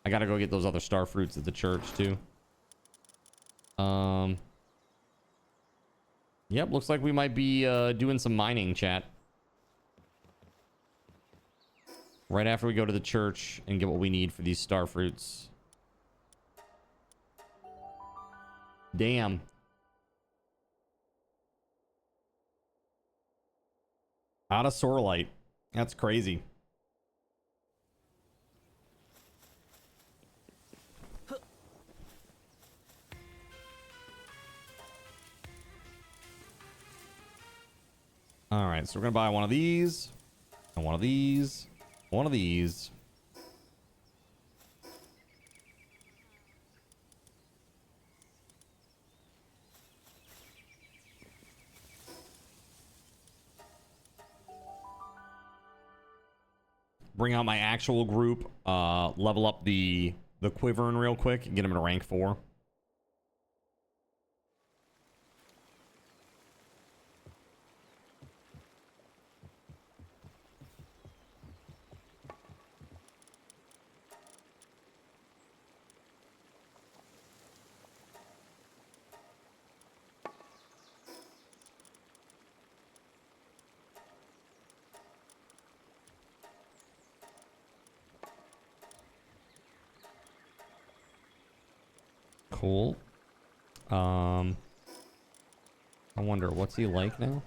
I gotta go get those other star fruits at the church, too. Yep, looks like we might be doing some mining, chat. Right after we go to the church and get what we need for these star fruits. Damn. Out of sorolite. That's crazy. All right, so we're gonna buy one of these, and one of these, one of these. Bring out my actual group, level up the Quiverin real quick and get him to rank 4. Cool. I wonder, what's he like now?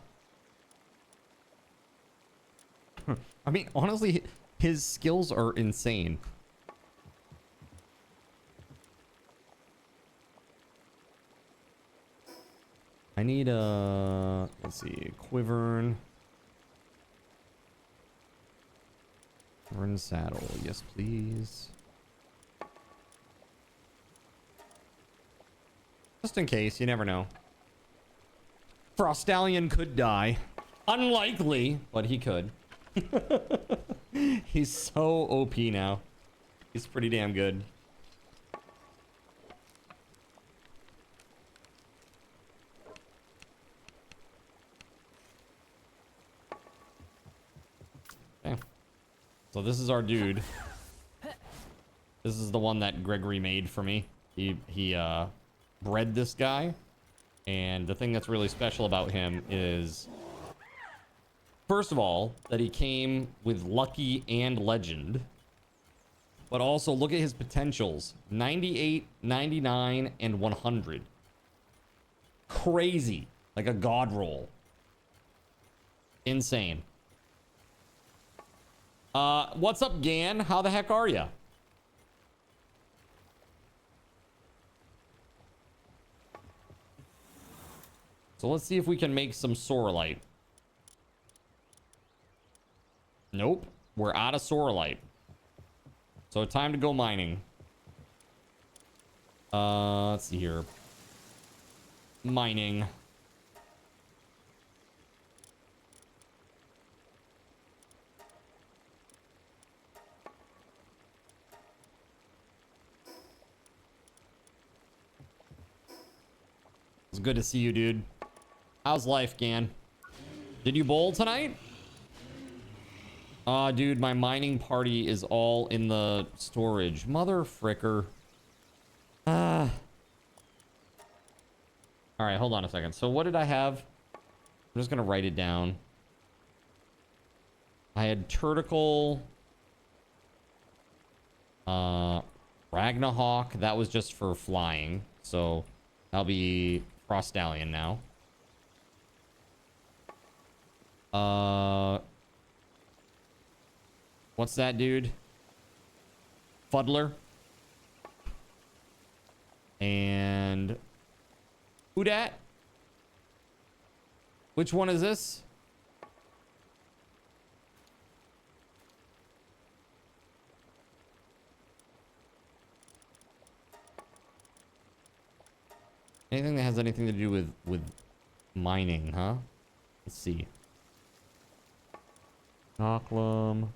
I mean, honestly, his skills are insane. I need a... let's see, Quiverin. Quiverin saddle, yes please. Just in case, you never know. Frostallion could die. Unlikely, but he could. He's so OP now. He's pretty damn good. Okay. So this is our dude. This is the one that Gregory made for me. He bred this guy, and the thing that's really special about him is, first of all, that he came with lucky and legend, but also look at his potentials: 98, 99, and 100. Crazy. Like a god roll. Insane. What's up, Gan? How the heck are ya? So let's see if we can make some sorolite. Nope. We're out of sorolite. So time to go mining. Let's see here. Mining. It's good to see you, dude. How's life, Gan? Did you bowl tonight? Dude, my mining party is all in the storage. Mother fricker. All right, hold on a second. So what did I have? I'm just gonna write it down. I had Turticle. Ragnahawk. That was just for flying. So that'll be Frostallion now. What's that dude? Fuddler. And who dat? Which one is this? Anything that has anything to do with mining, huh? Let's see. Knocklum.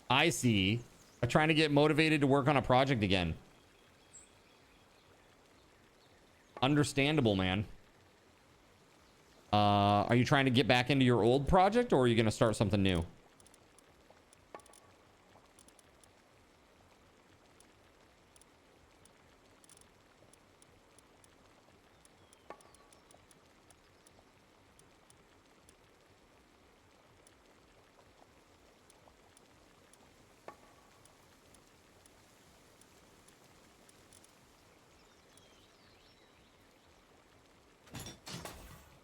I see. I'm trying to get motivated to work on a project again. Understandable, man. Are you trying to get back into your old project, or are you going to start something new?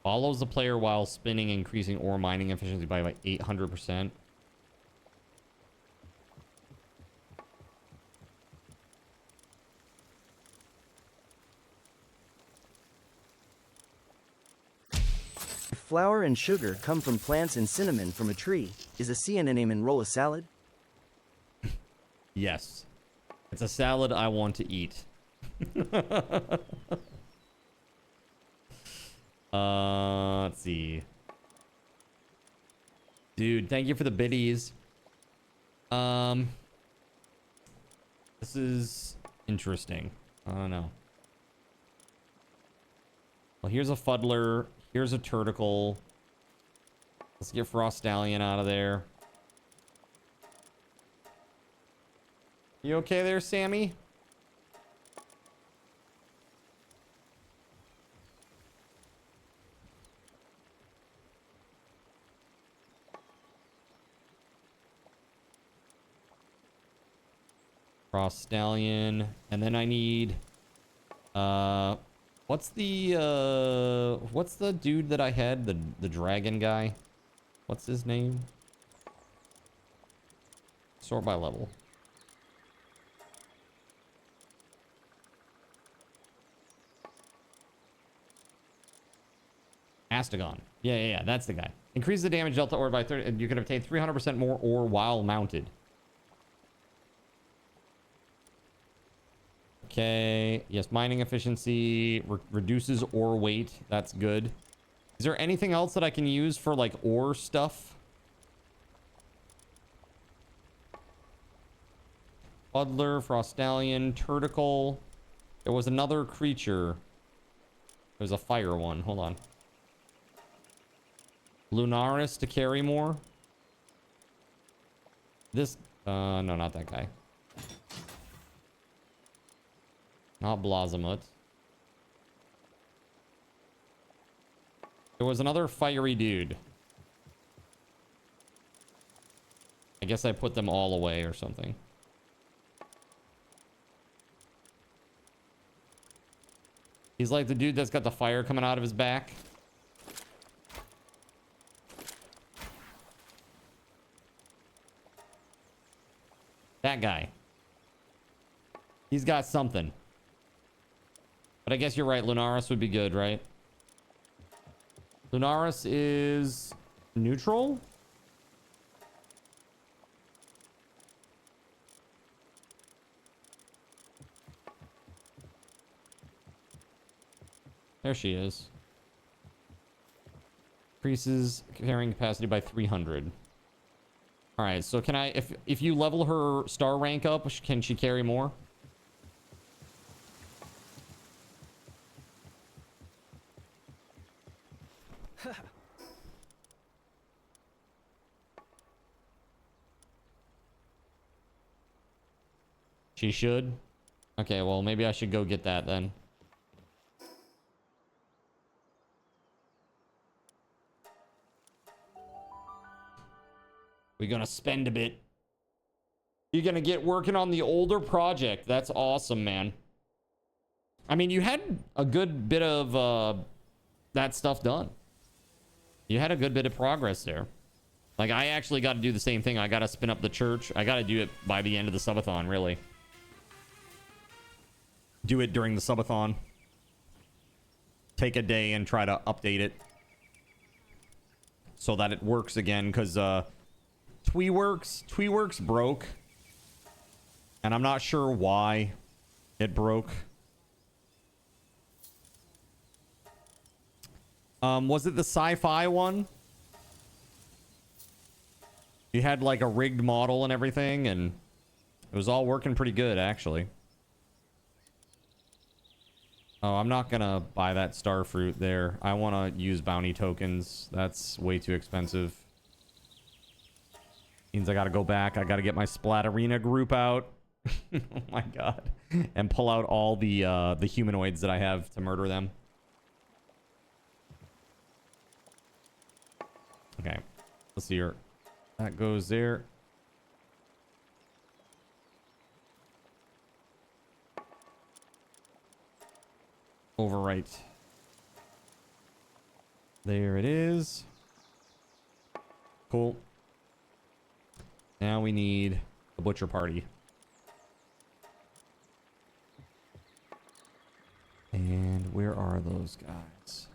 Follows the player while spinning, increasing ore mining efficiency by like 800%. If flour and sugar come from plants and cinnamon from a tree, is a synonym in roll a salad? Yes. It's a salad I want to eat. Let's see. Dude, thank you for the biddies. This is interesting. I don't know. Well, here's a fuddler. Here's a turticle. Let's get Frost Stallion out of there. You okay there, Sammy? Frost Stallion. And then I need what's the dude that I had? The dragon guy? What's his name? Sort by level. Astagon. Yeah, that's the guy. Increase the damage delta ore by 30. You can obtain 300% more ore while mounted. Okay. Yes, mining efficiency reduces ore weight. That's good. Is there anything else that I can use for like ore stuff? Fuddler, Frost Stallion, Turticle. There was another creature. There's a fire one. Hold on. Lunaris to carry more. This, no, not that guy. Not Blossamut. There was another fiery dude. I guess I put them all away or something. He's like the dude that's got the fire coming out of his back. That guy. He's got something. But I guess you're right. Lunaris would be good, right? Lunaris is neutral? There she is. Increases carrying capacity by 300. All right, so can I, if you level her star rank up, can she carry more? She should? Okay, well, maybe I should go get that then. We're gonna spend a bit. You're gonna get working on the older project. That's awesome, man. I mean, you had a good bit of that stuff done. You had a good bit of progress there. Like, I actually got to do the same thing. I got to spin up the church. I got to do it by the end of the subathon, really. Do it during the subathon. Take a day and try to update it so that it works again, because Tweeworks broke, and I'm not sure why it broke. Was it the sci-fi one? You had like a rigged model and everything, and it was all working pretty good, actually. Oh, I'm not gonna buy that star fruit there. I want to use bounty tokens. That's way too expensive. Means I gotta go back. I gotta get my Splat Arena group out. Oh my god. And pull out all the humanoids that I have to murder them. Okay. Let's see here. That goes there. Overwrite. There it is. Cool. Now we need the butcher party. And where are those guys?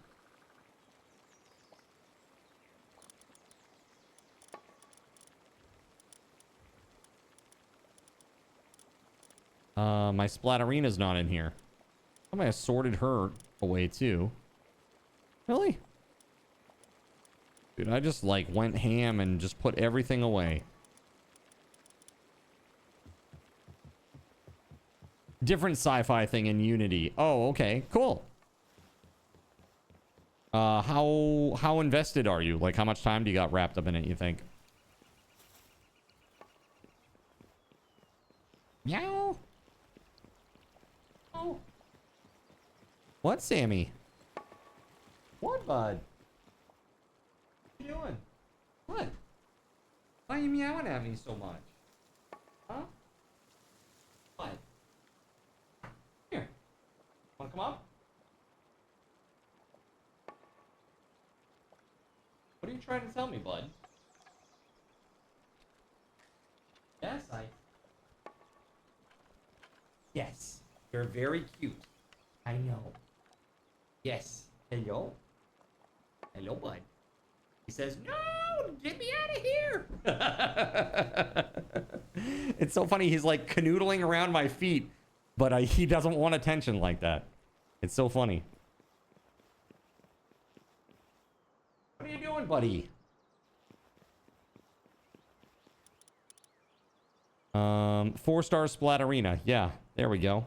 My Splat Arena's not in here. I might have sorted her away too. Really? Dude, I just like went ham and just put everything away. Different sci-fi thing in Unity. Oh, okay, cool. How invested are you? Like, how much time do you got wrapped up in it, you think? Meow. Oh. What, Sammy? What, bud? What are you doing? What? Why are you meowing at me so much? Huh? What? Here. Wanna come up? What are you trying to tell me, bud? Yes, Yes. You're very cute. I know. Yes. Hello? Hello, bud. He says, no, get me out of here. It's so funny. He's like canoodling around my feet, but he doesn't want attention like that. It's so funny. What are you doing, buddy? 4-star Splat Arena. Yeah, there we go.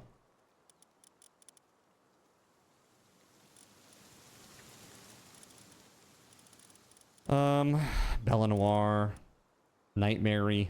Bella Noir, Nightmare.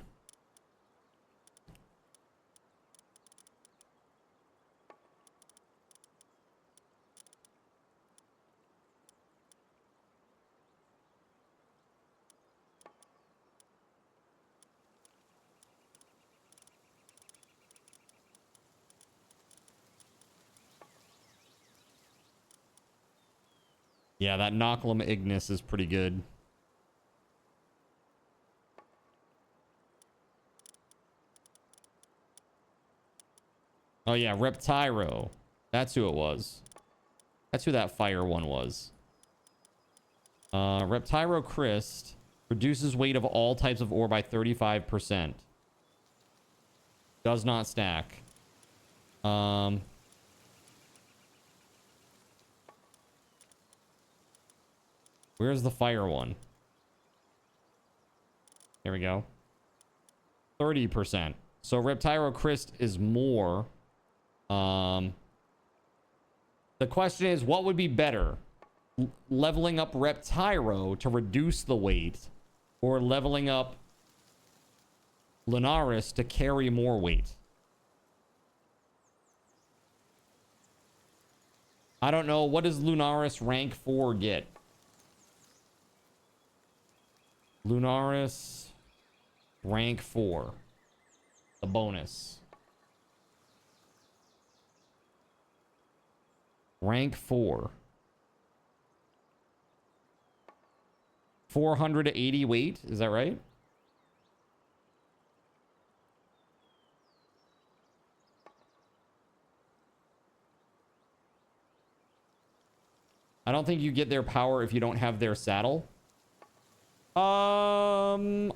Yeah, that Noculum Ignis is pretty good. Oh yeah, Reptyro. That's who it was. That's who that fire one was. Reptyro Christ reduces weight of all types of ore by 35%. Does not stack. Where's the fire one? Here we go. 30%. So Reptyro Christ is more. The question is, what would be better? Leveling up Reptyro to reduce the weight, or leveling up Lunaris to carry more weight? I don't know. What does Lunaris rank 4 get? Lunaris rank 4. The bonus. Rank 4. 480 weight, is that right? I don't think you get their power if you don't have their saddle. I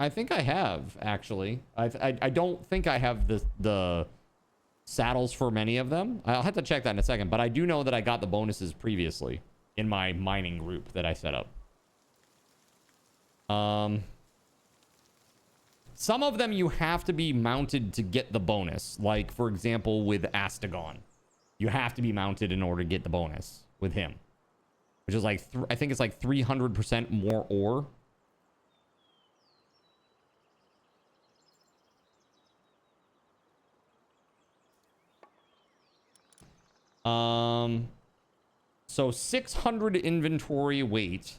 think I have, actually. I don't think I have the saddles for many of them. I'll have to check that in a second, but I do know that I got the bonuses previously in my mining group that I set up. Some of them you have to be mounted to get the bonus. Like, for example, with Astagon. You have to be mounted in order to get the bonus with him. Which is like, I think it's like 300% more ore. So 600 inventory weight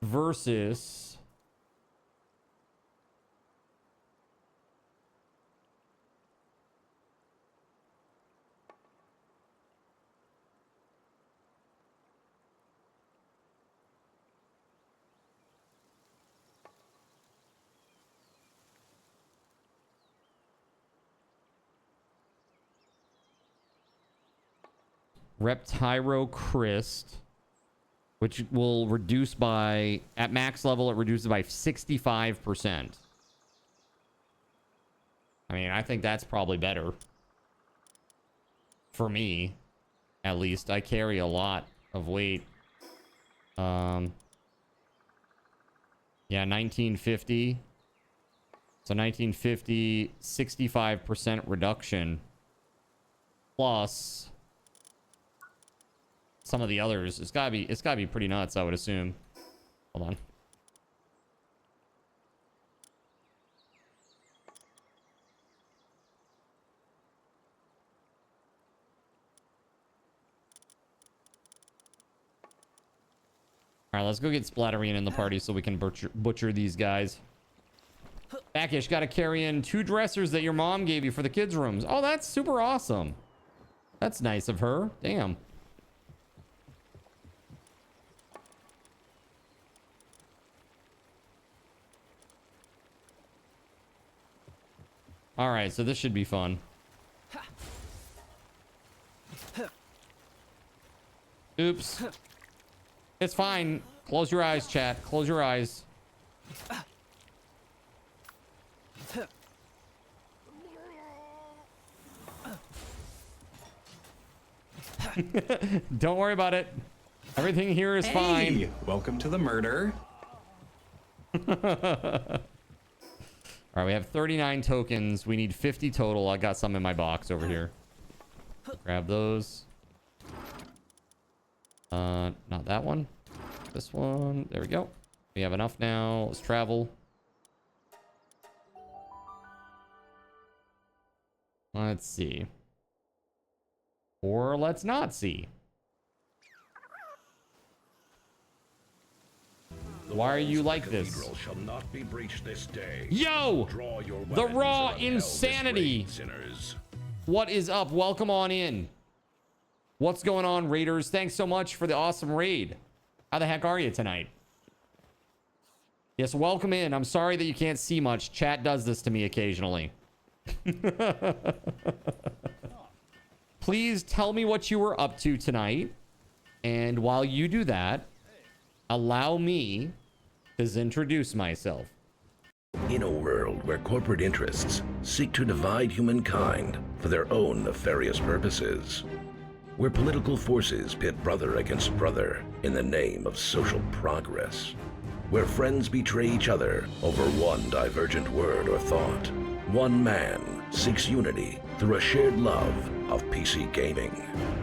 versus Reptyro Crest, which will reduce by, at max level, it reduces by 65%. I mean, I think that's probably better. For me, at least. I carry a lot of weight. Yeah, 1950. So 1950, 65% reduction. Plus some of the others. It's gotta be pretty nuts, I would assume. Hold on. All right, let's go get Splatterine in the party so we can butcher these guys. Backish, gotta carry in 2 dressers that your mom gave you for the kids' rooms. Oh, that's super awesome. That's nice of her. Damn. All right, so this should be fun. Oops. It's fine. Close your eyes, chat. Close your eyes. Don't worry about it. Everything here is fine. Welcome to the murder. All right, we have 39 tokens. We need 50 total. I got some in my box over here. Grab those. Not that one. This one. There we go. We have enough now. Let's travel. Let's see. Or let's not see. Why are you like this? Shall not be breached this day. Yo! Draw your The weapons raw and upheld insanity. this raid, sinners. What is up? Welcome on in. What's going on, raiders? Thanks so much for the awesome raid. How the heck are you tonight? Yes, welcome in. I'm sorry that you can't see much. Chat does this to me occasionally. Please tell me what you were up to tonight. And while you do that, allow me to introduce myself. In a world where corporate interests seek to divide humankind for their own nefarious purposes, where political forces pit brother against brother in the name of social progress, where friends betray each other over one divergent word or thought, one man seeks unity through a shared love of PC gaming.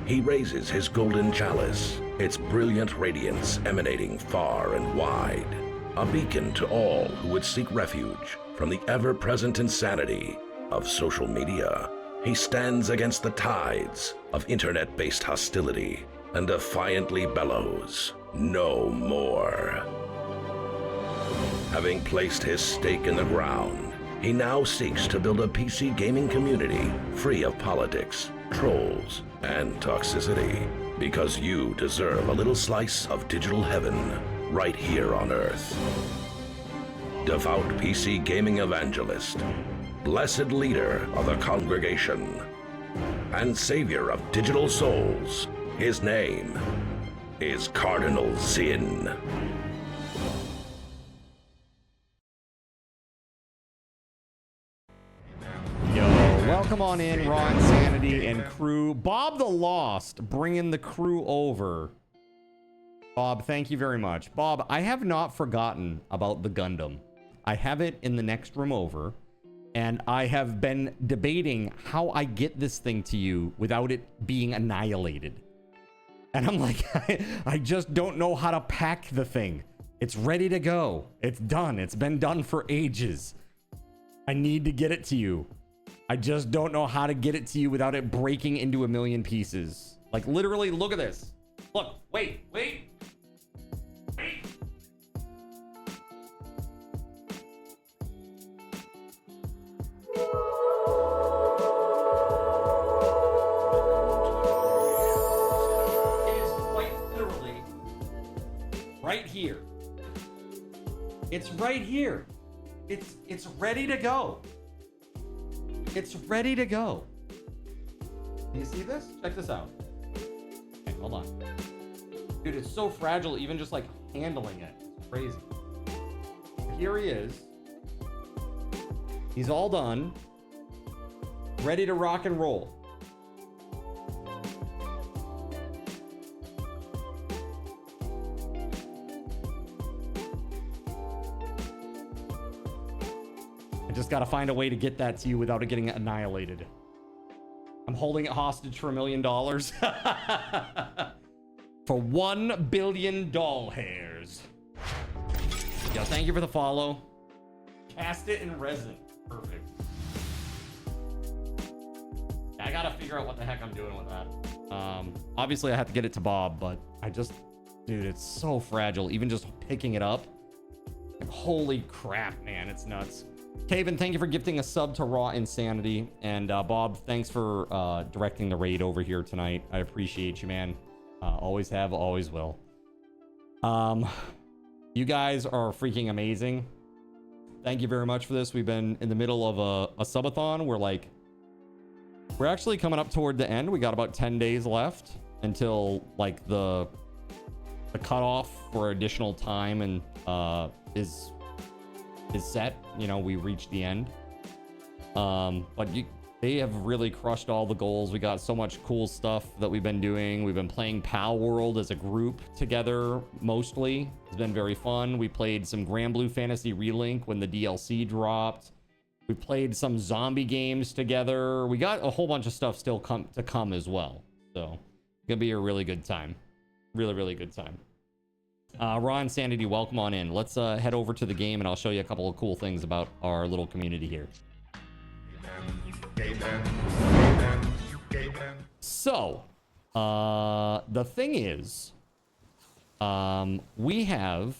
He raises his golden chalice, its brilliant radiance emanating far and wide, a beacon to all who would seek refuge from the ever-present insanity of social media. He stands against the tides of internet-based hostility and defiantly bellows, "No more." Having placed his stake in the ground, he now seeks to build a PC gaming community free of politics, trolls, and toxicity. Because you deserve a little slice of digital heaven right here on Earth. Devout PC gaming evangelist, blessed leader of the congregation, and savior of digital souls, his name is Cardinal Zin. Welcome on in, Raw Insanity and crew. Bob the Lost, bringing the crew over. Bob, thank you very much. Bob, I have not forgotten about the Gundam. I have it in the next room over, and I have been debating how I get this thing to you without it being annihilated. And I'm like, I just don't know how to pack the thing. It's ready to go. It's done. It's been done for ages. I need to get it to you. I just don't know how to get it to you without it breaking into a million pieces. Like, literally, look at this. Look, wait. Right here. It's right here. It's ready to go. It's ready to go. Can you see this? Check this out. Okay, hold on. Dude, it's so fragile, even just like handling it. It's crazy. Here he is. He's all done. Ready to rock and roll. Just got to find a way to get that to you without it getting annihilated. I'm holding it hostage for $1 million. For 1 billion doll hairs. Yo, thank you for the follow. Cast it in resin. Perfect. I got to figure out what the heck I'm doing with that. Obviously, I have to get it to Bob, but dude, it's so fragile. Even just picking it up. Like, holy crap, man. It's nuts. Caven, thank you for gifting a sub to Raw Insanity. And Bob, thanks for directing the raid over here tonight. I appreciate you, man. Always have, always will. You guys are freaking amazing. Thank you very much for this. We've been in the middle of a subathon. We're actually coming up toward the end. We got about 10 days left until like the cutoff for additional time and is set. You know, we reached the end. But they have really crushed all the goals. We got so much cool stuff that we've been doing. We've been playing Palworld as a group together mostly. It's been very fun. We played some Grand Blue Fantasy Relink when the DLC dropped. We played some zombie games together. We got a whole bunch of stuff still to come as well. So it's gonna be a really good time. Really, really good time. Raw Insanity, welcome on in. Let's head over to the game and I'll show you a couple of cool things about our little community here. So, the thing is, we have...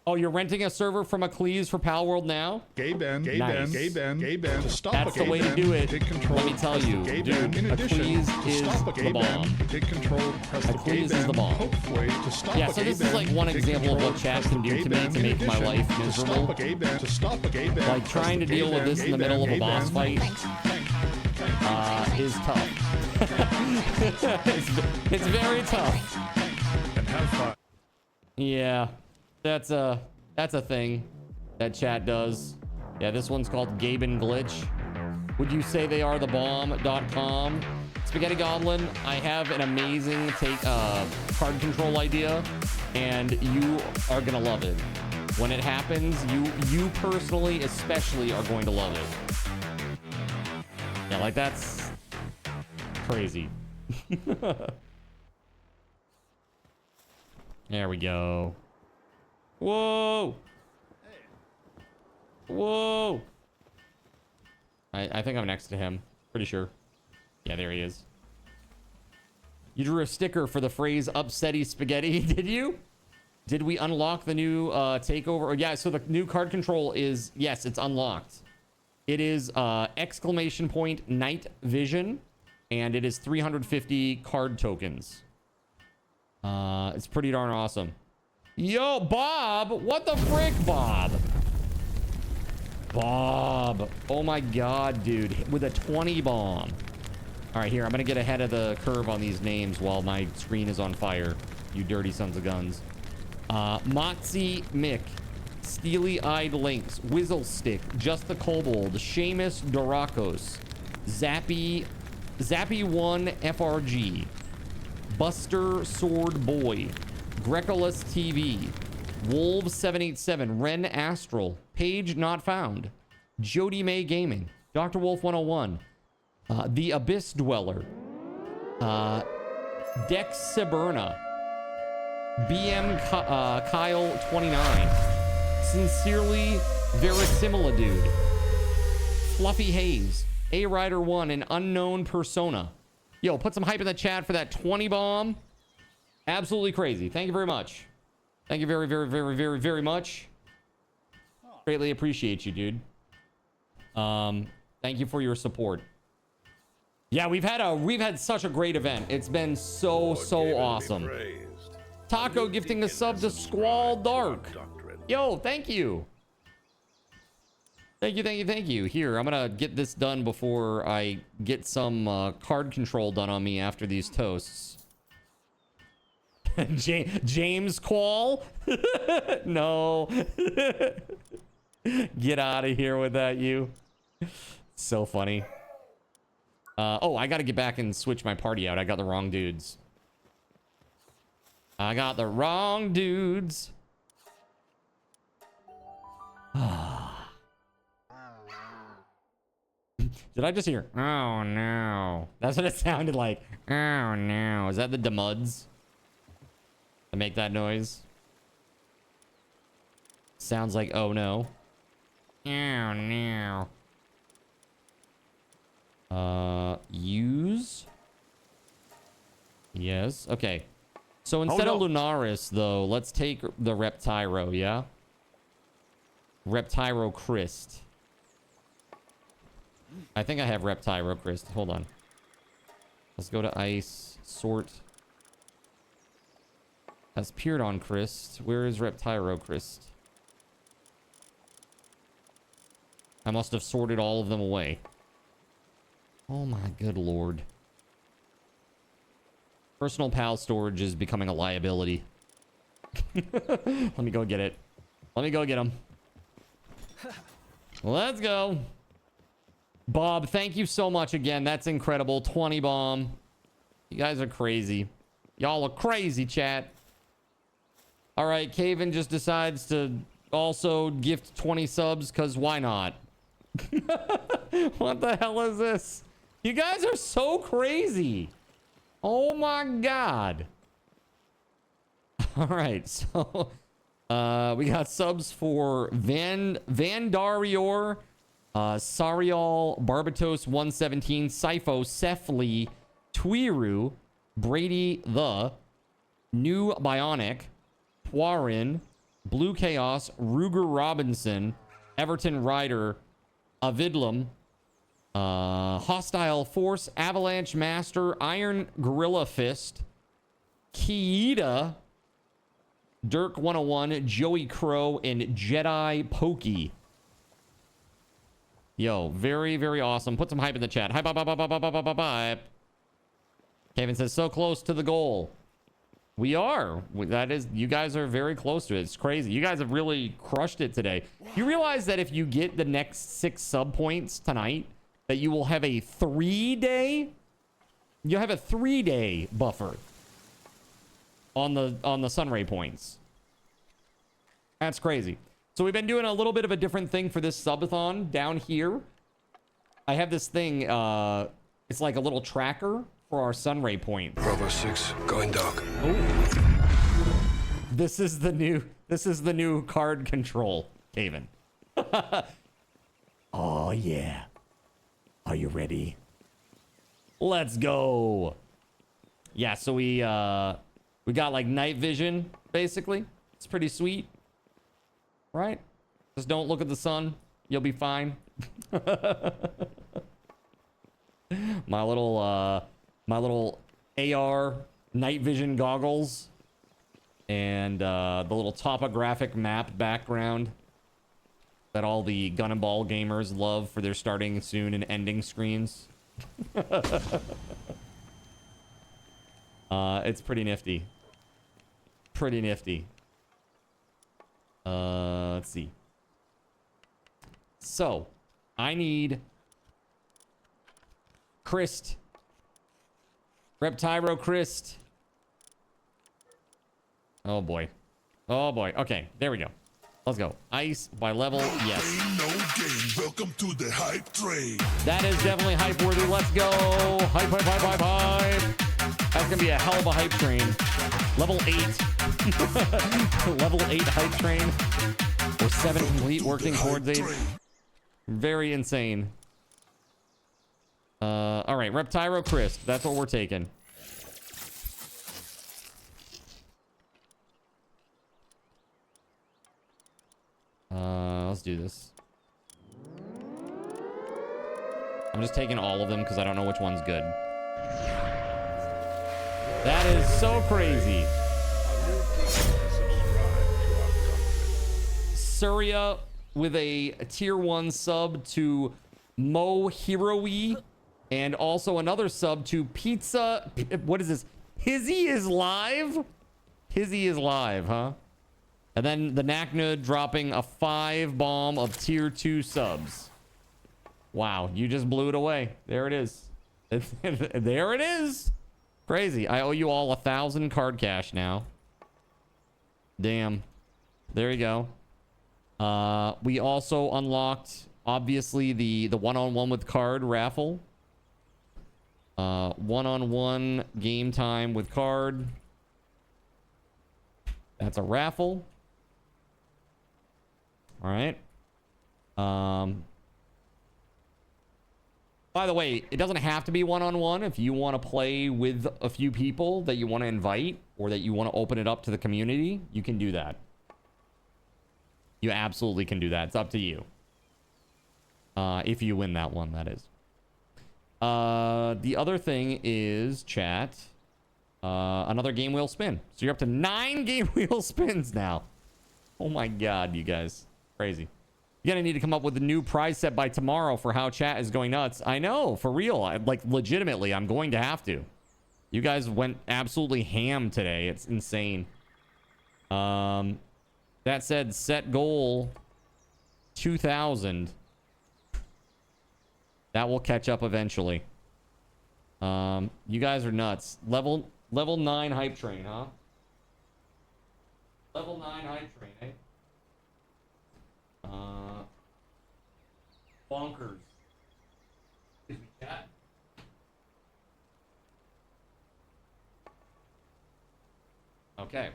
Oh, you're renting a server from Eccles for Palworld now? Gay Ben. Nice. To stop That's the way to do it. Let me tell you, dude, Eccles is the bomb. Eccles is the bomb. Yeah, so this is like one example of what chat can do to me to make my life miserable. Like trying to deal with this in the middle of a boss fight is tough. It's very tough. And have fun. Yeah. That's a thing that chat does. Yeah, this one's called Gaben Glitch. Would you say they are the bomb.com? Spaghetti Goblin, I have an amazing card control idea, and you are gonna love it. When it happens, you personally especially are going to love it. Yeah, like that's crazy. There we go. Whoa! Whoa! I think I'm next to him. Pretty sure. Yeah, there he is. You drew a sticker for the phrase upsetty spaghetti, did you? Did we unlock the new takeover? Yeah, so the new card control is, yes, it's unlocked. It is exclamation point night vision. and it is 350 card tokens. It's pretty darn awesome. Yo, Bob! What the frick, Bob? Bob. Oh my god, dude. With a 20 bomb. Alright, here. I'm gonna get ahead of the curve on these names while my screen is on fire. You dirty sons of guns. Motzi Mick. Steely-Eyed Lynx. Whizzlestick. Just the Kobold. Seamus Dorakos. Zappy 1 FRG. Buster Sword Boy. Grecolus TV. Wolves 787. Ren Astral. Page Not Found. Jody May Gaming. Dr. Wolf 101. The Abyss Dweller. Dex Siberna. BM Kyle 29. Sincerely Verisimilitude. Fluffy Haze. A Rider 1. An Unknown Persona. Yo, put some hype in the chat for that 20 bomb. Absolutely crazy. Thank you very much. Thank you very, very, very, very, very much. Greatly appreciate you, dude. Thank you for your support. Yeah, we've had such a great event. It's been so awesome. Taco gifting a sub to Squall Dark. Yo, thank you. Thank you. Here, I'm gonna get this done before I get some card control done on me after these toasts. James Quall? No. Get out of here with that, you. So funny. Oh, I gotta get back and switch my party out. I got the wrong dudes. Did I just hear, oh no? That's what it sounded like. Oh no. Is that the Demuds? To make that noise? Sounds like, oh no. Oh no. Use? Yes. Okay. So instead of Lunaris, though, let's take the Reptyro, yeah? Reptyro Christ. I think I have Reptyro Christ. Hold on. Let's go to ice. Sort. That's Pyrdon Christ. Where is Reptyro Christ? I must have sorted all of them away. Oh my good lord. Personal PAL storage is becoming a liability. Let me go get it. Let me go get them. Let's go. Bob, thank you so much again. That's incredible. 20 bomb. You guys are crazy. Y'all are crazy, chat. All right, Caven just decides to also gift 20 subs because why not? What the hell is this? You guys are so crazy. Oh my god. All right, so we got subs for Vandarior, Sarial, Barbatos 117, Sipho, Sefli, Twiru, Brady the, New Bionic, Poirin, Blue Chaos, Ruger Robinson, Everton Ryder, Avidlum, Hostile Force, Avalanche Master, Iron Gorilla Fist, Kiida, Dirk 101, Joey Crow, and Jedi Pokey. Yo, very, very awesome. Put some hype in the chat. Hype, hype, hype, hype, hype, hype, hype, hype. Kevin says, so close to the goal. We are. That is, you guys are very close to it. It's crazy. You guys have really crushed it today. You realize that if you get the next 6 sub points tonight, that you will have a 3-day, you'll have a 3-day buffer on the Sunray points. That's crazy. So we've been doing a little bit of a different thing for this subathon down here. I have this thing, it's like a little tracker for our Sunray points. Bravo 6, going dark. Oh. This is the new card control, Haven. Oh yeah. Are you ready? Let's go. Yeah, so we got like night vision, basically. It's pretty sweet. Right? Just don't look at the sun. You'll be fine. my little AR night vision goggles and the little topographic map background that all the gun and ball gamers love for their starting soon and ending screens. It's pretty nifty. Pretty nifty. Let's see. So, I need Christ. Reptyro Christ. Oh boy. Oh boy. Okay, there we go. Let's go. Ice by level, yes. No game. Welcome to the hype train. That is definitely hype worthy. Let's go. Hype, hype, hype, hype, hype. That's gonna be a hell of a hype train. Level 8. Level 8 hype train. Or 7 complete working towards 8. Very insane. All right, Reptyro Crisp. That's what we're taking. Let's do this. I'm just taking all of them because I don't know which one's good. That is so crazy. Surya with a tier 1 sub to Mo Hiroi, and also another sub to Pizza. What is this? Hizzy is live? Hizzy is live, huh? And then the Naknud dropping a 5 bomb of tier 2 subs. Wow, you just blew it away. There it is. There it is. Crazy. I owe you all 1,000 card cash now. Damn. There you go. We also unlocked, obviously, the one-on-one with card raffle. One-on-one game time with card. That's a raffle. All right. By the way, it doesn't have to be one-on-one. If you want to play with a few people that you want to invite or that you want to open it up to the community, you can do that. You absolutely can do that. It's up to you. If you win that one, that is. The other thing is, chat, another game wheel spin. So you're up to 9 game wheel spins now. Oh my god, you guys. Crazy. You're gonna need to come up with a new prize set by tomorrow for how chat is going nuts. I know, for real. Like, legitimately, I'm going to have to. You guys went absolutely ham today. It's insane. That said, set goal 2,000. That will catch up eventually. You guys are nuts. Level 9 hype train, huh? Level 9 hype train, eh? Bonkers. Excuse me, chat. Okay.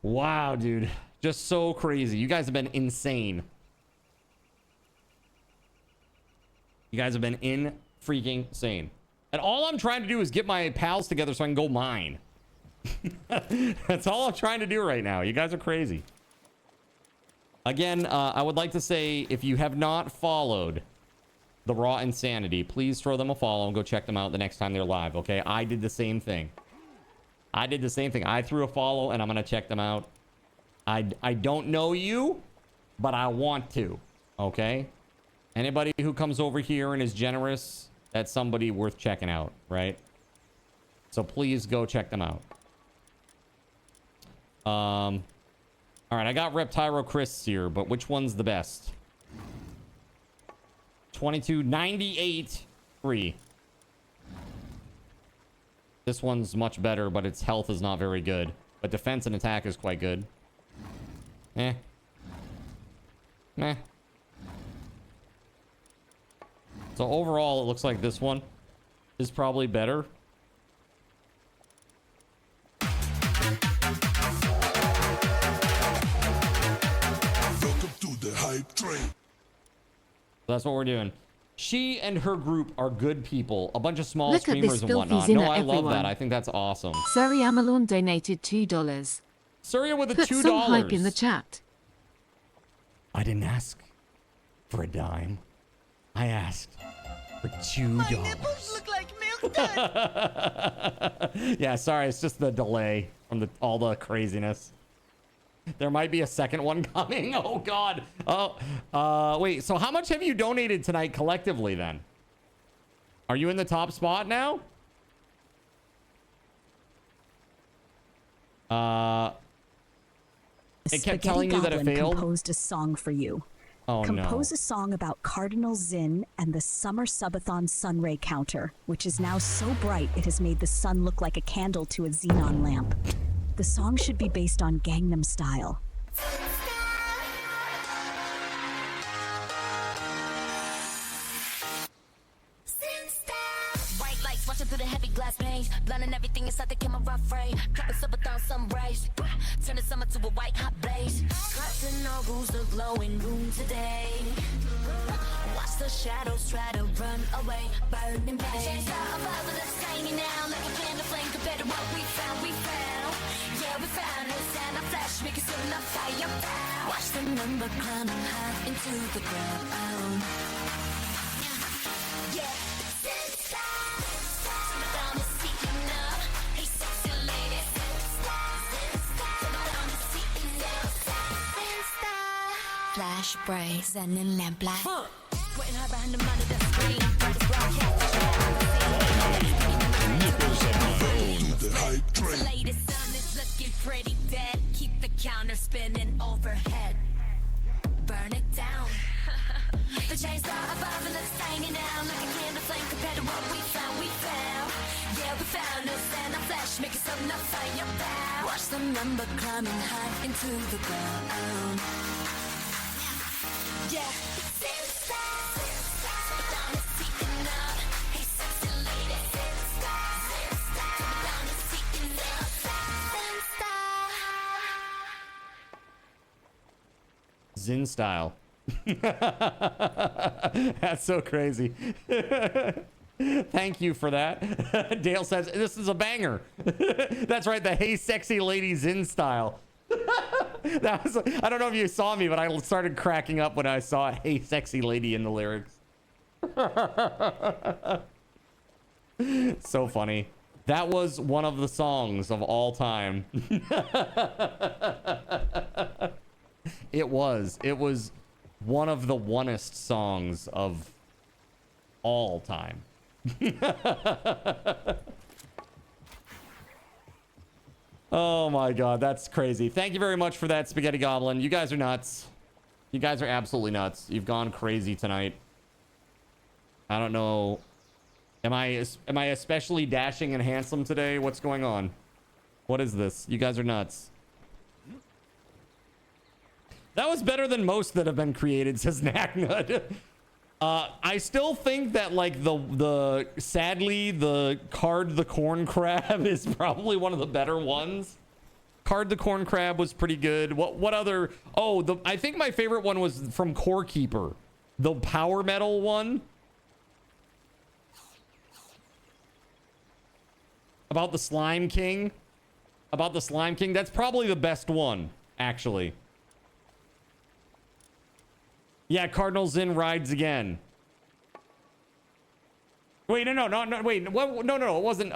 Wow, dude. Just so crazy. You guys have been insane. You guys have been in freaking insane. And all I'm trying to do is get my pals together so I can go mine. That's all I'm trying to do right now. You guys are crazy. Again, I would like to say, if you have not followed the Raw Insanity, please throw them a follow and go check them out the next time they're live, okay? I did the same thing. I threw a follow and I'm gonna check them out. I don't know you, but I want to, okay? Anybody who comes over here and is generous, that's somebody worth checking out, right? So please go check them out. All right, I got Reptyro Chris here, but which one's the best? 2298 free. This one's much better, but its health is not very good. But defense and attack is quite good. Eh. Meh. So overall, it looks like this one is probably better. Hype train. That's what we're doing. She and her group are good people. A bunch of small Look streamers and whatnot. No, I love that. I think that's awesome. Surrey Amalon donated $2. Surya with a Put $2. some hype in the chat. I didn't ask for a dime. I asked for $2. My nipples look like milk duds. Yeah, sorry, it's just the delay from all the craziness. There might be a second one coming. Oh God. Oh, wait. So how much have you donated tonight collectively then? Are you in the top spot now? It kept telling you that it failed. Composed a song for you. Oh no. Compose a song about Cardinal Zin and the summer subathon sunray counter, which is now so bright it has made the sun look like a candle to a xenon lamp. The song should be based on Gangnam Style. Bright lights rushing through the heavy glass panes, blinding everything inside the camera frame. Dropping Subathon sun rays, turn the summer to a white hot blaze. Cardinal rules the glowing room today. Watch the shadows try to run away, burning pain. Change the above us hanging out like a candle flame compared to what we found. Yeah, we found it, and a flash make it so enough fire down. Watch the number climbing high into the ground. Yeah. Flash breaks and in lamplight. Waiting hard behind the monitor screen. The latest sun is looking pretty dead. Keep the counter spinning overhead. Burn it down. The chains are above and it's hanging out like a candle flame compared to what we found. Yeah, we found us and a flash making some enough fire bound. Watch the number climbing high into the ground. Yeah. Zin style. That's so crazy. Thank you for that. Dale says this is a banger. That's right, the Hey Sexy Lady Zin style. That was, I don't know if you saw me, but I started cracking up when I saw Hey Sexy Lady in the lyrics. So funny. That was one of the songs of all time. It was one of the onest songs of all time. Oh my God, that's crazy. Thank you very much for that, Spaghetti Goblin. You guys are nuts. You guys are absolutely nuts. You've gone crazy tonight. I don't know. Am I especially dashing and handsome today? What's going on? What is this? You guys are nuts. That was better than most that have been created, says Knacknut. I still think that like sadly the Card the Corn Crab is probably one of the better ones. Card the Corn Crab was pretty good. What other? Oh, I think my favorite one was from Core Keeper, the power metal one. About the Slime King. That's probably the best one, actually. Yeah, Cardinal Zin rides again. Wait, no, wait. What? No, it wasn't.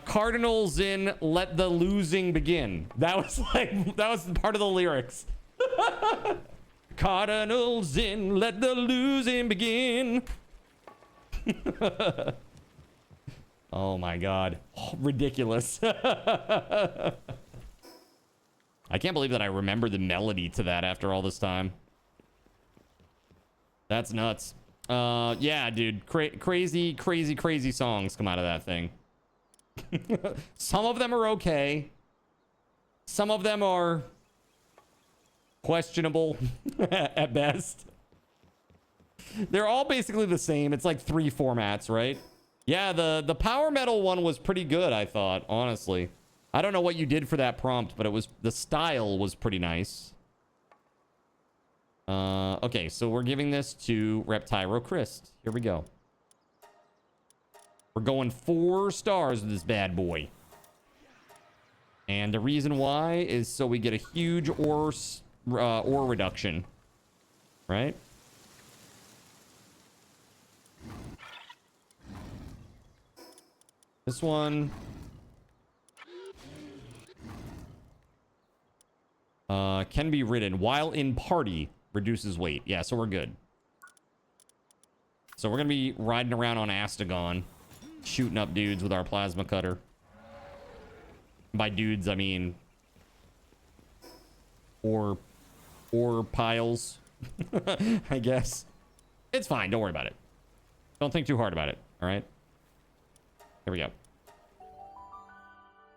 Cardinal Zin, let the losing begin. That was part of the lyrics. Cardinal Zin, let the losing begin. Oh my God. Oh, ridiculous. I can't believe that I remember the melody to that after all this time. That's nuts. Yeah, dude. Crazy songs come out of that thing. Some of them are okay. Some of them are questionable at best. They're all basically the same. It's like 3 formats, right? Yeah, the power metal one was pretty good, I thought, honestly. I don't know what you did for that prompt, but the style was pretty nice. Okay, so we're giving this to Reptyro Christ. Here we go. We're going 4 stars with this bad boy. And the reason why is so we get a huge ore reduction. Right? This one. Can be ridden while in party. Reduces weight. Yeah, so we're good. So we're going to be riding around on Astagon. Shooting up dudes with our plasma cutter. By dudes, I mean... Or piles. I guess. It's fine. Don't worry about it. Don't think too hard about it. All right? Here we go.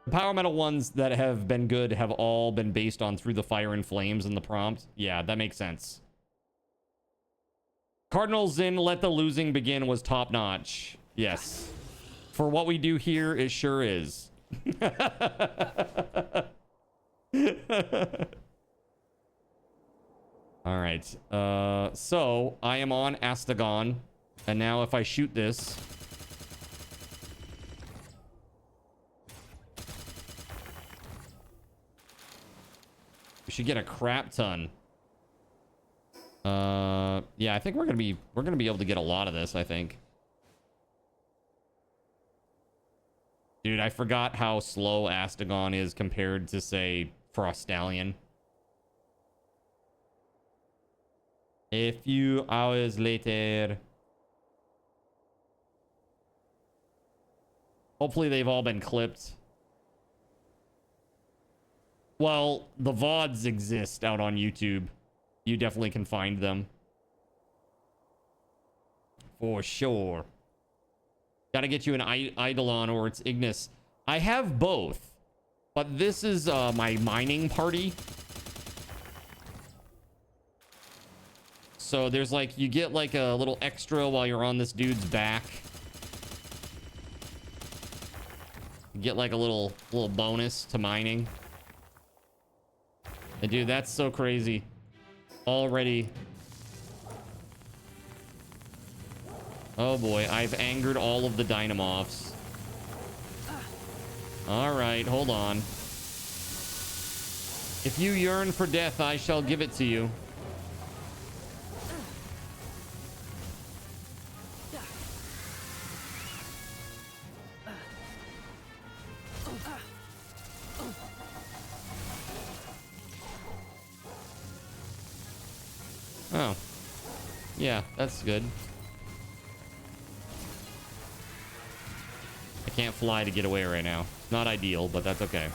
The power metal ones that have been good have all been based on Through the Fire and Flames in the prompt. Yeah, that makes sense. Cardinal Zin, Let the Losing Begin was top notch. Yes. For what we do here, it sure is. All right. So I am on Astagon. And now if I shoot this... we should get a crap ton. Yeah, I think we're gonna be able to get a lot of this, I think. Dude, I forgot how slow Astagon is compared to, say, Frostallion. A few hours later. Hopefully they've all been clipped. Well, the VODs exist out on YouTube. You definitely can find them. For sure. Gotta get you an Eidolon or it's Ignis. I have both. But this is my mining party. So there's like, you get like a little extra while you're on this dude's back. You get like a little bonus to mining. And dude, that's so crazy. Already. Oh boy, I've angered all of the Dynamoths. Alright, hold on. If you yearn for death, I shall give it to you. Oh. Yeah, that's good. I can't fly to get away right now. Not ideal, but that's okay.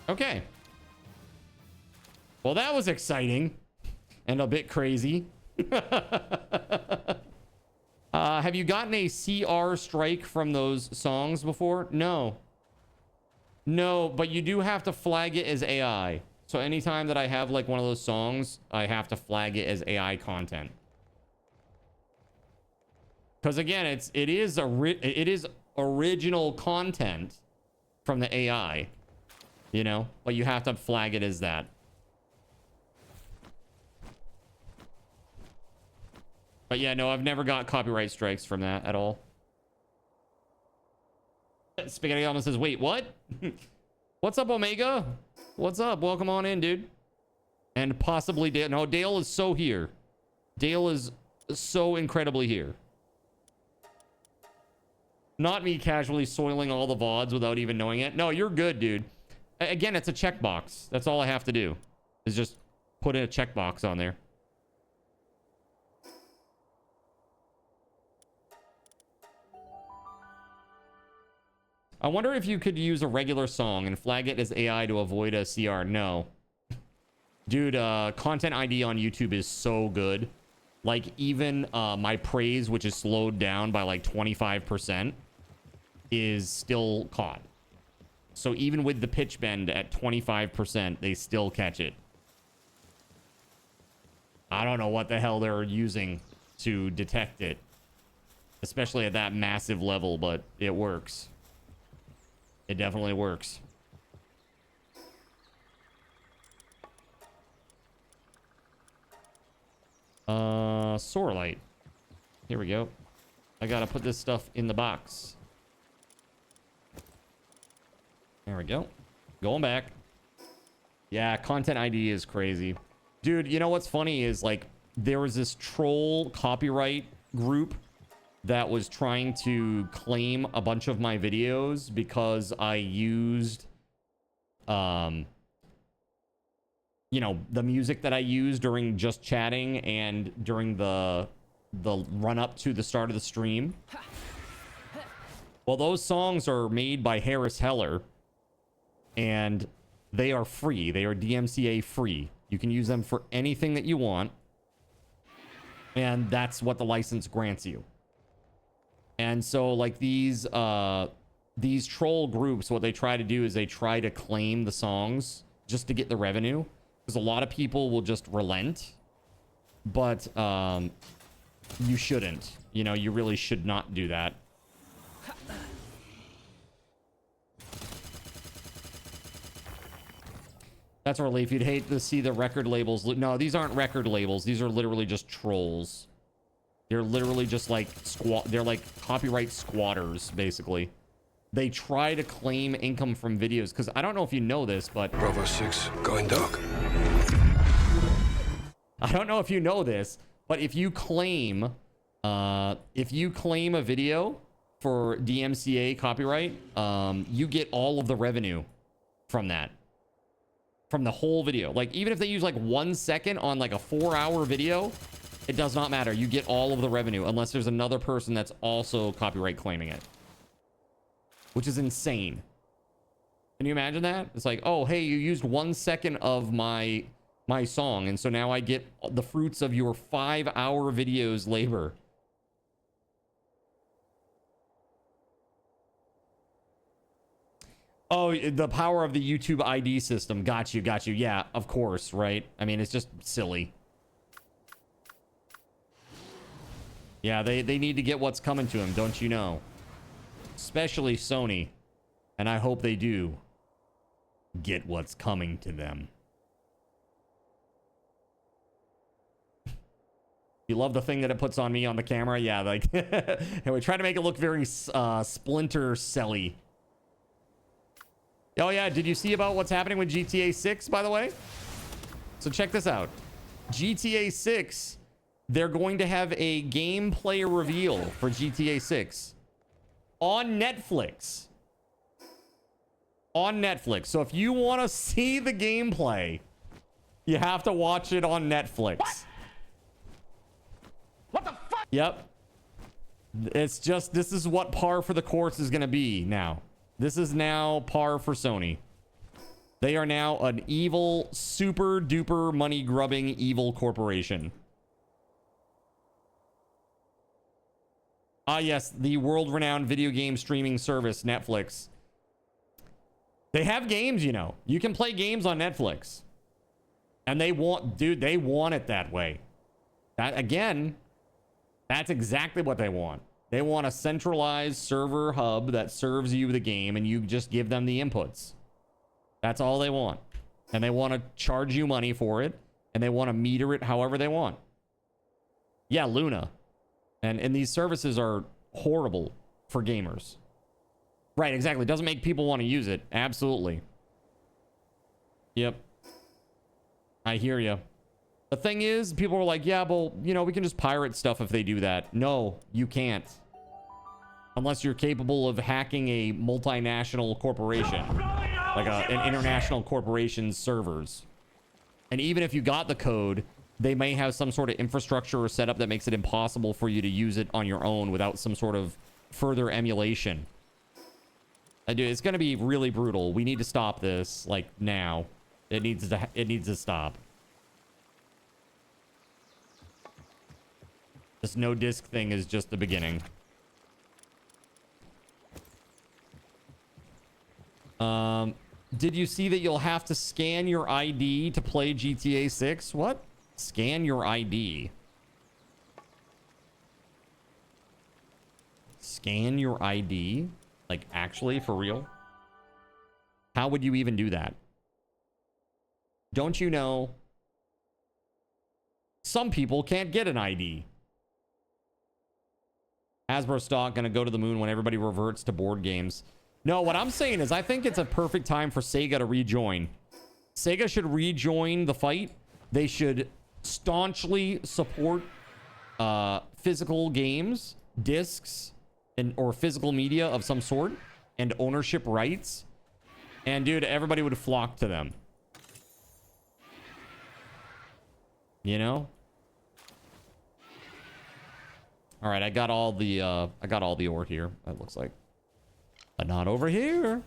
Okay. Well, that was exciting and a bit crazy. Have you gotten a CR strike from those songs before? No. No, but you do have to flag it as AI. So anytime that I have like one of those songs, I have to flag it as AI content. Because again, it is original content from the AI. You know, but you have to flag it as that. But yeah, no, I've never got copyright strikes from that at all. Spaghetti Almond says, wait, what? What's up, Omega? What's up? Welcome on in, dude. And possibly Dale. No, Dale is so here. Dale is so incredibly here. Not me casually soiling all the VODs without even knowing it. No, you're good, dude. Again, it's a checkbox. That's all I have to do is just put in a checkbox on there. I wonder if you could use a regular song and flag it as AI to avoid a CR. No. Dude, content ID on YouTube is so good. Like, even my praise, which is slowed down by like 25%, is still caught. So even with the pitch bend at 25%, they still catch it. I don't know what the hell they're using to detect it. Especially at that massive level, but it works. It definitely works. Sorelight. Here we go. I gotta put this stuff in the box. There we go. Going back. Yeah, content ID is crazy. Dude, you know what's funny is, like, there was this troll copyright group that was trying to claim a bunch of my videos because I used, you know, the music that I used during just chatting and during the run up to the start of the stream. Well, those songs are made by Harris Heller, and they are free. They are DMCA free. You can use them for anything that you want, and that's what the license grants you. And so, like, these troll groups, what they try to do is they try to claim the songs just to get the revenue, because a lot of people will just relent. But you shouldn't. You know, you really should not do that. That's a relief. You'd hate to see the record labels. No, these aren't record labels. These are literally just trolls. They're literally just like they're like copyright squatters, basically. They try to claim income from videos, because I don't know if you know this, but Bravo 6, going dark. I don't know if you know this, but if you claim a video for DMCA copyright, you get all of the revenue from that. From the whole video. Like, even if they use like 1 second on like a 4-hour video, it does not matter. You get all of the revenue unless there's another person that's also copyright claiming it, which is insane. Can you imagine that? It's like, oh, hey, you used 1 second of my song, and so now I get the fruits of your 5-hour video's labor. Oh, the power of the YouTube ID system. Got you. Yeah, of course, right? I mean, it's just silly. Yeah, they need to get what's coming to them, don't you know? Especially Sony. And I hope they do get what's coming to them. You love the thing that it puts on me on the camera? Yeah, like, and we try to make it look very Splinter Celly. Oh yeah, did you see about what's happening with GTA 6, by the way? So check this out. GTA 6, they're going to have a gameplay reveal for GTA 6 on Netflix. On Netflix. So if you want to see the gameplay, you have to watch it on Netflix. What the fuck? Yep. It's just, this is what par for the course is going to be now. This is now par for Sony. They are now an evil, super duper money grubbing evil corporation. Ah, yes, the world renowned video game streaming service, Netflix. They have games, you know. You can play games on Netflix. And they want, dude, they want it that way. That, again, that's exactly what they want. They want a centralized server hub that serves you the game, and you just give them the inputs. That's all they want. And they want to charge you money for it, and they want to meter it however they want. Yeah, Luna. And these services are horrible for gamers. Right, exactly. It doesn't make people want to use it. Absolutely. Yep. I hear you. The thing is, people are like, yeah, well, you know, we can just pirate stuff if they do that. No, you can't. Unless you're capable of hacking a multinational corporation. Like an international corporation's servers. And even if you got the code, they may have some sort of infrastructure or setup that makes it impossible for you to use it on your own without some sort of further emulation. Dude, it's going to be really brutal. We need to stop this, like, now. It needs to stop. This no disc thing is just the beginning. Did you see that you'll have to scan your ID to play GTA 6? What? Scan your ID. Scan your ID? Like, actually, for real? How would you even do that? Don't you know? some people can't get an ID. Hasbro stock gonna go to the moon when everybody reverts to board games. No, what I'm saying is I think it's a perfect time for Sega to rejoin. Sega should rejoin the fight. They should staunchly support physical games, discs, or physical media of some sort, and ownership rights. And dude, everybody would flock to them. You know? All right, I got all the ore here. That looks like, but not over here.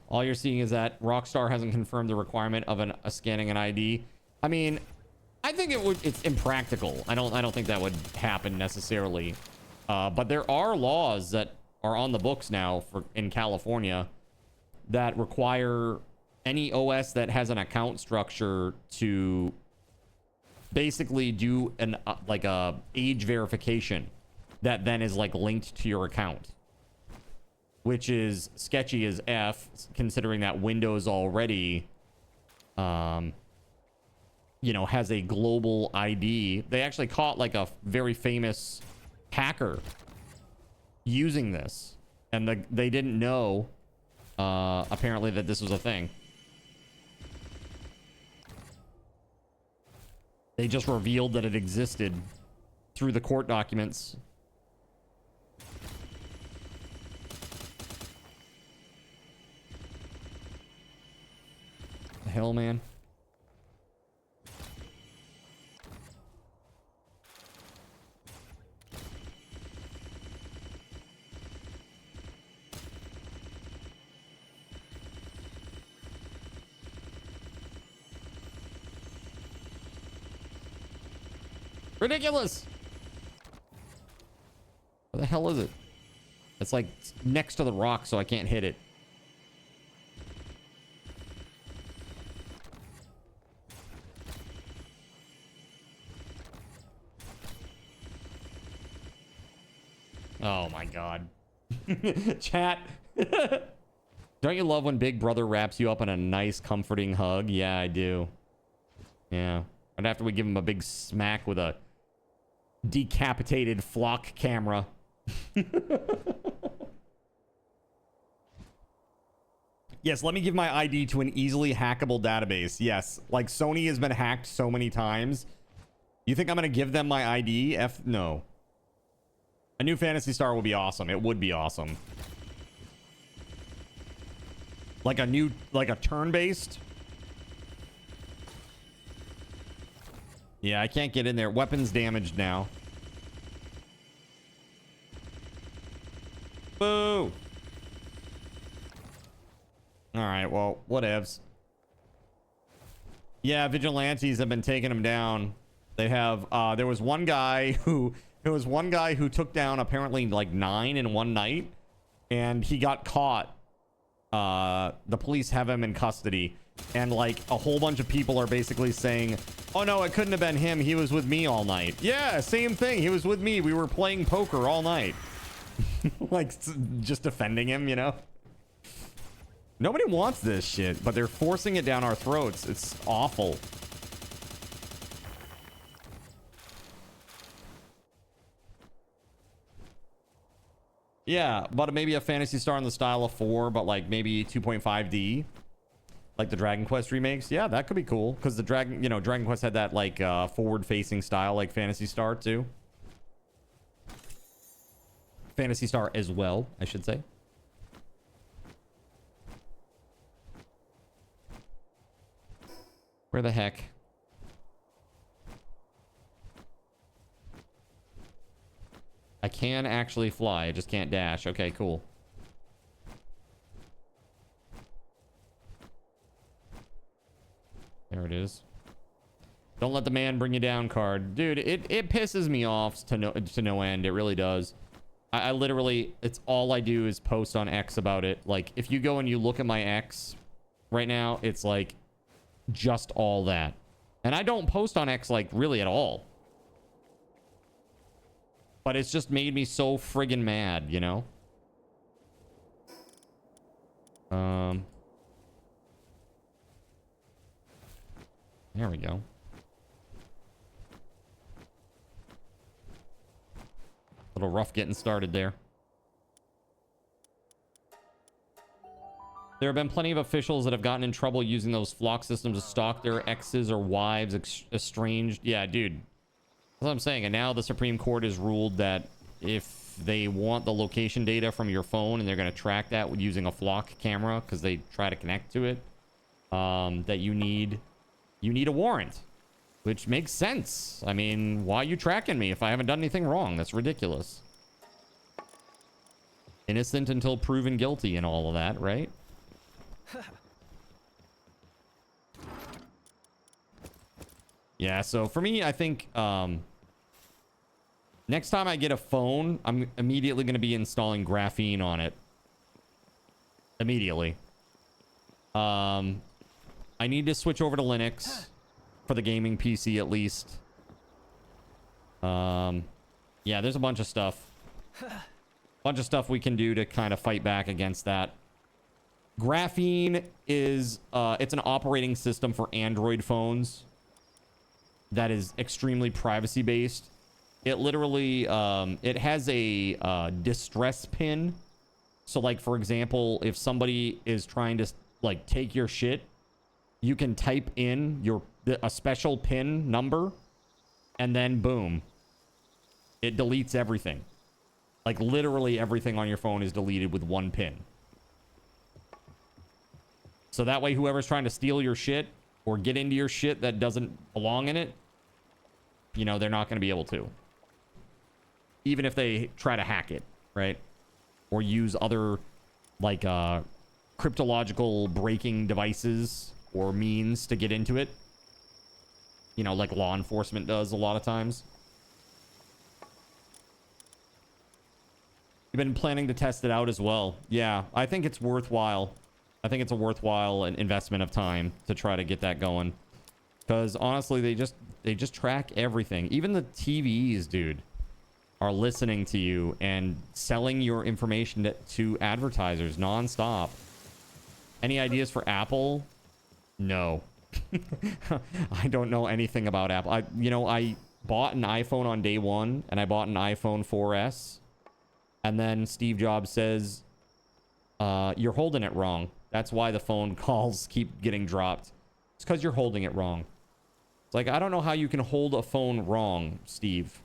All you're seeing is that Rockstar hasn't confirmed the requirement of a scanning an ID. I mean, I think it's impractical. I don't think that would happen necessarily. But there are laws that are on the books now in California that require any OS that has an account structure to basically do an like a age verification that then is like linked to your account, which is sketchy as F, considering that Windows already, you know, has a global ID. They actually caught like a very famous hacker using this, and they didn't know, apparently, that this was a thing. They just revealed that it existed through the court documents. The hell, man? Ridiculous! Where the hell is it? It's like next to the rock, so I can't hit it. Oh my god. Chat. Don't you love when Big Brother wraps you up in a nice, comforting hug? Yeah, I do. Yeah. And after we give him a big smack with a decapitated flock camera. Yes, let me give my ID to an easily hackable database. Yes, like Sony has been hacked so many times. You think I'm going to give them my ID? No. A new Phantasy Star would be awesome. It would be awesome. Like a turn-based. Yeah, I can't get in there. Weapons damaged now. Boo! Alright, well, whatevs. Yeah, vigilantes have been taking them down. They have, there was one guy who took down apparently like 9 in one night, and he got caught. The police have him in custody, and like a whole bunch of people are basically saying, oh no, it couldn't have been him, he was with me all night. Yeah, same thing, he was with me, we were playing poker all night. Like, just defending him, you know? Nobody wants this shit, but they're forcing it down our throats. It's awful. Yeah, but maybe a Phantasy Star in the style of 4, but like maybe 2.5D. Like the Dragon Quest remakes. Yeah, that could be cool. Because the Dragon Quest had that like forward-facing style like Phantasy Star too. Phantasy Star as well, I should say. Where the heck? I can actually fly. I just can't dash. Okay, cool. There it is. Don't let the man bring you down card. Dude, it pisses me off to no end. It really does. I literally, it's all I do is post on X about it. Like, if you go and you look at my X right now, it's like just all that. And I don't post on X like really at all. But it's just made me so friggin' mad, you know? There we go. A little rough getting started there. There have been plenty of officials that have gotten in trouble using those flock systems to stalk their exes or wives estranged. Yeah, dude. That's what I'm saying. And now the Supreme Court has ruled that if they want the location data from your phone and they're going to track that with using a flock camera because they try to connect to it, that you need a warrant, which makes sense. I mean, why are you tracking me if I haven't done anything wrong? That's ridiculous. Innocent until proven guilty and all of that, right? Yeah, so for me, I think next time I get a phone, I'm immediately going to be installing graphene on it. Immediately. I need to switch over to Linux for the gaming PC at least. Yeah, there's a bunch of stuff. Bunch of stuff we can do to kind of fight back against that. Graphene is it's an operating system for Android phones that is extremely privacy based. It literally it has a distress pin. So like, for example, if somebody is trying to like take your shit, you can type in a special pin number and then boom, it deletes everything. Like literally everything on your phone is deleted with one pin. So that way, whoever's trying to steal your shit or get into your shit that doesn't belong in it, you know, they're not going to be able to. Even if they try to hack it, right? Or use other, like, cryptological breaking devices or means to get into it. You know, like law enforcement does a lot of times. You've been planning to test it out as well. Yeah, I think it's worthwhile. I think it's a worthwhile investment of time to try to get that going. Because honestly, they just track everything. Even the TVs, dude, are listening to you and selling your information to advertisers nonstop. Any ideas for Apple? No. I don't know anything about Apple. I bought an iPhone on day one, and I bought an iPhone 4S. And then Steve Jobs says, you're holding it wrong. That's why the phone calls keep getting dropped. It's because you're holding it wrong. It's like, I don't know how you can hold a phone wrong, Steve.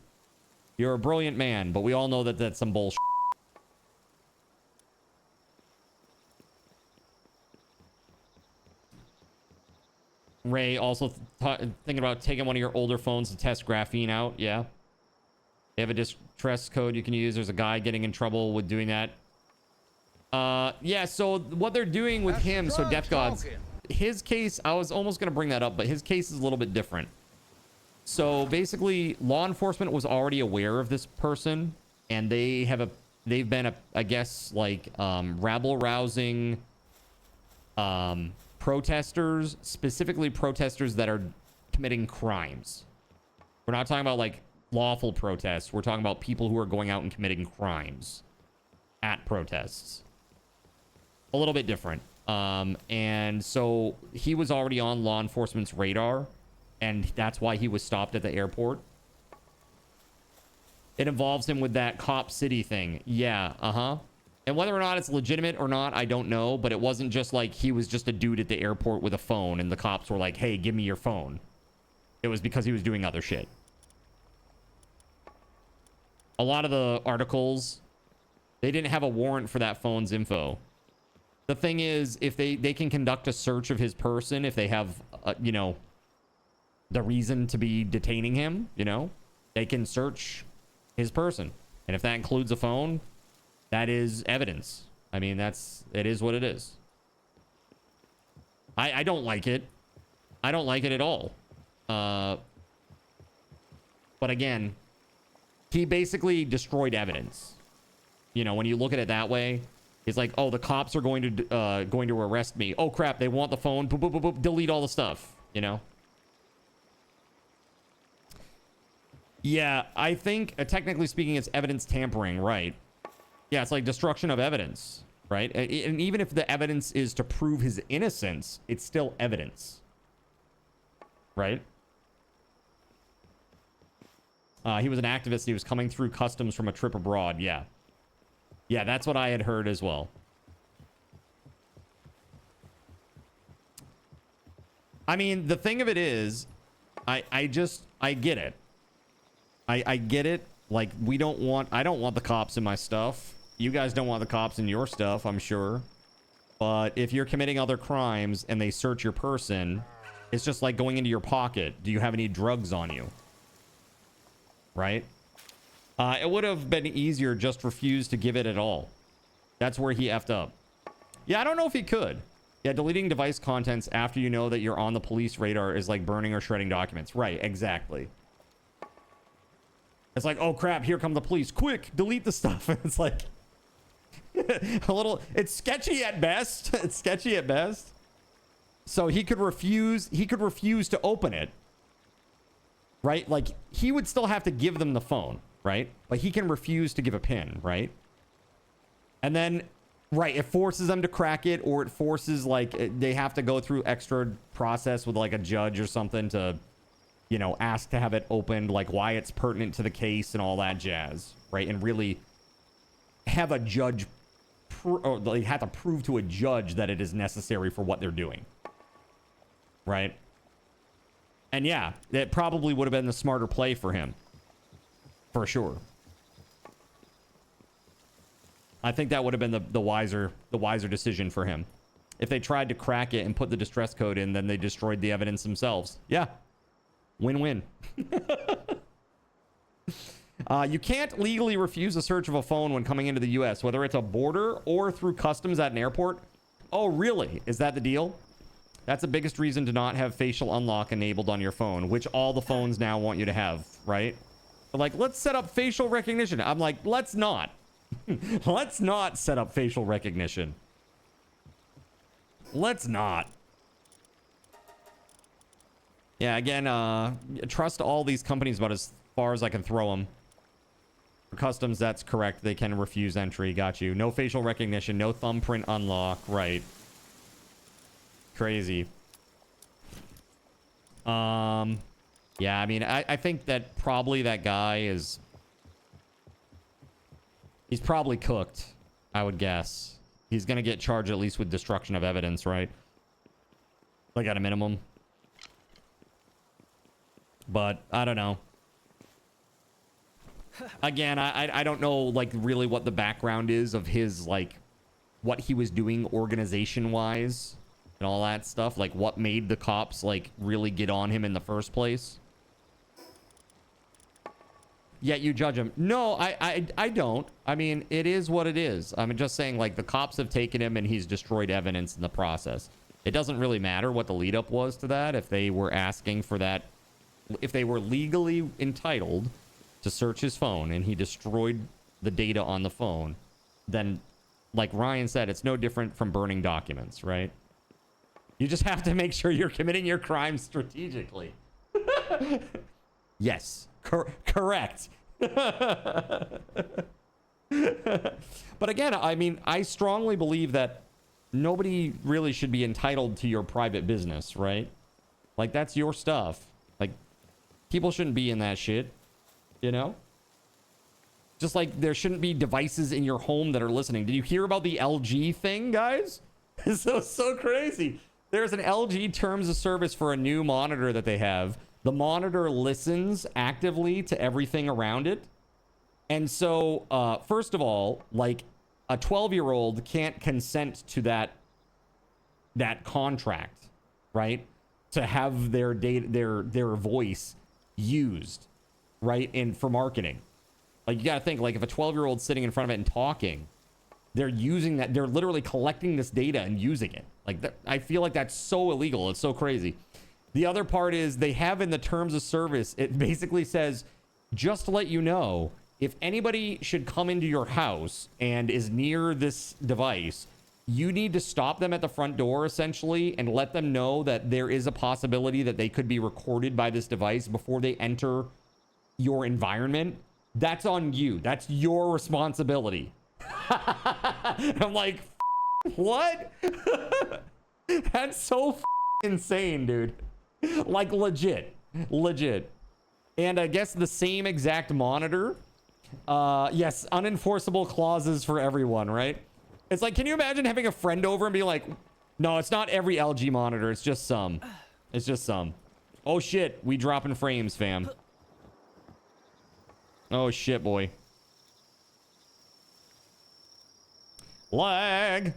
You're a brilliant man, but we all know that that's some bullshit. Ray also thinking about taking one of your older phones to test graphene out. Yeah. They have a distress code you can use. There's a guy getting in trouble with doing that. Yeah, so what they're doing with him, so Death Gods, his case, I was almost going to bring that up, but his case is a little bit different. So basically, law enforcement was already aware of this person, and they've been, I guess, like, rabble-rousing protesters, specifically protesters that are committing crimes. We're not talking about, like, lawful protests. We're talking about people who are going out and committing crimes at protests. A little bit different. And so he was already on law enforcement's radar, and that's why he was stopped at the airport. It involves him with that Cop City thing. Yeah, And whether or not it's legitimate or not, I don't know, but it wasn't just like he was just a dude at the airport with a phone and the cops were like, hey, give me your phone. It was because he was doing other shit. A lot of the articles, they didn't have a warrant for that phone's info. The thing is, if they can conduct a search of his person, if they have, you know, the reason to be detaining him, you know, they can search his person. And if that includes a phone, that is evidence. I mean, it is what it is. I don't like it. I don't like it at all. But again, he basically destroyed evidence. You know, when you look at it that way, it's like, oh, the cops are going to arrest me. Oh crap, they want the phone. Boop, boop, boop, boop, delete all the stuff. You know. Yeah, I think, technically speaking, it's evidence tampering, right? Yeah, it's like destruction of evidence, right? And even if the evidence is to prove his innocence, it's still evidence, right? He was an activist. He was coming through customs from a trip abroad. Yeah. Yeah, that's what I had heard as well. I mean, the thing of it is, I get it. I get it. Like, I don't want the cops in my stuff. You guys don't want the cops in your stuff, I'm sure. But if you're committing other crimes and they search your person, it's just like going into your pocket. Do you have any drugs on you? Right? It would have been easier just refuse to give it at all. That's where he effed up. Yeah, I don't know if he could. Yeah, deleting device contents after you know that you're on the police radar is like burning or shredding documents. Right, exactly. It's like, oh crap, here come the police. Quick, delete the stuff. It's like it's sketchy at best. It's sketchy at best. So he could refuse to open it. Right? Like, he would still have to give them the phone, right? But he can refuse to give a PIN, right? And then, right, it forces them to crack it, or it forces, like, they have to go through extra process with, like, a judge or something to, you know, ask to have it opened, like, why it's pertinent to the case and all that jazz, right? And really have a judge, or they have to prove to a judge that it is necessary for what they're doing, right? And yeah, it probably would have been the smarter play for him. For sure. I think that would have been the wiser decision for him. If they tried to crack it and put the distress code in, then they destroyed the evidence themselves. Yeah. Win-win. You can't legally refuse a search of a phone when coming into the US, whether it's a border or through customs at an airport. Oh, really? Is that the deal? That's the biggest reason to not have facial unlock enabled on your phone, which all the phones now want you to have, right? They're like, let's set up facial recognition. I'm like, let's not. Let's not set up facial recognition. Let's not. Yeah, again, trust all these companies about as far as I can throw them. For customs, that's correct. They can refuse entry. Got you. No facial recognition. No thumbprint unlock. Right. Crazy. Yeah, I mean, I think that probably that guy is... He's probably cooked, I would guess. He's going to get charged at least with destruction of evidence, right? Like at a minimum. But I don't know. Again, I don't know, like, really what the background is of his, like, what he was doing organization-wise and all that stuff. Like, what made the cops, like, really get on him in the first place. Yet you judge him. No, I don't. I mean, it is what it is. I'm just saying, like, the cops have taken him and he's destroyed evidence in the process. It doesn't really matter what the lead up was to that. If they were asking for that, if they were legally entitled to search his phone and he destroyed the data on the phone, then, like Ryan said, it's no different from burning documents, right? You just have to make sure you're committing your crime strategically. Yes, correct. But again, I mean, I strongly believe that nobody really should be entitled to your private business, right? Like, that's your stuff. Like, people shouldn't be in that shit, you know? Just like there shouldn't be devices in your home that are listening. Did you hear about the LG thing, guys? It's so crazy. There's an LG terms of service for a new monitor that they have. The monitor listens actively to everything around it. And so, first of all, like, a 12-year-old can't consent to that contract, right? To have their data, their voice used, right? And for marketing. Like, you got to think, like, if a 12-year-old's sitting in front of it and talking, they're using that. They're literally collecting this data and using it. Like, that, I feel like that's so illegal. It's so crazy. The other part is they have in the terms of service, it basically says, just to let you know, if anybody should come into your house and is near this device, you need to stop them at the front door, essentially, and let them know that there is a possibility that they could be recorded by this device before they enter your environment, that's on you. That's your responsibility. I'm like, what? That's so insane, dude. Like legit. And I guess the same exact monitor. Yes, unenforceable clauses for everyone, right? It's like, can you imagine having a friend over and be like, no, it's not every LG monitor. It's just some. It's just some. Oh shit, we dropping frames, fam. Oh shit, boy. Lag.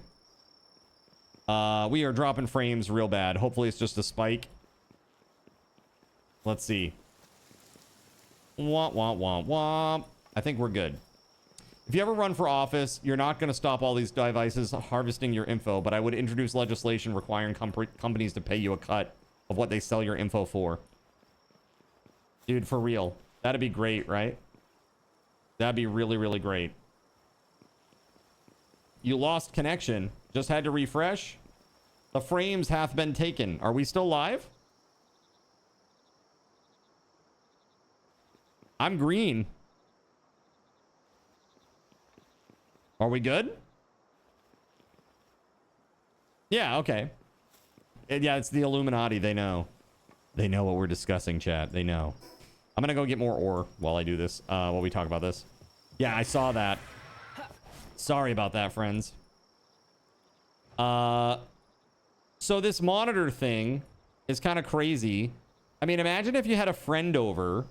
We are dropping frames real bad. Hopefully it's just a spike. Let's see. Womp, womp, womp, womp. I think we're good. If you ever run for office, you're not going to stop all these devices harvesting your info, but I would introduce legislation requiring companies to pay you a cut of what they sell your info for. Dude, for real. That'd be great, right? That'd be really, really great. You lost connection. Just had to refresh. The frames hath been taken. Are we still live? I'm green. Are we good? Yeah, okay. Yeah, it's the Illuminati. They know. They know what we're discussing, chat. They know. I'm gonna go get more ore while I do this, while we talk about this. Yeah, I saw that. Sorry about that, friends. So this monitor thing is kind of crazy. I mean, imagine if you had a friend over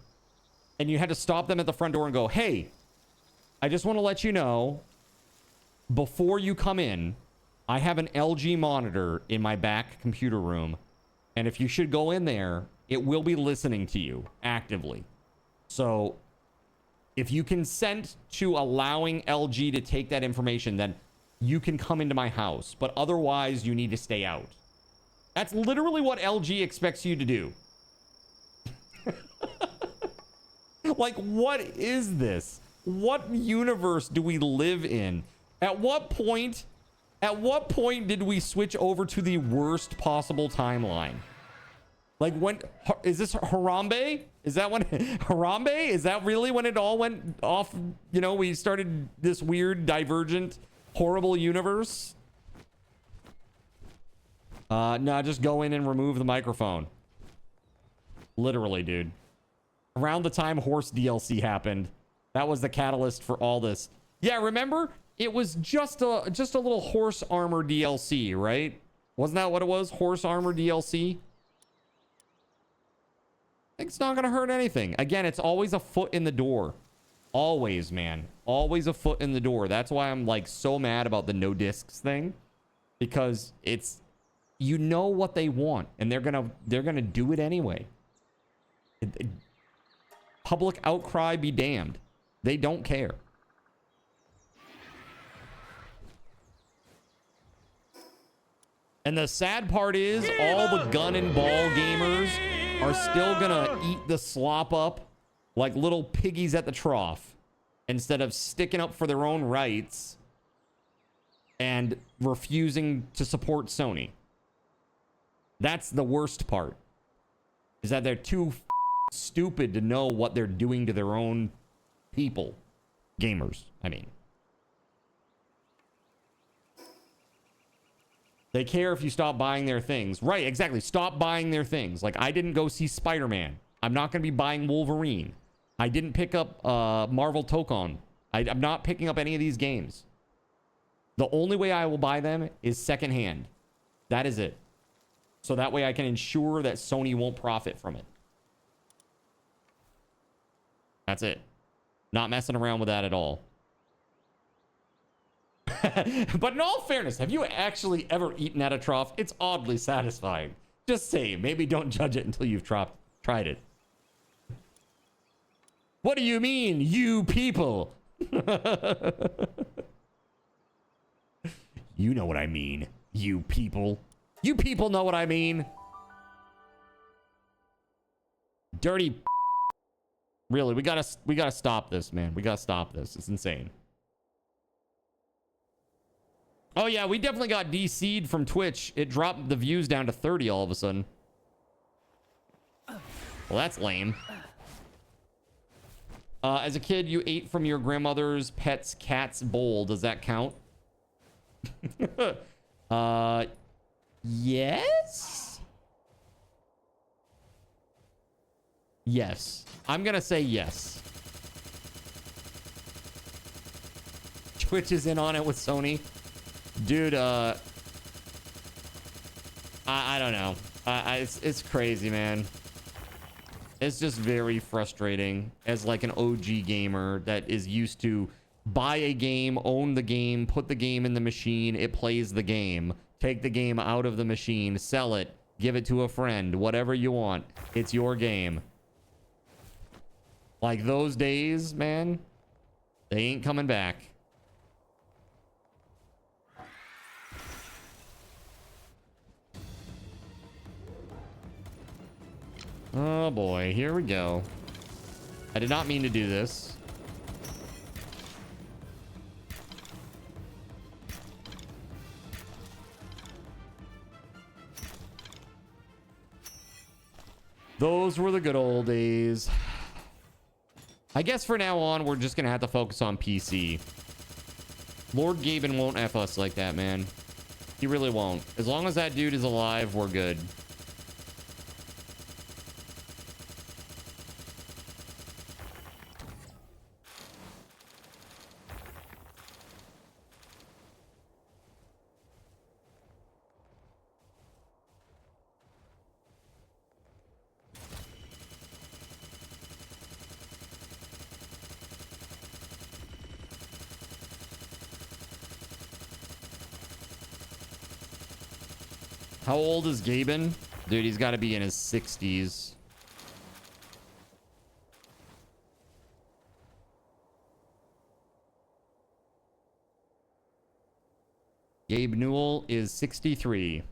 and you had to stop them at the front door and go, hey, I just want to let you know, before you come in, I have an LG monitor in my back computer room. And if you should go in there, it will be listening to you actively. So if you consent to allowing LG to take that information, then you can come into my house. But otherwise, you need to stay out. That's literally what LG expects you to do. Like, what is this? What universe do we live in? At what point did we switch over to the worst possible timeline? Like, when is this Harambe? Is that when Harambe? Is that really when it all went off? You know, we started this weird, divergent, horrible universe. No, just go in and remove the microphone. Literally, dude. Around the time Horse DLC happened, that was the catalyst for all this. Yeah, remember? It was just a little horse armor DLC, right? Wasn't that what it was? Horse armor DLC? It's not gonna hurt anything. Again, it's always a foot in the door. Always, man. Always a foot in the door. That's why I'm like so mad about the no discs thing. Because it's, you know what they want, and they're gonna do it anyway. Public outcry be damned. They don't care. And the sad part is all the gun and ball gamers are still gonna eat the slop up like little piggies at the trough instead of sticking up for their own rights and refusing to support Sony. That's the worst part, is that they're too stupid to know what they're doing to their own people. Gamers, I mean. They care if you stop buying their things. Right, exactly. Stop buying their things. Like, I didn't go see Spider-Man. I'm not going to be buying Wolverine. I didn't pick up Marvel Tokon. I'm not picking up any of these games. The only way I will buy them is secondhand. That is it. So that way I can ensure that Sony won't profit from it. That's it. Not messing around with that at all. But in all fairness, have you actually ever eaten at a trough? It's oddly satisfying. Just say, maybe don't judge it until you've tried it. What do you mean, you people? You know what I mean, you people. You people know what I mean. Dirty. Really, we gotta stop this, man. We gotta stop this. It's insane. Oh yeah, we definitely got DC'd from Twitch. It dropped the views down to 30 all of a sudden. Well, that's lame. As a kid, you ate from your grandmother's pet's cat's bowl. Does that count? Yes? Yes. I'm gonna say yes. Twitch is in on it with Sony. Dude, I don't know. It's crazy, man. It's just very frustrating as like an OG gamer that is used to buy a game, own the game, put the game in the machine, it plays the game, take the game out of the machine, sell it, give it to a friend, whatever you want. It's your game. Like those days, man, they ain't coming back. Oh boy, here we go. I did not mean to do this. Those were the good old days. I guess for now on, we're just gonna have to focus on PC. Lord Gaben won't F us like that, man. He really won't. As long as that dude is alive, we're good. How old is Gaben? Dude, he's got to be in his 60s. Gabe Newell is 63.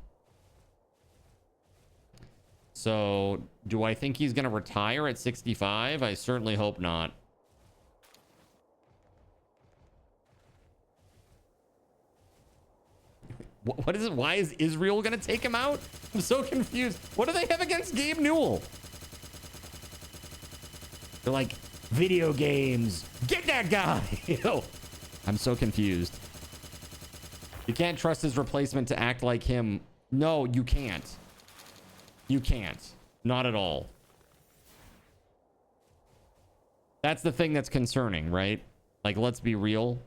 So, do I think he's going to retire at 65? I certainly hope not. What is it? Why is Israel going to take him out? I'm so confused. What do they have against Gabe Newell? They're like, video games. Get that guy. Yo, I'm so confused. You can't trust his replacement to act like him. No, you can't. You can't. Not at all. That's the thing that's concerning, right? Like, let's be real.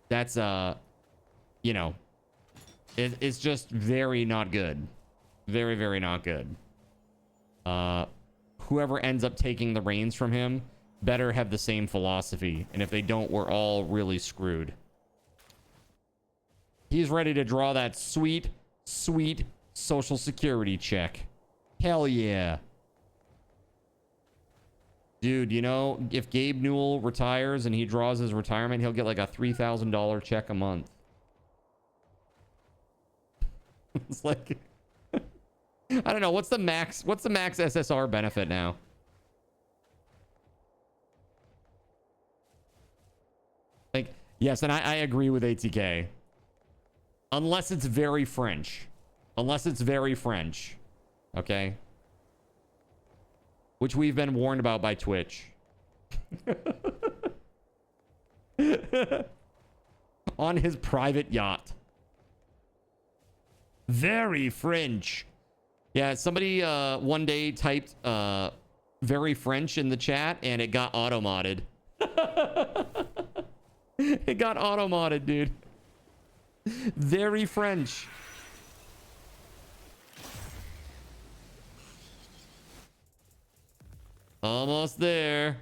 That's, you know, it's just very not good. Very, very not good. Whoever ends up taking the reins from him better have the same philosophy. And if they don't, we're all really screwed. He's ready to draw that sweet, sweet Social Security check. Hell yeah. Dude, you know, if Gabe Newell retires and he draws his retirement, he'll get like a $3,000 check a month. It's like, I don't know. What's the max SSR benefit now? Like, yes, and I agree with ATK. Unless it's very French. Unless it's very French. Okay? Which we've been warned about by Twitch. On his private yacht. Very French. Yeah, somebody one day typed very French in the chat and it got auto-modded. It got auto-modded, dude. Very French. Almost there.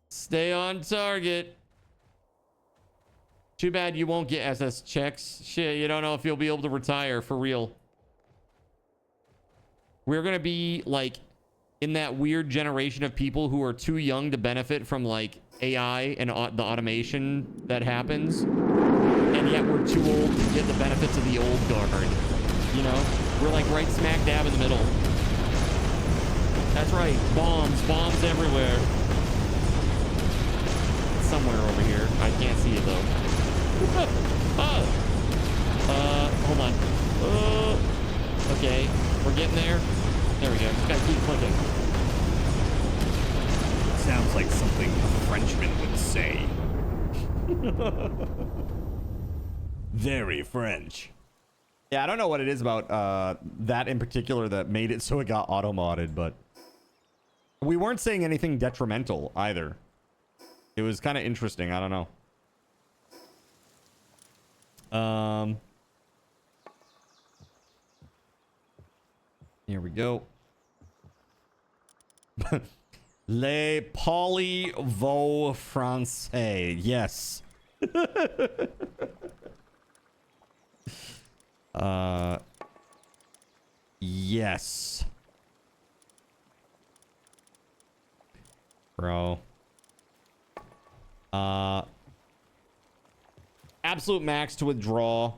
Stay on target. Too bad you won't get SS checks. Shit, you don't know if you'll be able to retire for real. We're gonna be like in that weird generation of people who are too young to benefit from like AI and the automation that happens. And yet we're too old to get the benefits of the old guard. You know? We're like right smack dab in the middle. That's right. Bombs everywhere. It's somewhere over here. I can't see it though. Hold on. Okay, we're getting there. There we go. Just gotta keep clicking. sounds like something a Frenchman would say. Very French. Yeah, I don't know what it is about that in particular that made it so it got auto-modded, but we weren't saying anything detrimental either. It was kind of interesting. I don't know. Here we go. Les Polyvots Français. Yes. Yes. Bro. Absolute max to withdraw.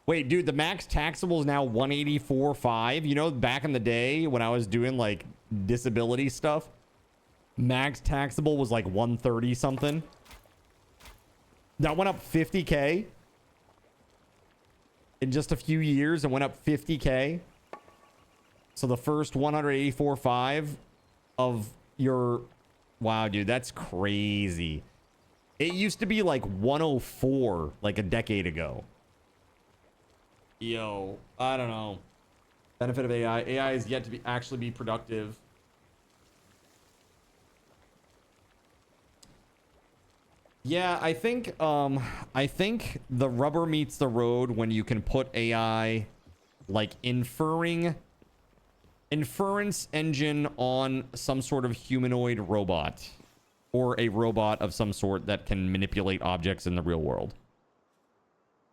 Wait, dude, the max taxable is now 184.5. You know, back in the day when I was doing like disability stuff, max taxable was like 130 something. That went up 50K in just a few years. It went up 50K. So the first 184.5 of your... Wow, dude, that's crazy. It used to be like 104 like a decade ago. Yo, I don't know. Benefit of AI. AI is yet to be actually be productive. Yeah, I think the rubber meets the road when you can put AI like inference engine on some sort of humanoid robot or a robot of some sort that can manipulate objects in the real world.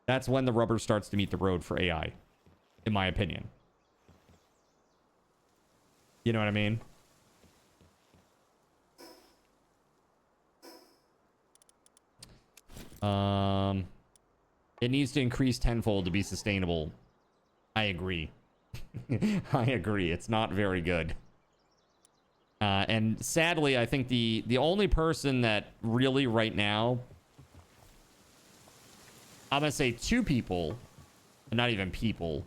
That's when the rubber starts to meet the road for AI, in my opinion. You know what I mean? It needs to increase tenfold to be sustainable. I agree. I agree. It's not very good. And sadly, I think the only person that really right now, I'm going to say two people, but not even people,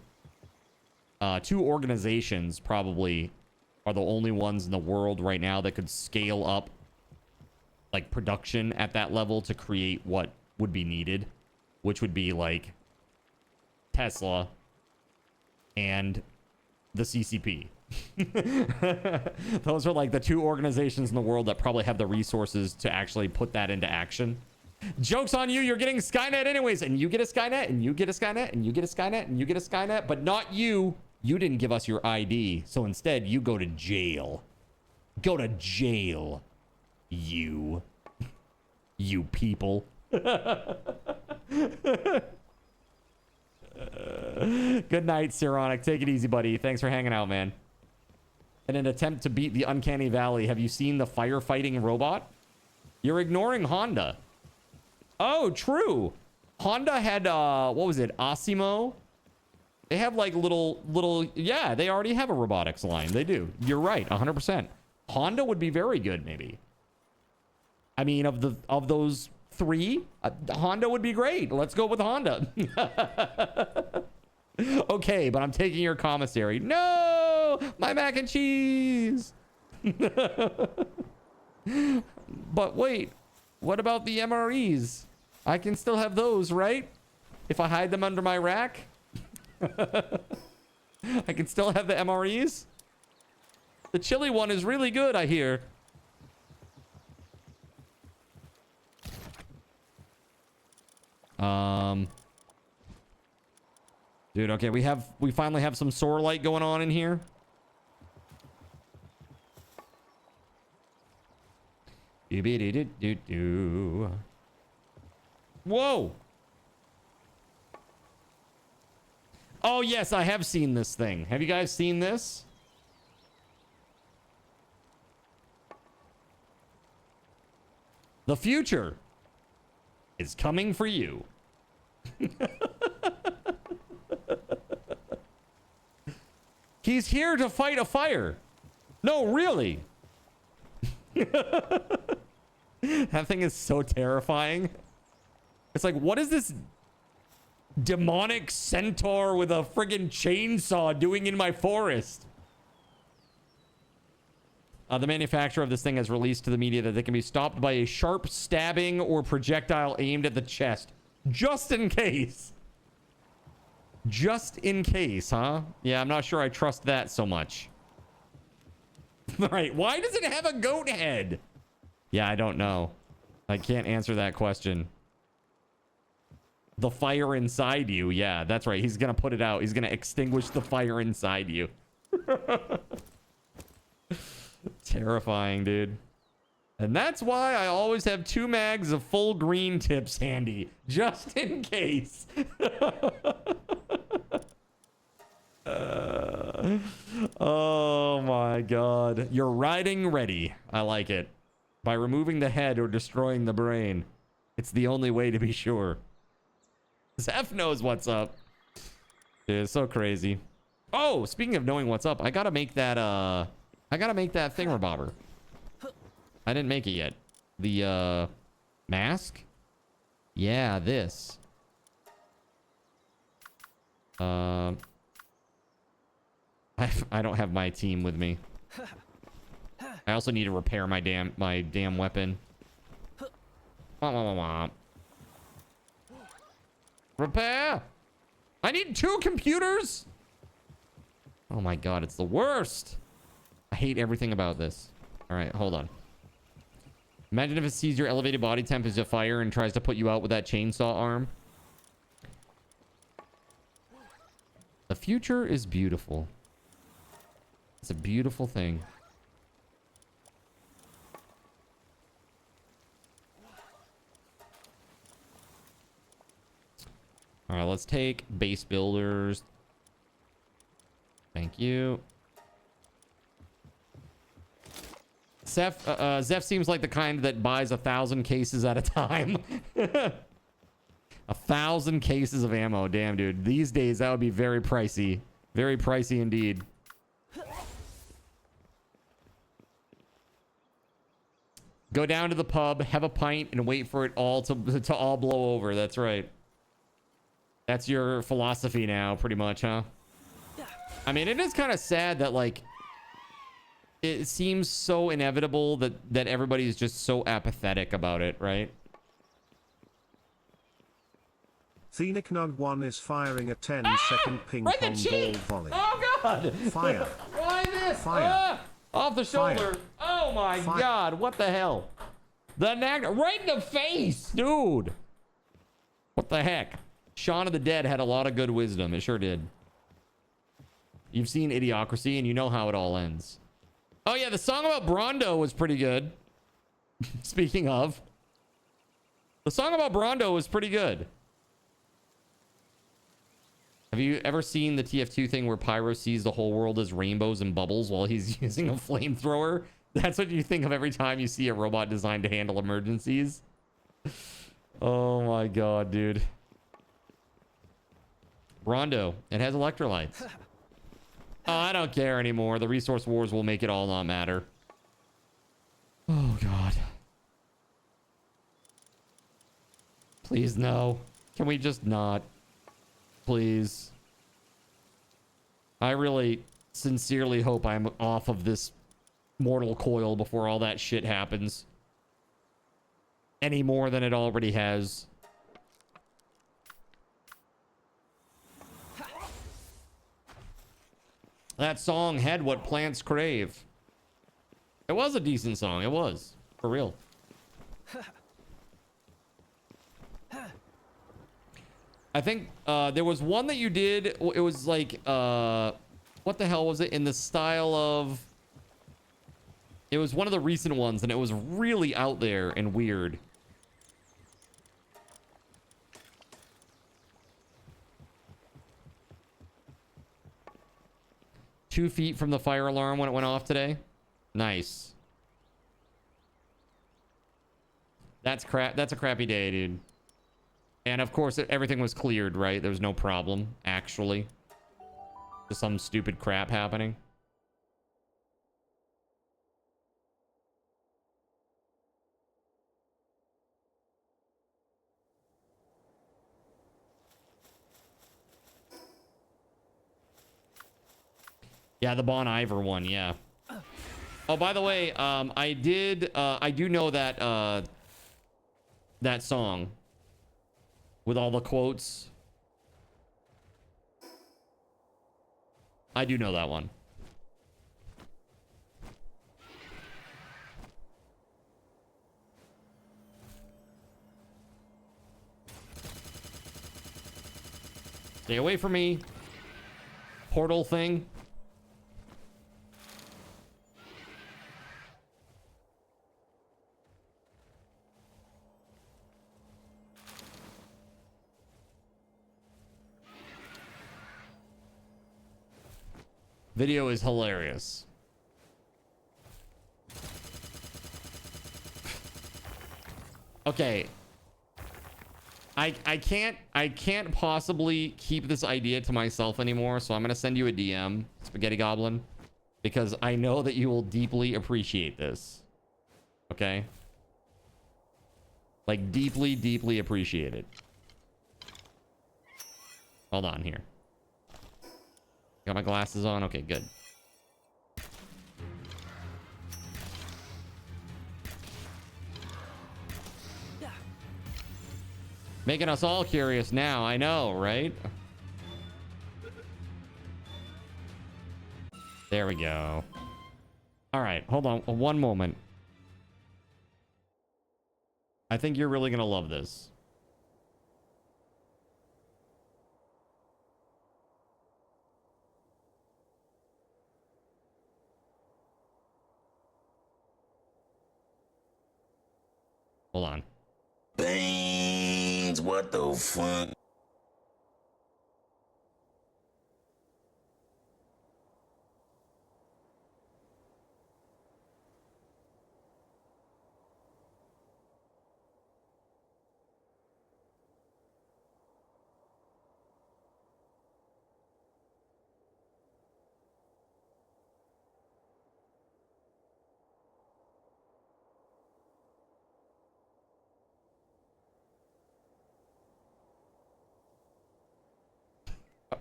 two organizations probably are the only ones in the world right now that could scale up like production at that level to create what would be needed, which would be like Tesla and the CCP. Those are like the two organizations in the world that probably have the resources to actually put that into action. Joke's on you, you're getting Skynet anyways, and you get a Skynet, and you get a Skynet, and you get a Skynet, and you get a Skynet, but not you. You didn't give us your ID, so instead you go to jail. Go to jail, you people. Good night, Sironic. Take it easy, buddy. Thanks for hanging out, man. In an attempt to beat the Uncanny Valley, have you seen the firefighting robot? You're ignoring Honda. Oh, true. Honda had, what was it? Asimo? They have like little, yeah, they already have a robotics line. They do. You're right, 100%. Honda would be very good, maybe. I mean, of those three, Honda would be great. Let's go with Honda. Okay, but I'm taking your commissary. No, my mac and cheese. But wait, what about the MREs? I can still have those, right? If I hide them under my rack? I can still have the MREs? The chili one is really good, I hear. Dude, okay, we finally have some soar light going on in here. Whoa. Oh, yes, I have seen this thing. Have you guys seen this? The future is coming for you. He's here to fight a fire. No, really. That thing is so terrifying. It's like, what is this demonic centaur with a friggin' chainsaw doing in my forest? The manufacturer of this thing has released to the media that they can be stopped by a sharp stabbing or projectile aimed at the chest. Just in case. Just in case, huh? Yeah, I'm not sure I trust that so much. Right, why does it have a goat head? Yeah, I don't know. I can't answer that question. The fire inside you. Yeah, that's right. He's gonna put it out. He's gonna extinguish the fire inside you. Terrifying, dude. And that's why I always have 2 mags of full green tips handy, just in case. Oh my god. You're riding ready. I like it. By removing the head or destroying the brain. It's the only way to be sure. Zeph knows what's up. Dude, it's so crazy. Oh, speaking of knowing what's up, I gotta make that thingamabobber. I didn't make it yet. The mask? Yeah, this. I don't have my team with me. I also need to repair my damn weapon. Repair! I need 2 computers! Oh my god, it's the worst! I hate everything about this. Alright, hold on. Imagine if it sees your elevated body temp as a fire and tries to put you out with that chainsaw arm. The future is beautiful. It's a beautiful thing. All right, let's take base builders. Thank you. Zeph seems like the kind that buys 1,000 cases at a time. 1,000 cases of ammo. Damn, dude. These days, that would be very pricey. Very pricey indeed. Go down to the pub, have a pint, and wait for it all to all blow over. That's right. That's your philosophy now, pretty much, huh? I mean, it is kind of sad that, like, it seems so inevitable that everybody's just so apathetic about it, right? Phoenicnog1 is firing a 10-second ping pong ball volley. Oh, God! Fire. Why this? Fire. Off the shoulder. Fire. Oh, my God. What the hell? Right in the face, dude. What the heck? Shaun of the Dead had a lot of good wisdom. It sure did. You've seen Idiocracy, and you know how it all ends. Oh, yeah, the song about Brondo was pretty good. Speaking of. The song about Brondo was pretty good. Have you ever seen the TF2 thing where Pyro sees the whole world as rainbows and bubbles while he's using a flamethrower? That's what you think of every time you see a robot designed to handle emergencies. Oh, my God, dude. Brondo. It has electrolytes. Oh, I don't care anymore. The resource wars will make it all not matter. Oh, God. Please, no. Can we just not? Please. I really sincerely hope I'm off of this mortal coil before all that shit happens. Any more than it already has. That song had what plants crave. It was a decent song. It was. For real. I think there was one that you did. It was like, what the hell was it? In the style of... It was one of the recent ones, and it was really out there and weird. "2 feet from the fire alarm when it went off today." Nice. That's crap. That's a crappy day, dude. And of course, everything was cleared, right? There was no problem, actually. Just some stupid crap happening. Yeah, the Bon Iver one, yeah. Oh, by the way, I do know that that song with all the quotes. I do know that one. Stay away from me. Portal thing. Video is hilarious. Okay. I can't possibly keep this idea to myself anymore, so I'm gonna send you a DM, Spaghetti Goblin, because I know that you will deeply appreciate this. Okay? Like, deeply, deeply appreciate it. Hold on here. Got my glasses on? Okay, good. Making us all curious now, I know, right? There we go. All right, hold on one moment. I think you're really gonna love this. Hold on. Beans, what the fuck?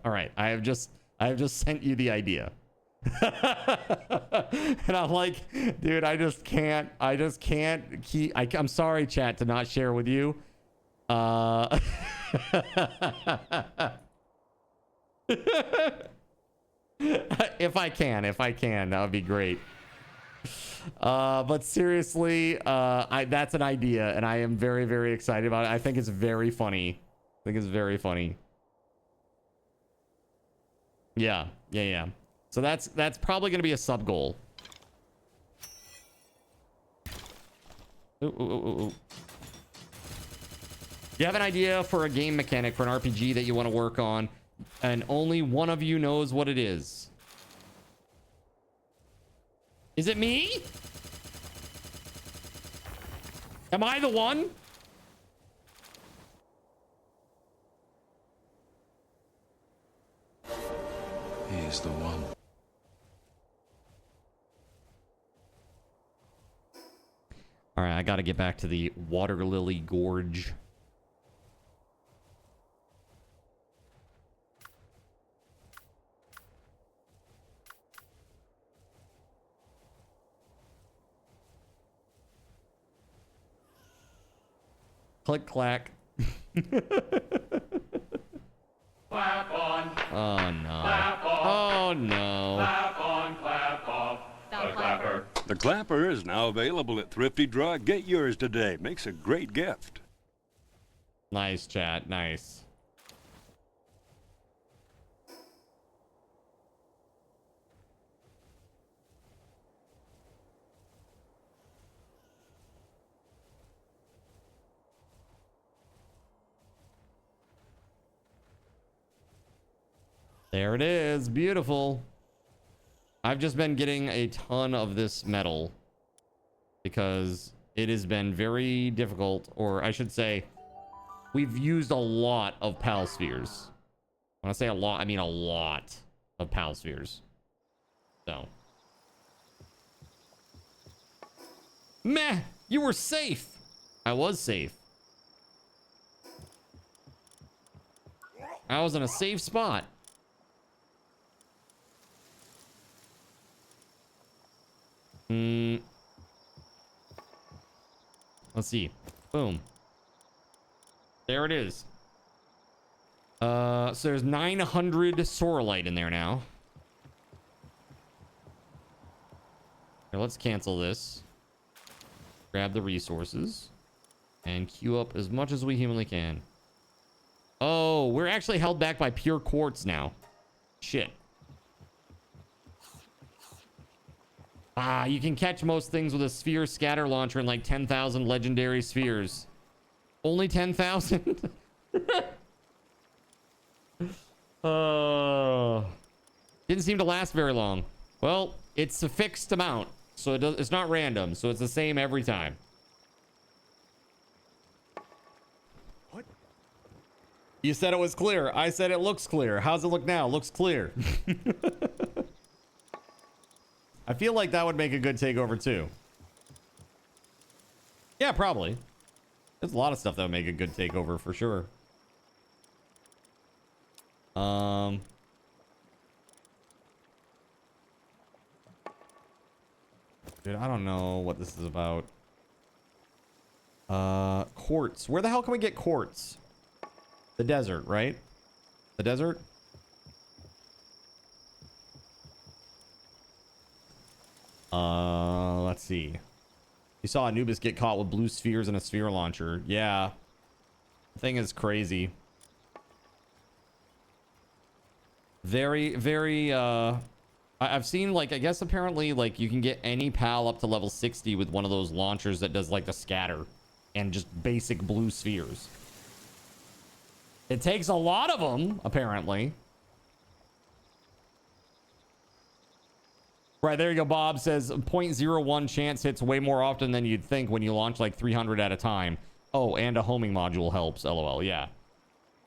All right, I have just sent you the idea. And I'm like, dude, I just can't keep, I'm sorry, chat, to not share with you. If I can, that would be great. But seriously, that's an idea, and I am very, very excited about it. I think it's very funny. I think it's very funny. Yeah. So that's probably gonna be a sub goal. Ooh. You have an idea for a game mechanic for an RPG that you want to work on, and only one of you knows what it is. Is it me? Am I the one? He's the one. All right, I got to get back to the Water Lily Gorge. Click clack. Clap on. Oh no. Clap off. Oh no. Clap on, clap off. The clapper. The clapper is now available at Thrifty Drug. Get yours today. Makes a great gift. Nice, chat. Nice. There it is. Beautiful. I've just been getting a ton of this metal because it has been very difficult, or I should say, we've used a lot of PAL spheres. When I say a lot, I mean a lot of PAL spheres. So. Meh! You were safe! I was safe. I was in a safe spot. Let's see. Boom. There it is. So there's 900 Sorolite in there now. Here, let's cancel this. Grab the resources. And queue up as much as we humanly can. Oh, we're actually held back by pure quartz now. Shit. Ah, you can catch most things with a sphere scatter launcher and like 10,000 legendary spheres. Only 10,000? Didn't seem to last very long. Well, it's a fixed amount, so it's not random, so it's the same every time. What? You said it was clear. I said it looks clear. How's it look now? Looks clear. I feel like that would make a good takeover too. Yeah, probably. There's a lot of stuff that would make a good takeover for sure. Dude, I don't know what this is about. Quartz. Where the hell can we get quartz? The desert, right? The desert? Let's see. You saw Anubis get caught with blue spheres and a sphere launcher. Yeah. The thing is crazy. Very, very, I've seen, like, I guess apparently, like, you can get any PAL up to level 60 with one of those launchers that does, like, the scatter and just basic blue spheres. It takes a lot of them, apparently. Right, there you go. Bob says 0.01 chance hits way more often than you'd think when you launch like 300 at a time. Oh, and a homing module helps. LOL. Yeah.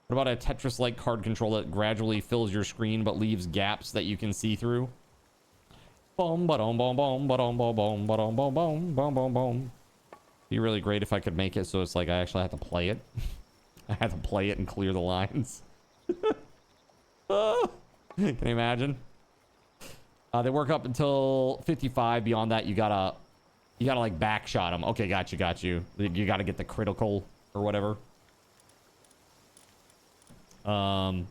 What about a Tetris-like card control that gradually fills your screen but leaves gaps that you can see through? Boom, ba-dum, boom, boom, ba-dum, boom, boom, ba-dum, boom, boom, boom, boom, boom. Be really great if I could make it so it's like I actually have to play it. I have to play it and clear the lines. Can you imagine? They work up until 55. Beyond that, you gotta like back shot them. Okay, got you. You gotta get the critical or whatever. I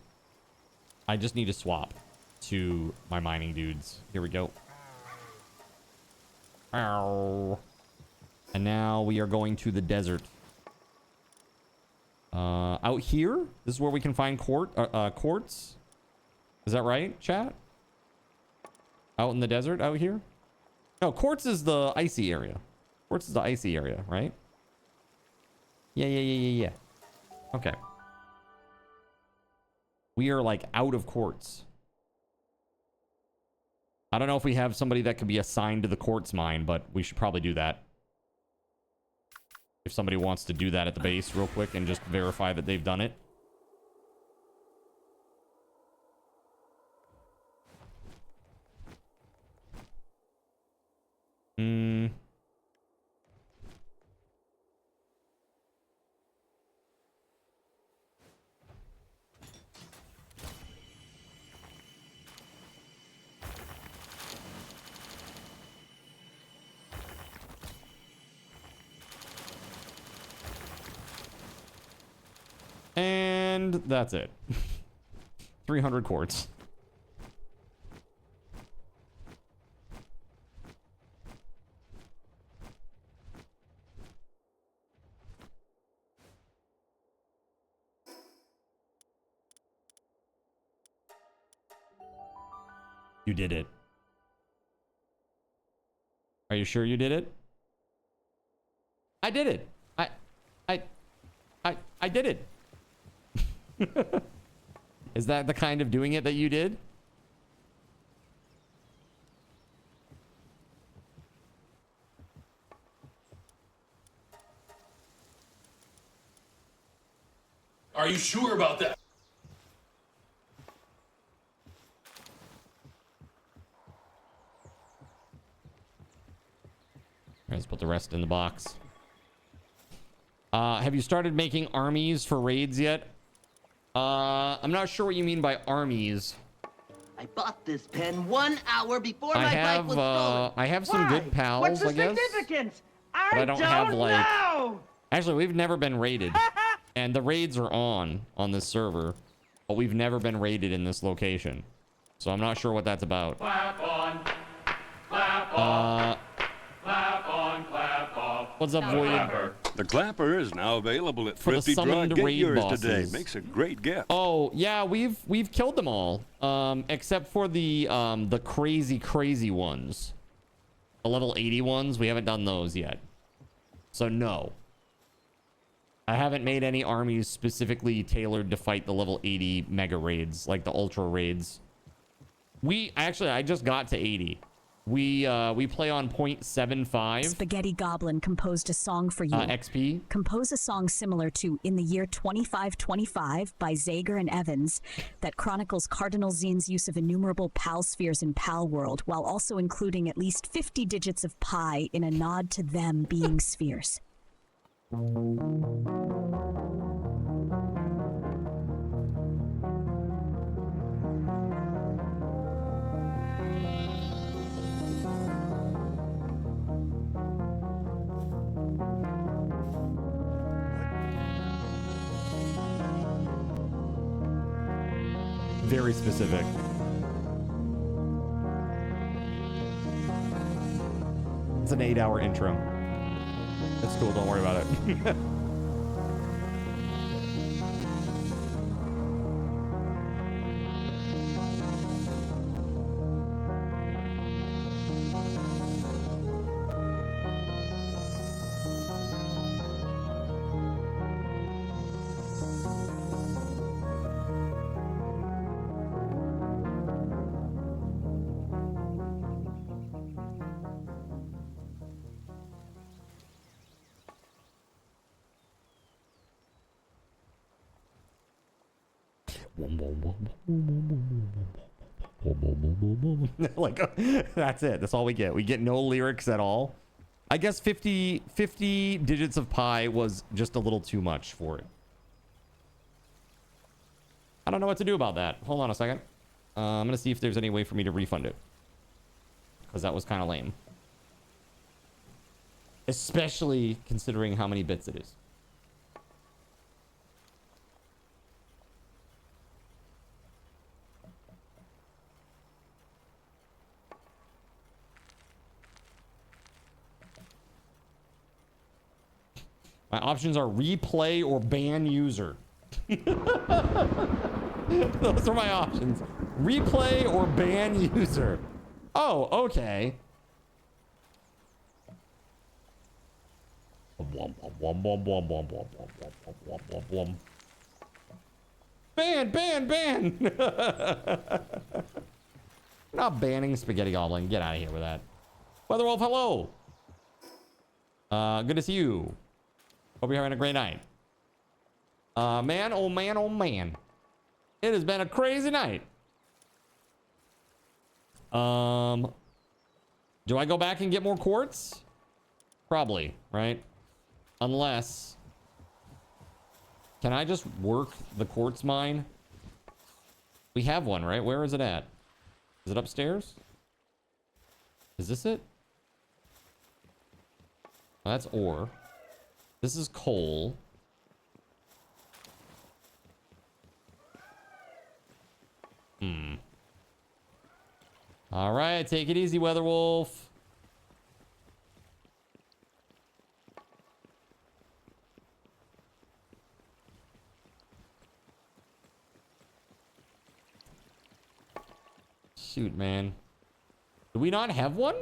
just need to swap to my mining dudes. Here we go. Ow. And now we are going to the desert. Out here, this is where we can find quartz. Is that right, chat? Out in the desert, out here? No, quartz is the icy area. Quartz is the icy area, right? Yeah. Okay. We are like out of quartz. I don't know if we have somebody that could be assigned to the quartz mine, but we should probably do that. If somebody wants to do that at the base real quick and just verify that they've done it. And that's it. 300 quartz. You did it. Are you sure you did it? I did it. I did it. Is that the kind of doing it that you did? Are you sure about that? Let's put the rest in the box. Have you started making armies for raids yet? I'm not sure what you mean by armies. I bought this pen 1 hour before I my have, bike was stolen. I have some good pals, What's the I guess. significance? But I don't have, like... know. Actually, we've never been raided. And the raids are on this server. But we've never been raided in this location. So I'm not sure what that's about. Clap on. Clap off. Clap on, clap off. What's up, Void? The clapper is now available at For the Thrifty Drug. summoned Get raid yours bosses. today. Makes a great gift. Oh, yeah, we've killed them all. Except for the crazy ones. The level 80 ones, we haven't done those yet. So no. I haven't made any armies specifically tailored to fight the level 80 mega raids, like the ultra raids. I just got to 80. We play on 0.75. Spaghetti Goblin composed a song for you. XP. Compose a song similar to In the Year 2525 by Zager and Evans that chronicles Cardinal Zin's use of innumerable PAL spheres in Palworld, while also including at least 50 digits of pi in a nod to them being spheres. Very specific. It's an 8-hour intro. It's cool, don't worry about it. Like, that's it. That's all we get. We get no lyrics at all. I guess 50 digits of pi was just a little too much for it. I don't know what to do about that. Hold on a second. I'm gonna see if there's any way for me to refund it, because that was kind of lame, especially considering how many bits it is. My options are replay or ban user. Those are my options. Replay or ban user. Oh, okay. Ban. Not banning Spaghetti Goblin. Get out of here with that. WeatherWolf, hello. Good to see you. Hope you're having a great night. Man, oh man, oh man. It has been a crazy night. Do I go back and get more quartz? Probably, right? Unless... Can I just work the quartz mine? We have one, right? Where is it at? Is it upstairs? Is this it? Oh, that's ore. This is coal. All right, take it easy, WeatherWolf. Shoot, man. Do we not have one?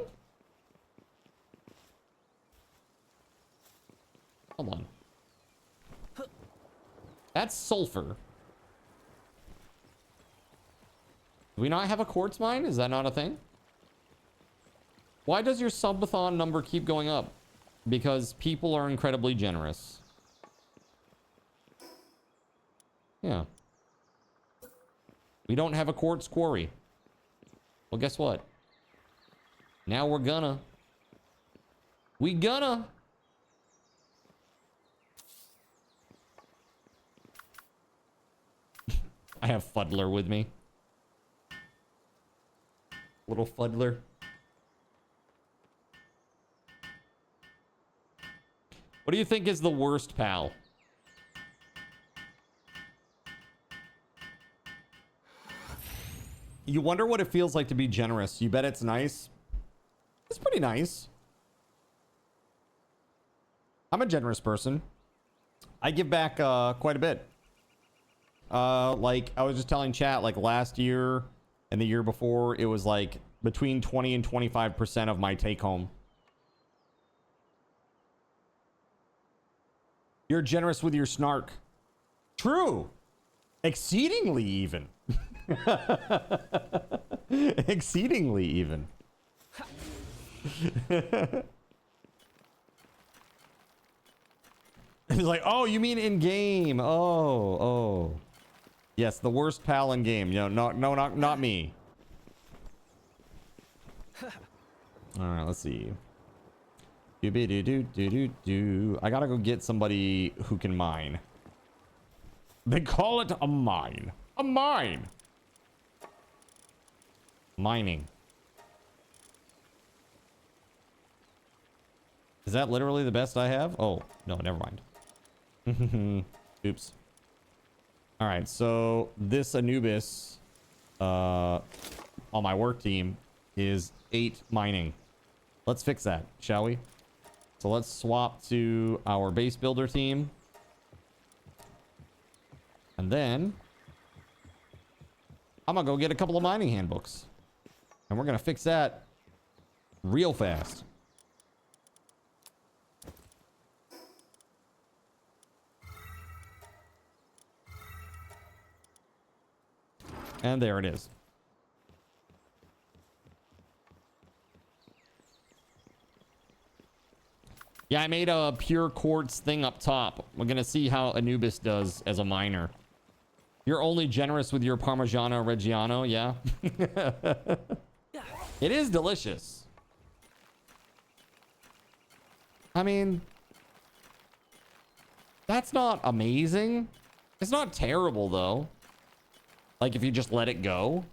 Hold on. That's sulfur. Do we not have a quartz mine? Is that not a thing? Why does your subathon number keep going up? Because people are incredibly generous. Yeah. We don't have a quartz quarry. Well, guess what? Now we're gonna. We gonna. I have Fuddler with me. Little fuddler. What do you think is the worst, pal? You wonder what it feels like to be generous. You bet it's nice. It's pretty nice. I'm a generous person. I give back quite a bit. Like I was just telling chat, like last year and the year before, it was like between 20 and 25% of my take home. You're generous with your snark. True. Exceedingly even. Exceedingly even. He's like, oh, you mean in game? Oh. Yes, the worst pal in game. Not me. All right, let's see. I gotta go get somebody who can mine. They call it a mine. A mine. Mining. Is that literally the best I have? Oh, no, never mind. Oops. All right, so this Anubis on my work team is 8 mining. Let's fix that, shall we? So let's swap to our base builder team. And then I'm gonna go get a couple of mining handbooks. And we're gonna fix that real fast. And there it is. Yeah, I made a pure quartz thing up top. We're gonna see how Anubis does as a miner. You're only generous with your Parmigiano Reggiano, yeah? It is delicious. I mean, that's not amazing. It's not terrible, though. Like, if you just let it go,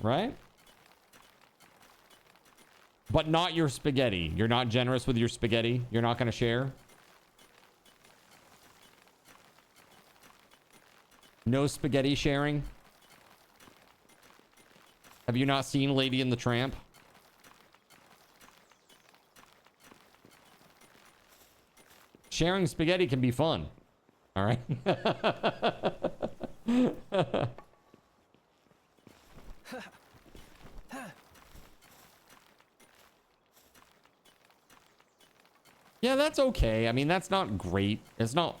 right? But not your spaghetti. You're not generous with your spaghetti. You're not going to share. No spaghetti sharing. Have you not seen Lady and the Tramp? Sharing spaghetti can be fun. All right. Yeah, that's okay. I mean, that's not great. It's not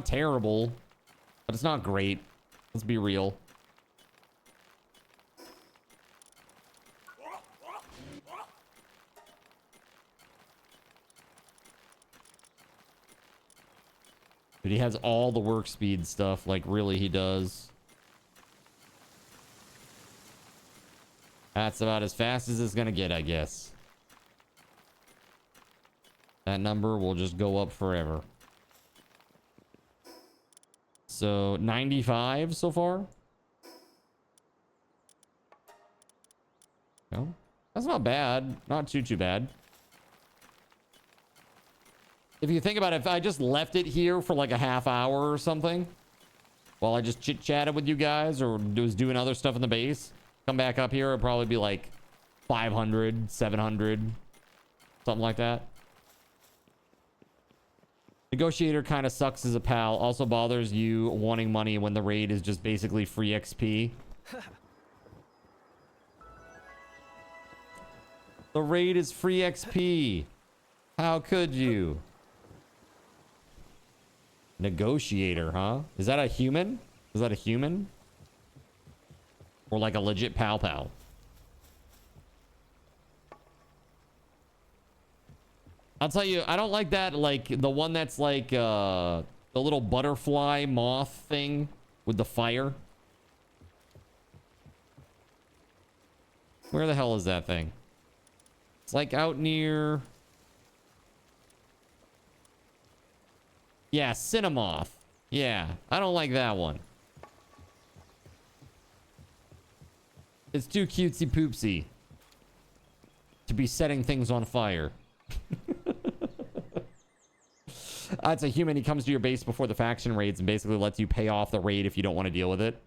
terrible, but it's not great. Let's be real. But he has all the work speed stuff. Like, really, he does. That's about as fast as it's gonna get, I guess. That number will just go up forever. So 95 so far. No, that's not bad. Not too bad. If you think about it, if I just left it here for like a half hour or something, while I just chit-chatted with you guys or was doing other stuff in the base, come back up here, it'd probably be like 500, 700, something like that. Negotiator kind of sucks as a pal. Also bothers you wanting money when the raid is just basically free XP. The raid is free XP. How could you? Negotiator, huh? Is that a human? Is that a human? Or like a legit pal? I'll tell you, I don't like that, like, the one that's like, the little butterfly moth thing with the fire. Where the hell is that thing? It's like out near... Yeah, Cinemoth. Yeah, I don't like that one. It's too cutesy poopsy to be setting things on fire. It's a human. He comes to your base before the faction raids and basically lets you pay off the raid if you don't want to deal with it.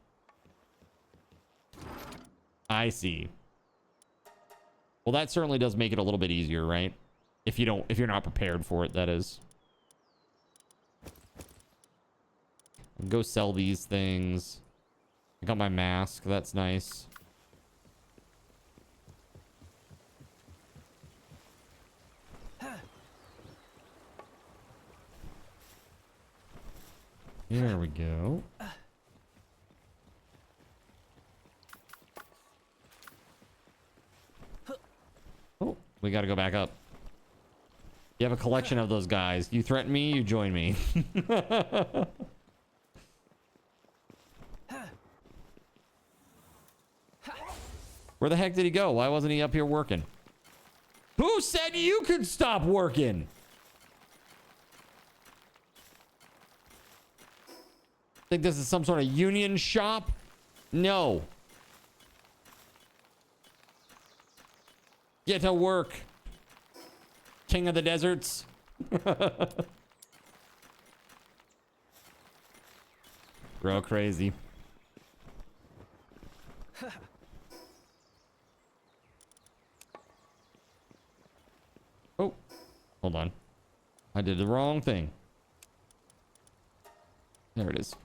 I see. Well, that certainly does make it a little bit easier, right? If you're not prepared for it, that is. Go sell these things. I got my mask. That's nice. There we go. Oh, we got to go back up. You have a collection of those guys. You threaten me, you join me. Where the heck did he go? Why wasn't he up here working? Who said you could stop working? Think this is some sort of union shop? No. Get to work. King of the deserts. Real crazy. Oh, hold on. I did the wrong thing. There it is.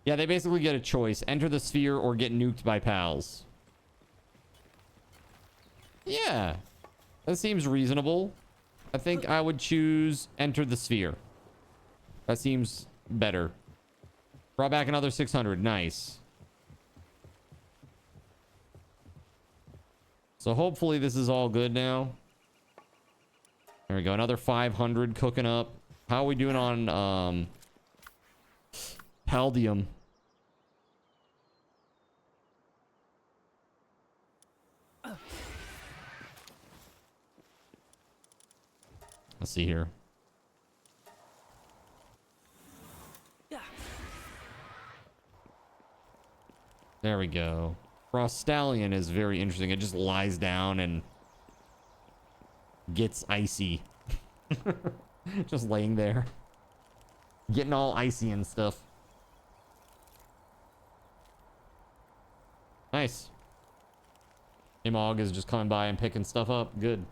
Yeah, they basically get a choice. Enter the sphere or get nuked by pals. Yeah. That seems reasonable. I think I would choose enter the sphere. That seems better. Brought back another 600. Nice. So hopefully this is all good now. There we go. Another 500 cooking up. How are we doing on Paldium? Let's see here. There we go. Frost Stallion is very interesting. It just lies down and gets icy. Just laying there. Getting all icy and stuff. Nice. Imog is just coming by and picking stuff up. Good.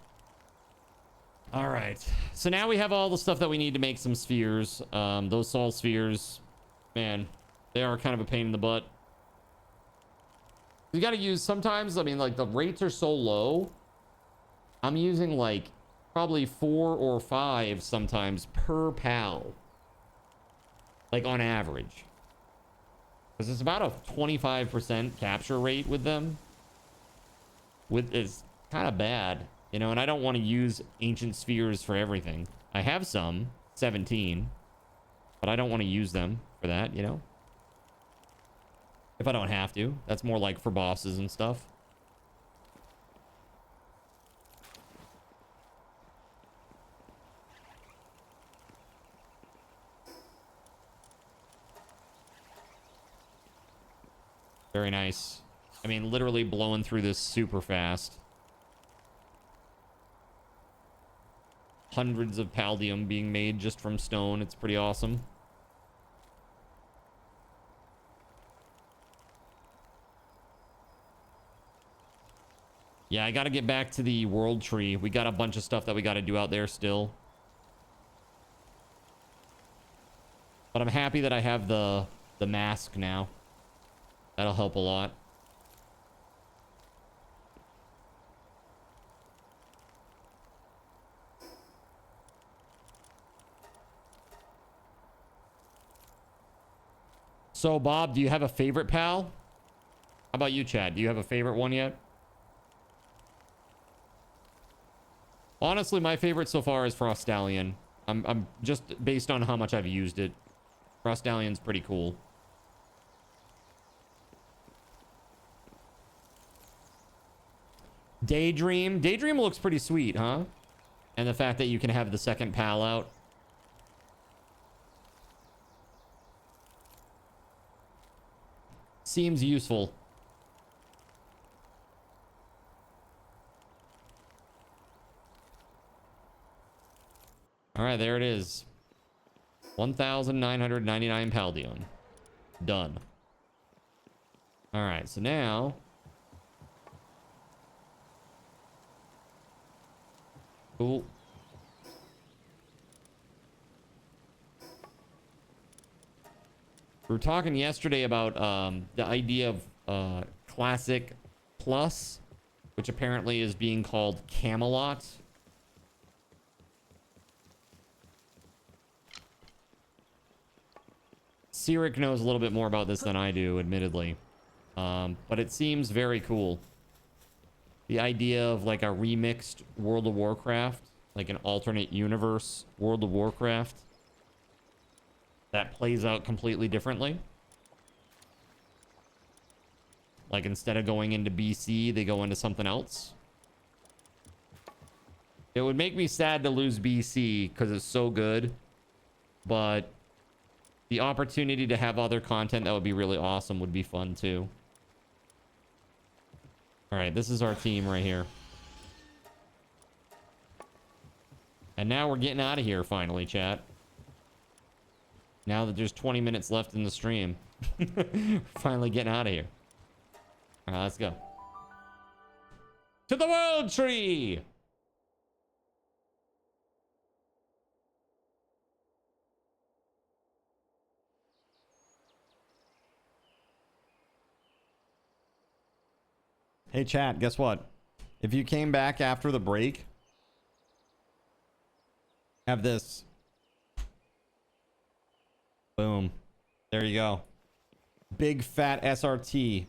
All right. So now we have all the stuff that we need to make some spheres. Those Sol spheres, man, they are kind of a pain in the butt. You got to use sometimes, I mean, like the rates are so low. I'm using like probably 4 or 5 sometimes per pal. Like on average. Because it's about a 25% capture rate with them. It's kind of bad. You know, and I don't want to use ancient spheres for everything. I have some, 17, but I don't want to use them for that, you know? If I don't have to. That's more like for bosses and stuff. Very nice. I mean, literally blowing through this super fast. Hundreds of paldium being made just from stone. It's pretty awesome. Yeah, I got to get back to the world tree. We got a bunch of stuff that we got to do out there still. But I'm happy that I have the mask now. That'll help a lot. So, Bob, do you have a favorite pal? How about you, Chad? Do you have a favorite one yet? Honestly, my favorite so far is Frost Stallion. I'm just based on how much I've used it. Frost Stallion's pretty cool. Daydream. Daydream looks pretty sweet, huh? And the fact that you can have the second pal out. Seems useful. All right, there it is. 1,999 Paldion. Done. All right, so now... Cool. We were talking yesterday about the idea of Classic Plus, which apparently is being called Camelot. Sirik knows a little bit more about this than I do, admittedly. But it seems very cool. The idea of like a remixed World of Warcraft, like an alternate universe World of Warcraft that plays out completely differently. Like instead of going into BC, they go into something else. It would make me sad to lose BC because it's so good, but the opportunity to have other content that would be really awesome would be fun too. All right, this is our team right here. And now we're getting out of here finally, chat. Now that there's 20 minutes left in the stream. We're finally getting out of here. All right, let's go. To the world tree! Hey chat, guess what? If you came back after the break, have this. Boom. There you go. Big fat SRT.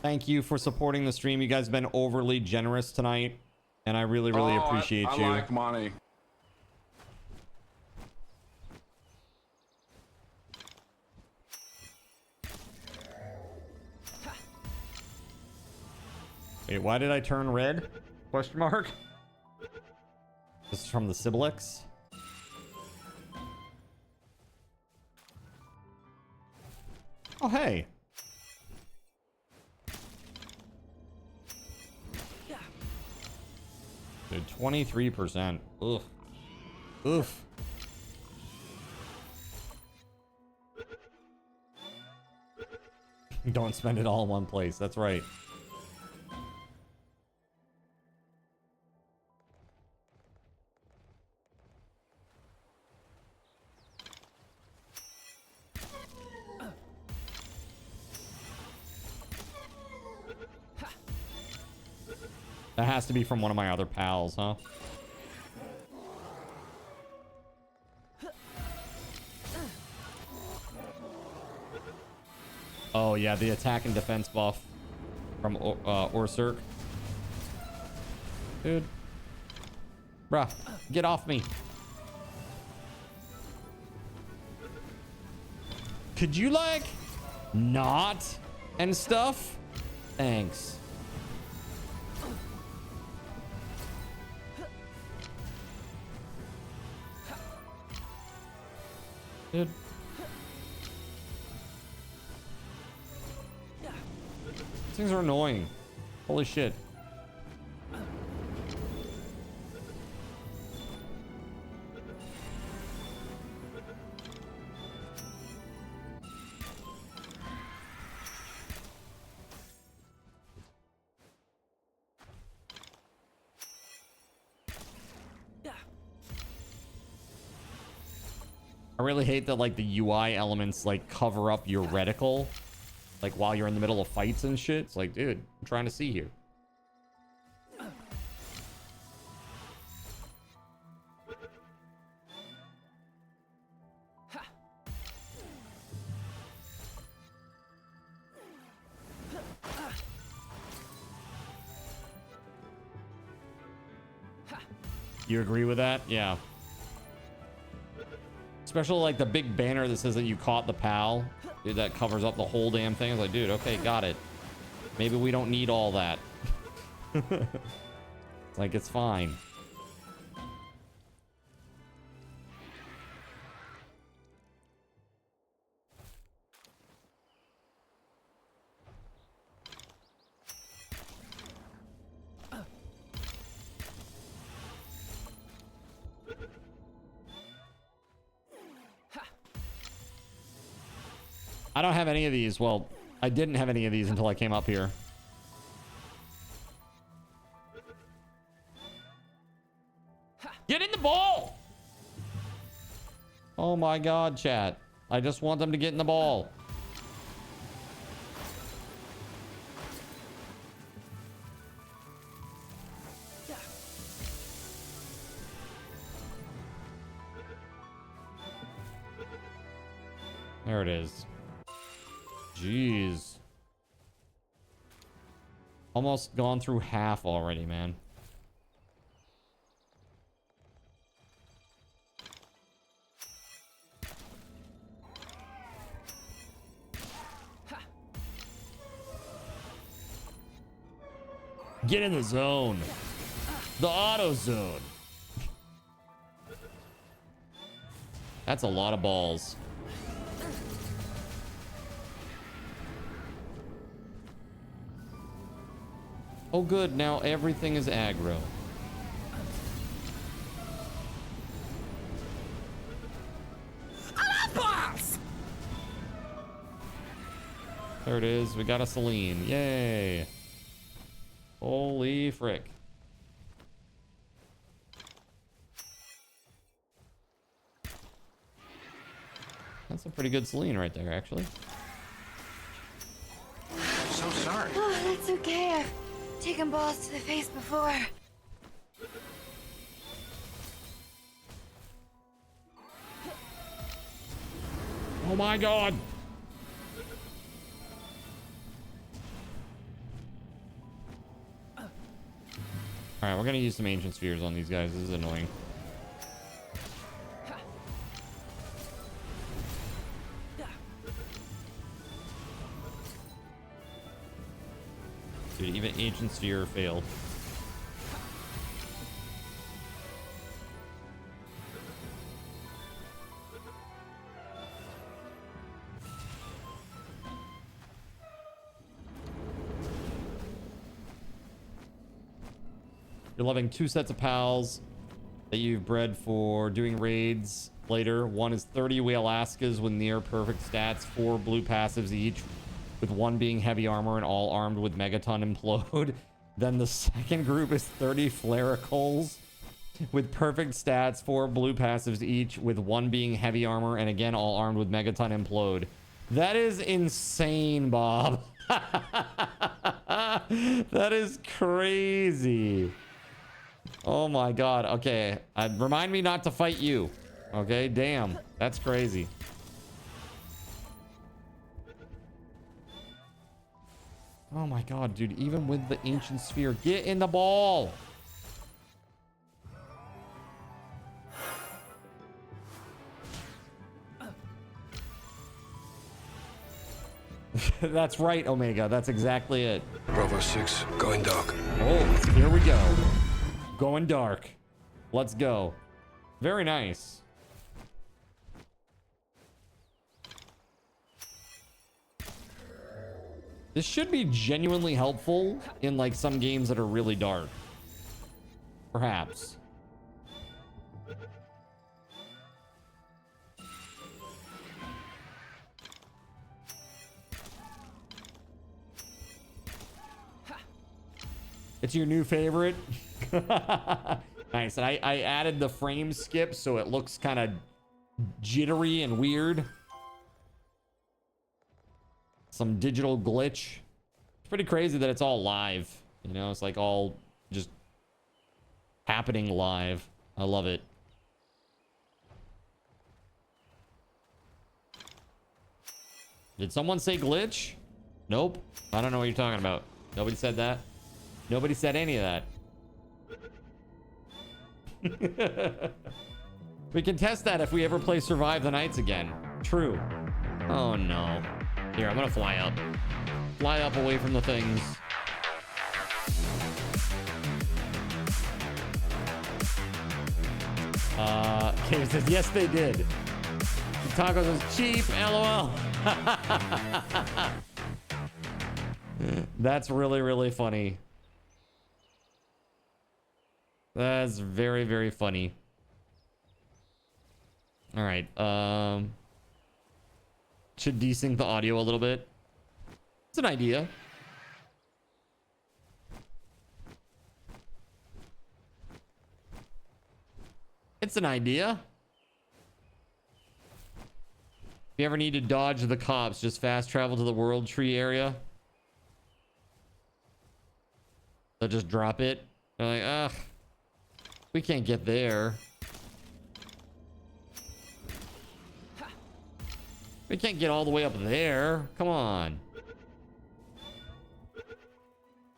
Thank you for supporting the stream. You guys have been overly generous tonight, and I really appreciate you. I like money. Wait, why did I turn red? Question mark? This is from the Siblix. Oh, hey. Dude, 23%. Ugh. Oof. Don't spend it all in one place. That's right. That has to be from one of my other pals, huh? Oh, yeah, the attack and defense buff from Orsurk. Dude. Bruh, get off me. Could you, like, not and stuff? Thanks. Dude. These things are annoying. Holy shit. I really hate that, like, the UI elements, like, cover up your reticle, like, while you're in the middle of fights and shit. It's like, dude, I'm trying to see here. You agree with that? Yeah. Especially like the big banner that says that you caught the PAL. Dude, that covers up the whole damn thing. It's like, dude, okay, got it. Maybe we don't need all that. Like, it's fine. I don't have any of these. Well, I didn't have any of these until I came up here. Get in the ball! Oh my god, chat. I just want them to get in the ball. There it is. Jeez. Almost gone through half already, man. Get in the zone. The auto zone. That's a lot of balls. Oh good, now everything is aggro. There it is. We got a Celine. Yay. Holy frick. That's a pretty good Celine right there, actually. So sorry. Oh, that's okay. I've taken balls to the face before. Oh my god. All right, we're gonna use some ancient spheres on these guys. This is annoying. Dude, even ancient sphere failed. You're loving 2 sets of pals that you've bred for doing raids later. One is 30 Whalaskas with near perfect stats, 4 blue passives each, with 1 being heavy armor and all armed with Megaton Implode. Then the second group is 30 Flaricles with perfect stats, 4 blue passives each, with 1 being heavy armor and again all armed with Megaton Implode. That is insane, Bob. That is crazy. Oh my god. Okay, remind me not to fight you. Okay, damn, that's crazy. Oh my god, dude, even with the ancient sphere, get in the ball. That's right, Omega. That's exactly it. Bravo 6, going dark. Oh, here we go. Going dark. Let's go. Very nice. This should be genuinely helpful in like some games that are really dark. Perhaps. It's your new favorite? Nice. And I added the frame skip so it looks kind of jittery and weird. Some digital glitch. It's pretty crazy that it's all live. You know, it's like all just happening live. I love it. Did someone say glitch? Nope. I don't know what you're talking about. Nobody said that. Nobody said any of that. We can test that if we ever play Survive the Nights again. True. Oh no. Here, I'm gonna fly up. Fly up away from the things. Cave says, yes, they did. Tacos is cheap, LOL. That's really, really funny. That's very, very funny. All right. should desync the audio a little bit. It's an idea. It's an idea. If you ever need to dodge the cops, just fast travel to the World Tree area. They'll just drop it. They're like, ugh, we can't get there. We can't get all the way up there. Come on.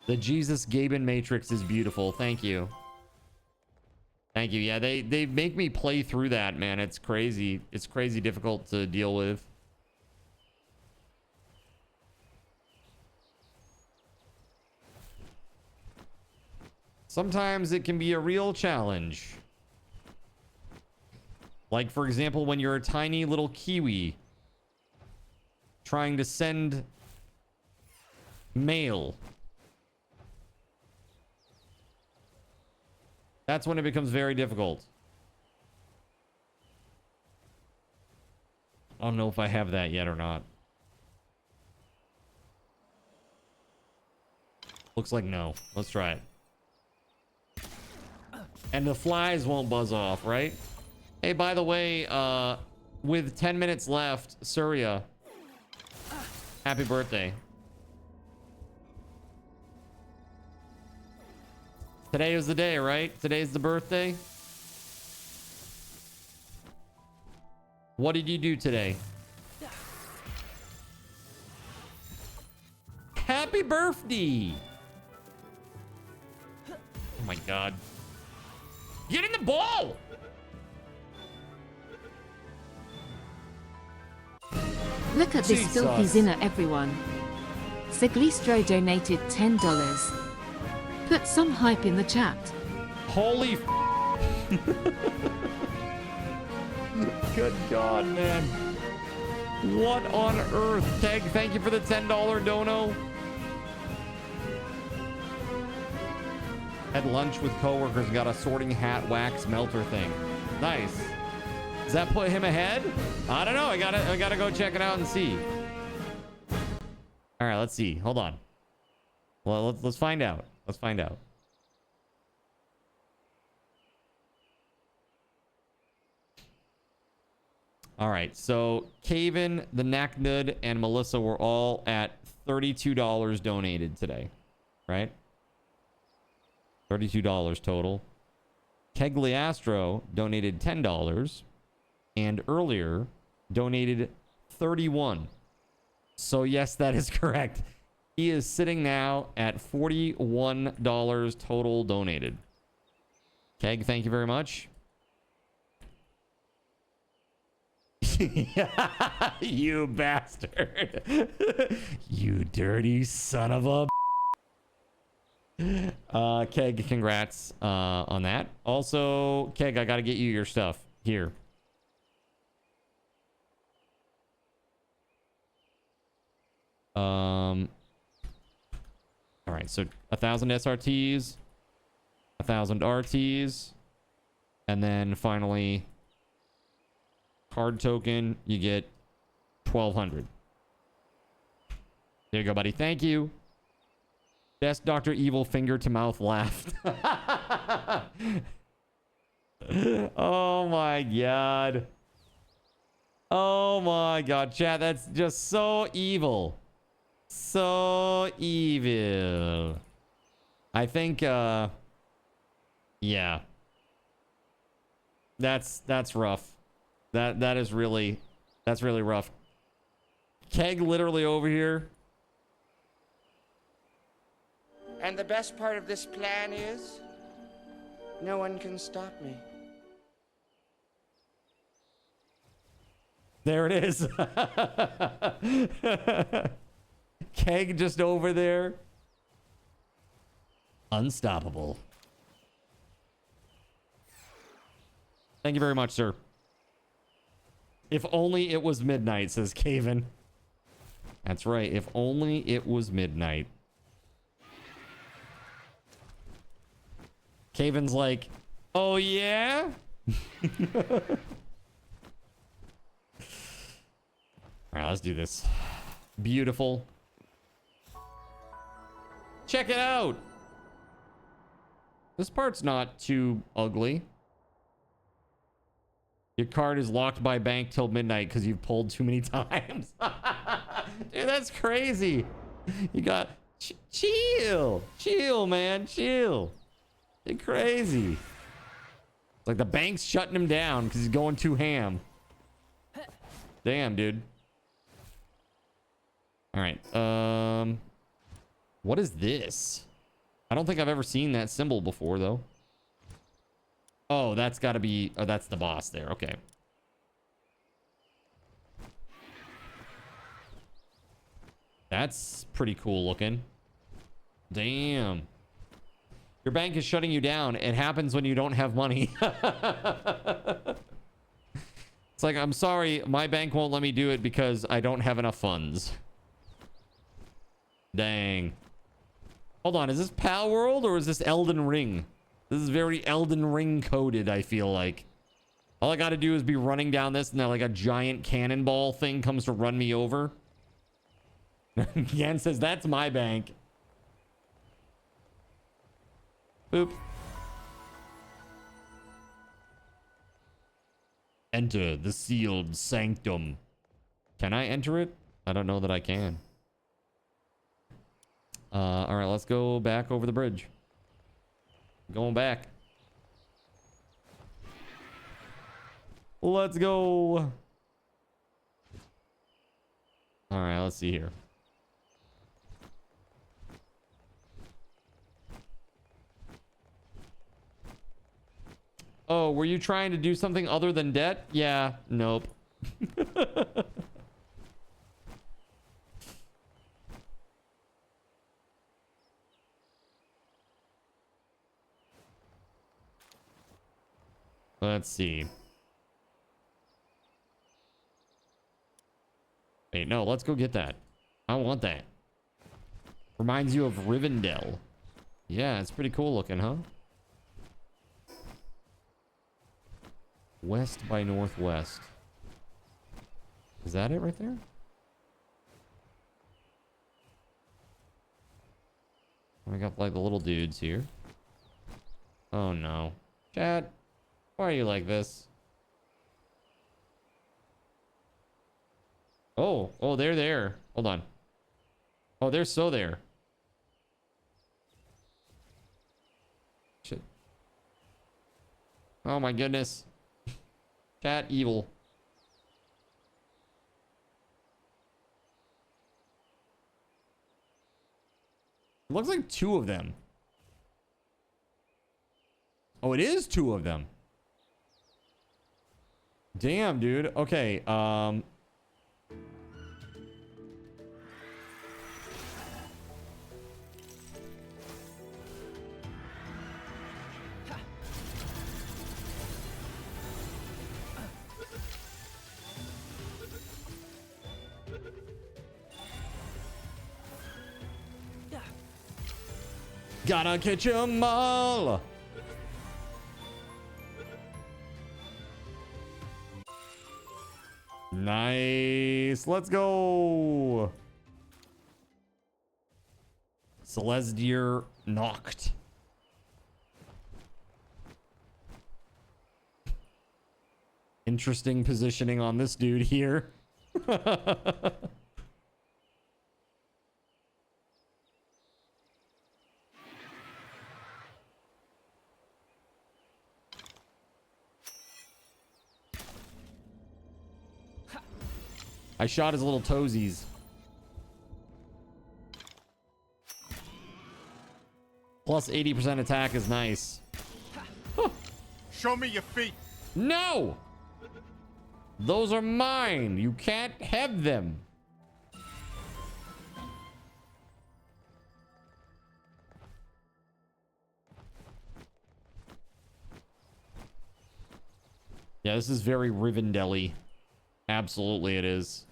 The Jesus Gaben Matrix is beautiful. Thank you. Thank you. Yeah, they make me play through that, man. It's crazy. It's crazy difficult to deal with. Sometimes it can be a real challenge. Like, for example, when you're a tiny little kiwi trying to send mail. That's when it becomes very difficult. I don't know if I have that yet or not. Looks like no. Let's try it. And the flies won't buzz off, right? Hey, by the way, with 10 minutes left, Surya, happy birthday. Today is the day, right? Today's the birthday. What did you do today? Happy birthday! Oh my god. Get in the ball! Look at this filthy zinner, everyone. Siglistro donated $10. Put some hype in the chat. Holy good god, man. What on earth? Keg, thank you for the $10 dono. Had lunch with coworkers, got a sorting hat wax melter thing. Nice. Does that put him ahead? I don't know. I gotta go check it out and see. All right, let's see. Hold on. Well, let's find out. Let's find out. All right, so Caven, the Knacknud, and Melissa were all at $32 donated today, right? $32 total. Kegliastro donated $10, and earlier donated $31. So yes, that is correct. He is sitting now at $41 total donated. Keg, thank you very much. You bastard. You dirty son of a... Keg, congrats on that. Also, Keg, I gotta get you your stuff. Here. All right, so 1,000 SRTs, 1,000 RTs, and then finally card token, you get 1,200. There you go, buddy. Thank you. Best Dr. Evil finger to mouth laugh. Oh my god. Oh my god, chat, that's just so evil. So evil. I think yeah. That's rough. That's really rough. Keg literally over here. And the best part of this plan is no one can stop me. There it is. Keg just over there. Unstoppable. Thank you very much, sir. If only it was midnight, says Caven. That's right. If only it was midnight. Caven's like, oh yeah? All right, let's do this. Beautiful. Check it out. This part's not too ugly. Your card is locked by bank till midnight because you've pulled too many times. Dude, that's crazy. You got... chill. Chill, man. Chill. You're crazy. It's like the bank's shutting him down because he's going too ham. Damn, dude. All right. What is this? I don't think I've ever seen that symbol before, though. Oh, that's got to be... oh, that's the boss there. Okay. That's pretty cool looking. Damn. Your bank is shutting you down. It happens when you don't have money. It's like, I'm sorry, my bank won't let me do it because I don't have enough funds. Dang. Hold on, is this Palworld or is this Elden Ring? This is very Elden Ring coded, I feel like. All I gotta do is be running down this and then like a giant cannonball thing comes to run me over. Yan says, that's my bank. Boop. Enter the sealed sanctum. Can I enter it? I don't know that I can. All right, let's go back over the bridge. Going back. Let's go. All right, let's see here. Oh, were you trying to do something other than debt? Yeah, nope. Let's see. Wait, no, let's go get that. I want that. Reminds you of Rivendell. Yeah, it's pretty cool looking, huh? West by northwest. Is that it right there? We got like the little dudes here. Oh no. Chat, why are you like this? Oh, they're there. Hold on. Oh, they're so there. Shit. Oh my goodness. Chat evil. It looks like two of them. Oh, it is two of them. Damn, dude. Okay, gotta catch 'em all. Nice. Let's go. Celestier knocked. Interesting positioning on this dude here. I shot his little toesies. Plus 80% attack is nice. Huh. Show me your feet. No! Those are mine. You can't have them. Yeah, this is very Rivendell-y. Absolutely it is.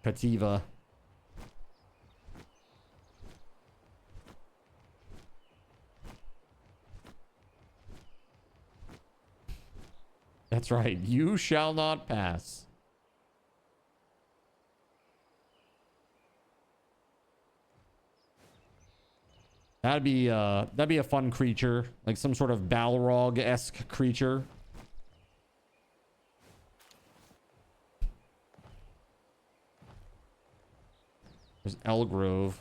Kativa. That's right. You shall not pass. That'd be a fun creature, like some sort of Balrog-esque creature. There's Elgrove.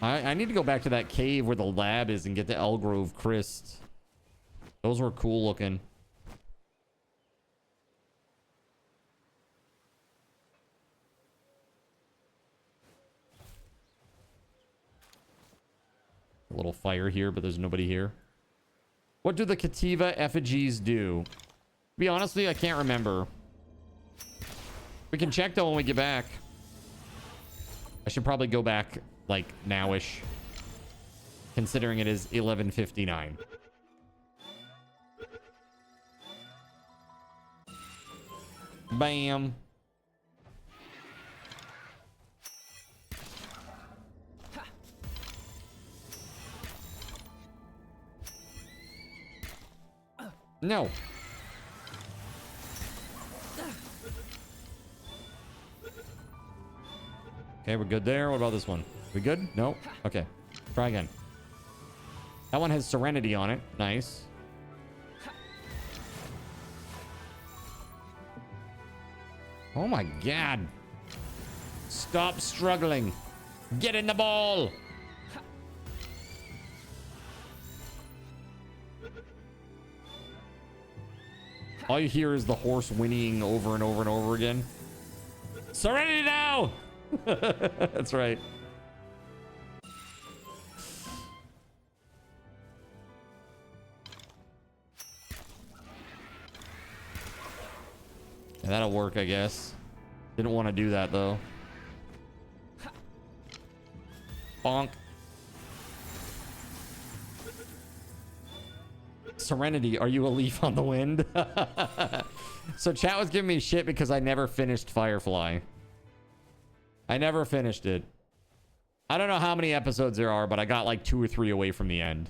I need to go back to that cave where the lab is and get the Elgrove Crest. Those were cool looking. A little fire here, but there's nobody here. What do the Kativa effigies do? To be honest with you, I can't remember. We can check though when we get back. I should probably go back like nowish, considering it is 11:59. Bam. No. Okay, we're good there. What about this one? We good? No? Okay. Try again. That one has Serenity on it. Nice. Oh my god. Stop struggling. Get in the ball. All you hear is the horse whinnying over and over and over again. Serenity now! That's right. Yeah, that'll work, I guess. Didn't want to do that, though. Bonk. Serenity, are you a leaf on the wind? So chat was giving me shit because I never finished Firefly. I never finished it. I don't know how many episodes there are, but I got like 2 or 3 away from the end.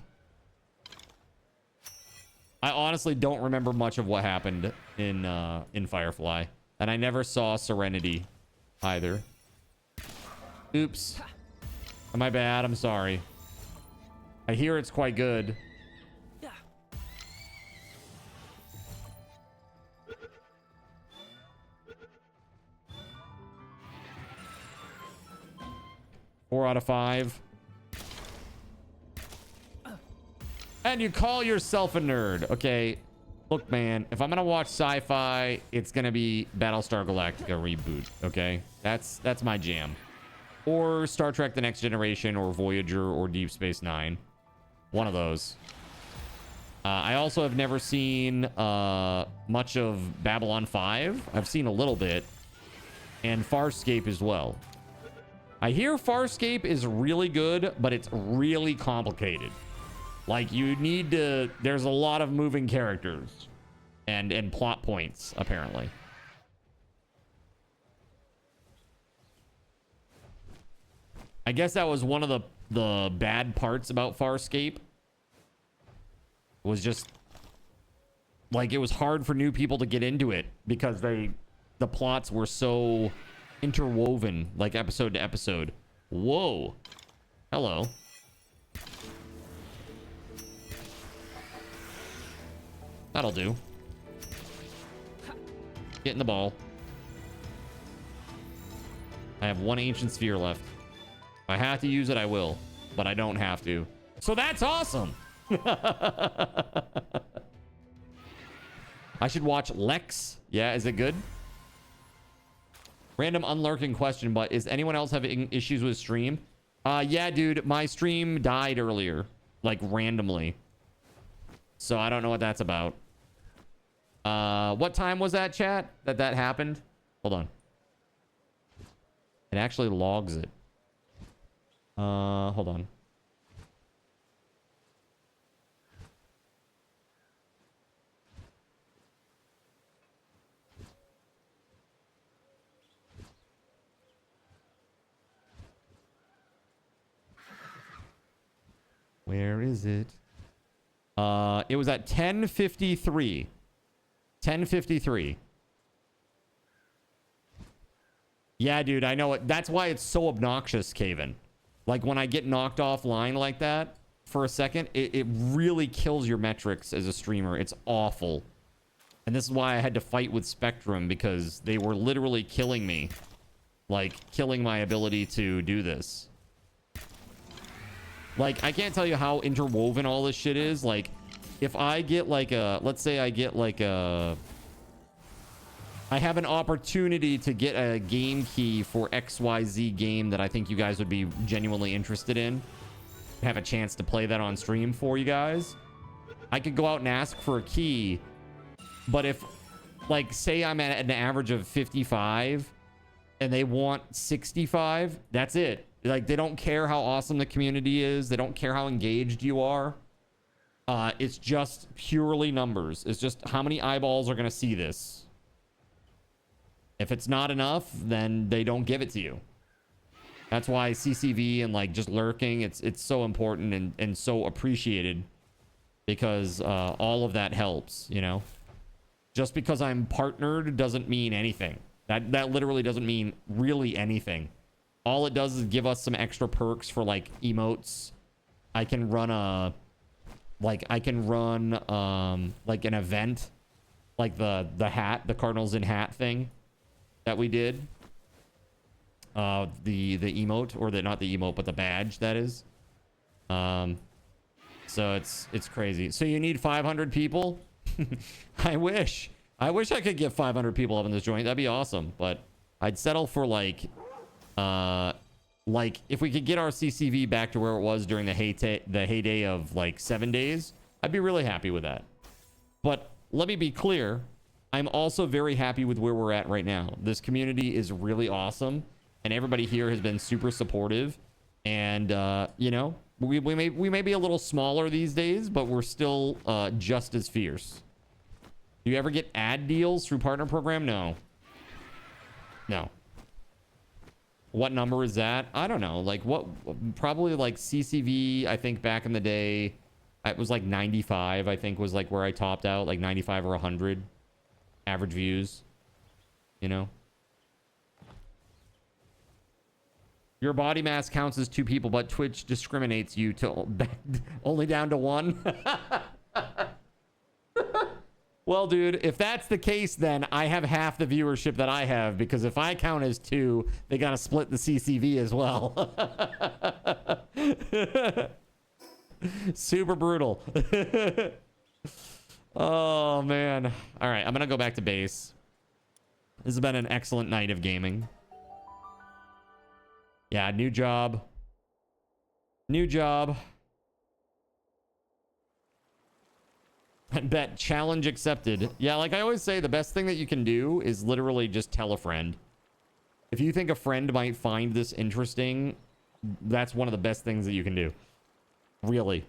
I honestly don't remember much of what happened in Firefly. And I never saw Serenity either. Oops. Am I bad? I'm sorry. I hear it's quite good. Four out of 5. And you call yourself a nerd. Okay. Look, man, if I'm going to watch sci-fi, it's going to be Battlestar Galactica reboot. Okay. That's my jam. Or Star Trek The Next Generation, or Voyager, or Deep Space Nine. One of those. I also have never seen much of Babylon 5. I've seen a little bit. And Farscape as well. I hear Farscape is really good, but it's really complicated. Like, you need to... There's a lot of moving characters. And plot points, apparently. I guess that was one of the bad parts about Farscape. Was just... Like, it was hard for new people to get into it. Because the plots were so... interwoven, like episode to episode. Whoa. Hello. That'll do. Get in the ball. I have 1 ancient sphere left. If I have to use it, I will. But I don't have to. So that's awesome. I should watch Lex. Yeah, is it good? Random unlurking question, but is anyone else having issues with stream? Yeah, dude, my stream died earlier, like randomly. So I don't know what that's about. What time was that, chat? That happened? Hold on. It actually logs it. Hold on. Where is it? It was at 10:53. 10:53. Yeah, dude, I know it. That's why it's so obnoxious, Caven. Like, when I get knocked offline like that for a second, it really kills your metrics as a streamer. It's awful. And this is why I had to fight with Spectrum, because they were literally killing me. Like, killing my ability to do this. Like, I can't tell you how interwoven all this shit is. Like, if I get like a... Let's say I get like a... I have an opportunity to get a game key for XYZ game that I think you guys would be genuinely interested in. Have a chance to play that on stream for you guys. I could go out and ask for a key. But if, like, say I'm at an average of 55 and they want 65, that's it. Like, they don't care how awesome the community is. They don't care how engaged you are. It's just purely numbers. It's just how many eyeballs are going to see this. If it's not enough, then they don't give it to you. That's why CCV and like just lurking, it's so important and so appreciated, because all of that helps, you know. Just because I'm partnered doesn't mean anything. That literally doesn't mean really anything. All it does is give us some extra perks for like emotes. I can run a like an event, like the hat, the Cardinals in hat thing that we did. The emote, or not the emote, but the badge, that is. So it's crazy. So you need 500 people? I wish I could get 500 people up in this joint. That'd be awesome. But I'd settle for like if we could get our CCV back to where it was during the heyday of like 7 days, I'd be really happy with that. But let me be clear, I'm also very happy with where we're at right now. This community is really awesome, and everybody here has been super supportive. And you know, we may be a little smaller these days, but we're still just as fierce. Do you ever get ad deals through partner program? No. What number is that? I don't know. Like what? Probably like CCV. I think back in the day, it was like 95. I think was like where I topped out, like 95 or 100 average views. You know. Your body mass counts as 2 people, but Twitch discriminates you to only down to 1. Well, dude, if that's the case, then I have half the viewership that I have, because if I count as 2, they gotta split the CCV as well. Super brutal. Oh, man. All right, I'm gonna go back to base. This has been an excellent night of gaming. Yeah, new job. I bet challenge accepted. Yeah, like I always say, the best thing that you can do is literally just tell a friend. If you think a friend might find this interesting, that's one of the best things that you can do. Really.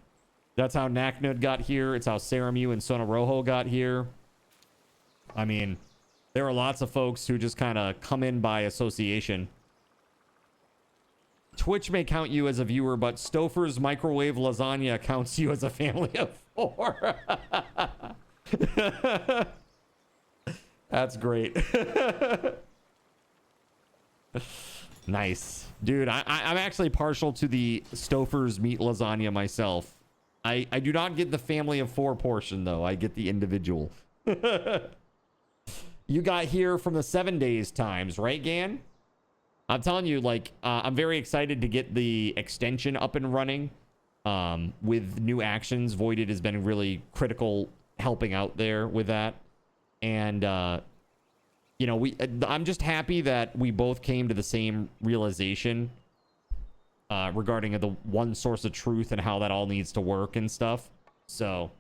That's how Naknud got here. It's how Saramu and Sona Rojo got here. I mean, there are lots of folks who just kind of come in by association. Twitch may count you as a viewer, but Stouffer's microwave lasagna counts you as a family of 4. That's great. Nice. Dude, I'm actually partial to the Stouffer's meat lasagna myself. I do not get the family of 4 portion, though. I get the individual. You got here from the 7 days times, right, Gan? I'm telling you, like, I'm very excited to get the extension up and running with new actions. Voided has been really critical helping out there with that. And, you know, I'm just happy that we both came to the same realization regarding the one source of truth and how that all needs to work and stuff. So,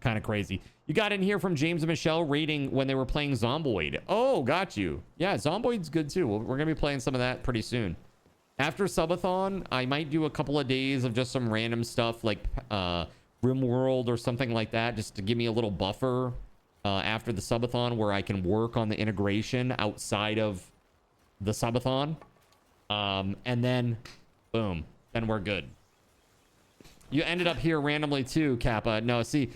kind of crazy. You got in here from James and Michelle rating when they were playing Zomboid. Oh, got you. Yeah, Zomboid's good too. We're going to be playing some of that pretty soon. After Subathon, I might do a couple of days of just some random stuff like RimWorld or something like that, just to give me a little buffer after the Subathon where I can work on the integration outside of the Subathon. And then, boom, then we're good. You ended up here randomly too, Kappa. No, see...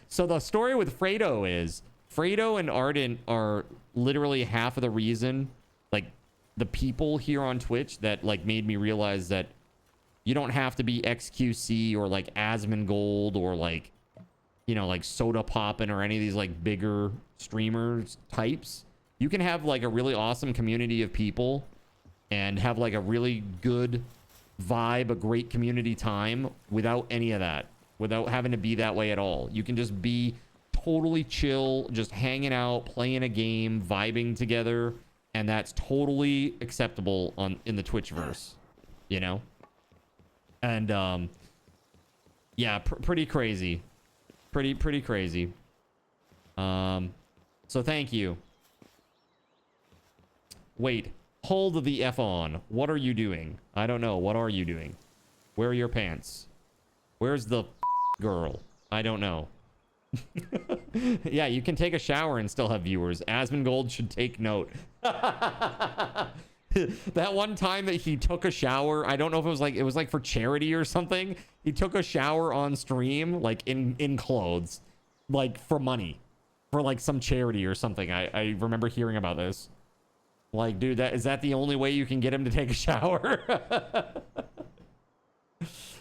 So the story with Fredo is Fredo and Ardent are literally half of the reason, like, the people here on Twitch that, like, made me realize that you don't have to be XQC or, like, Asmongold or, like, you know, like, Soda Poppin' or any of these, like, bigger streamers types. You can have, like, a really awesome community of people and have, like, a really good vibe, a great community time without any of that, without having to be that way at all. You can just be totally chill, just hanging out, playing a game, vibing together, and that's totally acceptable in the Twitchverse, you know? And yeah, pretty crazy. Pretty crazy. So thank you. Wait, hold the F on. What are you doing? I don't know. What are you doing? Where are your pants? Where's the girl? I don't know. Yeah, you can take a shower and still have viewers. Asmongold should take note. That one time that he took a shower, I don't know if it was like for charity or something. He took a shower on stream, like in clothes, like for money, for like some charity or something. I remember hearing about this. Like, dude, is that the only way you can get him to take a shower?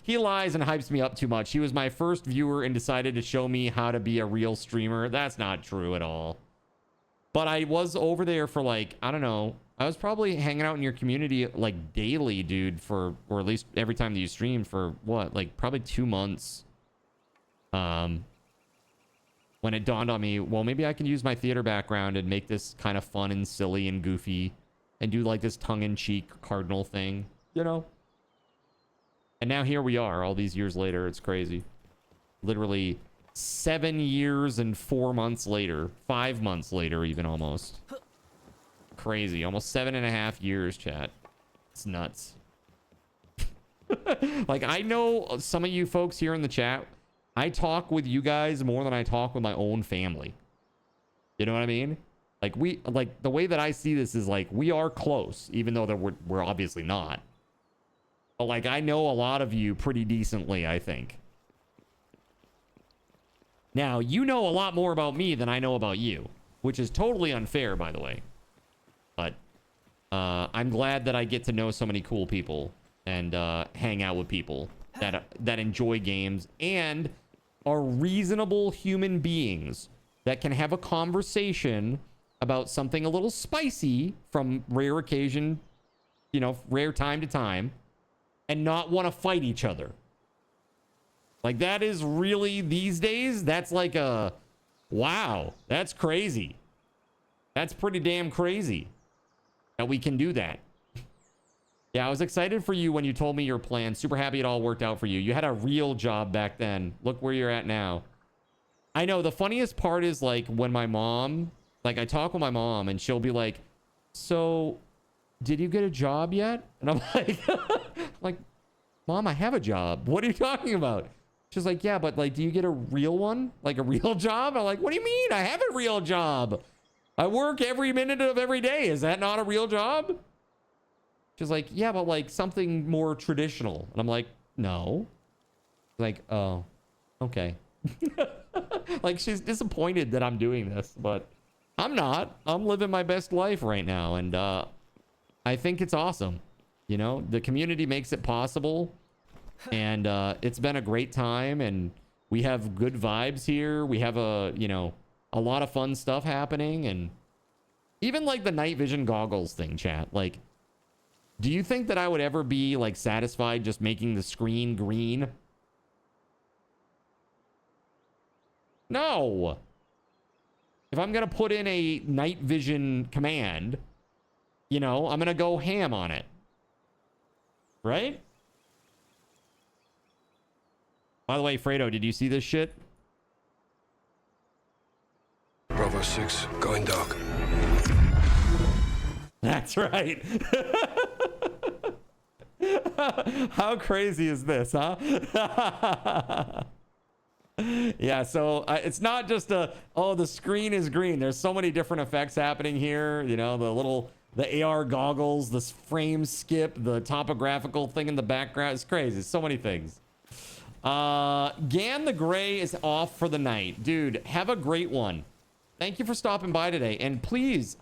He lies and hypes me up too much. He was my first viewer and decided to show me how to be a real streamer. That's not true at all. But I was over there for like, I don't know. I was probably hanging out in your community like daily, dude, or at least every time that you stream for what? Like probably 2 months. When it dawned on me, well, maybe I can use my theater background and make this kind of fun and silly and goofy and do like this tongue-in-cheek cardinal thing, you know? And now here we are all these years later. It's crazy. Literally 7 years and 4 months later, 5 months later, even almost. Crazy. Almost 7.5 years, chat. It's nuts. Like, I know some of you folks here in the chat, I talk with you guys more than I talk with my own family. You know what I mean? Like, the way that I see this is like, we are close, even though we're obviously not. But like, I know a lot of you pretty decently, I think. Now, you know a lot more about me than I know about you, which is totally unfair, by the way. But I'm glad that I get to know so many cool people and hang out with people that enjoy games and are reasonable human beings that can have a conversation about something a little spicy from rare occasion, you know, rare time to time, and not want to fight each other. Like, that is really, these days, that's like a, wow, that's crazy. That's pretty damn crazy that we can do that. Yeah, I was excited for you when you told me your plan. Super happy it all worked out for you. You had a real job back then. Look where you're at now. I know, the funniest part is, like, when my mom, like, I talk with my mom, and she'll be like, so, did you get a job yet? And I'm like, Mom, I have a job. What are you talking about? She's like, yeah, but, like, do you get a real one? Like, a real job? I'm like, what do you mean? I have a real job. I work every minute of every day. Is that not a real job? She's like, yeah, but like something more traditional. And I'm like, no. Like, oh, okay. Like, she's disappointed that I'm doing this, but I'm not. I'm living my best life right now. And I think it's awesome. You know, the community makes it possible. And it's been a great time. And we have good vibes here. We have a lot of fun stuff happening. And even like the night vision goggles thing, chat. Like, do you think that I would ever be like satisfied just making the screen green? No. If I'm going to put in a night vision command, you know, I'm going to go ham on it. Right? By the way, Fredo, did you see this shit? Bravo 6, going dark. That's right. How crazy is this, huh? Yeah, so it's not just the screen is green. There's so many different effects happening here. You know, the AR goggles, this frame skip, the topographical thing in the background. It's crazy. So many things. Gan the Gray is off for the night. Dude, have a great one. thank you for stopping by today. And please,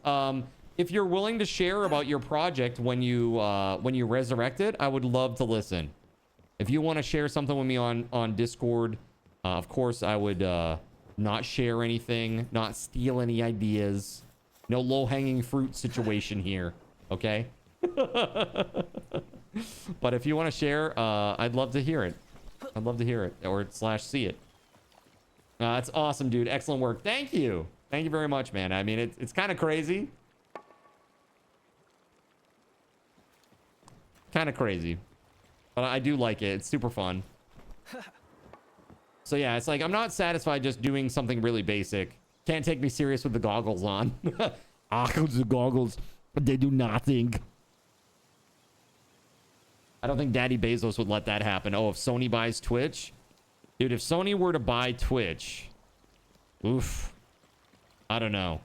if you're willing to share about your project when you resurrect it, I would love to listen. If you want to share something with me on Discord, of course I would not share anything, not steal any ideas. No low-hanging fruit situation here, okay? But if you want to share, I'd love to hear it. I'd love to hear it or /see it. That's awesome, dude. Excellent work. Thank you. Thank you very much, man. I mean, it's kind of crazy. Kind of crazy. But I do like it. It's super fun. So yeah, it's like I'm not satisfied just doing something really basic. Can't take me serious with the goggles on. The goggles, they do nothing. I don't think Daddy Bezos would let that happen. Oh, if Sony buys Twitch? Dude, if Sony were to buy Twitch, oof. I don't know.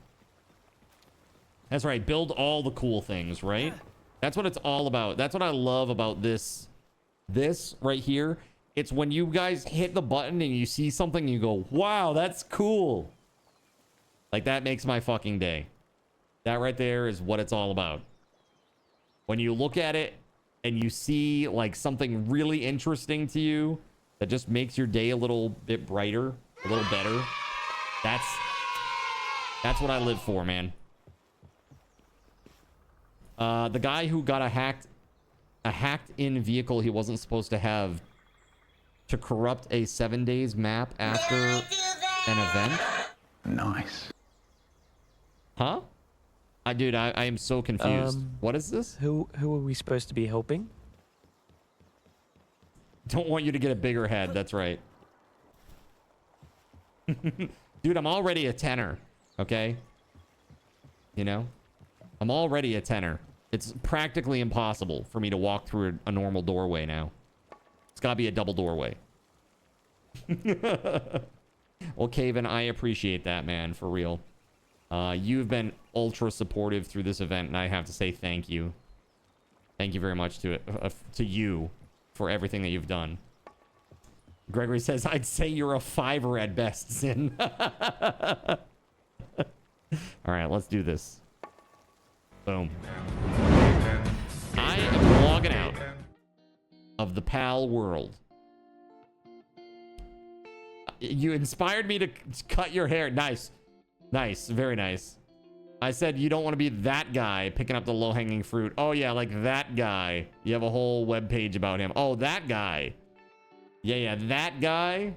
That's right. Build all the cool things, right? That's what it's all about. That's what I love about this right here. It's when you guys hit the button and you see something and you go, wow, that's cool. Like, that makes my fucking day. That right there is what it's all about. When you look at it and you see like something really interesting to you that just makes your day a little bit brighter, a little better. That's what I live for, man. The guy who got a hacked in vehicle he wasn't supposed to have to corrupt a 7 days map after an event. Nice. Huh? Dude, I am so confused. What is this? Who are we supposed to be helping? Don't want you to get a bigger head. That's right. Dude, I'm already a tenor. Okay? You know? I'm already a tenor. It's practically impossible for me to walk through a normal doorway now. It's gotta be a double doorway. Well, Caven, I appreciate that, man. For real. You've been ultra supportive through this event, and I have to say thank you. Thank you very much to you for everything that you've done. Gregory says, I'd say you're a 5er at best, Sin. All right, let's do this. Boom. I am logging out of the Palworld. You inspired me to cut your hair. Nice. Nice. Very nice. I said you don't want to be that guy picking up the low-hanging fruit. Oh, yeah, like that guy. You have a whole web page about him. Oh, that guy. Yeah, that guy.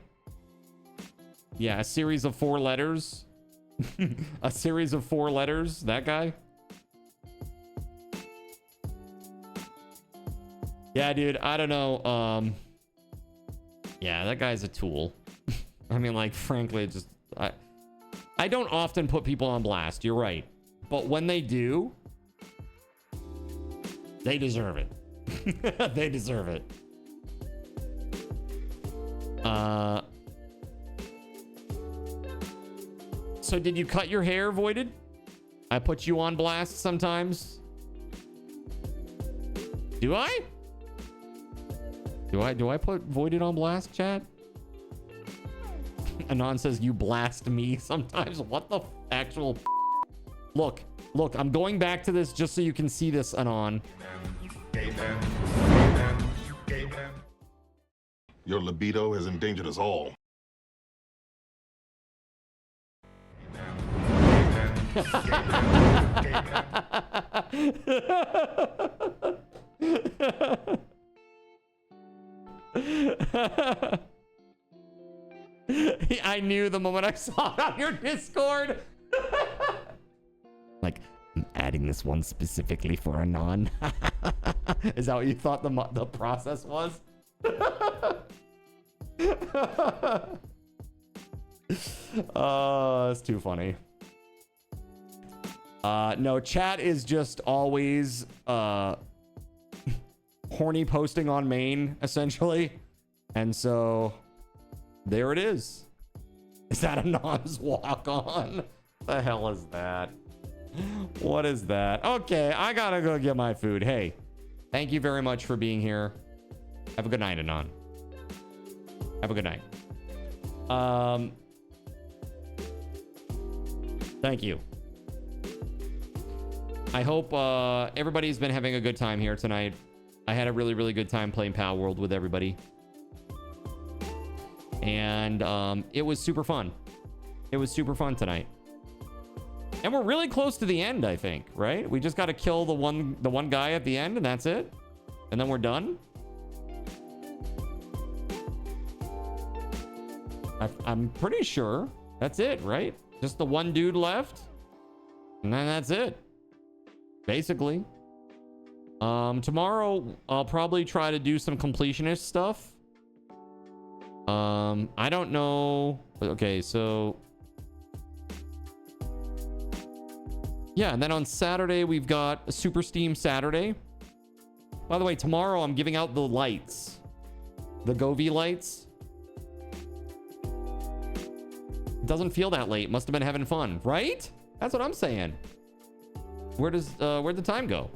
Yeah, a series of 4 letters. A series of 4 letters. That guy. Yeah, dude, I don't know. Yeah, that guy's a tool. I mean, like, frankly, just... I don't often put people on blast. You're right. But when they do, they deserve it. They deserve it. So did you cut your hair, Voided? I put you on blast sometimes. Do I? Do I put Voided on blast, chat? Anon says you blast me sometimes. What the actual... Look, I'm going back to this just so you can see this, Anon. Your libido has endangered us all. I knew the moment I saw it on your Discord. Like, I'm adding this one specifically for Anon. Is that what you thought the process was? Oh, it's too funny. No, chat is just always horny posting on main, essentially. And so there it is. Is that Anon's walk on? The hell is that? What is that? Okay, I gotta go get my food. Hey, thank you very much for being here. Have a good night, Anon. Have a good night. Thank you. I hope everybody's been having a good time here tonight. I had a really, really good time playing Palworld with everybody. And it was super fun. It was super fun tonight. And we're really close to the end, I think, right? We just got to kill the one guy at the end, and that's it. And then we're done. I'm pretty sure that's it, right? Just the one dude left. And then that's it. Basically. Tomorrow, I'll probably try to do some completionist stuff. I don't know. Okay, so... yeah, and then on Saturday, we've got a Super Steam Saturday. By the way, tomorrow, I'm giving out the lights. The Govee lights. Doesn't feel that late. Must have been having fun, right? That's what I'm saying. Where'd the time go?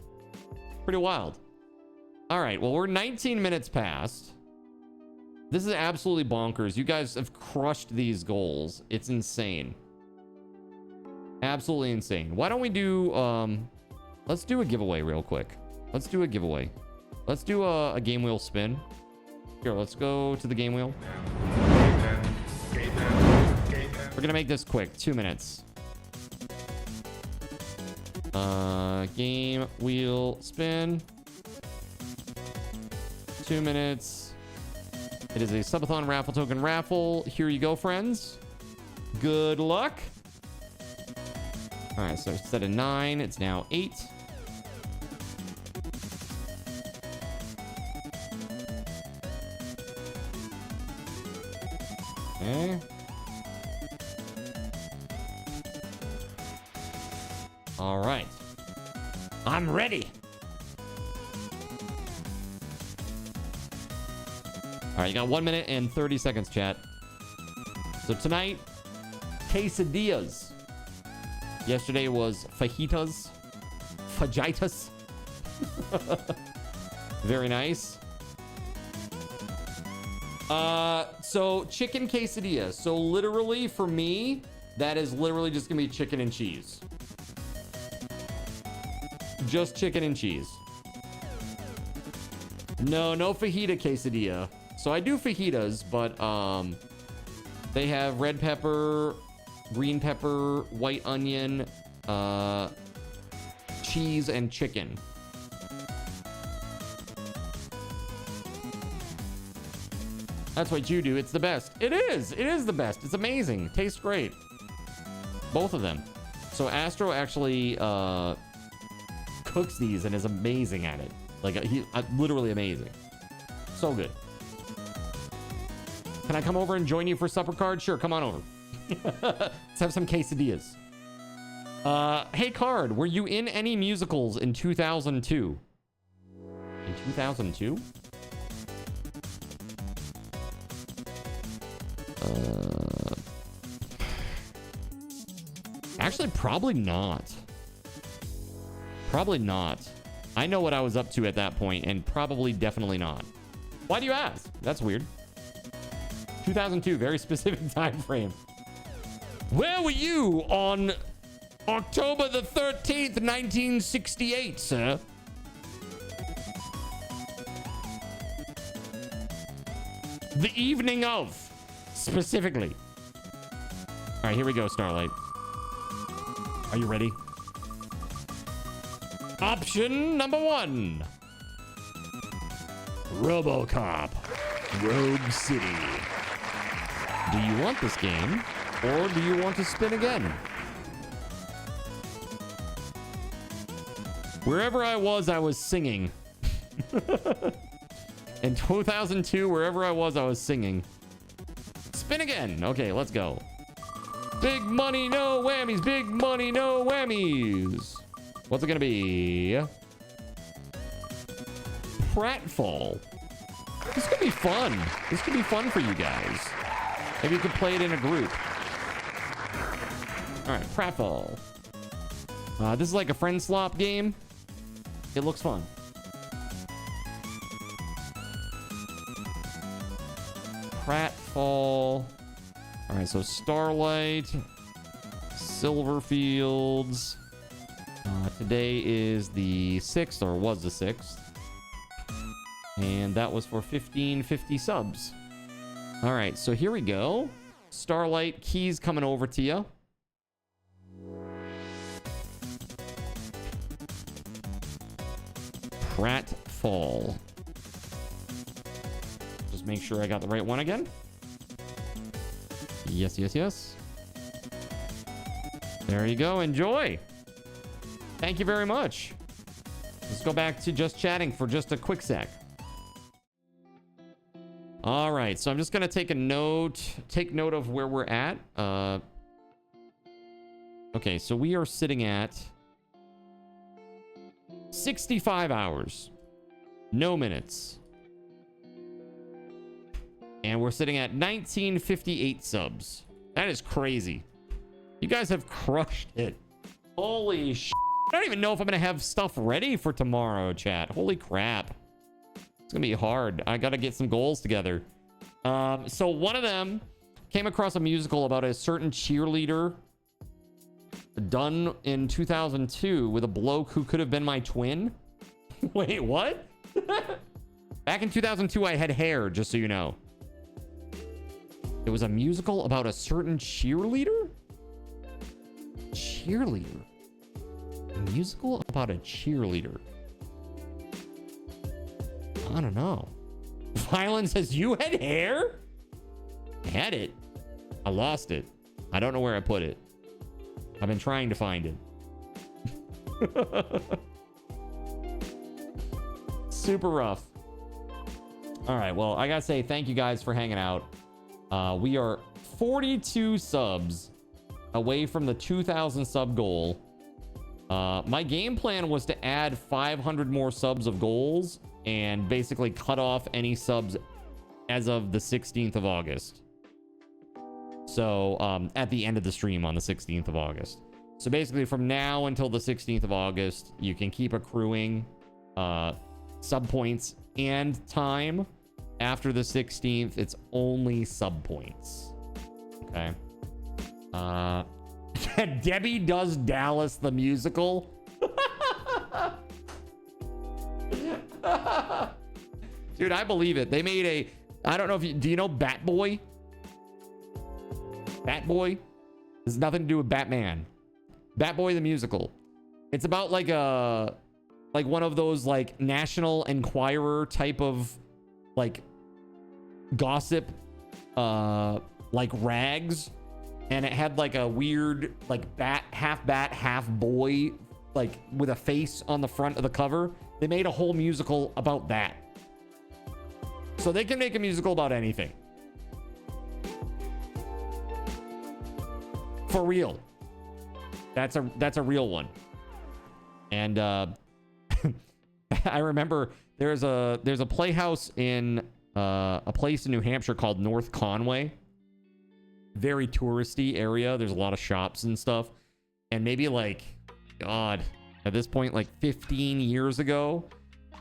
Pretty wild. All right, well, we're 19 minutes past. This is absolutely bonkers. You guys have crushed these goals. It's insane. Absolutely insane. Why don't we do, let's do a giveaway real quick. Let's do a giveaway. Let's do a game wheel spin. Here, let's go to the game wheel. We're gonna make this quick, 2 minutes. Game wheel spin. 2 minutes. It is a Subathon raffle token raffle. Here you go, friends. Good luck. All right, so instead of 9, it's now 8. Okay. All right. I'm ready. All right, you got 1 minute and 30 seconds, chat. So tonight, quesadillas. Yesterday was fajitas. Fajitas. Very nice. So chicken quesadilla. So literally for me, that is literally just gonna be chicken and cheese. Just chicken and cheese. No fajita quesadilla. So I do fajitas, but they have red pepper, green pepper, white onion, cheese, and chicken. That's what you do. It's the best. It is. It is the best. It's amazing. Tastes great. Both of them. So Astro actually cooks these and is amazing at it. Like, literally amazing. So good. Can I come over and join you for supper card? Sure, come on over. Let's have some quesadillas. Hey, Card, were you in any musicals in 2002? In 2002? Actually, probably not. Probably not. I know what I was up to at that point, and probably definitely not. Why do you ask? That's weird. 2002, very specific time frame. Where were you on October the 13th, 1968, sir? The evening of, specifically. All right, here we go, Starlight. Are you ready? Option number 1. RoboCop, Rogue City. Do you want this game, or do you want to spin again? Wherever I was singing. In 2002, wherever I was singing. Spin again. Okay, let's go. Big money, no whammies. Big money, no whammies. What's it gonna be? Pratfall. This could be fun. This could be fun for you guys. Maybe you could play it in a group. All right, Pratfall. This is like a friend slop game. It looks fun. Pratfall. All right, so Starlight, Silverfields. Today is the 6th, or was the 6th. And that was for 1550 subs. All right, so here we go. Starlight, keys coming over to you. Pratfall. Just make sure I got the right one again. Yes, yes, yes. There you go. Enjoy. Thank you very much. Let's go back to just chatting for just a quick sec. All right, so I'm just gonna take note of where we're at. Okay, so we are sitting at 65 hours, no minutes, and we're sitting at 1958 subs. That is crazy. You guys have crushed it. Holy sh! I don't even know if I'm gonna have stuff ready for tomorrow, chat. Holy crap. It's gonna be hard. I gotta get some goals together. So one of them came across a musical about a certain cheerleader done in 2002 with a bloke who could have been my twin. Wait, what? Back in 2002, I had hair, just so you know. It was a musical about a certain cheerleader? Cheerleader? A musical about a cheerleader? I don't know. Violin says, you had hair? I had it. I lost it. I don't know where I put it. I've been trying to find it. Super rough. All right, well, I gotta say thank you guys for hanging out. We are 42 subs away from the 2,000 sub goal. My game plan was to add 500 more subs of goals and basically cut off any subs as of the 16th of August. So at the end of the stream on the 16th of August. So basically from now until the 16th of August, you can keep accruing sub points and time. After the 16th, it's only sub points. Okay. Debbie Does Dallas the musical. Dude, I believe it. They made a, I don't know if you, do you know Bat Boy? Bat Boy? There's nothing to do with Batman. Bat Boy the musical. It's about like a, like one of those like National Enquirer type of like gossip, like rags. And it had like a weird, like half bat, half boy, like with a face on the front of the cover. They made a whole musical about that. So they can make a musical about anything. For real. That's a real one. And I remember there's a playhouse in a place in New Hampshire called North Conway. Very touristy area. There's a lot of shops and stuff. And maybe like, God, at this point, like 15 years ago,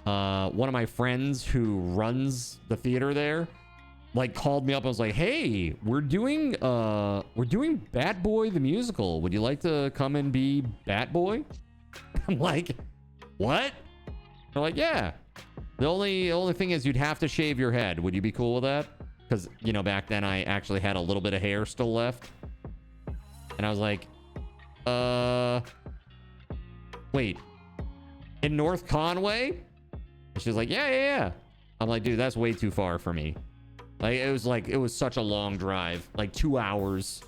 one of my friends who runs the theater there, like called me up and was like, hey, we're doing Bat Boy the musical. Would you like to come and be Bat Boy? I'm like, what? They're like, yeah. The only thing is you'd have to shave your head. Would you be cool with that? Because, you know, back then I actually had a little bit of hair still left. And I was like, wait, in North Conway? And she was like, yeah. I'm like, dude, that's way too far for me. Like, it was such a long drive, like 2 hours.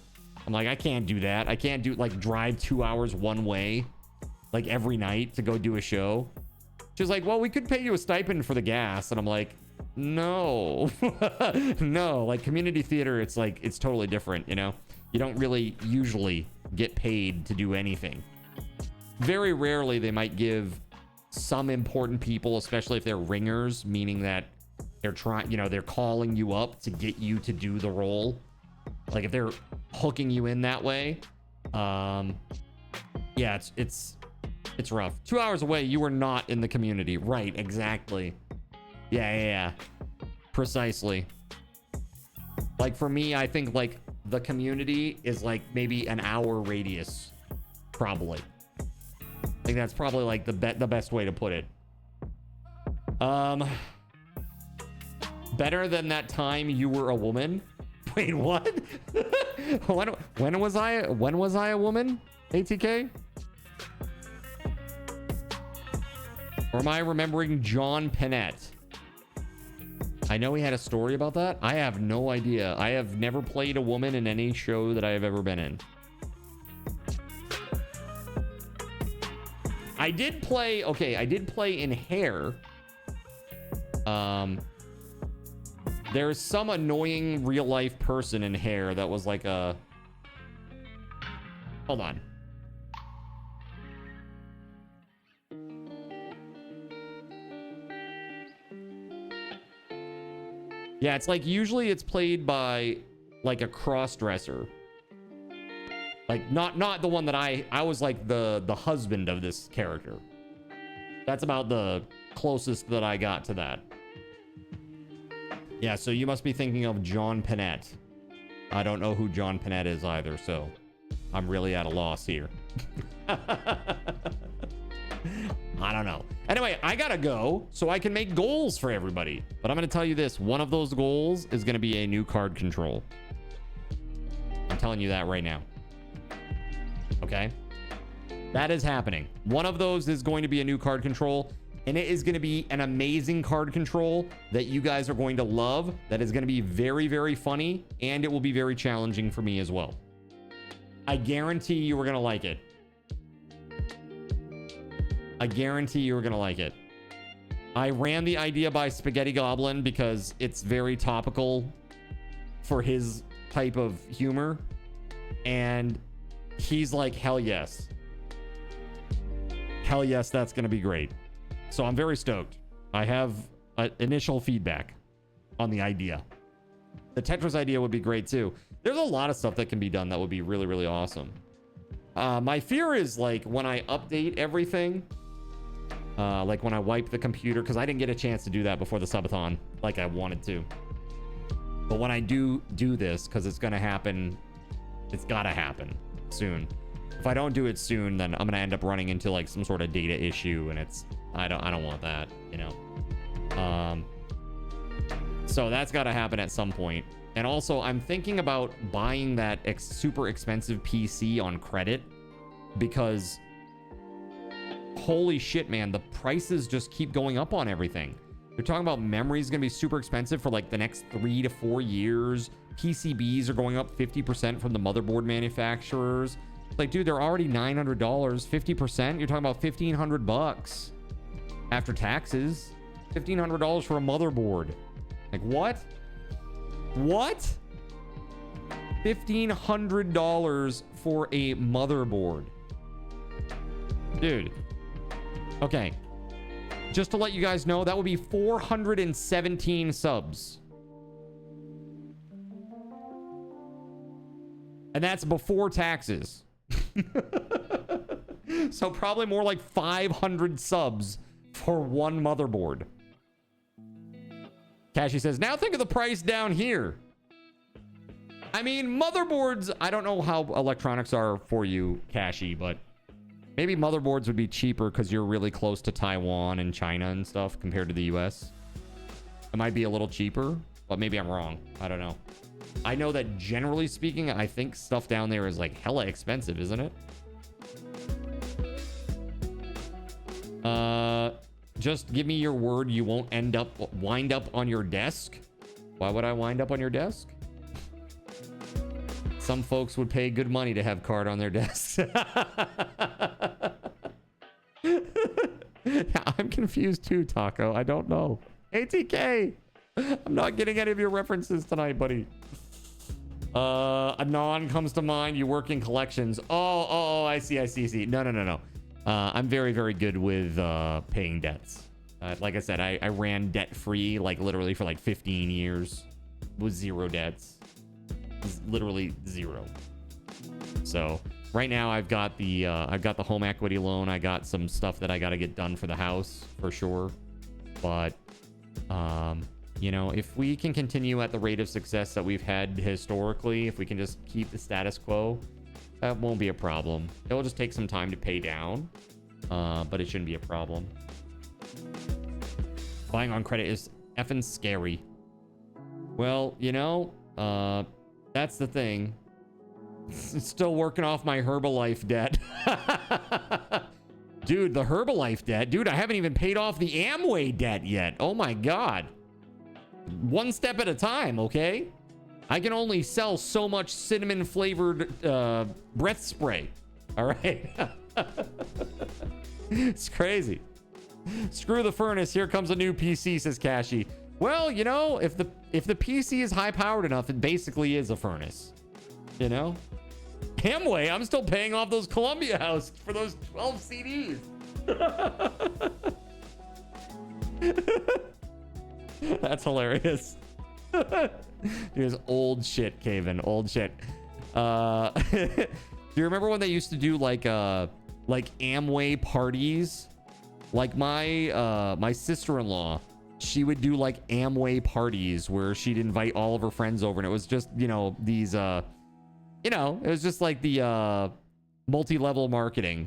I'm like, I can't do that. I can't do like drive 2 hours one way, like every night to go do a show. She was like, well, we could pay you a stipend for the gas. And I'm like, no, no, like community theater, it's like, it's totally different, you know? You don't really usually get paid to do anything. Very rarely they might give some important people, especially if they're ringers, meaning that they're trying, you know, they're calling you up to get you to do the role. Like if they're hooking you in that way. Yeah, it's rough. 2 hours away, you were not in the community. Right, exactly. Yeah. Precisely. Like for me, I think like the community is like maybe an hour radius, probably. I think that's probably like the best way to put it. Better than that time you were a woman. Wait, what? when was I a woman? ATK? Or am I remembering John Panette? I know he had a story about that. I have no idea. I have never played a woman in any show that I have ever been in. I did play in Hair. There's some annoying real life person in Hair that was like a... Hold on. Yeah, it's like usually it's played by like a cross-dresser. Like not the one that I was like the husband of this character. That's about the closest that I got to that. Yeah, so you must be thinking of John Panette. I don't know who John Panette is either, so I'm really at a loss here. I don't know. Anyway, I gotta go so I can make goals for everybody. But I'm gonna tell you this. One of those goals is gonna be a new card control. I'm telling you that right now. Okay? That is happening. One of those is going to be a new card control. And it is going to be an amazing card control that you guys are going to love. That is going to be very, very funny. And it will be very challenging for me as well. I guarantee you are going to like it. I guarantee you are going to like it. I ran the idea by Spaghetti Goblin because it's very topical for his type of humor. And he's like, hell yes. Hell yes, that's going to be great. So I'm very stoked. I have initial feedback on the idea. The Tetris idea would be great too. There's a lot of stuff that can be done that would be really, really awesome. My fear is like when I update everything, like when I wipe the computer, because I didn't get a chance to do that before the subathon like I wanted to. But when I do this, because it's going to happen, it's got to happen soon. If I don't do it soon, then I'm going to end up running into like some sort of data issue, and I don't want that, you know. So that's got to happen at some point. And also, I'm thinking about buying that super expensive PC on credit because holy shit, man, the prices just keep going up on everything. They're talking about memory is going to be super expensive for like the next 3 to 4 years. PCBs are going up 50% from the motherboard manufacturers. Like, dude, they're already $900. 50%, you're talking about $1,500 after taxes. $1,500 for a motherboard. Like, what? What? $1,500 for a motherboard. Dude. Okay. Just to let you guys know, that would be 417 subs. And that's before taxes. So probably more like 500 subs for one motherboard. Cashy says, now think of the price down here. I mean, motherboards, I don't know how electronics are for you, Cashy, but maybe motherboards would be cheaper because you're really close to Taiwan and China and stuff compared to the US. It might be a little cheaper, but maybe I'm wrong. I don't know. I know that generally speaking, I think stuff down there is like hella expensive, isn't it? Just give me your word you won't wind up on your desk. Why would I wind up on your desk? Some folks would pay good money to have card on their desks. I'm confused too, Taco. I don't know. ATK! I'm not getting any of your references tonight, buddy. Anon comes to mind. You work in collections. Oh, I see. No. I'm very, very good with paying debts. Like I said, I ran debt-free, like literally for like 15 years with zero debts. Literally zero. So right now I've got the home equity loan. I got some stuff that I got to get done for the house for sure. But You know, if we can continue at the rate of success that we've had historically, if we can just keep the status quo, that won't be a problem. It'll just take some time to pay down, but it shouldn't be a problem. Buying on credit is effing scary. Well, you know, that's the thing. It's still working off my Herbalife debt. Dude, the Herbalife debt. Dude, I haven't even paid off the Amway debt yet. Oh my God. One step at a time, okay? I can only sell so much cinnamon flavored breath spray. All right. It's crazy. Screw the furnace. Here comes a new PC, says Cashy. Well, you know, if the PC is high powered enough, it basically is a furnace. You know? Amway, I'm still paying off those Columbia House for those 12 CDs. That's hilarious. Dude, old shit, Caven. Old shit. Do you remember when they used to do like Amway parties? Like my sister-in-law, she would do like Amway parties where she'd invite all of her friends over, and it was just, you know, these you know, it was just like the multi-level marketing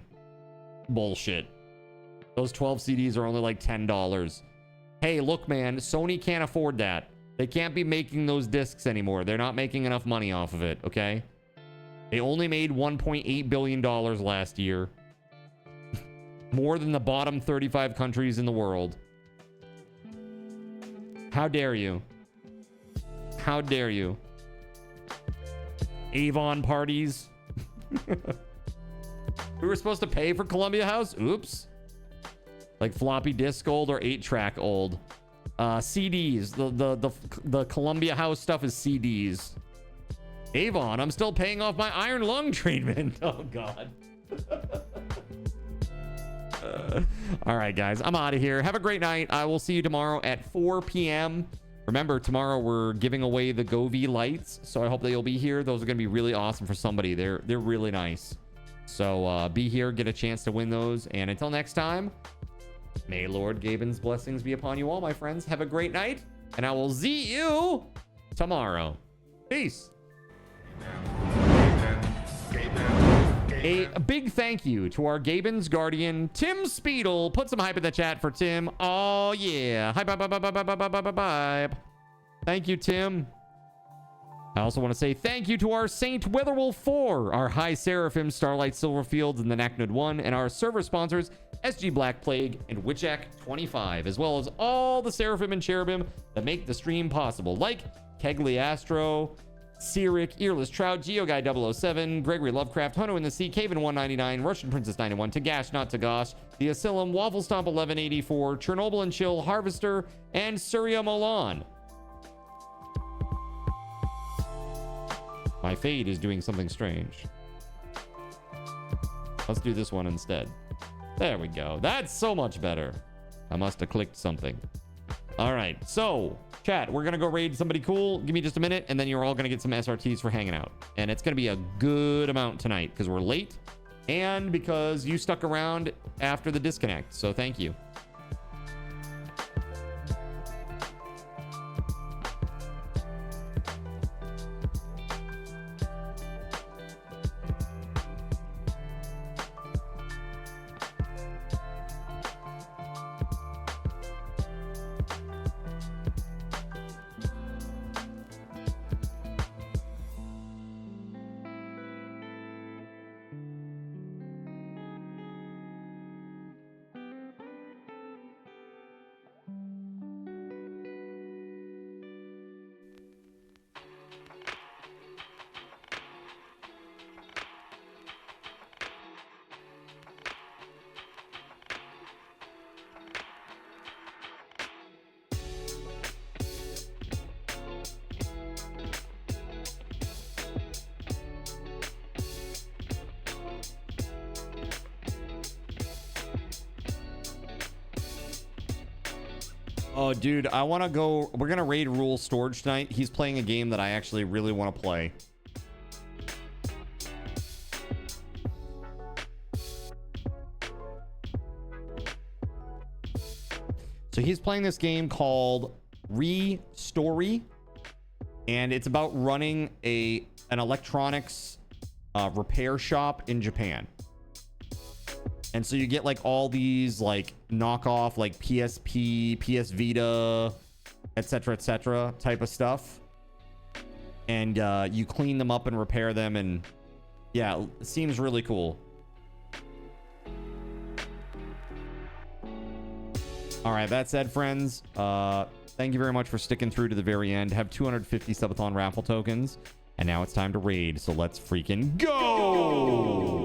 bullshit. Those 12 CDs are only like $10. Hey, look, man, Sony can't afford that. They can't be making those discs anymore. They're not making enough money off of it, okay? They only made $1.8 billion last year. More than the bottom 35 countries in the world. How dare you? How dare you? Avon parties. We were supposed to pay for Columbia House? Oops. Like floppy disk old or 8-track old. CDs. The Columbia House stuff is CDs. Avon, I'm still paying off my iron lung treatment. Oh, God. All right, guys. I'm out of here. Have a great night. I will see you tomorrow at 4 p.m. Remember, tomorrow we're giving away the Govee lights, so I hope that you'll be here. Those are going to be really awesome for somebody. They're really nice. So be here, get a chance to win those. And until next time, may Lord Gaben's blessings be upon you all, my friends. Have a great night, and I will see you tomorrow. Peace. A big thank you to our Gaben's guardian, TimSpeedle. Put some hype in the chat for Tim. Oh, yeah. Hype, hype, hype, hype, hype, hype, hype, hype, hype. Thank you, Tim. I also want to say thank you to our Saint WeatherWolf4, our High Seraphim, Starlight Silverfields, and the Naknud 1, and our server sponsors, SG Black Plague and Witchak25, as well as all the Seraphim and Cherubim that make the stream possible, like Kegly Astro, Cyric, Earless Trout, GeoGuy007, Gregory Lovecraft, Hono in the Sea, Caven199, Russian Princess 91, Tagash Not Tagash, The Asylum, Waffle Stomp 1184, Chernobyl and Chill, Harvester, and Surya Molan. My fade is doing something strange. Let's do this one instead. There we go. That's so much better. I must have clicked something. All right, so chat, we're gonna go raid somebody cool. Give me just a minute, and then you're all gonna get some SRTs for hanging out. And it's gonna be a good amount tonight because we're late and because you stuck around after the disconnect. So thank you. Oh, dude, I want to go. We're going to raid Rule Storage tonight. He's playing a game that I actually really want to play. So he's playing this game called Story, and it's about running an electronics repair shop in Japan. And so you get like all these like knockoff like PSP, PS Vita, etc type of stuff, and you clean them up and repair them, and yeah, it seems really cool. All right, that said, friends, thank you very much for sticking through to the very end. Have 250 Subathon raffle tokens, and now it's time to raid, so let's freaking go!